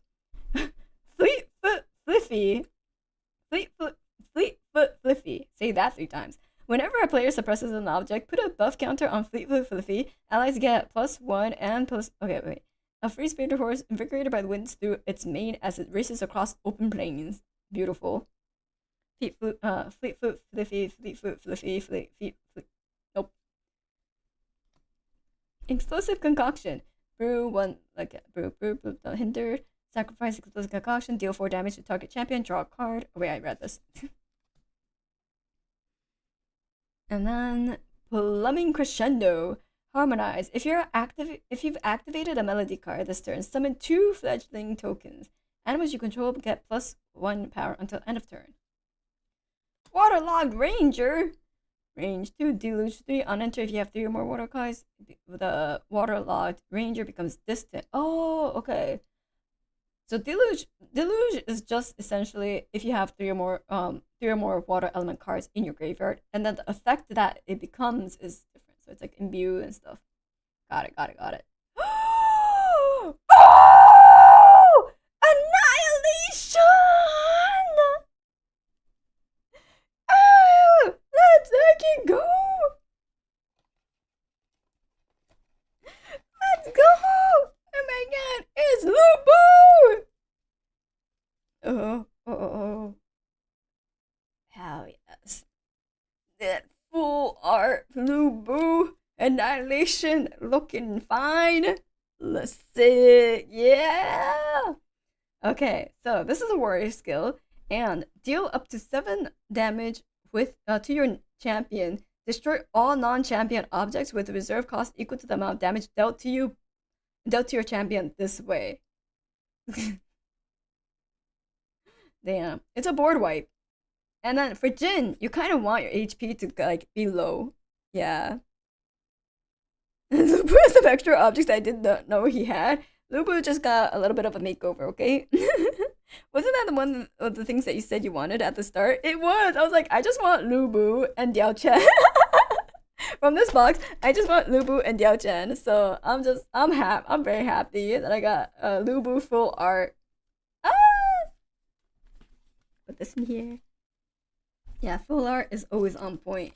Fleetfoot Fliffy. Fleetfoot Fliffy. Say that 3 times. Whenever a player suppresses an object, put a buff counter on Fleetfoot Fliffy. Allies get +1 and plus... Okay, wait. A free spirited horse invigorated by the winds through its mane as it races across open plains. Beautiful. Fleetfoot Fliffy. Nope. Explosive Concoction. Brew 1, brew, don't hinder. Sacrifice Explosive Concoction, deal 4 damage to target champion, draw a card. Oh, wait, I read this. And then Plumbing Crescendo. Harmonize. If you've activated a melody card this turn, summon 2 fledgling tokens. Animals you control get +1 power until end of turn. Waterlogged Ranger. Range 2, Deluge 3. On enter, if you have 3 or more water cards, the Waterlogged Ranger becomes distant. Oh, okay. So Deluge is just essentially if you have 3 or more water element cards in your graveyard, and then the effect that it becomes is different. So it's like imbue and stuff. Got it. Oh! Annihilation! Oh! Let's fucking go! Let's go! Oh my god, it's Lubu! Oh. Hell yes. full art Lubu annihilation looking fine. Let's see. Yeah. Okay, so this is a warrior skill and deal up to 7 damage with to your champion. Destroy all non-champion objects with a reserve cost equal to the amount of damage dealt to your champion this way. Damn, it's a board wipe. And then for Jin, you kind of want your HP to like be low. Yeah. Lubu has some extra objects I did not know he had. Lubu just got a little bit of a makeover, okay? Wasn't that the one of the things that you said you wanted at the start? It was. I was like, I just want Lubu and Diao Chen. From this box, I just want Lubu and Diao Chen. So I'm very happy that I got Lubu full art. Ah! Put this in here. Yeah, full art is always on point.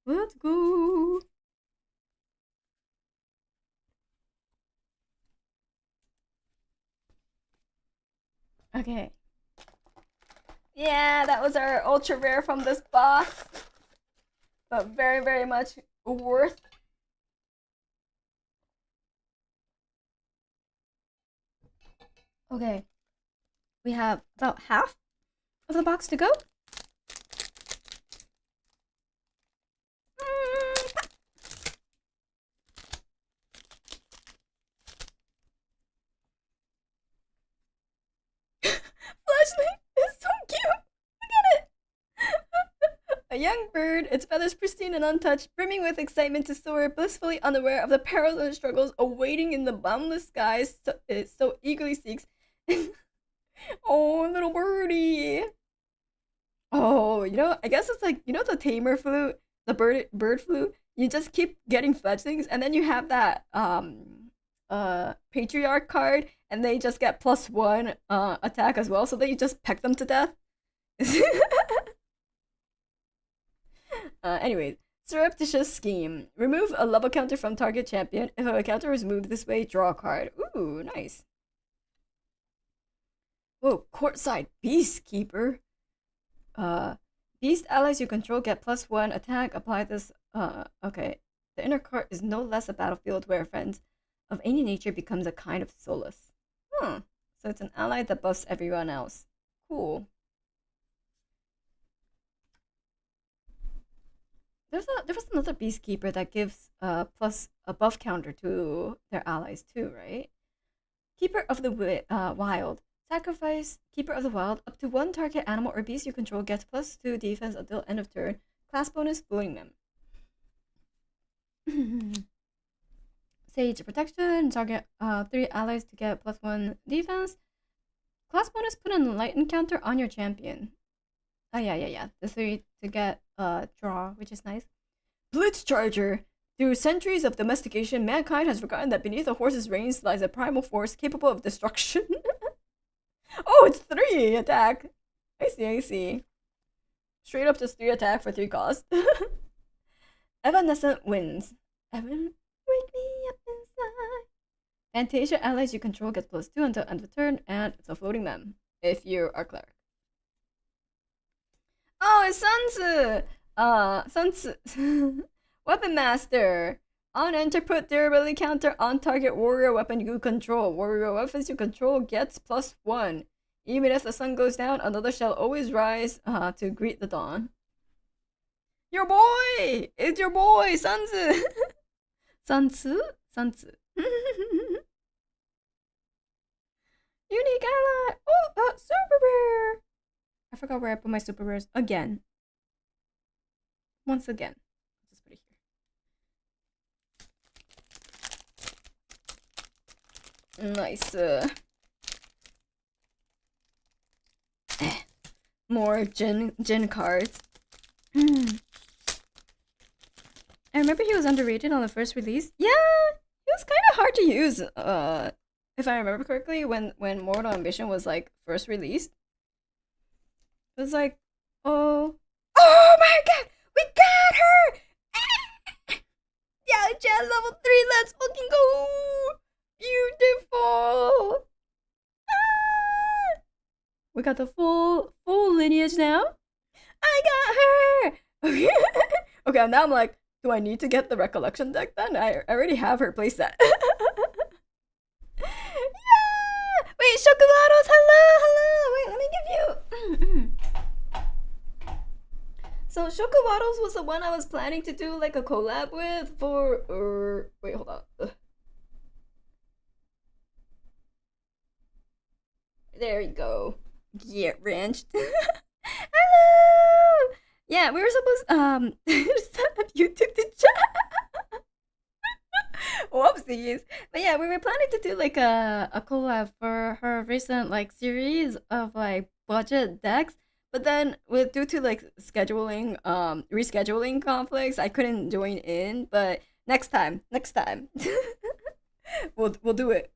Let's go. Okay. Yeah, that was our ultra rare from this box. But very, very much worth. Okay. We have about half of the box to go. Flashlight is so cute. Look at it. A young bird, its feathers pristine and untouched, brimming with excitement to soar, blissfully unaware of the perils and struggles awaiting in the boundless skies it so eagerly seeks. Oh, little birdie. Oh, I guess it's like, the tamer flute, the bird flute. You just keep getting fledglings, and then you have that patriarch card, and they just get +1 attack as well, so then you just peck them to death. Anyways, surreptitious scheme. Remove a level counter from target champion. If a counter is moved this way, draw a card. Ooh, nice. Whoa, courtside beastkeeper. Beast allies you control get +1 attack. Apply this. Okay. The inner court is no less a battlefield where friends of any nature becomes a kind of solace. So it's an ally that buffs everyone else. Cool. There was another beastkeeper that gives plus a buff counter to their allies too, right? Keeper of the wild. Sacrifice Keeper of the Wild. Up to 1 target animal or beast you control gets +2 defense until end of turn. Class bonus, fooling them. Sage Protection. Target 3 allies to get +1 defense. Class bonus, put an enlightened counter on your champion. Oh, yeah. The 3 to get draw, which is nice. Blitz Charger. Through centuries of domestication, mankind has forgotten that beneath a horse's reins lies a primal force capable of destruction. Oh, it's 3 attack. I see. Straight up just 3 attack for 3 cost. Evanescent Winds. Evan, wake me up inside. Fantasia allies you control gets +2 until end of turn, and it's a floating mem if you are cleric. Oh, it's Sun Tzu. Weapon Master. On enter, put durability counter on target warrior weapon you control. Warrior weapons you control gets +1. Even if the sun goes down, another shall always rise to greet the dawn. Your boy! It's your boy, Sun Tzu! Sun Tzu? Unique ally! Oh, super rare! I forgot where I put my super rares again. Once again. Just put it here. Nice. More Jin cards. I remember he was underrated on the first release. Yeah, he was kind of hard to use. If I remember correctly, when Mortal Ambition was like first released, it was like, oh my god, we got her! Yeah, Jen level 3. Let's fucking go! Beautiful. We got the full lineage now. I got her. Okay, okay, now I'm like, do I need to get the recollection deck then? I already have her playset. Yeah! Wait, Chocolatos, hello! Wait, let me give you... So Chocolatos was the one I was planning to do like a collab with for... wait, hold on. There you go. Get wrenched. Hello! Yeah, we were supposed set up YouTube to chat. Whoopsies. But yeah, we were planning to do like a collab for her recent like series of like budget decks. But then with due to like scheduling rescheduling conflicts, I couldn't join in. But next time. we'll do it.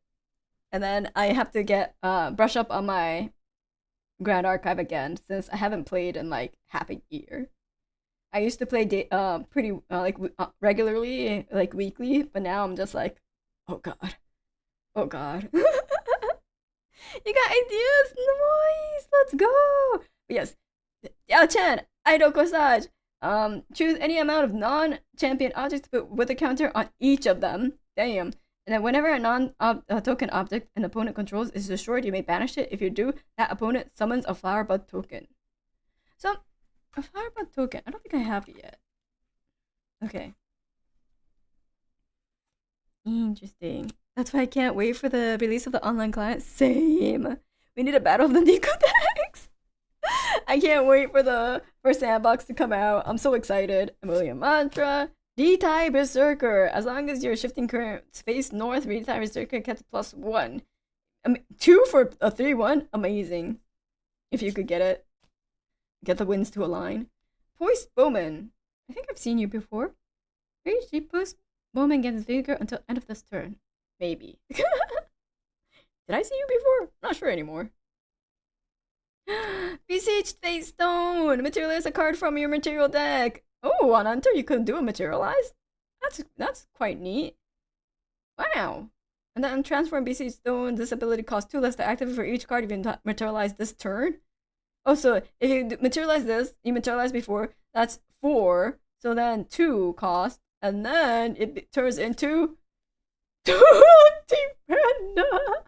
And then I have to get brush up on my Grand Archive again since I haven't played in like half a year. I used to play pretty regularly, like weekly, but now I'm just like, oh god, oh god. You got ideas? Nice, let's go. But yes, Yao-chan, Aido Kosage. Choose any amount of non-champion objects with a counter on each of them. Damn. And then whenever a non-token object an opponent controls is destroyed, you may banish it. If you do, that opponent summons a flower bud token. So, a flower bud token. I don't think I have it yet. Okay. Interesting. That's why I can't wait for the release of the online client. Same. We need a battle of the Nico decks. I can't wait for Sandbox to come out. I'm so excited. Emilian Mantra. D-type Berserker. As long as you're shifting currents face north, D-type Berserker gets +1. 2 for a 3-1? Amazing. If you could get it. Get the winds to align. Poised Bowman. I think I've seen you before. HD Poised Bowman gets vigor until end of this turn. Maybe. Did I see you before? Not sure anymore. Besieged Face Stone. Materialize a card from your material deck. Oh, on Hunter you could do a materialize? That's quite neat. Wow. And then transform BC Stone, this ability costs 2 less to activate for each card you materialize this turn. Oh, so if you materialize this, you materialize before, that's 4. So then 2 cost, and then it turns into 20 panda.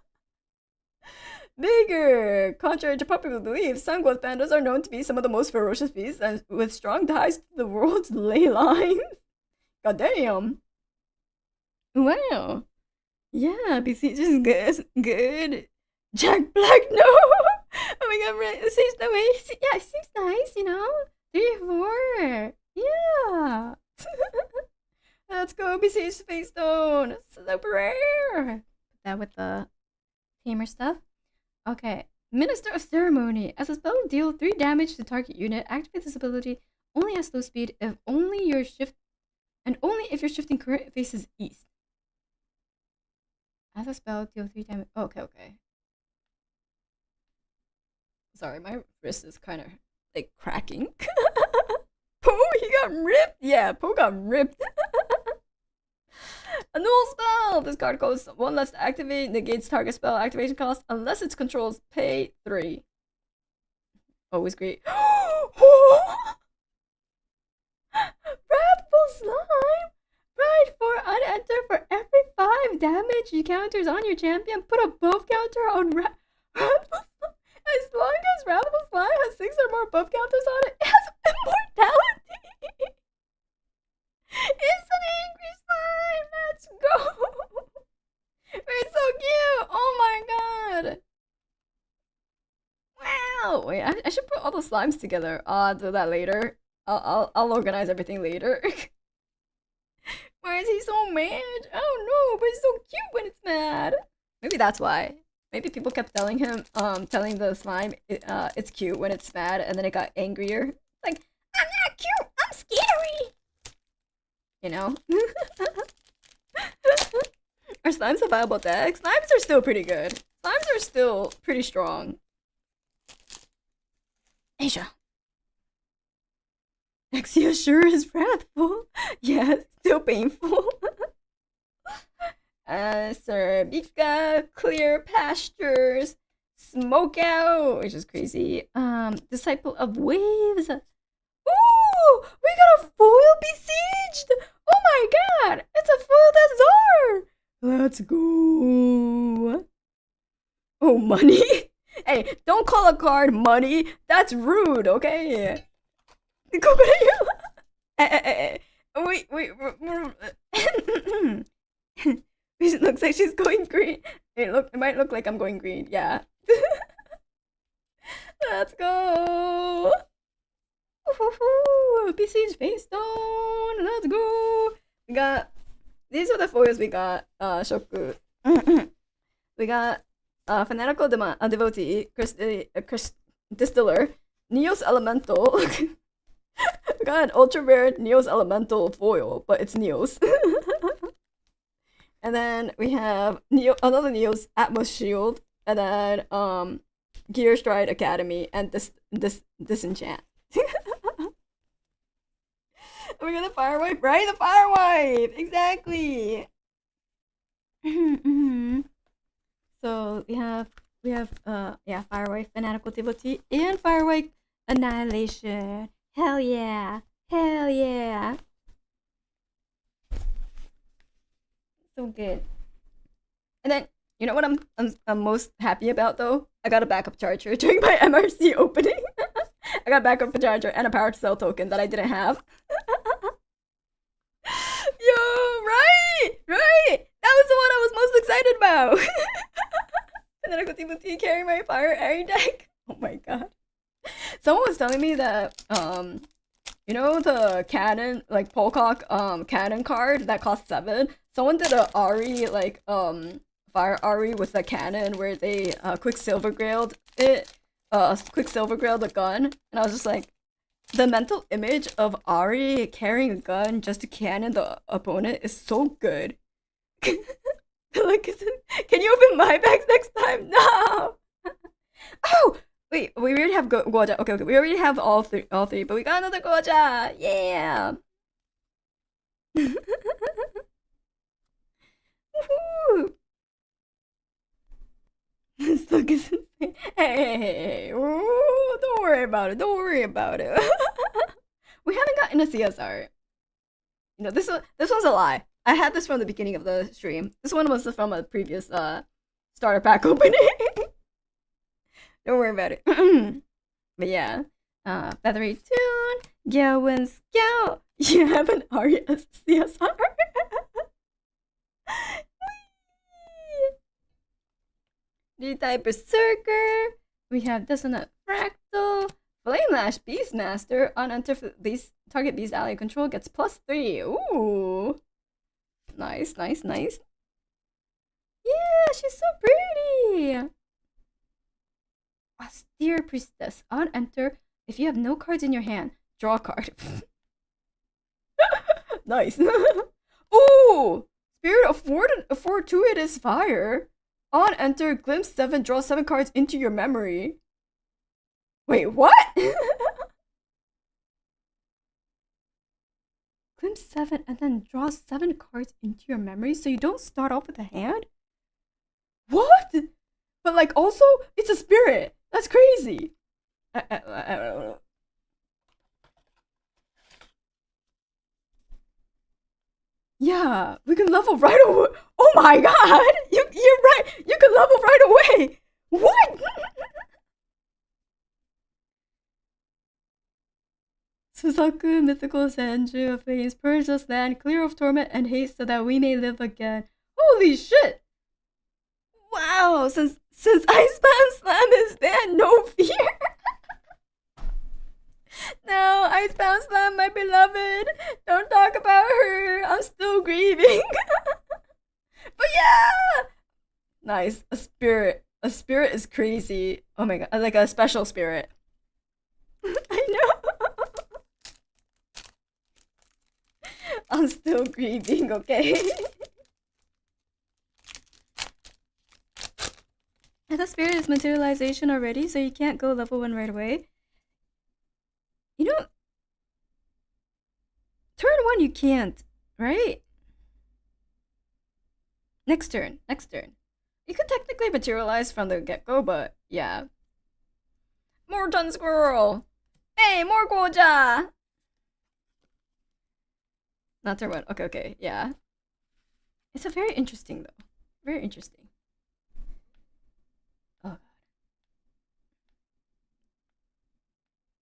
Bigger! Contrary to popular belief, Sungrowth pandas are known to be some of the most ferocious beasts and with strong ties to the world's ley lines. God damn. Wow. Yeah, BC is good. Jack Black, no! Oh my god, it seems that way. Yeah, it seems nice, you know? 3, 4. Yeah. Let's go, BC Space Stone. Super rare. Put that with the tamer stuff. Okay, Minister of Ceremony. As a spell, deal 3 damage to target unit. Activate this ability only at slow speed if only your if your shifting current faces east. As a spell, deal 3 damage. Okay. Sorry, my wrist is kind of like cracking. Pooh, he got ripped. Yeah, Pooh got ripped. A null spell! This card costs 1 less to activate, negates target spell activation cost unless its controls pay 3. Always great. Wrathful Slime! Ride for unenter for every 5 damage you counters on your champion. Put a buff counter on Wrathful Slime. As long as Wrathful Slime has 6 or more buff counters on it, it has immortality! It's an angry slime! Let's go! It's so cute! Oh my god! Wow! Wait, I should put all the slimes together. I'll do that later. I'll organize everything later. Why is he so mad? I don't know, but it's so cute when it's mad. Maybe that's why. Maybe people kept telling him, telling the slime it's cute when it's mad, and then it got angrier. Like, I'm not cute! I'm scary! You know? Are slimes a viable deck? Slimes are still pretty good. Slimes are still pretty strong. Asia. Exia sure is wrathful. Yeah, still painful. Cerebica, Clear Pastures, Smoke Out, which is crazy. Disciple of Waves. Ooh, We got a foil besieged! Oh my god! It's a foil Azar! Let's go! Oh, money? Hey, don't call a card money. That's rude, okay? Wait. It looks like she's going green. It might look like I'm going green. Yeah. Let's go. Besiege face stone. Let's go. We got these are the foils we got. Shoku. We got fanatical devotee, distiller, Neos elemental. We got an ultra rare Neos elemental foil, but it's Neos. And then we have another Neos Atmos shield, and then Gear Stride Academy and disenchant. We got the fire wipe, right? The fire wipe, exactly. So we have fire wipe fanatical devotee and fire wipe annihilation. Hell yeah, hell yeah. So good. And then you know what I'm most happy about though? I got a backup charger during my MRC opening. I got a backup charger and a power cell token that I didn't have. Yo, right. That was the one I was most excited about. And then I got to carry my fire airy deck. Oh my god. Someone was telling me that you know the cannon, like Polcock cannon card that costs 7. Someone did a Ari like fire Ari with a cannon where they quicksilver grailed it, quicksilver grailed a gun, and I was just like, the mental image of Ari carrying a gun just to cannon the opponent is so good. Like, can you open my bags next time? No. Oh. Wait, we already have Goja. Okay, we already have all three, but we got another Goja. Yeah. Woohoo! This look is insane. Hey. Ooh, don't worry about it. We haven't gotten a CSR. You know, this one's a lie. I had this from the beginning of the stream. This one was from a previous starter pack opening. Don't worry about it. But yeah, Feathery Tune, Gowin Scout. You have an RS CSR. D-type Berserker. We have Dissonant Fractal, Flame Lash Beastmaster. On enter these target beast ally control gets +3. Ooh, nice. Yeah, she's so pretty. Austere Priestess. On enter, if you have no cards in your hand, draw a card. Nice. Ooh! Spirit of Fortuitous Fire. On enter, glimpse 7, draw 7 cards into your memory. Wait, what? Glimpse 7 and then draw 7 cards into your memory so you don't start off with a hand? What? But like also, it's a spirit. That's crazy. I don't know. Yeah, we can level right away. Oh my god! You're right. You can level right away. What? Suzaku, Mythical Senju of Flames, purge us land, clear of torment and haste so that we may live again. Holy shit! Wow, since Icebound Slam is banned, no fear. No, Icebound Slam, my beloved. Don't talk about her. I'm still grieving. But yeah! Nice. A spirit. A spirit is crazy. Oh my god. Like a special spirit. I know. I'm still grieving, okay? The spirit is materialization already, so you can't go level 1 right away. You know, turn 1 you can't, right? Next turn. You could technically materialize from the get-go, but yeah. More Dun Squirrel! Hey, more Goja! Not turn one. Okay, okay, yeah. It's a very interesting though. Very interesting. Oh god.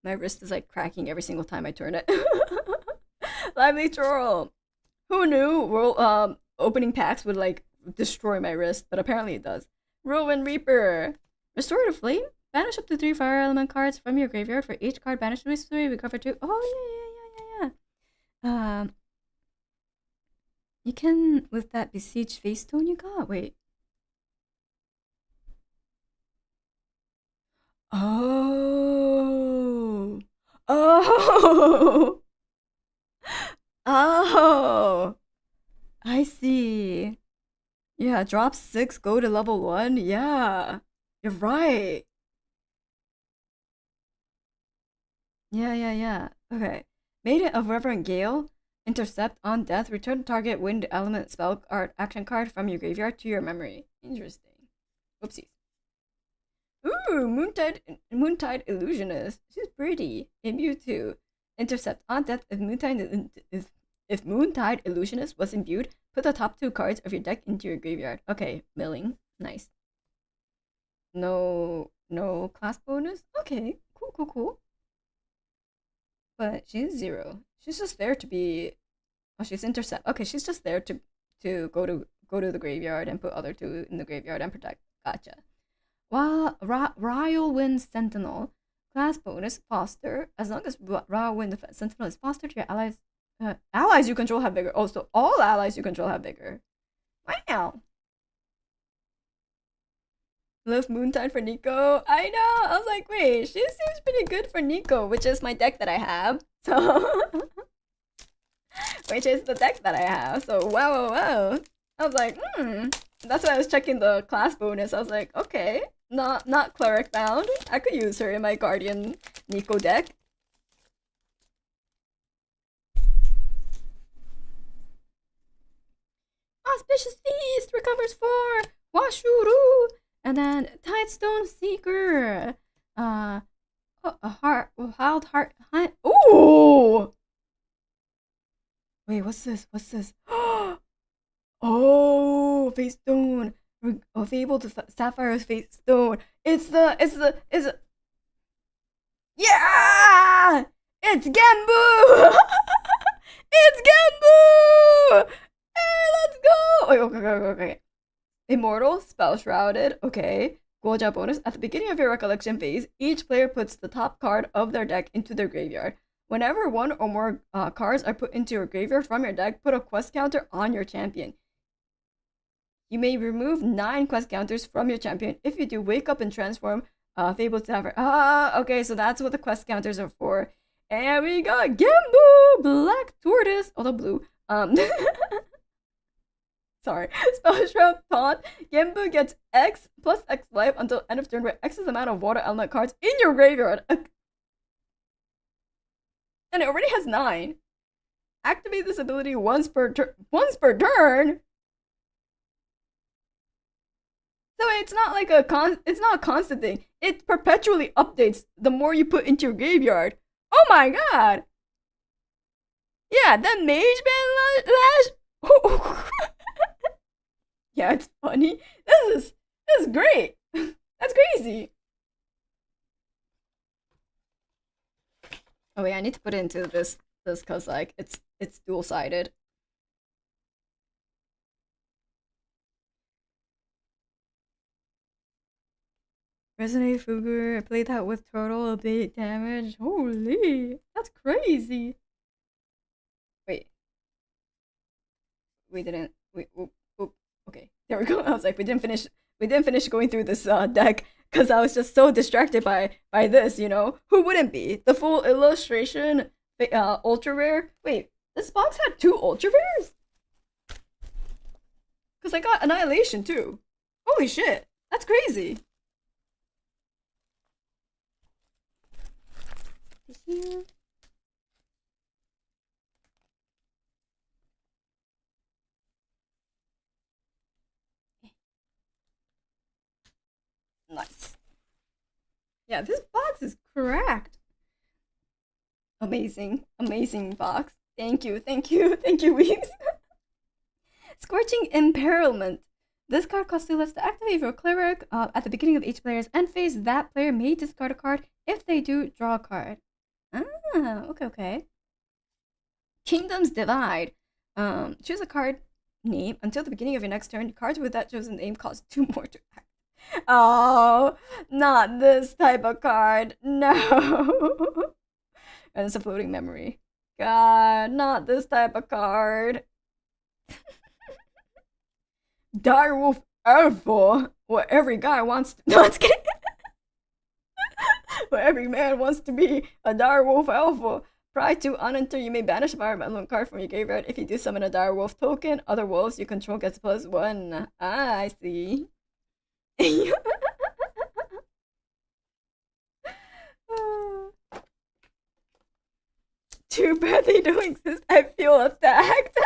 My wrist is like cracking every single time I turn it. Lively troll. Who knew world opening packs would like destroy my wrist, but apparently it does. Whirlwind Reaper. Restore to flame? Banish up to 3 fire element cards from your graveyard. For each card banished with 3, recover 2. Oh yeah. You can with that besiege face stone you got. Wait. Oh. Oh. Oh. I see. Yeah, drop 6, go to level 1. Yeah. You're right. Yeah. Okay. Maiden of Reverend Gale. Intercept on death. Return target wind element spell card action card from your graveyard to your memory. Interesting. Oopsies. Ooh, Moontide Illusionist. She's pretty. Imbue 2. Intercept on death. If Moontide Illusionist was imbued, put the top 2 cards of your deck into your graveyard. Okay, milling. Nice. No class bonus? Okay, cool. But she's 0. She's just there to be. Oh, she's intercept. Okay, she's just there to go to the graveyard and put other 2 in the graveyard and protect. Gotcha. Wild Sentinel. Class bonus, foster. As long as Wild Sentinel is fostered, your allies allies you control have vigor. Oh, so all allies you control have vigor. Wow. Love Moontide for Nico. I know. I was like, wait, she seems pretty good for Nico, which is my deck that I have. So, which is the deck that I have. So, wow. I was like, That's why I was checking the class bonus. I was like, okay, not cleric bound. I could use her in my Guardian Nico deck. Auspicious Feast recovers 4. Washuru. And then Tidestone Seeker. A wild heart hunt. Ooh! Wait, what's this? Oh, face stone. Fable to Sapphire's face stone. It's yeah! It's Genbu! It's Genbu! Hey, let's go! Wait, okay. Immortal, Spell Shrouded, okay. Goja bonus. At the beginning of your recollection phase, each player puts the top card of their deck into their graveyard. Whenever 1 or more cards are put into your graveyard from your deck, put a quest counter on your champion. You may remove 9 quest counters from your champion. If you do, wake up and transform Fable Sapphire. Okay, so that's what the quest counters are for. And we got Genbu, Black Tortoise, although blue. Sorry. Spell Shroud Taunt. Genbu gets X plus X life until end of turn where X is the amount of water element cards in your graveyard. And it already has 9. Activate this ability once per turn. So it's not like it's not a constant thing. It perpetually updates the more you put into your graveyard. Oh my god. Yeah, that Mage Band Lash. Yeah, it's funny. This is great. That's crazy. Oh wait, I need to put it into this because like it's dual-sided. Resonate Fugu, I played that with total bait damage. Holy, that's crazy. Wait. We didn't. Wait. Okay, there we go. I was like, we didn't finish going through this deck because I was just so distracted by this. You know, who wouldn't be? The full illustration, ultra rare. Wait, this box had 2 ultra rares. Because I got Annihilation too. Holy shit, that's crazy. Here. Nice. Yeah, this box is cracked. Amazing box. Thank you, Weebs. Scorching Imperilment. This card costs 2 less to activate your cleric at the beginning of each player's end phase. That player may discard a card. If they do, draw a card. Ah, okay. Kingdoms Divide. Choose a card name until the beginning of your next turn. Cards with that chosen name cost 2 more to act. Oh, not this type of card. No. And it's a floating memory. God, not this type of card. Direwolf Alpha. What every guy wants to. No, I'm just kidding. What every man wants to be a Direwolf Alpha. Prior to unenter, you may banish a environmental card from your graveyard. If you do summon a direwolf token, other wolves you control gets +1. Ah, I see. Too bad they don't exist. I feel attacked.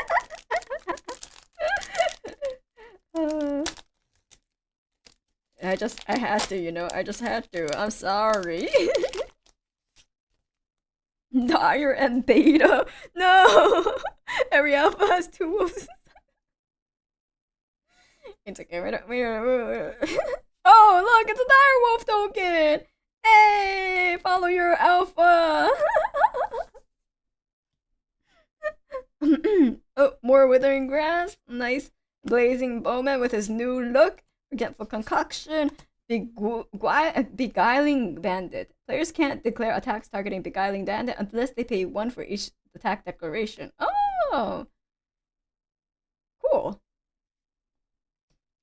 I had to, you know. I just had to. I'm sorry. Dire and Beta. No! Every alpha has 2 wolves. It's okay. Oh, look! It's a dire wolf token! Hey! Follow your alpha! Oh, more Withering Grasp. Nice Blazing Bowman with his new look. Forgetful Concoction. Beguiling Bandit. Players can't declare attacks targeting Beguiling Bandit unless they pay 1 for each attack declaration. Oh! Cool.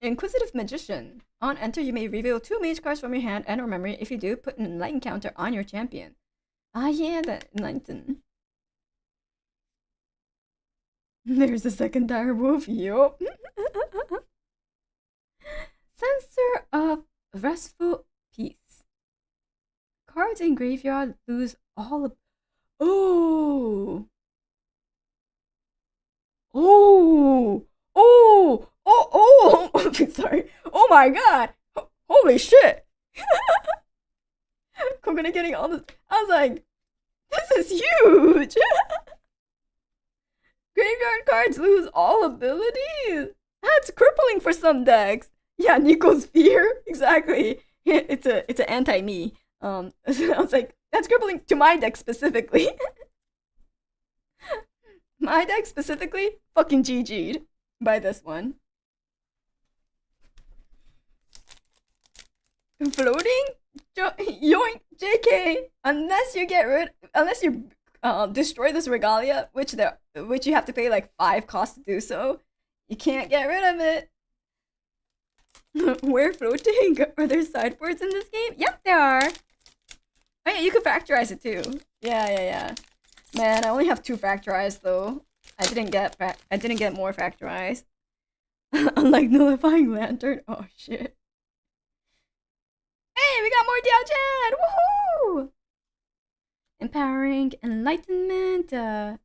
Inquisitive Magician. On enter, you may reveal 2 mage cards from your hand and or memory. If you do, put an Enlighten counter on your champion. Ah yeah, that Enlighten. There's a second direwolf. Yup. Censor of Restful Peace. Cards in graveyard lose all of. Oh! Sorry. Oh my god! Holy shit! Kokone getting all this. I was like, this is huge! Graveyard cards lose all abilities? That's crippling for some decks. Yeah, Nico's Fear. Exactly. It's an anti-me. So I was like, that's crippling to my deck specifically. My deck specifically, fucking GG'd by this one. Floating? Yoink, JK. Unless you destroy this regalia, which you have to pay like 5 costs to do so, you can't get rid of it. We're floating. Are there sideboards in this game? Yep, there are. Oh yeah, you can factorize it too. Yeah. Man, I only have 2 factorized though. I didn't get more factorized. Unlike Nullifying Lantern. Oh shit. Hey, we got more Diao-chan! Woohoo! Empowering Enlightenment. Gonna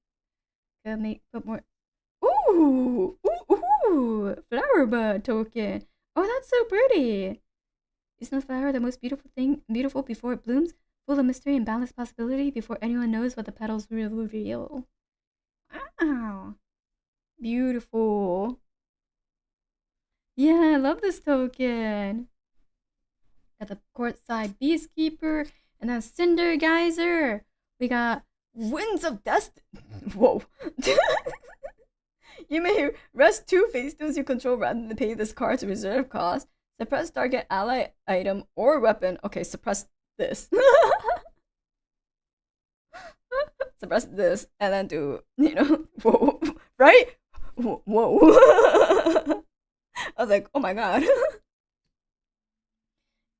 put more. Ooh! Flower bud token. Oh, that's so pretty. Isn't the flower the most beautiful before it blooms? Full of mystery and boundless possibility before anyone knows what the petals will reveal. Wow. Beautiful. Yeah, I love this token. Got the courtside Beastkeeper and then Cinder Geyser. We got Winds of Destiny. Whoa. You may rest 2 face stones you control rather than pay this card's reserve cost. Suppress target ally item or weapon. Okay, suppress this. Suppress this and then do, whoa, right? Whoa. I was like, oh my god.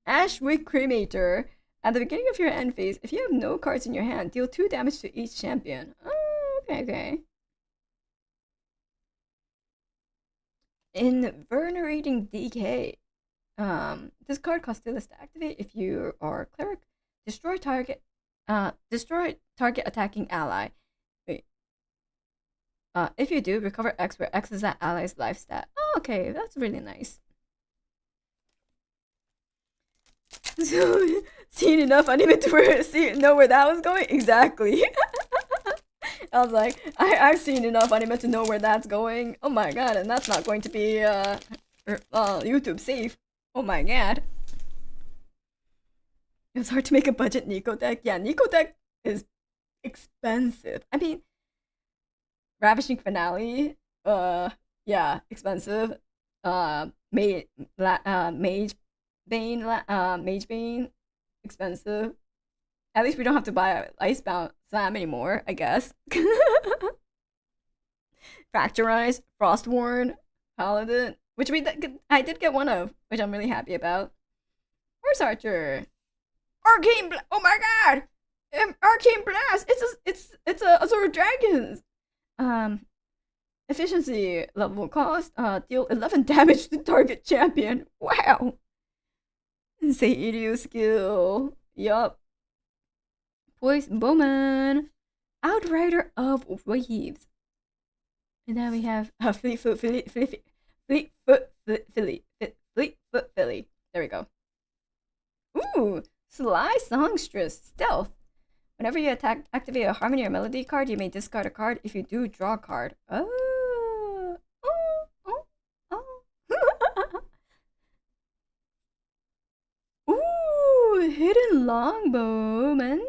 Ashwick Cremator. At the beginning of your end phase, if you have no cards in your hand, deal 2 damage to each champion. Oh, okay. Inverberating Decay. This card costs 2 less to activate. If you are cleric, destroy target attacking ally. Wait. If you do, recover X, where X is that ally's life stat. Oh, okay, that's really nice. So, seen enough anime to know where that was going? Exactly. I was like, I've seen enough anime to know where that's going. Oh my god, and that's not going to be YouTube safe. Oh my god. It's hard to make a budget Nico deck. Yeah, Nico deck is expensive. I mean, Ravishing Finale, yeah, expensive. Mage Bane, expensive. At least we don't have to buy Icebound Slam anymore, I guess. Factorize, Frostworn, Paladin, which I did get one of, which I'm really happy about. Horse Archer, Arcane oh my god, Arcane Blast. It's a Azure Dragons. Efficiency level cost. Deal 11 damage to target champion. Wow. Say Idiot skill. Yup. Poison Bowman, Outrider of Weebs. And then we have Fleetfoot Philly. There we go. Ooh, Sly Songstress, Stealth. Whenever you activate a Harmony or Melody card, you may discard a card. If you do, draw a card. Oh. Ooh, Hidden Longbowman.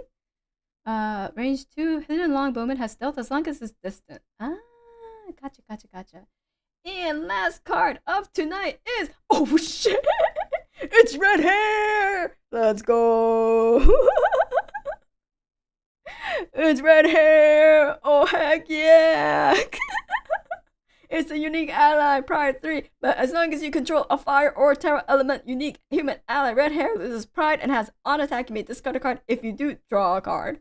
Range 2, Hidden Longbowman has stealth as long as it's distant. Ah, gotcha. And last card of tonight is, oh shit, it's Red Hair. Let's go. It's Red Hair. Oh heck yeah. It's a unique ally, Pride 3, but as long as you control a fire or terror element unique human ally, Red Hair loses Pride and has on attack. You may discard a card. If you do, draw a card.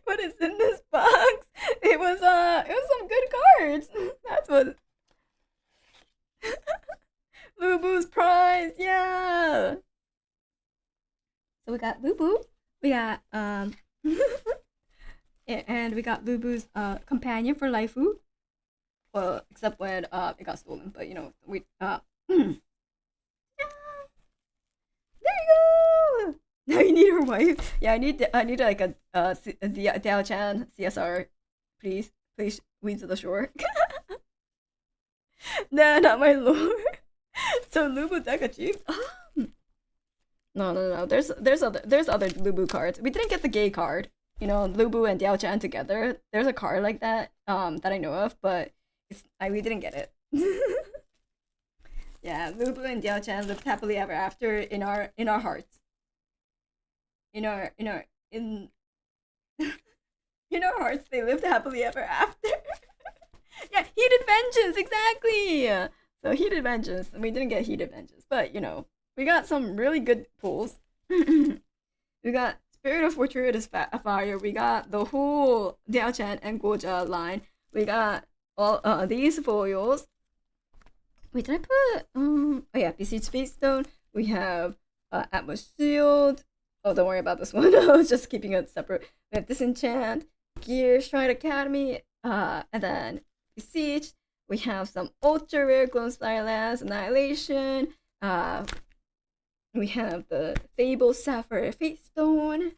What is in this box? It was some good cards. That's what. Lubu's prize, yeah. So we got Lubu, we got and we got Lubu's companion for Laifu. Well, except when it got stolen, but you know we yeah. There you go. Now you need her wife. Yeah, I need like a Dao-chan CSR, please lead to the shore. Nah, not my lord. So Lubu deck achieved. No. There's other Lubu cards. We didn't get the gay card. You know, Lubu and Dao-chan together. There's a card like that that I know of, but we didn't get it. Yeah, Lubu and Dao-chan lived happily ever after in our hearts. In our hearts, they lived happily ever after. Yeah, Heated Vengeance, exactly. So Heated Vengeance, we didn't get Heated Vengeance, but you know, we got some really good pulls. We got Spirit of Fortuitous Fire. We got the whole Dao-chan and Goja line. We got all these foils. Wait, did I put oh yeah, Beseech Feaststone. We have Atmos Shield. Oh, don't worry about this one. I was just keeping it separate. We have Disenchant, Gear, Shrine Academy, and then Beseech. We have some ultra rare Gloomspire Lands, Annihilation. We have the Fable Sapphire Feaststone.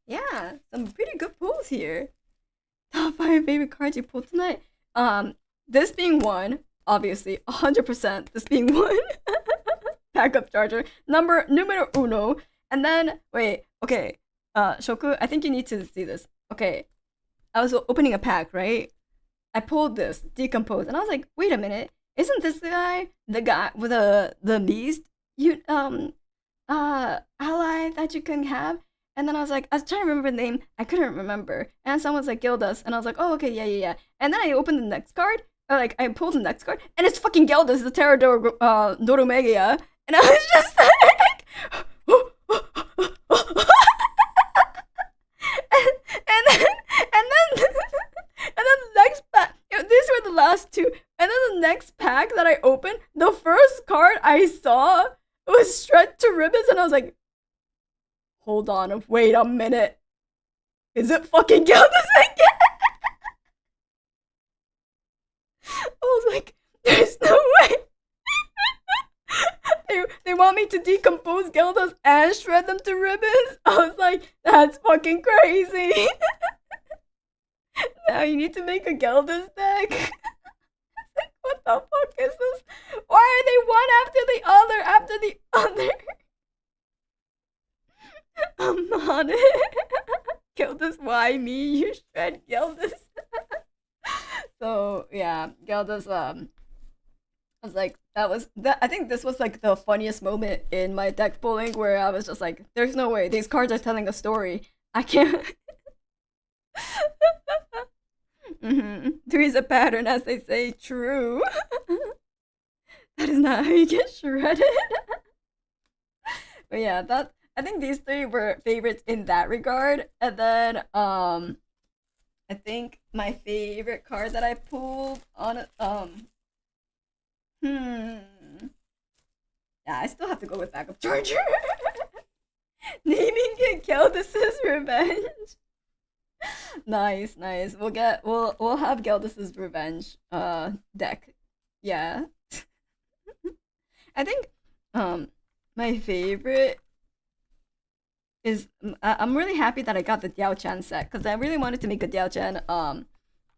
Yeah, some pretty good pulls here. Top 5 favorite cards you pulled tonight. This being one, obviously, 100%. This being one. Backup charger. Numero uno. And then, wait, okay. Shoku, I think you need to see this. Okay. I was opening a pack, right? I pulled this, Decompose, and I was like, wait a minute. Isn't this the guy with the beast ally that you can have? And then I was like, I was trying to remember the name. I couldn't remember. And someone's like, Gildas. And I was like, oh, okay, yeah. And then I opened the next card. Or like, I pulled the next card. And it's fucking Gildas, the Terra Doromegia. And I was just like... and then the next pack... These were the last two. And then the next pack that I opened, the first card I saw was Shred to Ribbons. And I was like... Hold on, wait a minute. Is it fucking Gildas again? I was like, there's no way. They want me to decompose Gildas and shred them to ribbons? I was like, that's fucking crazy. Now you need to make a Geldas deck. Like, what the fuck is this? Why are they one after the other after the other? I'm not it. Geldas, why me? You shred Geldas. So yeah, Geldas. I was like, that was that. I think this was like the funniest moment in my deck pulling, where I was just like, "There's no way these cards are telling a story. I can't." Three's a pattern, as they say. True. That is not how you get shredded. But yeah, that I think these three were favorites in that regard. And then I think my favorite card that I pulled on yeah, I still have to go with backup charger. Naming it Geldas's Revenge. Nice, nice. We'll have Geldas's Revenge deck. Yeah. I think my favorite is I'm really happy that I got the Diao Chan set, because I really wanted to make a Diao Chan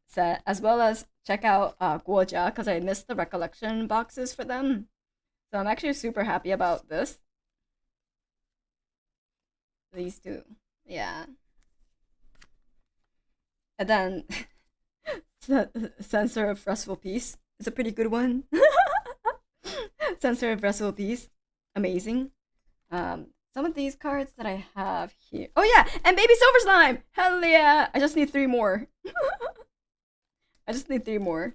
set, as well as check out Guojia, because I missed the recollection boxes for them. So I'm actually super happy about this. These two. Yeah. And then Censor of Restful Peace is a pretty good one. Censor of Restful Peace. Amazing. Some of these cards that I have here. Oh yeah, and Baby Silver Slime! Hell yeah! I just need 3 more. I just need 3 more. And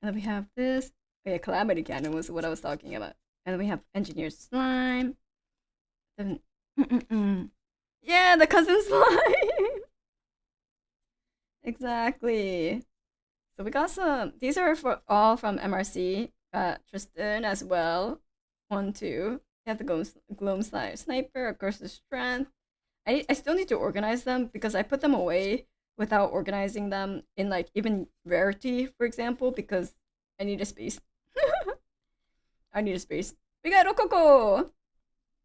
then we have this. Oh yeah, Calamity Cannon was what I was talking about. And then we have Engineer Slime. Then, yeah, the Cousin Slime! Exactly. So we got some. These are all from MRC. Tristan as well. 1, 2. You have the Gloam Sniper, of course, the Strength. I still need to organize them, because I put them away without organizing them in like even rarity, for example, because I need a space. I need a space. We got Rococo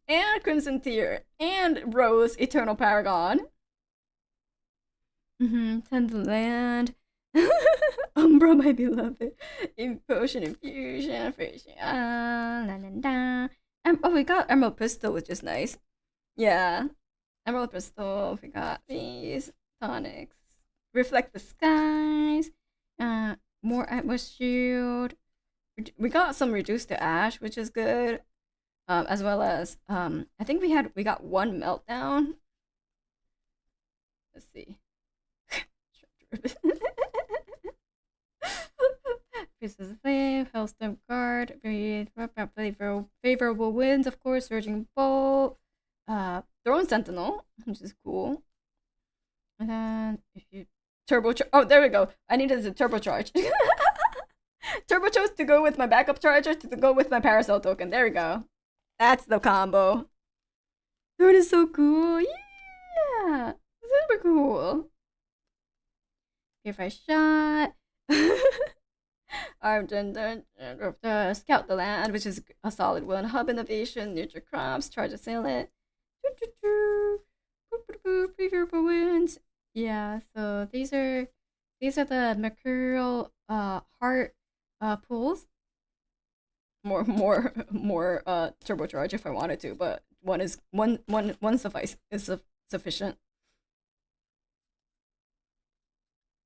and Crimson Tear and Rose Eternal Paragon. Tend to Land. Umbra, my beloved. Potion Infusion. Oh, we got Emerald Pistol, which is nice. Yeah. Emerald Pistol. We got these tonics. Reflect the Skies. More Atmos Shield. We got some Reduced to Ash, which is good. As well as I think we got 1 Meltdown. Let's see. Pieces of Flame, Hellstorm Guard, favorable winds, of course, Surging Bolt, Throne Sentinel, which is cool. And then if you turbocharge, oh, there we go. I needed the turbocharge. Turbocharge to go with my backup charger to go with my Parasol token. There we go. That's the combo. That is so cool. Yeah, super cool. If I shot. Scout the Land, which is a solid one. Hub Innovation, Nurture Crops, Charge Assailant. Favorable winds. Yeah, so these are the Mercurial heart pulls. More turbocharge if I wanted to, but one suffice is sufficient.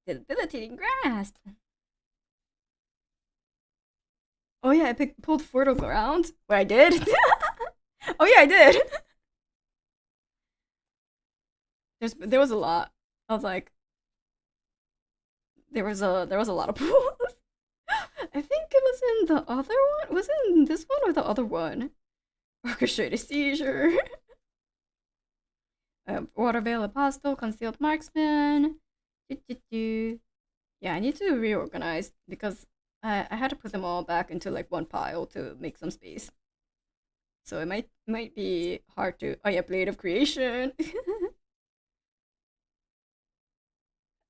Debilitating Grasp. Oh yeah, I pulled Fertile Ground. What I did? Oh yeah, I did. There was a lot. I was like, there was a lot of pulls. I think it was in the other one. Was it in this one or the other one? Orchestrated Seizure. Water Veil Apostle, Concealed Marksman. Yeah, I need to reorganize, because I had to put them all back into like one pile to make some space. So it might be hard to. Oh yeah, Blade of Creation.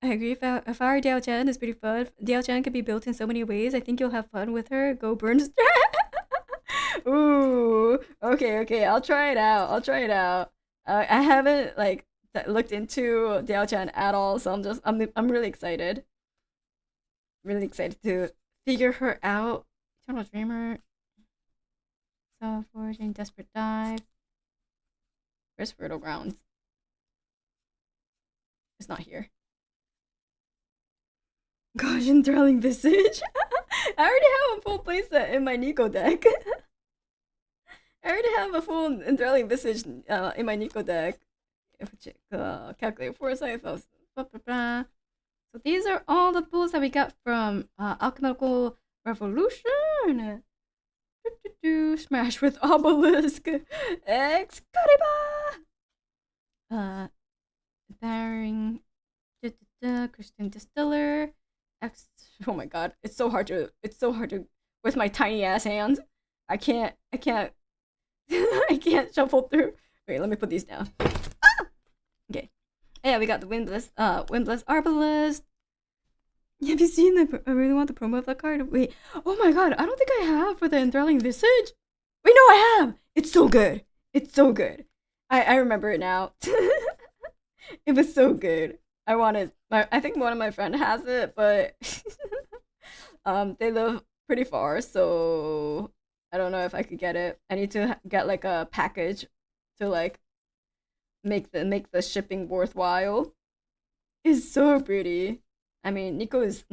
I agree. If our Diao Chan is pretty fun. Diao Chan can be built in so many ways. I think you'll have fun with her. Go burn. Ooh. Okay. I'll try it out. I haven't like looked into Diao-chan at all, so I'm really excited. Really excited to figure her out. Eternal Dreamer. So Forging, Desperate Dive. Where's Fertile Grounds? It's not here. Gosh, enthralling visage. I already have a full playset in my Nico deck. I already have a full enthralling visage in my Nico deck. Calculate foresight. So these are all the pulls that we got from Alchemical Revolution. Smash with Obelisk. Excalibur. Bearing. Christian Distiller. Oh my god, it's so hard to with my tiny ass hands. I can't I can't shuffle through. Wait, let me put these down. Ah! Okay. Yeah, we got the Windless Arbalest. Have you seen the I really want the promo of that card? Wait, oh my god, I don't think I have for the Enthralling Visage. Wait, no, I have! It's so good. It's so good. I remember it now. It was so good. I think one of my friends has it, but they live pretty far, so I don't know if I could get it. I need to get like a package to like make the shipping worthwhile. It's so pretty. I mean, Nico is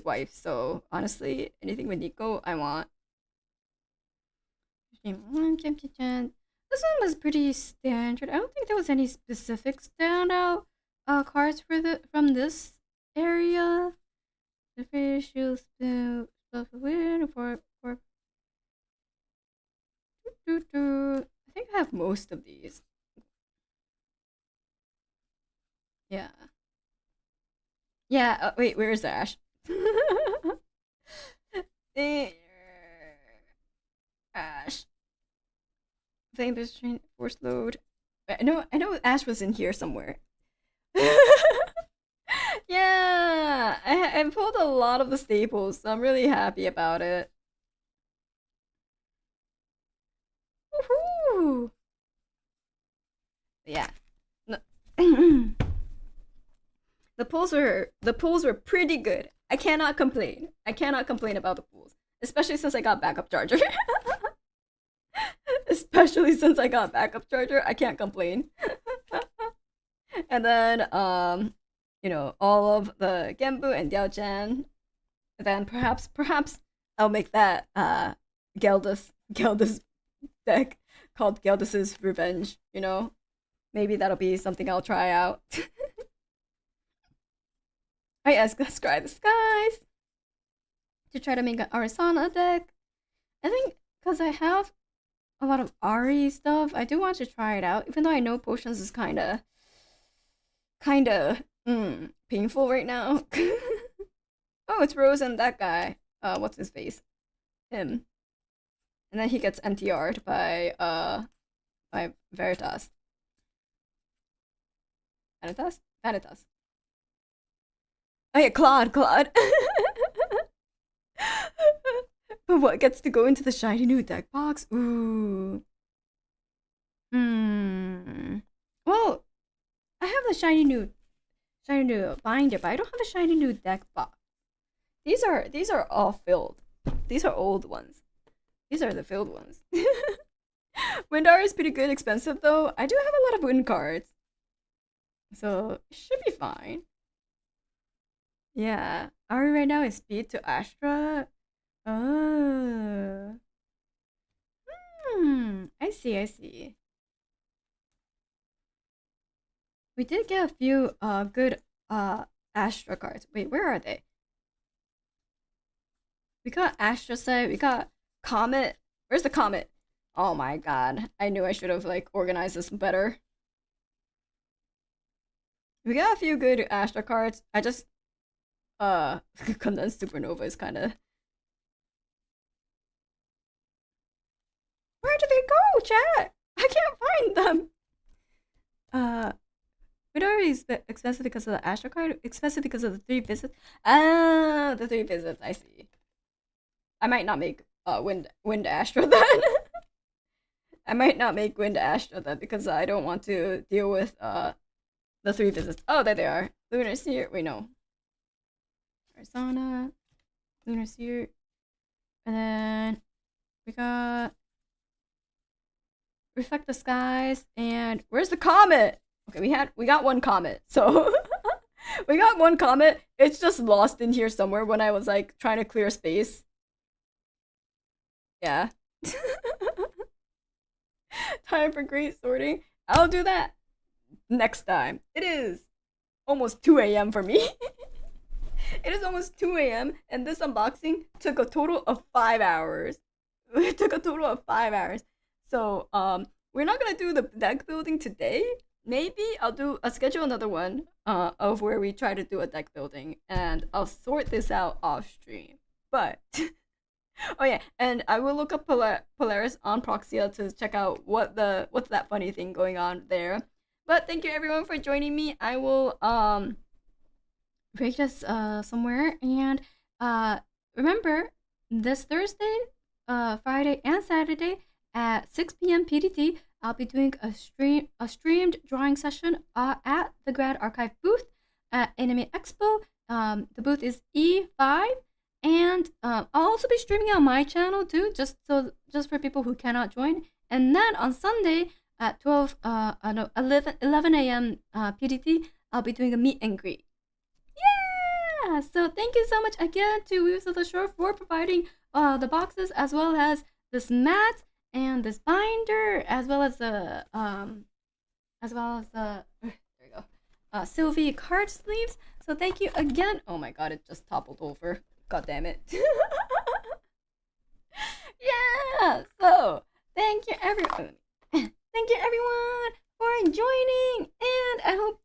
wife, so honestly, anything with Nico, I want. This one was pretty standard. I don't think there was any specific standout cards from this area. The fish shields the stuff win for I think I have most of these. Yeah. Yeah, wait, where is Ash? There. Ash. Famous train force load. I know Ash was in here somewhere. Yeah, I pulled a lot of the staples, so I'm really happy about it. Woohoo! Yeah. No. The pulls were pretty good. I cannot complain. I cannot complain about the pulls, especially since I got backup charger. Especially since I got backup charger, I can't complain. And then you know, all of the Genbu and Diao-chan. Then perhaps I'll make that Geldus deck called Geldus's Revenge, you know? Maybe that'll be something I'll try out. I Scry the Skies to try to make an Arisana deck. I think because I have a lot of Ari stuff, I do want to try it out, even though I know potions is kinda painful right now. Oh, it's Rose and that guy. What's his face? Him. And then he gets MTR'd by Veritas. Veritas. Oh yeah, Claude. But what gets to go into the shiny new deck box? Ooh. Well, I have the shiny new binder, but I don't have a shiny new deck box. These are all filled. These are old ones. These are the filled ones. Windar is pretty good, expensive though. I do have a lot of wind cards, so it should be fine. Yeah, Ari right now is speed to Astra. Oh. I see. We did get a few good Astra cards. Wait, where are they? We got Astra set, we got Comet. Where's the Comet? Oh my god. I knew I should have like organized this better. We got a few good Astra cards. I just Condensed Supernova is kinda. Where did they go, chat? I can't find them. Midori is expensive because of the Astra card. Expensive because of the 3 visits. Ah, the 3 visits. I see. I might not make Wind Astra then. I might not make Wind Astra then because I don't want to deal with the 3 visits. Oh, there they are. Lunar Seer. Wait, no. Arizona, Lunar Seer, and then we got Reflect the Skies, and where's the comet? Okay, we got one comet. So we got one comet. It's just lost in here somewhere when I was like trying to clear space. Yeah. Time for great sorting. I'll do that next time. It is almost 2 a.m. for me. It is almost 2 a.m. and this unboxing took a total of 5 hours. It took a total of 5 hours. So we're not gonna do the deck building today. Maybe I'll schedule another one of where we try to do a deck building, and I'll sort this out off stream. But oh yeah, and I will look up Polaris on Proxia to check out what's that funny thing going on there. But thank you everyone for joining me. I will break this somewhere, and remember this Thursday, Friday, and Saturday at 6 p.m. PDT, I'll be doing a streamed drawing session at the Grad Archive booth at Anime Expo. The booth is E5. And I'll also be streaming on my channel too, just for people who cannot join. And then on Sunday at 11 a.m. PDT, I'll be doing a meet and greet. Yeah! So thank you so much again to Weebs of the Shore for providing the boxes, as well as this mat and this binder, as well as the there we go, Sylvie card sleeves. So thank you again. Oh my god, it just toppled over. God damn it. Yeah, so thank you everyone. Thank you everyone for joining, and I hope